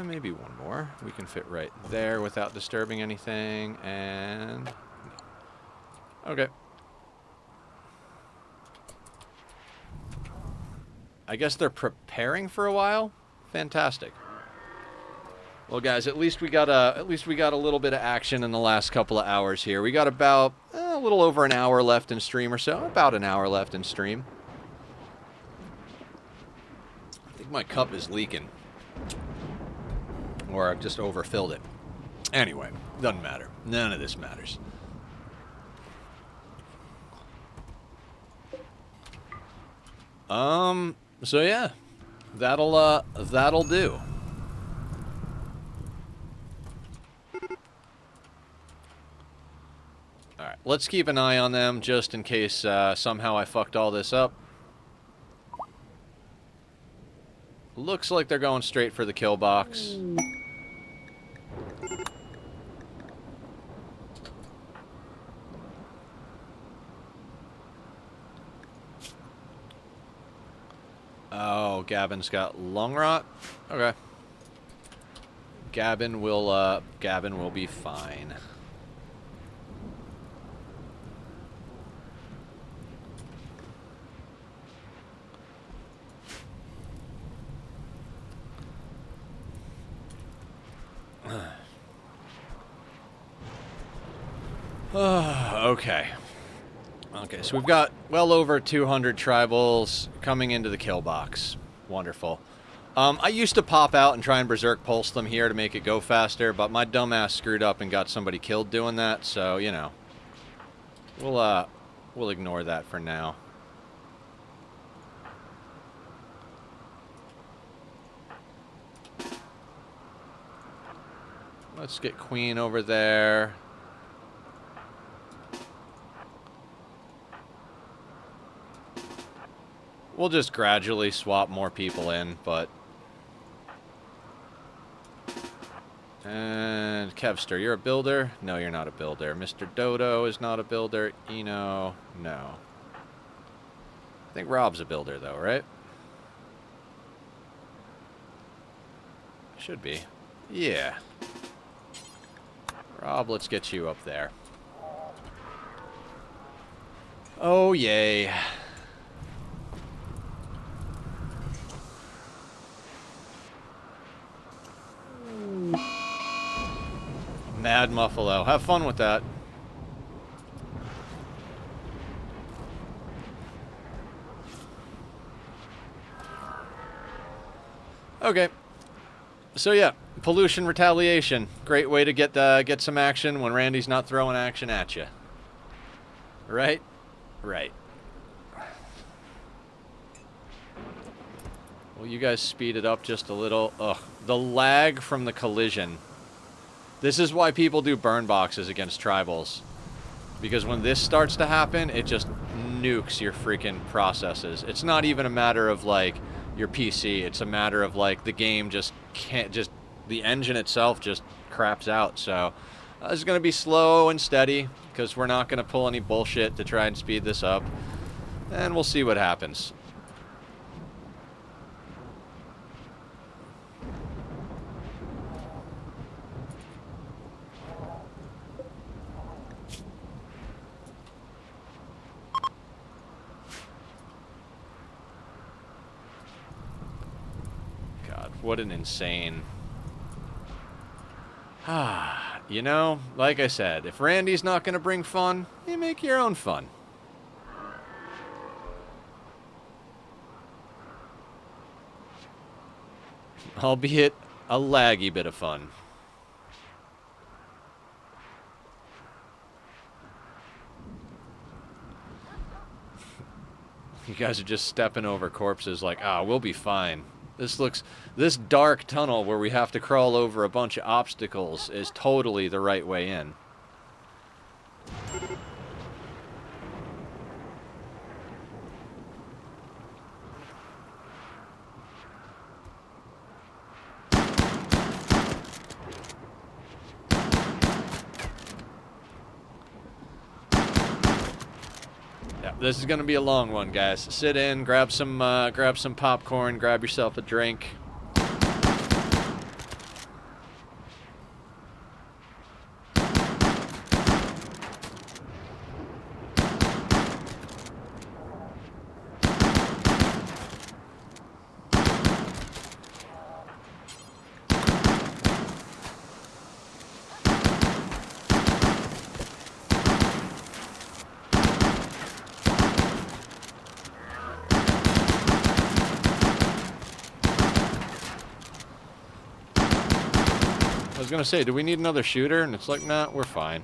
maybe one more. We can fit right there without disturbing anything, and... Okay. I guess they're preparing for a while? Fantastic. Well, guys, at least we got a little bit of action in the last couple of hours here. We got about a little over an hour left in stream or so. About an hour left in stream. I think my cup is leaking. Or I've just overfilled it. Anyway, doesn't matter. None of this matters. So yeah. That'll do. Alright, let's keep an eye on them just in case somehow I fucked all this up. Looks like they're going straight for the kill box. Oh, Gavin's got lung rot? Okay. Gavin will be fine. Okay. Okay, so we've got well over 200 tribals coming into the kill box. Wonderful. I used to pop out and try and berserk pulse them here to make it go faster, but my dumbass screwed up and got somebody killed doing that, so, you know. We'll ignore that for now. Let's get Queen over there. We'll just gradually swap more people in, but... And Kevster, you're a builder? No, you're not a builder. Mr. Dodo is not a builder. Eno, no. I think Rob's a builder, though, right? Should be. Yeah. Rob, let's get you up there. Oh, yay. Mad Muffalo. Have fun with that. Okay. So yeah, pollution retaliation. Great way to get some action when Randy's not throwing action at you. Right? Right. Will you guys speed it up just a little? Ugh. The lag from the collision. This is why people do burn boxes against tribals. Because when this starts to happen, it just nukes your freaking processes. It's not even a matter of, like, your PC. It's a matter of, like, the game just can't, just, the engine itself just craps out. So, it's going to be slow and steady, because we're not going to pull any bullshit to try and speed this up. And we'll see what happens. What an insane... You know, like I said, if Randy's not going to bring fun, you make your own fun. Albeit a laggy bit of fun. You guys are just stepping over corpses like, we'll be fine. This dark tunnel where we have to crawl over a bunch of obstacles is totally the right way in. Yeah, this is gonna be a long one, guys. Sit in, grab some popcorn, grab yourself a drink. I was gonna say, do we need another shooter? And it's like, nah, we're fine.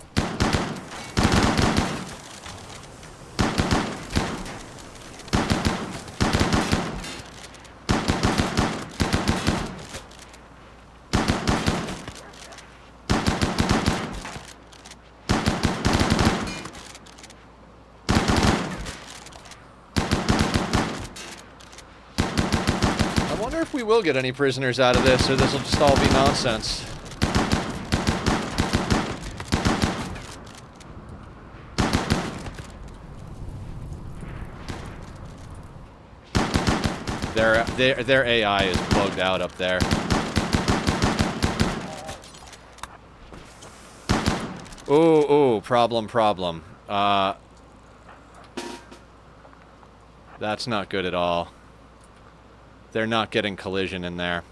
I wonder if we will get any prisoners out of this, or this will just all be nonsense. Their AI is plugged out up there. Ooh, problem. That's not good at all. They're not getting collision in there.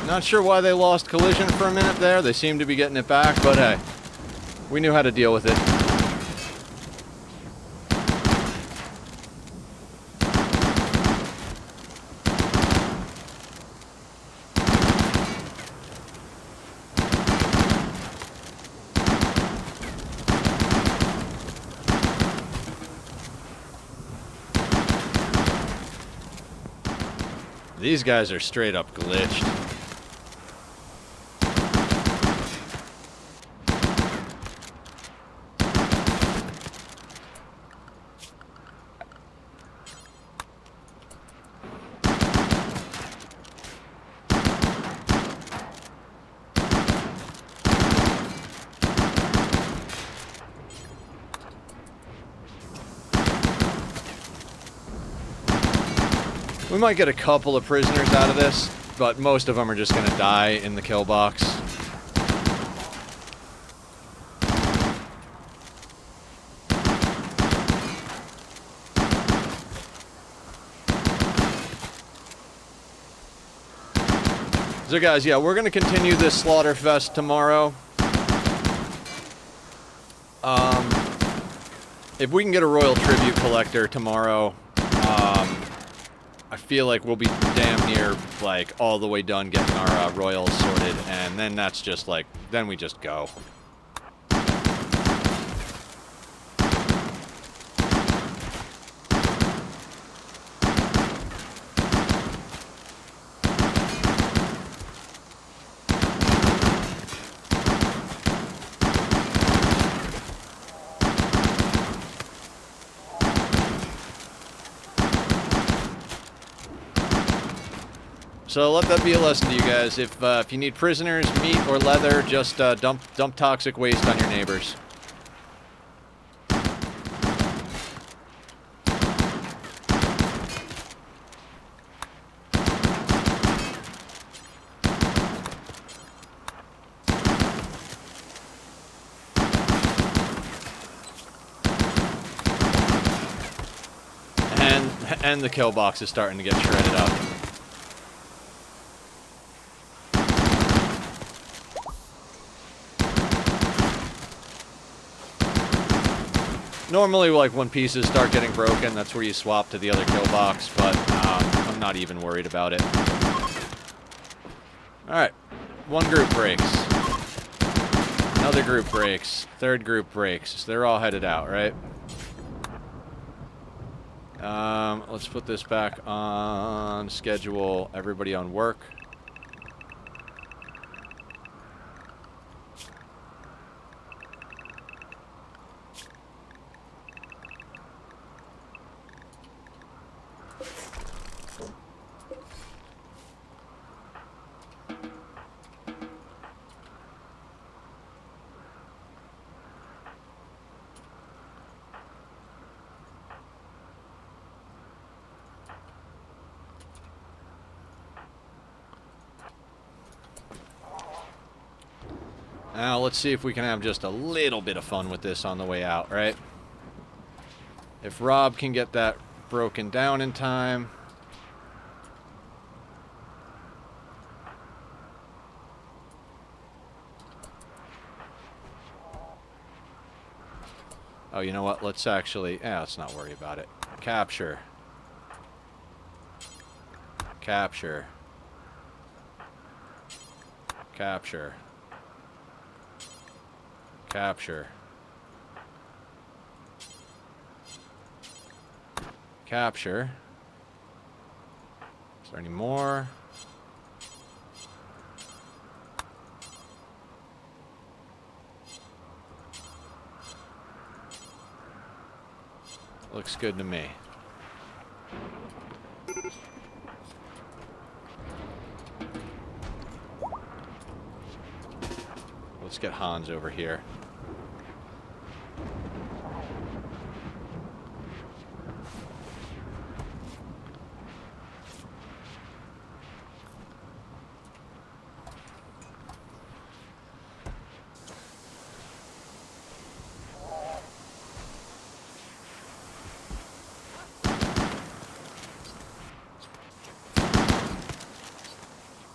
Not sure why they lost collision for a minute there. They seem to be getting it back, but hey, we knew how to deal with it. These guys are straight up glitched. We might get a couple of prisoners out of this, but most of them are just going to die in the kill box. So guys, yeah, we're going to continue this slaughter fest tomorrow. If we can get a royal tribute collector tomorrow, I feel like we'll be damn near, like, all the way done getting our royals sorted, and then that's just, like, then we just go. So let that be a lesson to you guys. If you need prisoners, meat, or leather, just dump toxic waste on your neighbors. And the kill box is starting to get shredded up. Normally, like, when pieces start getting broken, that's where you swap to the other kill box, but I'm not even worried about it. Alright, one group breaks. Another group breaks. Third group breaks. So they're all headed out, right? Let's put this back on schedule. Everybody on work. Now, let's see if we can have just a little bit of fun with this on the way out, right? If Rob can get that broken down in time. Oh, you know what? Let's actually... let's not worry about it. Capture. Capture. Capture. Capture. Capture. Is there any more? Looks good to me. Let's get Hans over here.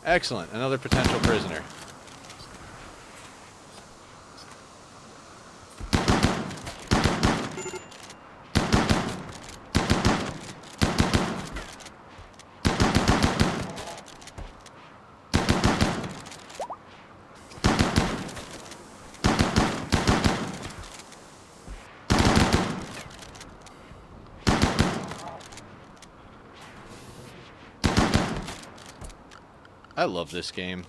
Excellent. Another potential prisoner. I love this game.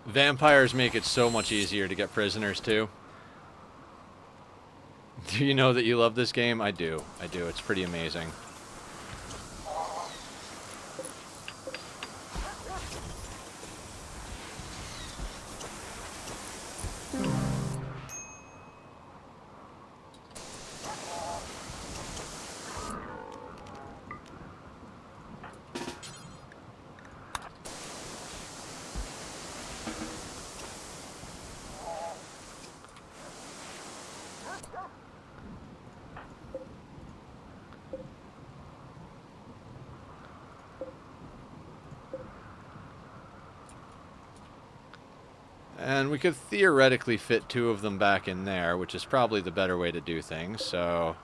Vampires make it so much easier to get prisoners, too. Do you know that you love this game? I do. I do. It's pretty amazing. And we could theoretically fit 2 of them back in there, which is probably the better way to do things, so...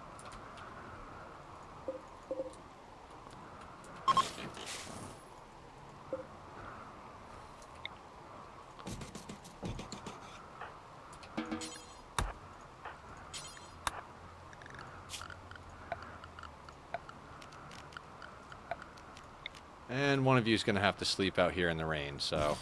And one of you is going to have to sleep out here in the rain, so...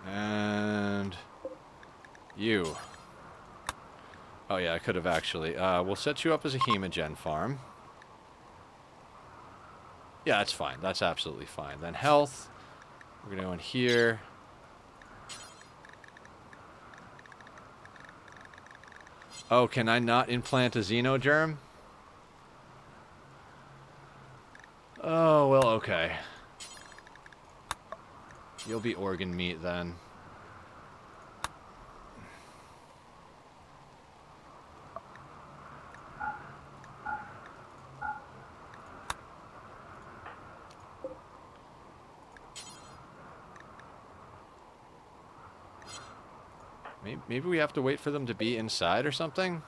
And... you. Oh yeah, I could have actually. We'll set you up as a hemogen farm. Yeah, that's fine. That's absolutely fine. Then health. We're going to go in here. Oh, can I not implant a xenogerm? Oh, well, okay. You'll be organ meat then. Maybe we have to wait for them to be inside or something?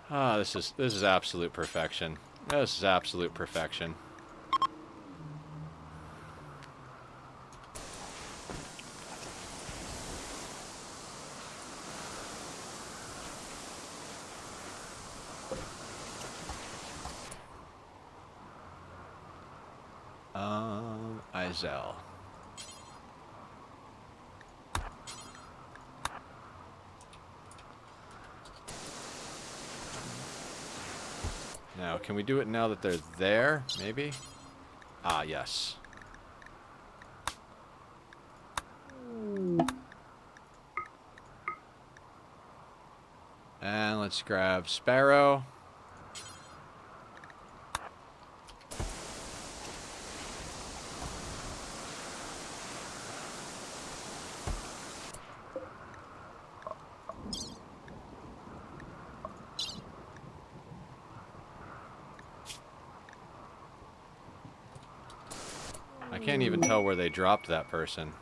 Ah, this is absolute perfection. This is absolute perfection. Izel. Now, can we do it now that they're there? Maybe? Ah, yes. And let's grab Sparrow. I can't even tell where they dropped that person.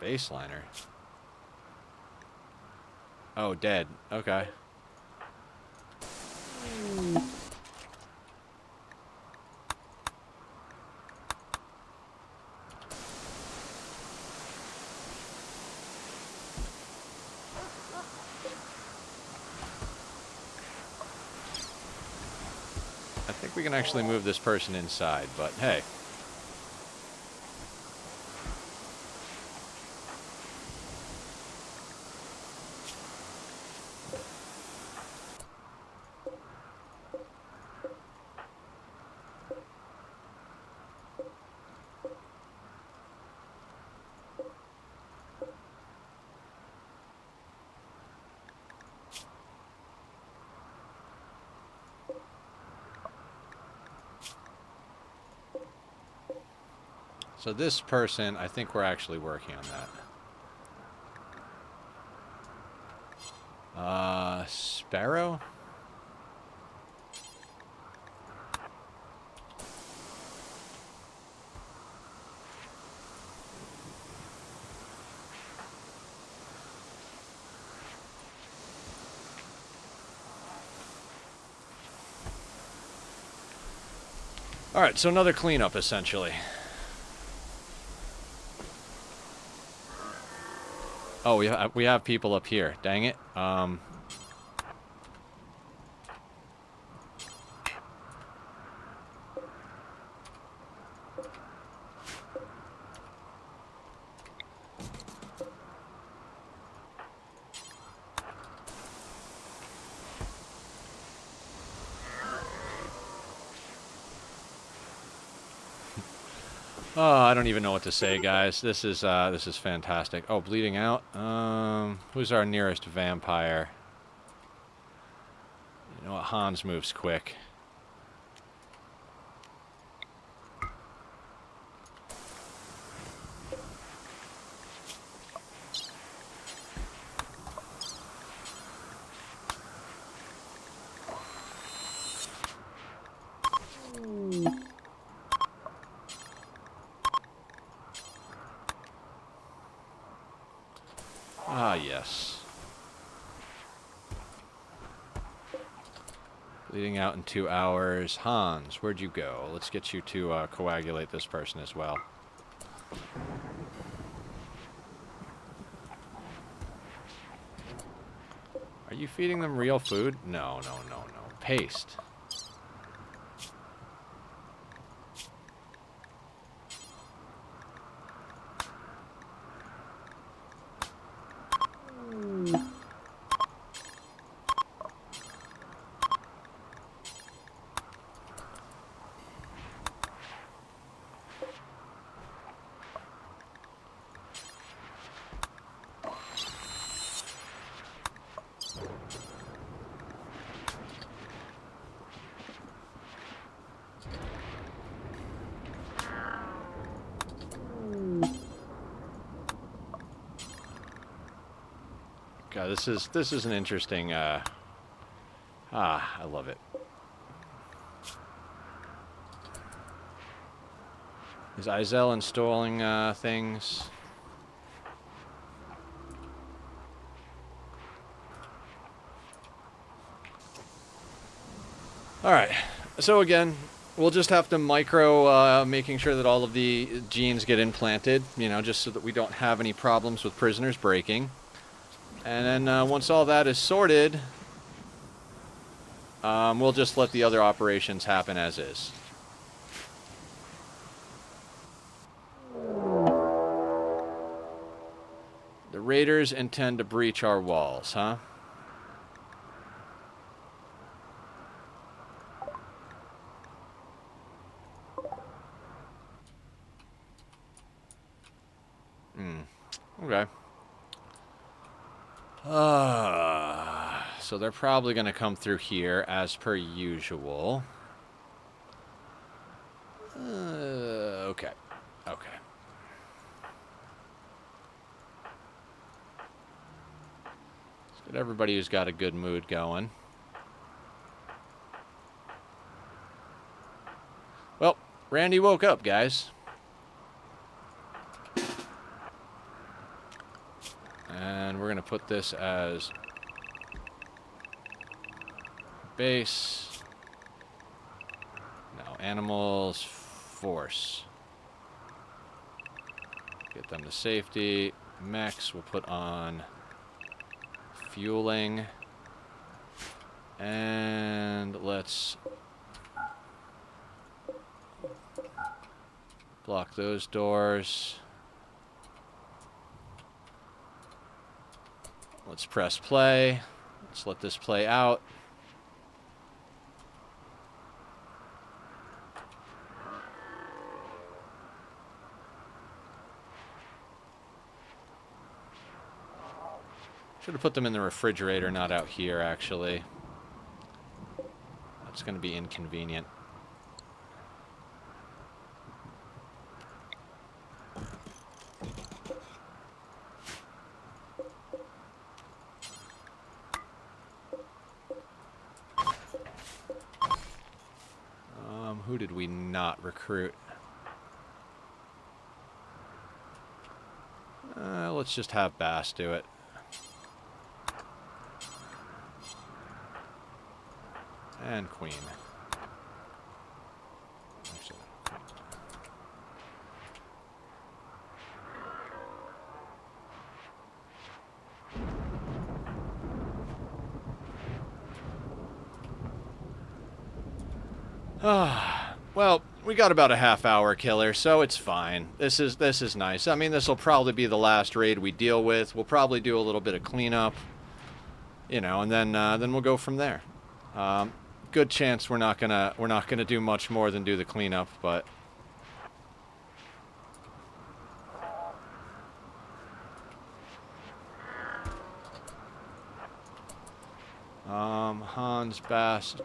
Baseliner. Oh, dead. Okay. I think we can actually move this person inside, but hey. So this person, I think we're actually working on that. Sparrow? Alright, so another cleanup, essentially. Oh, we have people up here. Dang it. Oh, I don't even know what to say, guys. This is fantastic. Oh, bleeding out. Who's our nearest vampire? You know what? Hans moves quick. Ah, yes. Bleeding out in 2 hours. Hans, where'd you go? Let's get you to coagulate this person as well. Are you feeding them real food? No, no, no, no. Paste. God, this is an interesting, I love it. Is Izel installing, things? Alright, so again, we'll just have to micro, making sure that all of the genes get implanted, you know, just so that we don't have any problems with prisoners breaking. And then once all that is sorted, we'll just let the other operations happen as is. The raiders intend to breach our walls, huh? Okay. So they're probably going to come through here as per usual. Okay. Okay. Let's get everybody who's got a good mood going. Well, Randy woke up, guys. we're going to put this as base. No, animals, force. Get them to safety. Mechs we'll put on fueling. And let's block those doors. Let's press play. Let's let this play out. Should have put them in the refrigerator, not out here, actually. That's going to be inconvenient. Who did we not recruit? Let's just have Bass do it. And Queen. Well, we got about a half-hour killer, so it's fine. This is nice. I mean, this will probably be the last raid we deal with. We'll probably do a little bit of cleanup, you know, and then we'll go from there. Good chance we're not gonna do much more than do the cleanup, but Hans, Bass,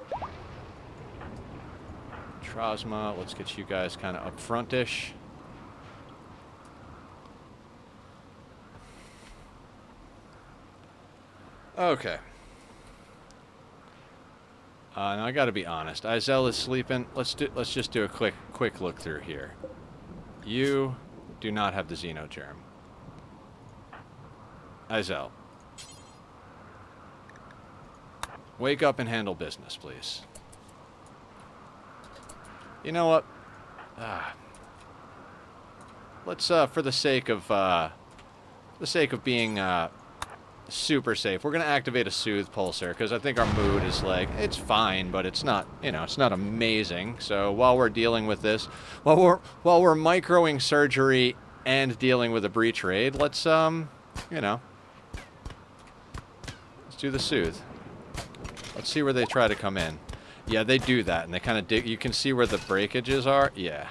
Trosma, let's get you guys kind of up front-ish. Okay. Now I got to be honest. Izel is sleeping. Let's just do a quick look through here. You do not have the Xenogerm. Izel, wake up and handle business, please. You know what? Let's for the sake of being super safe, we're gonna activate a Soothe Pulsar because I think our mood is like, it's fine, but it's not, you know, it's not amazing. So while we're dealing with this, while we're microing surgery and dealing with a breach raid, let's you know, let's do the Soothe. Let's see where they try to come in. Yeah, they do that, and they kind of dig. You can see where the breakages are. Yeah.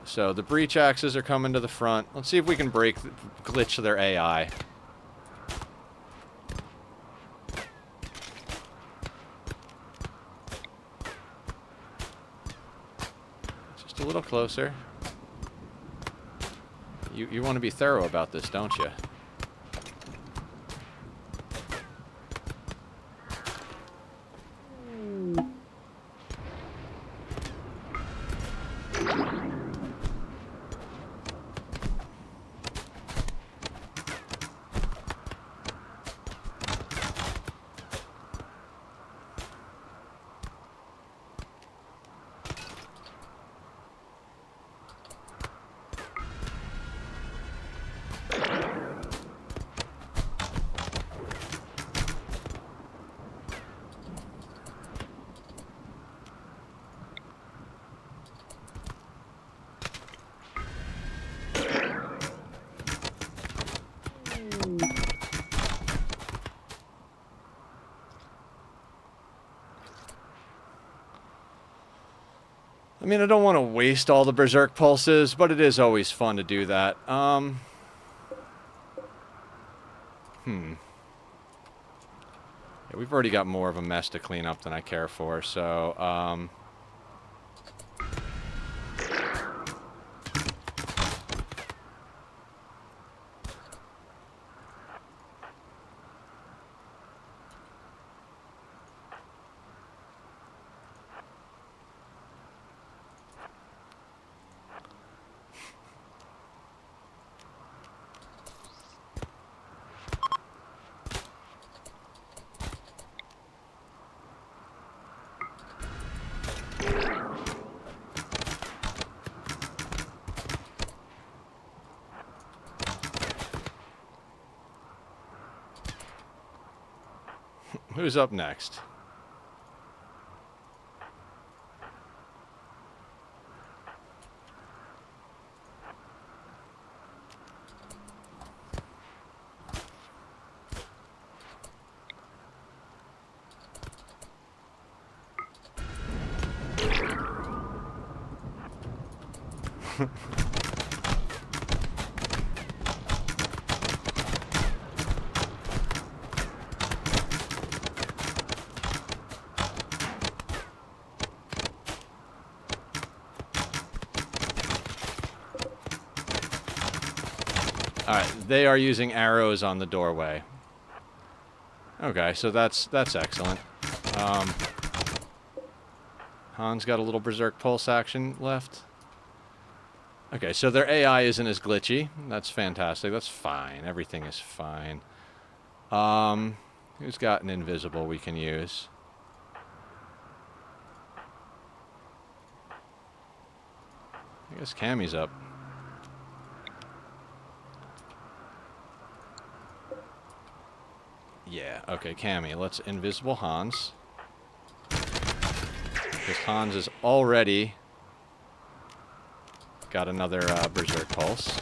So the breach axes are coming to the front. Let's see if we can glitch their AI. Just a little closer. You want to be thorough about this, don't you? I mean, I don't want to waste all the Berserk pulses, but it is always fun to do that. Yeah, we've already got more of a mess to clean up than I care for, so, Who's up next? Alright, they are using arrows on the doorway. Okay, so that's excellent. Han's got a little Berserk Pulse action left. Okay, so their AI isn't as glitchy. That's fantastic. That's fine. Everything is fine. Who's got an invisible we can use? I guess Cammy's up. Yeah, okay, Cammy. Let's invisible Hans. Because Hans is already got another Berserk Pulse.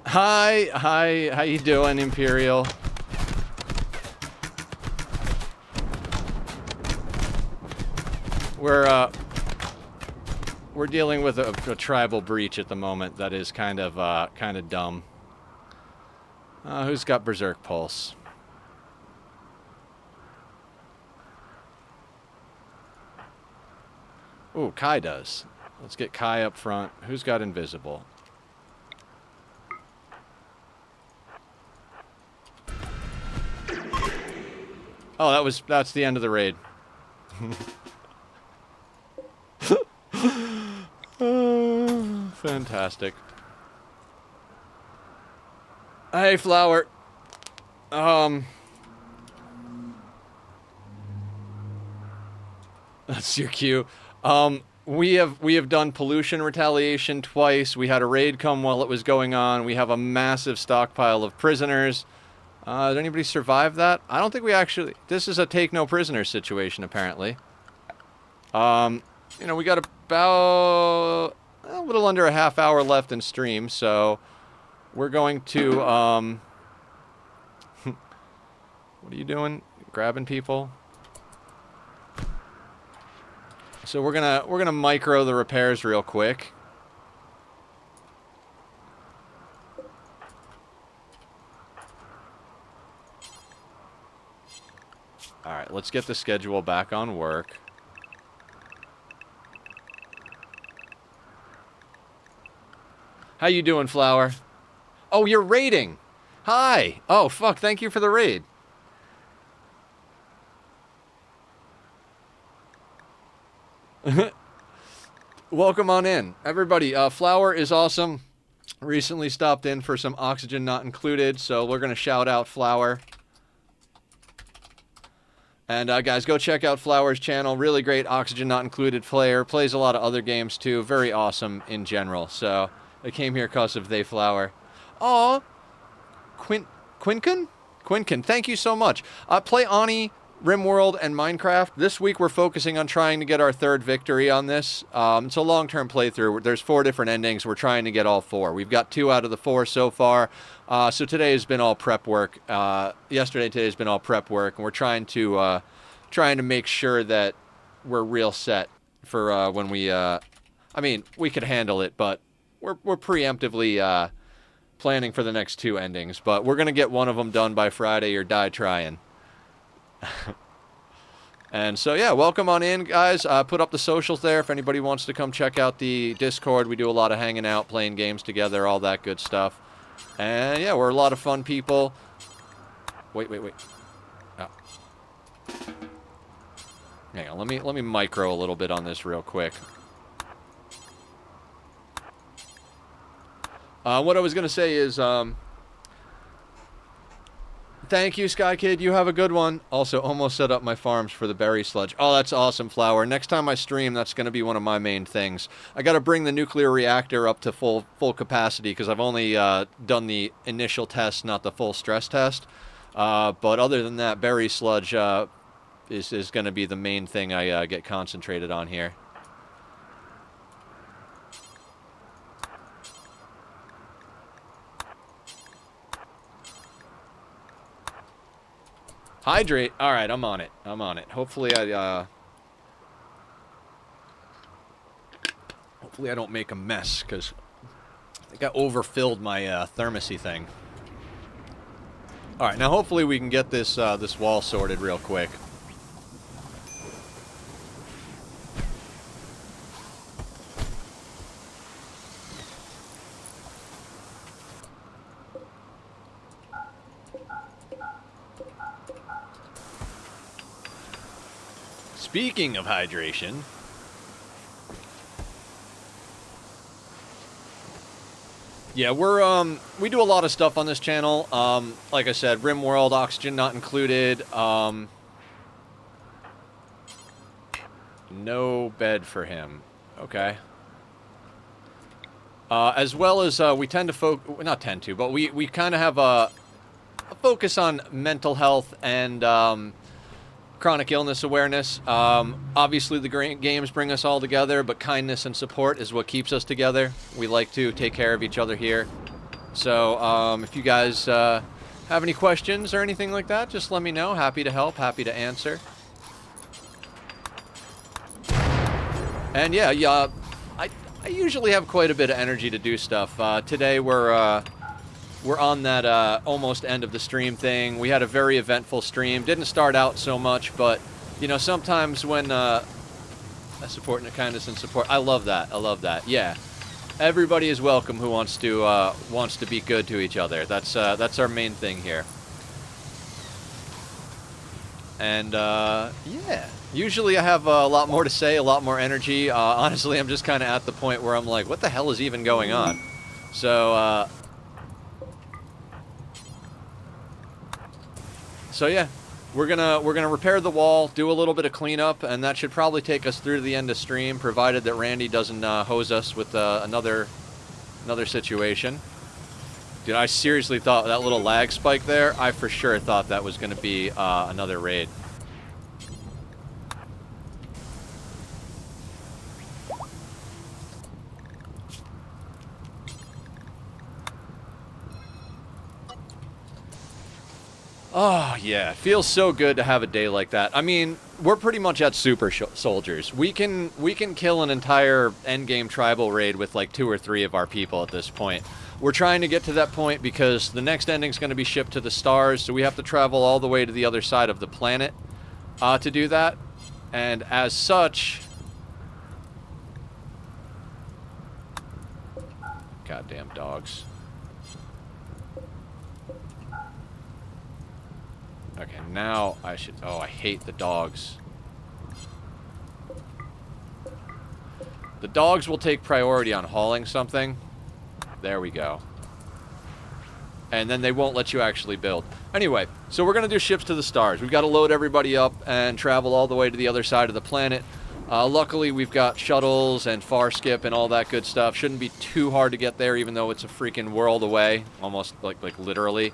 Hi, how you doing, Imperial? We're dealing with a tribal breach at the moment that is kind of dumb. Who's got Berserk Pulse? Ooh, Kai does. Let's get Kai up front. Who's got invisible? Oh, that's the end of the raid. Fantastic. Hey, Flower. That's your cue. We have done pollution retaliation twice. We had a raid come while it was going on. We have a massive stockpile of prisoners. Did anybody survive that? I don't think we actually... This is a take no prisoner situation, apparently. You know, we got about a little under a half hour left in stream, so we're going to, what are you doing? Grabbing people? So we're gonna micro the repairs real quick. Alright, let's get the schedule back on work. How you doing, Flower? Oh, you're raiding! Hi! Oh, fuck, thank you for the raid. Welcome on in. Everybody, Flower is awesome. Recently stopped in for some oxygen not included, so we're gonna shout out Flower. And guys, go check out Flower's channel. Really great oxygen not included player. Plays a lot of other games too. Very awesome in general. So I came here because of they Flower. Aw, Quinkun, thank you so much. Play Ani, RimWorld, and Minecraft. This week we're focusing on trying to get our third victory on this. It's a long-term playthrough. There's 4 different endings. We're trying to get all 4. We've got 2 out of the 4 so far. So today has been all prep work. Today's been all prep work, and we're trying to make sure that we're real set for when we. I mean, we could handle it, but we're preemptively planning for the next 2 endings. But we're gonna get one of them done by Friday or die trying. And so, yeah, welcome on in, guys. Put up the socials there if anybody wants to come check out the Discord. We do a lot of hanging out, playing games together, all that good stuff. And, yeah, we're a lot of fun people. Wait. Oh. Hang on, let me micro a little bit on this real quick. What I was going to say is, thank you, Sky Kid. You have a good one. Also, almost set up my farms for the berry sludge. Oh, that's awesome, Flower. Next time I stream, that's going to be one of my main things. I got to bring the nuclear reactor up to full capacity because I've only done the initial test, not the full stress test. But other than that, berry sludge is going to be the main thing I get concentrated on here. Hydrate. All right, I'm on it. I'm on it. Hopefully I don't make a mess because I think I overfilled my thermosy thing. All right, now hopefully we can get this this wall sorted real quick. Speaking of hydration, yeah, we do a lot of stuff on this channel. Like I said, RimWorld, oxygen not included. No bed for him. Okay. As well as we tend to not tend to, but we kind of have a focus on mental health and chronic illness awareness. Obviously, the games bring us all together, but kindness and support is what keeps us together. We like to take care of each other here. So if you guys have any questions or anything like that, just let me know. Happy to help, happy to answer. And yeah, I usually have quite a bit of energy to do stuff. Today we're on that almost end of the stream thing. We had a very eventful stream. Didn't start out so much, but you know, sometimes when support and kindness and support, I love that. I love that. Yeah, everybody is welcome who wants to be good to each other. That's our main thing here. And yeah, usually I have a lot more to say, a lot more energy. Honestly, I'm just kind of at the point where I'm like, what the hell is even going on? So. So yeah, we're gonna repair the wall, do a little bit of cleanup, and that should probably take us through to the end of stream, provided that Randy doesn't hose us with another situation. Dude, I seriously thought that little lag spike there, I for sure thought that was gonna be another raid. Oh, yeah. It feels so good to have a day like that. I mean, we're pretty much at super soldiers. We can kill an entire endgame tribal raid with like 2 or 3 of our people at this point. We're trying to get to that point because the next ending's going to be shipped to the stars, so we have to travel all the way to the other side of the planet to do that. And as such... Goddamn dogs. Okay, now I should... Oh, I hate the dogs. The dogs will take priority on hauling something. There we go. And then they won't let you actually build. Anyway, so we're going to do ships to the stars. We've got to load everybody up and travel all the way to the other side of the planet. Luckily, we've got shuttles and far skip and all that good stuff. Shouldn't be too hard to get there, even though it's a freaking world away. Almost, like literally.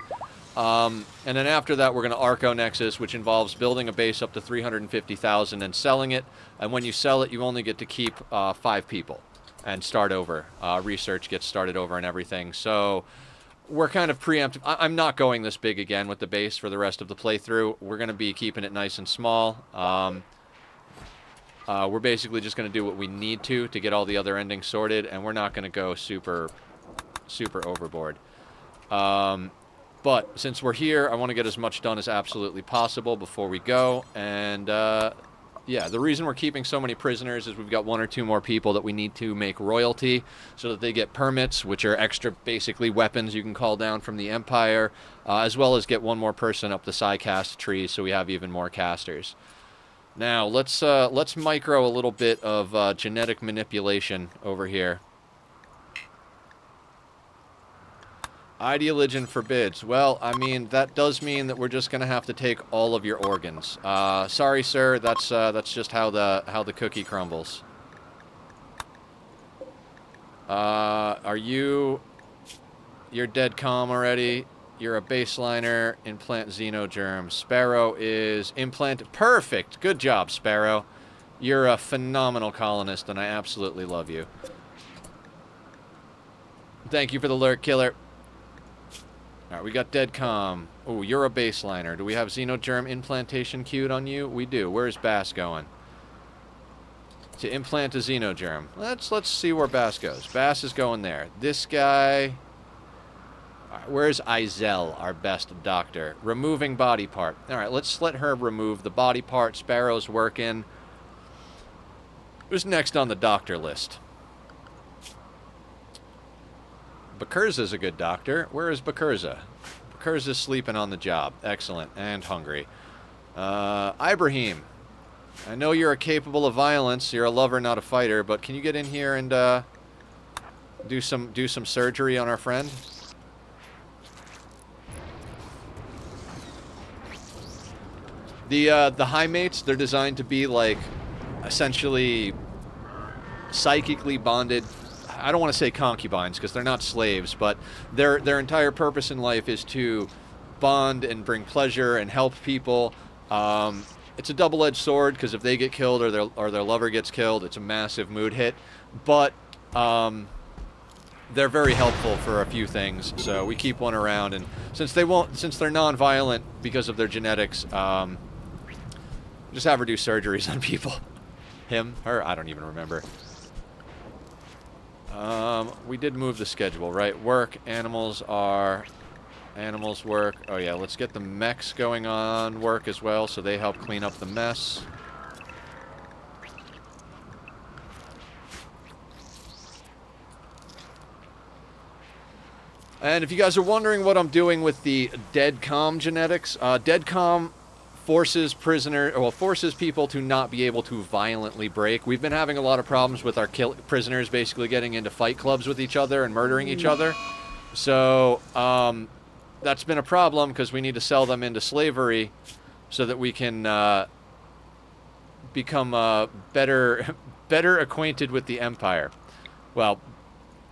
And then after that, we're going to Arco Nexus, which involves building a base up to 350,000 and selling it. And when you sell it, you only get to keep 5 people and start over. Research gets started over and everything. So we're kind of preemptive. I'm not going this big again with the base for the rest of the playthrough. We're going to be keeping it nice and small. We're basically just going to do what we need to get all the other endings sorted, and we're not going to go super overboard. But since we're here, I want to get as much done as absolutely possible before we go. And yeah, the reason we're keeping so many prisoners is we've got 1 or 2 more people that we need to make royalty so that they get permits, which are extra, basically, weapons you can call down from the Empire, as well as get 1 more person up the Psycast tree so we have even more casters. Now, let's micro a little bit of genetic manipulation over here. Ideologian forbids. Well, I mean, that does mean that we're just gonna have to take all of your organs. Sorry, sir. That's just how the cookie crumbles. Are you... You're dead calm already. You're a baseliner. Implant xenogerm. Sparrow is implant... Perfect! Good job, Sparrow. You're a phenomenal colonist, and I absolutely love you. Thank you for the lurk, killer. Alright, we got dead calm. Oh, you're a baseliner. Do we have xenogerm implantation queued on you? We do. Where's Bass going? To implant a xenogerm. Let's see where Bass goes. Bass is going there. This guy... Where's Izel, our best doctor? Removing body part. Alright, let's let her remove the body part. Sparrow's working. Who's next on the doctor list? Bakurza's a good doctor. Where is Bakurza? Bakurza's sleeping on the job. Excellent. And hungry. Ibrahim. I know you're capable of violence. You're a lover, not a fighter. But can you get in here and do some surgery on our friend? The high mates, they're designed to be like essentially psychically bonded. I don't want to say concubines because they're not slaves, but their entire purpose in life is to bond and bring pleasure and help people. It's a double-edged sword because if they get killed or their lover gets killed, it's a massive mood hit. But they're very helpful for a few things, so we keep one around. And since they're non-violent because of their genetics, just have her do surgeries on people. Him, her, I don't even remember. We did move the schedule, right? Work, animals work. Oh yeah, let's get the mechs going on work as well, so they help clean up the mess. And if you guys are wondering what I'm doing with the dead calm genetics, dead calm forces people to not be able to violently break. We've been having a lot of problems with our prisoners basically getting into fight clubs with each other and murdering each other. So that's been a problem because we need to sell them into slavery so that we can become better acquainted with the Empire. Well,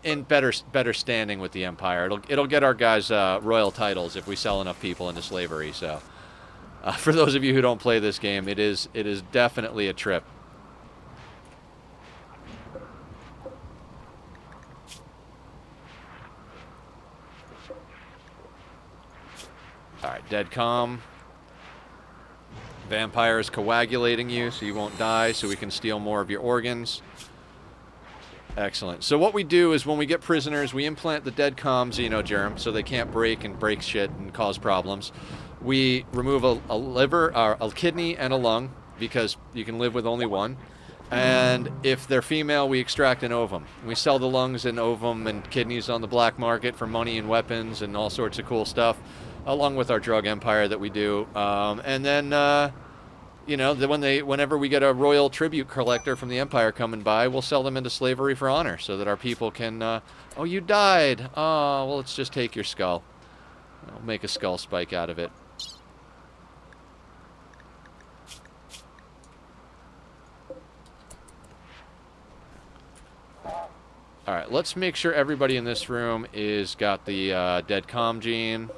in better standing with the Empire. It'll get our guys royal titles if we sell enough people into slavery. So. For those of you who don't play this game, it is definitely a trip. Alright, dead calm. Vampire is coagulating you so you won't die, so we can steal more of your organs. Excellent. So what we do is when we get prisoners, we implant the dead calm xenogerm so they can't break shit and cause problems. We remove a liver, or a kidney and a lung because you can live with only one. And if they're female, we extract an ovum. We sell the lungs and ovum and kidneys on the black market for money and weapons and all sorts of cool stuff, along with our drug empire that we do. And then, you know, whenever we get a royal tribute collector from the Empire coming by, we'll sell them into slavery for honor so that our people can, oh, you died. Oh, well, let's just take your skull. I'll make a skull spike out of it. Alright, let's make sure everybody in this room is got the dead calm gene.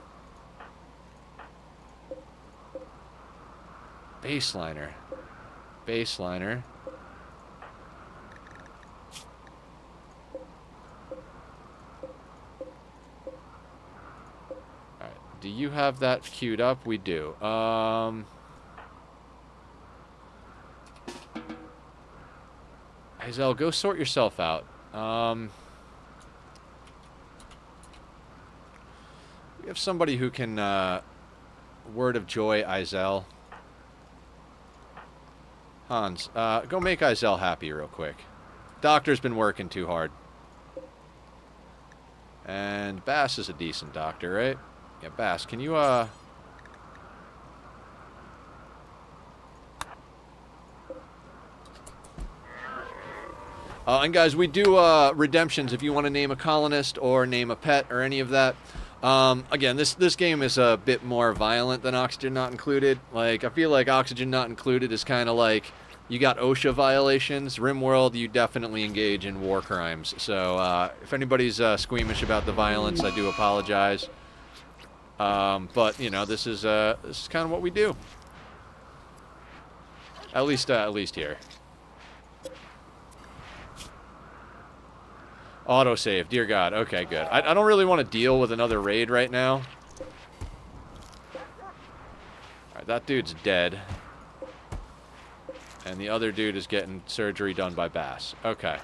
Baseliner. Baseliner. Alright, do you have that queued up? We do. Hazel, go sort yourself out. We have somebody who can, word of joy, Izel. Hans, go make Izel happy real quick. Doctor's been working too hard. And Bass is a decent doctor, right? Yeah, Bass, can you, and guys, we do redemptions if you want to name a colonist or name a pet or any of that. Again, this game is a bit more violent than Oxygen Not Included. Like, I feel like Oxygen Not Included is kind of like, you got OSHA violations. RimWorld, you definitely engage in war crimes. So, if anybody's squeamish about the violence, I do apologize. But, you know, this is kind of what we do. At least here. Autosave, dear God. Okay, good. I don't really want to deal with another raid right now. Alright, that dude's dead. And the other dude is getting surgery done by Bass. Okay.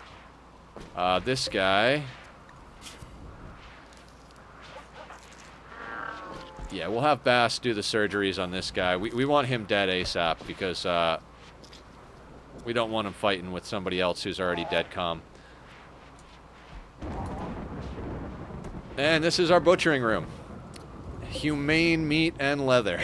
This guy... Yeah, we'll have Bass do the surgeries on this guy. We want him dead ASAP because we don't want him fighting with somebody else who's already dead calm. And this is our butchering room. Humane meat and leather.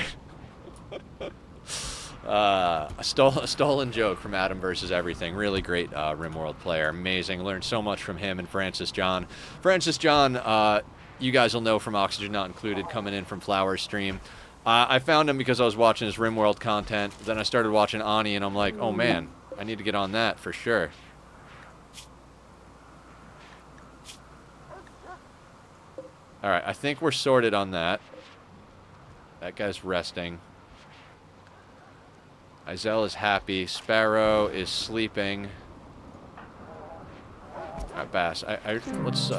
A stolen joke from Adam versus Everything. Really great RimWorld player. Amazing. Learned so much from him and Francis John. Francis John, you guys will know from Oxygen Not Included, coming in from Flower's stream. I found him because I was watching his RimWorld content. Then I started watching Ani, and I'm like, oh man, I need to get on that for sure. Alright, I think we're sorted on that. That guy's resting. Izel is happy. Sparrow is sleeping. Alright, Bass. Let's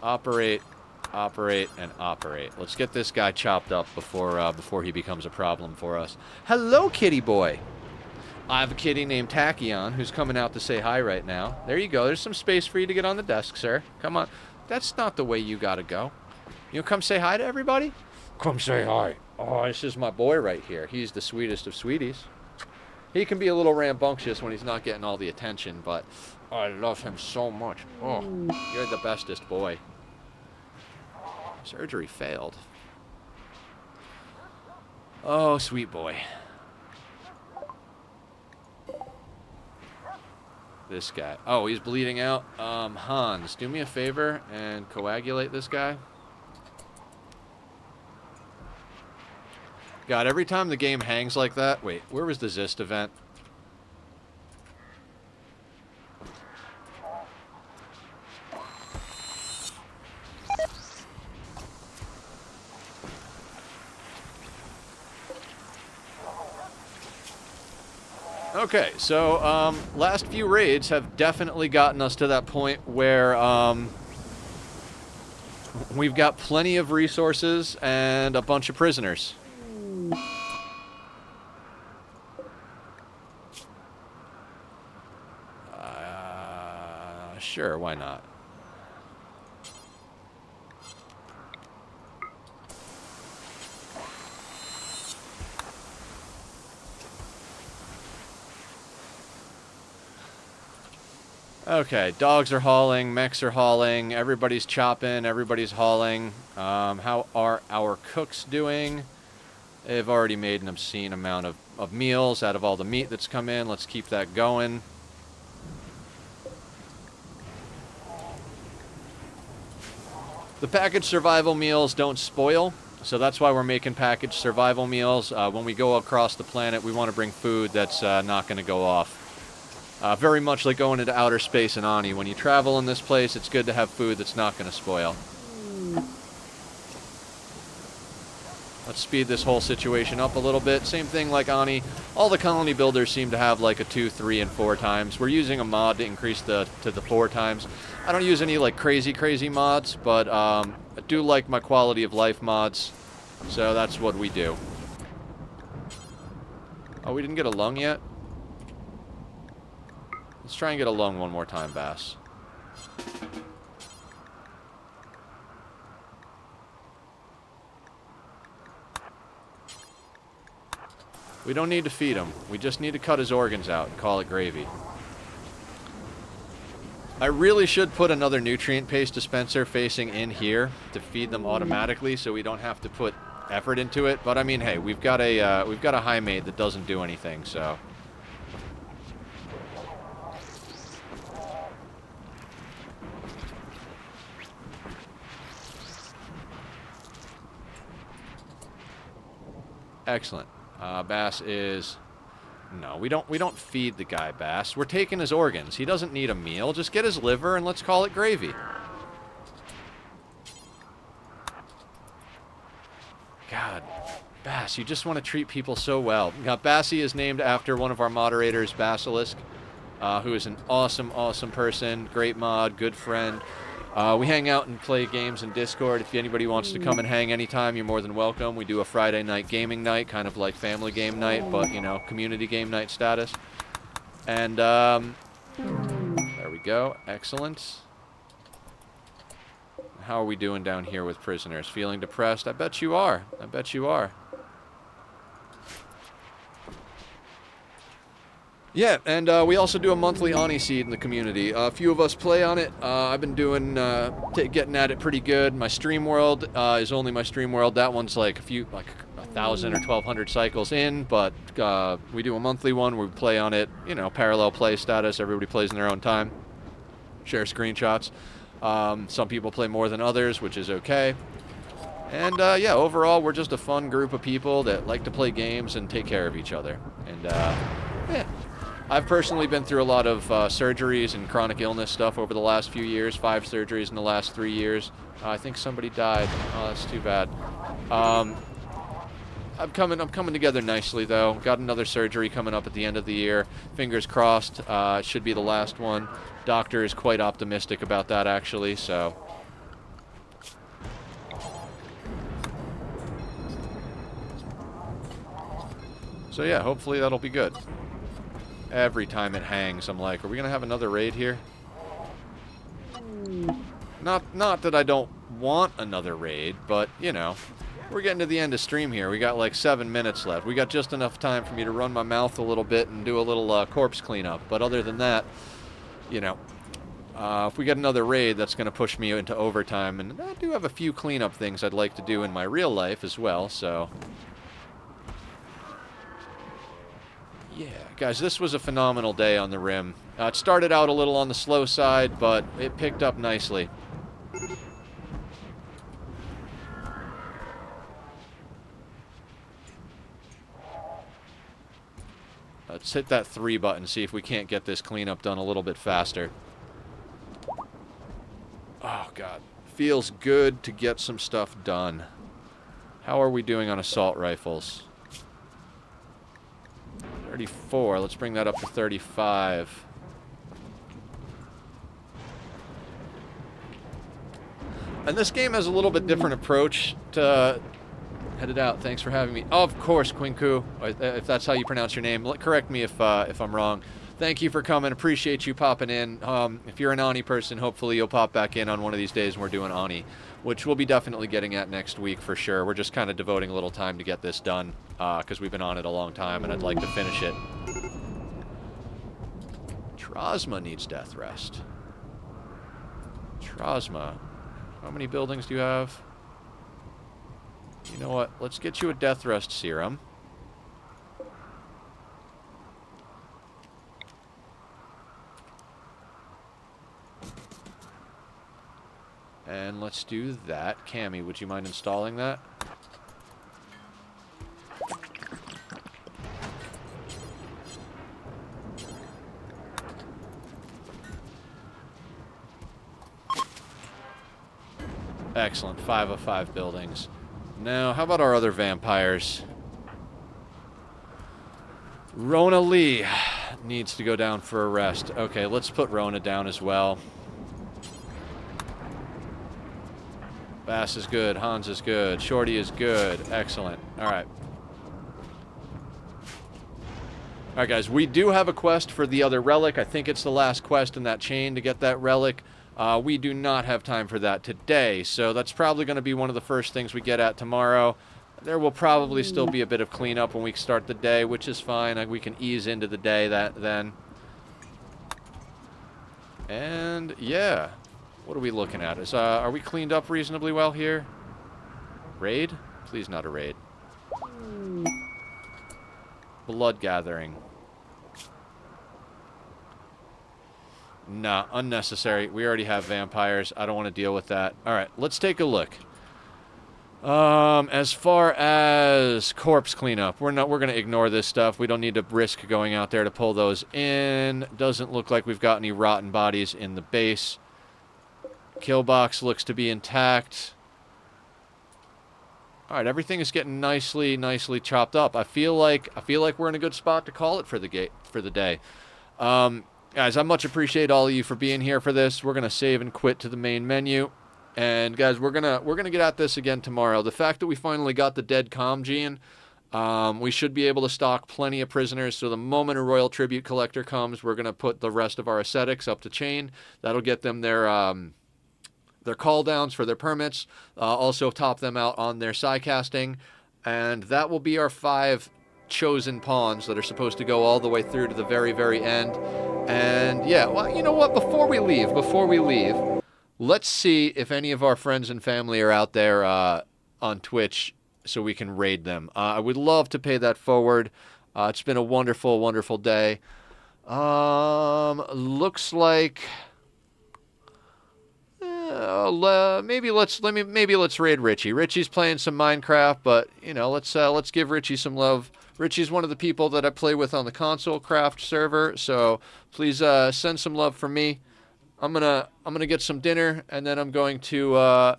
operate, and operate. Let's get this guy chopped up before he becomes a problem for us. Hello, kitty boy. I have a kitty named Tachyon who's coming out to say hi right now. There you go. There's some space for you to get on the desk, sir. Come on. That's not the way you gotta go. You come say hi to everybody? Come say hi. Oh, this is my boy right here. He's the sweetest of sweeties. He can be a little rambunctious when he's not getting all the attention, but I love him so much. Oh, you're the bestest boy. Surgery failed. Oh, sweet boy. This guy. Oh, he's bleeding out. Hans, do me a favor and coagulate this guy. God, every time the game hangs like that... Wait, where was the Zist event? Okay, so, last few raids have definitely gotten us to that point where, we've got plenty of resources and a bunch of prisoners. Sure, why not? Okay, dogs are hauling, mechs are hauling, everybody's chopping, everybody's hauling. How are our cooks doing? They've already made an obscene amount of meals out of all the meat that's come in. Let's keep that going. The packaged survival meals don't spoil, so that's why we're making packaged survival meals. When we go across the planet, we want to bring food that's not going to go off. Very much like going into outer space in Ani. When you travel in this place, it's good to have food that's not going to spoil. Let's speed this whole situation up a little bit. Same thing like Ani. All the colony builders seem to have like a 2, 3, and 4 times. We're using a mod to increase to the 4 times. I don't use any like crazy mods, but I do like my quality of life mods. So that's what we do. Oh, we didn't get a lung yet? Let's try and get a lung one more time, Bass. We don't need to feed him. We just need to cut his organs out and call it gravy. I really should put another nutrient paste dispenser facing in here to feed them automatically so we don't have to put effort into it. But I mean, hey, we've got a high mate that doesn't do anything, so... Excellent. Bass is... No, we don't feed the guy, Bass. We're taking his organs. He doesn't need a meal. Just get his liver and let's call it gravy. God, Bass, you just want to treat people so well. Bassy is named after one of our moderators, Basilisk, who is an awesome, awesome person, great mod, good friend. We hang out and play games in Discord. If anybody wants to come and hang anytime, you're more than welcome. We do a Friday night gaming night, kind of like family game night, but, you know, community game night status. And, there we go. Excellent. How are we doing down here with prisoners? Feeling depressed? I bet you are. I bet you are. Yeah, and we also do a monthly Ani seed in the community. A few of us play on it. I've been doing, getting at it pretty good. My stream world is only my stream world. That one's like 1,000 or 1,200 cycles in, but we do a monthly one where we play on it, you know, parallel play status. Everybody plays in their own time. Share screenshots. Some people play more than others, which is okay. And, yeah, overall, we're just a fun group of people that like to play games and take care of each other. And, yeah. I've personally been through a lot of surgeries and chronic illness stuff over the last few years. 5 surgeries in the last 3 years. I think somebody died. Oh, that's too bad. I'm coming together nicely, though. Got another surgery coming up at the end of the year. Fingers crossed. It should be the last one. Doctor is quite optimistic about that, actually, so... So, yeah, hopefully that'll be good. Every time it hangs, I'm like, are we going to have another raid here? Not that I don't want another raid, but, you know, we're getting to the end of stream here. We got like 7 minutes left. We got just enough time for me to run my mouth a little bit and do a little corpse cleanup. But other than that, you know, if we get another raid, that's going to push me into overtime. And I do have a few cleanup things I'd like to do in my real life as well, so... Yeah, guys, this was a phenomenal day on the Rim. It started out a little on the slow side, but it picked up nicely. Let's hit that 3 button, see if we can't get this cleanup done a little bit faster. Oh, God. Feels good to get some stuff done. How are we doing on assault rifles? 34. Let's bring that up to 35. And this game has a little bit different approach to... Headed out. Thanks for having me. Of course, Quinku, if that's how you pronounce your name. Correct me if I'm wrong. Thank you for coming. Appreciate you popping in. If you're an Ani person, hopefully you'll pop back in on one of these days when we're doing Ani, which we'll be definitely getting at next week for sure. We're just kind of devoting a little time to get this done because we've been on it a long time and I'd like to finish it. Trosma needs death rest. Trosma. How many buildings do you have? You know what? Let's get you a death rest serum. And let's do that. Cammy, would you mind installing that? Excellent. 5 of 5 buildings. Now, how about our other vampires? Rona Lee needs to go down for a rest. Okay, let's put Rona down as well. Bass is good. Hans is good. Shorty is good. Excellent. Alright. Alright, guys. We do have a quest for the other relic. I think it's the last quest in that chain to get that relic. We do not have time for that today, so that's probably going to be one of the first things we get at tomorrow. There will probably still be a bit of cleanup when we start the day, which is fine. We can ease into the day then. And, yeah. What are we looking at? Are we cleaned up reasonably well here? Raid? Please not a raid. Blood gathering. Nah, unnecessary. We already have vampires. I don't want to deal with that. Alright, let's take a look. As far as corpse cleanup, we're going to ignore this stuff. We don't need to risk going out there to pull those in. Doesn't look like we've got any rotten bodies in the base. Kill box looks to be intact. All right, everything is getting nicely chopped up. I feel like we're in a good spot to call it for the day. Guys, I much appreciate all of you for being here for this. We're gonna save and quit to the main menu, and guys, we're gonna get at this again tomorrow. The fact that we finally got the dead comm gene, we should be able to stock plenty of prisoners. So the moment a royal tribute collector comes, we're gonna put the rest of our ascetics up to chain. That'll get them their call downs for their permits, also top them out on their psi casting, and that will be our 5 chosen pawns that are supposed to go all the way through to the very end. And yeah, well, you know what, before we leave, let's see if any of our friends and family are out there on Twitch so we can raid them. I would love to pay that forward. It's been a wonderful day. Looks like maybe let's raid Richie. Richie's playing some Minecraft, but you know, let's give Richie some love. Richie's one of the people that I play with on the console craft server, so please send some love from me. I'm gonna get some dinner, and then I'm going to I'll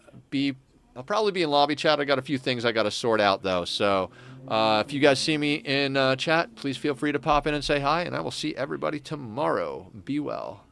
probably be in lobby chat. I got a few things I got to sort out though, so if you guys see me in chat, please feel free to pop in and say hi, and I will see everybody tomorrow. Be well.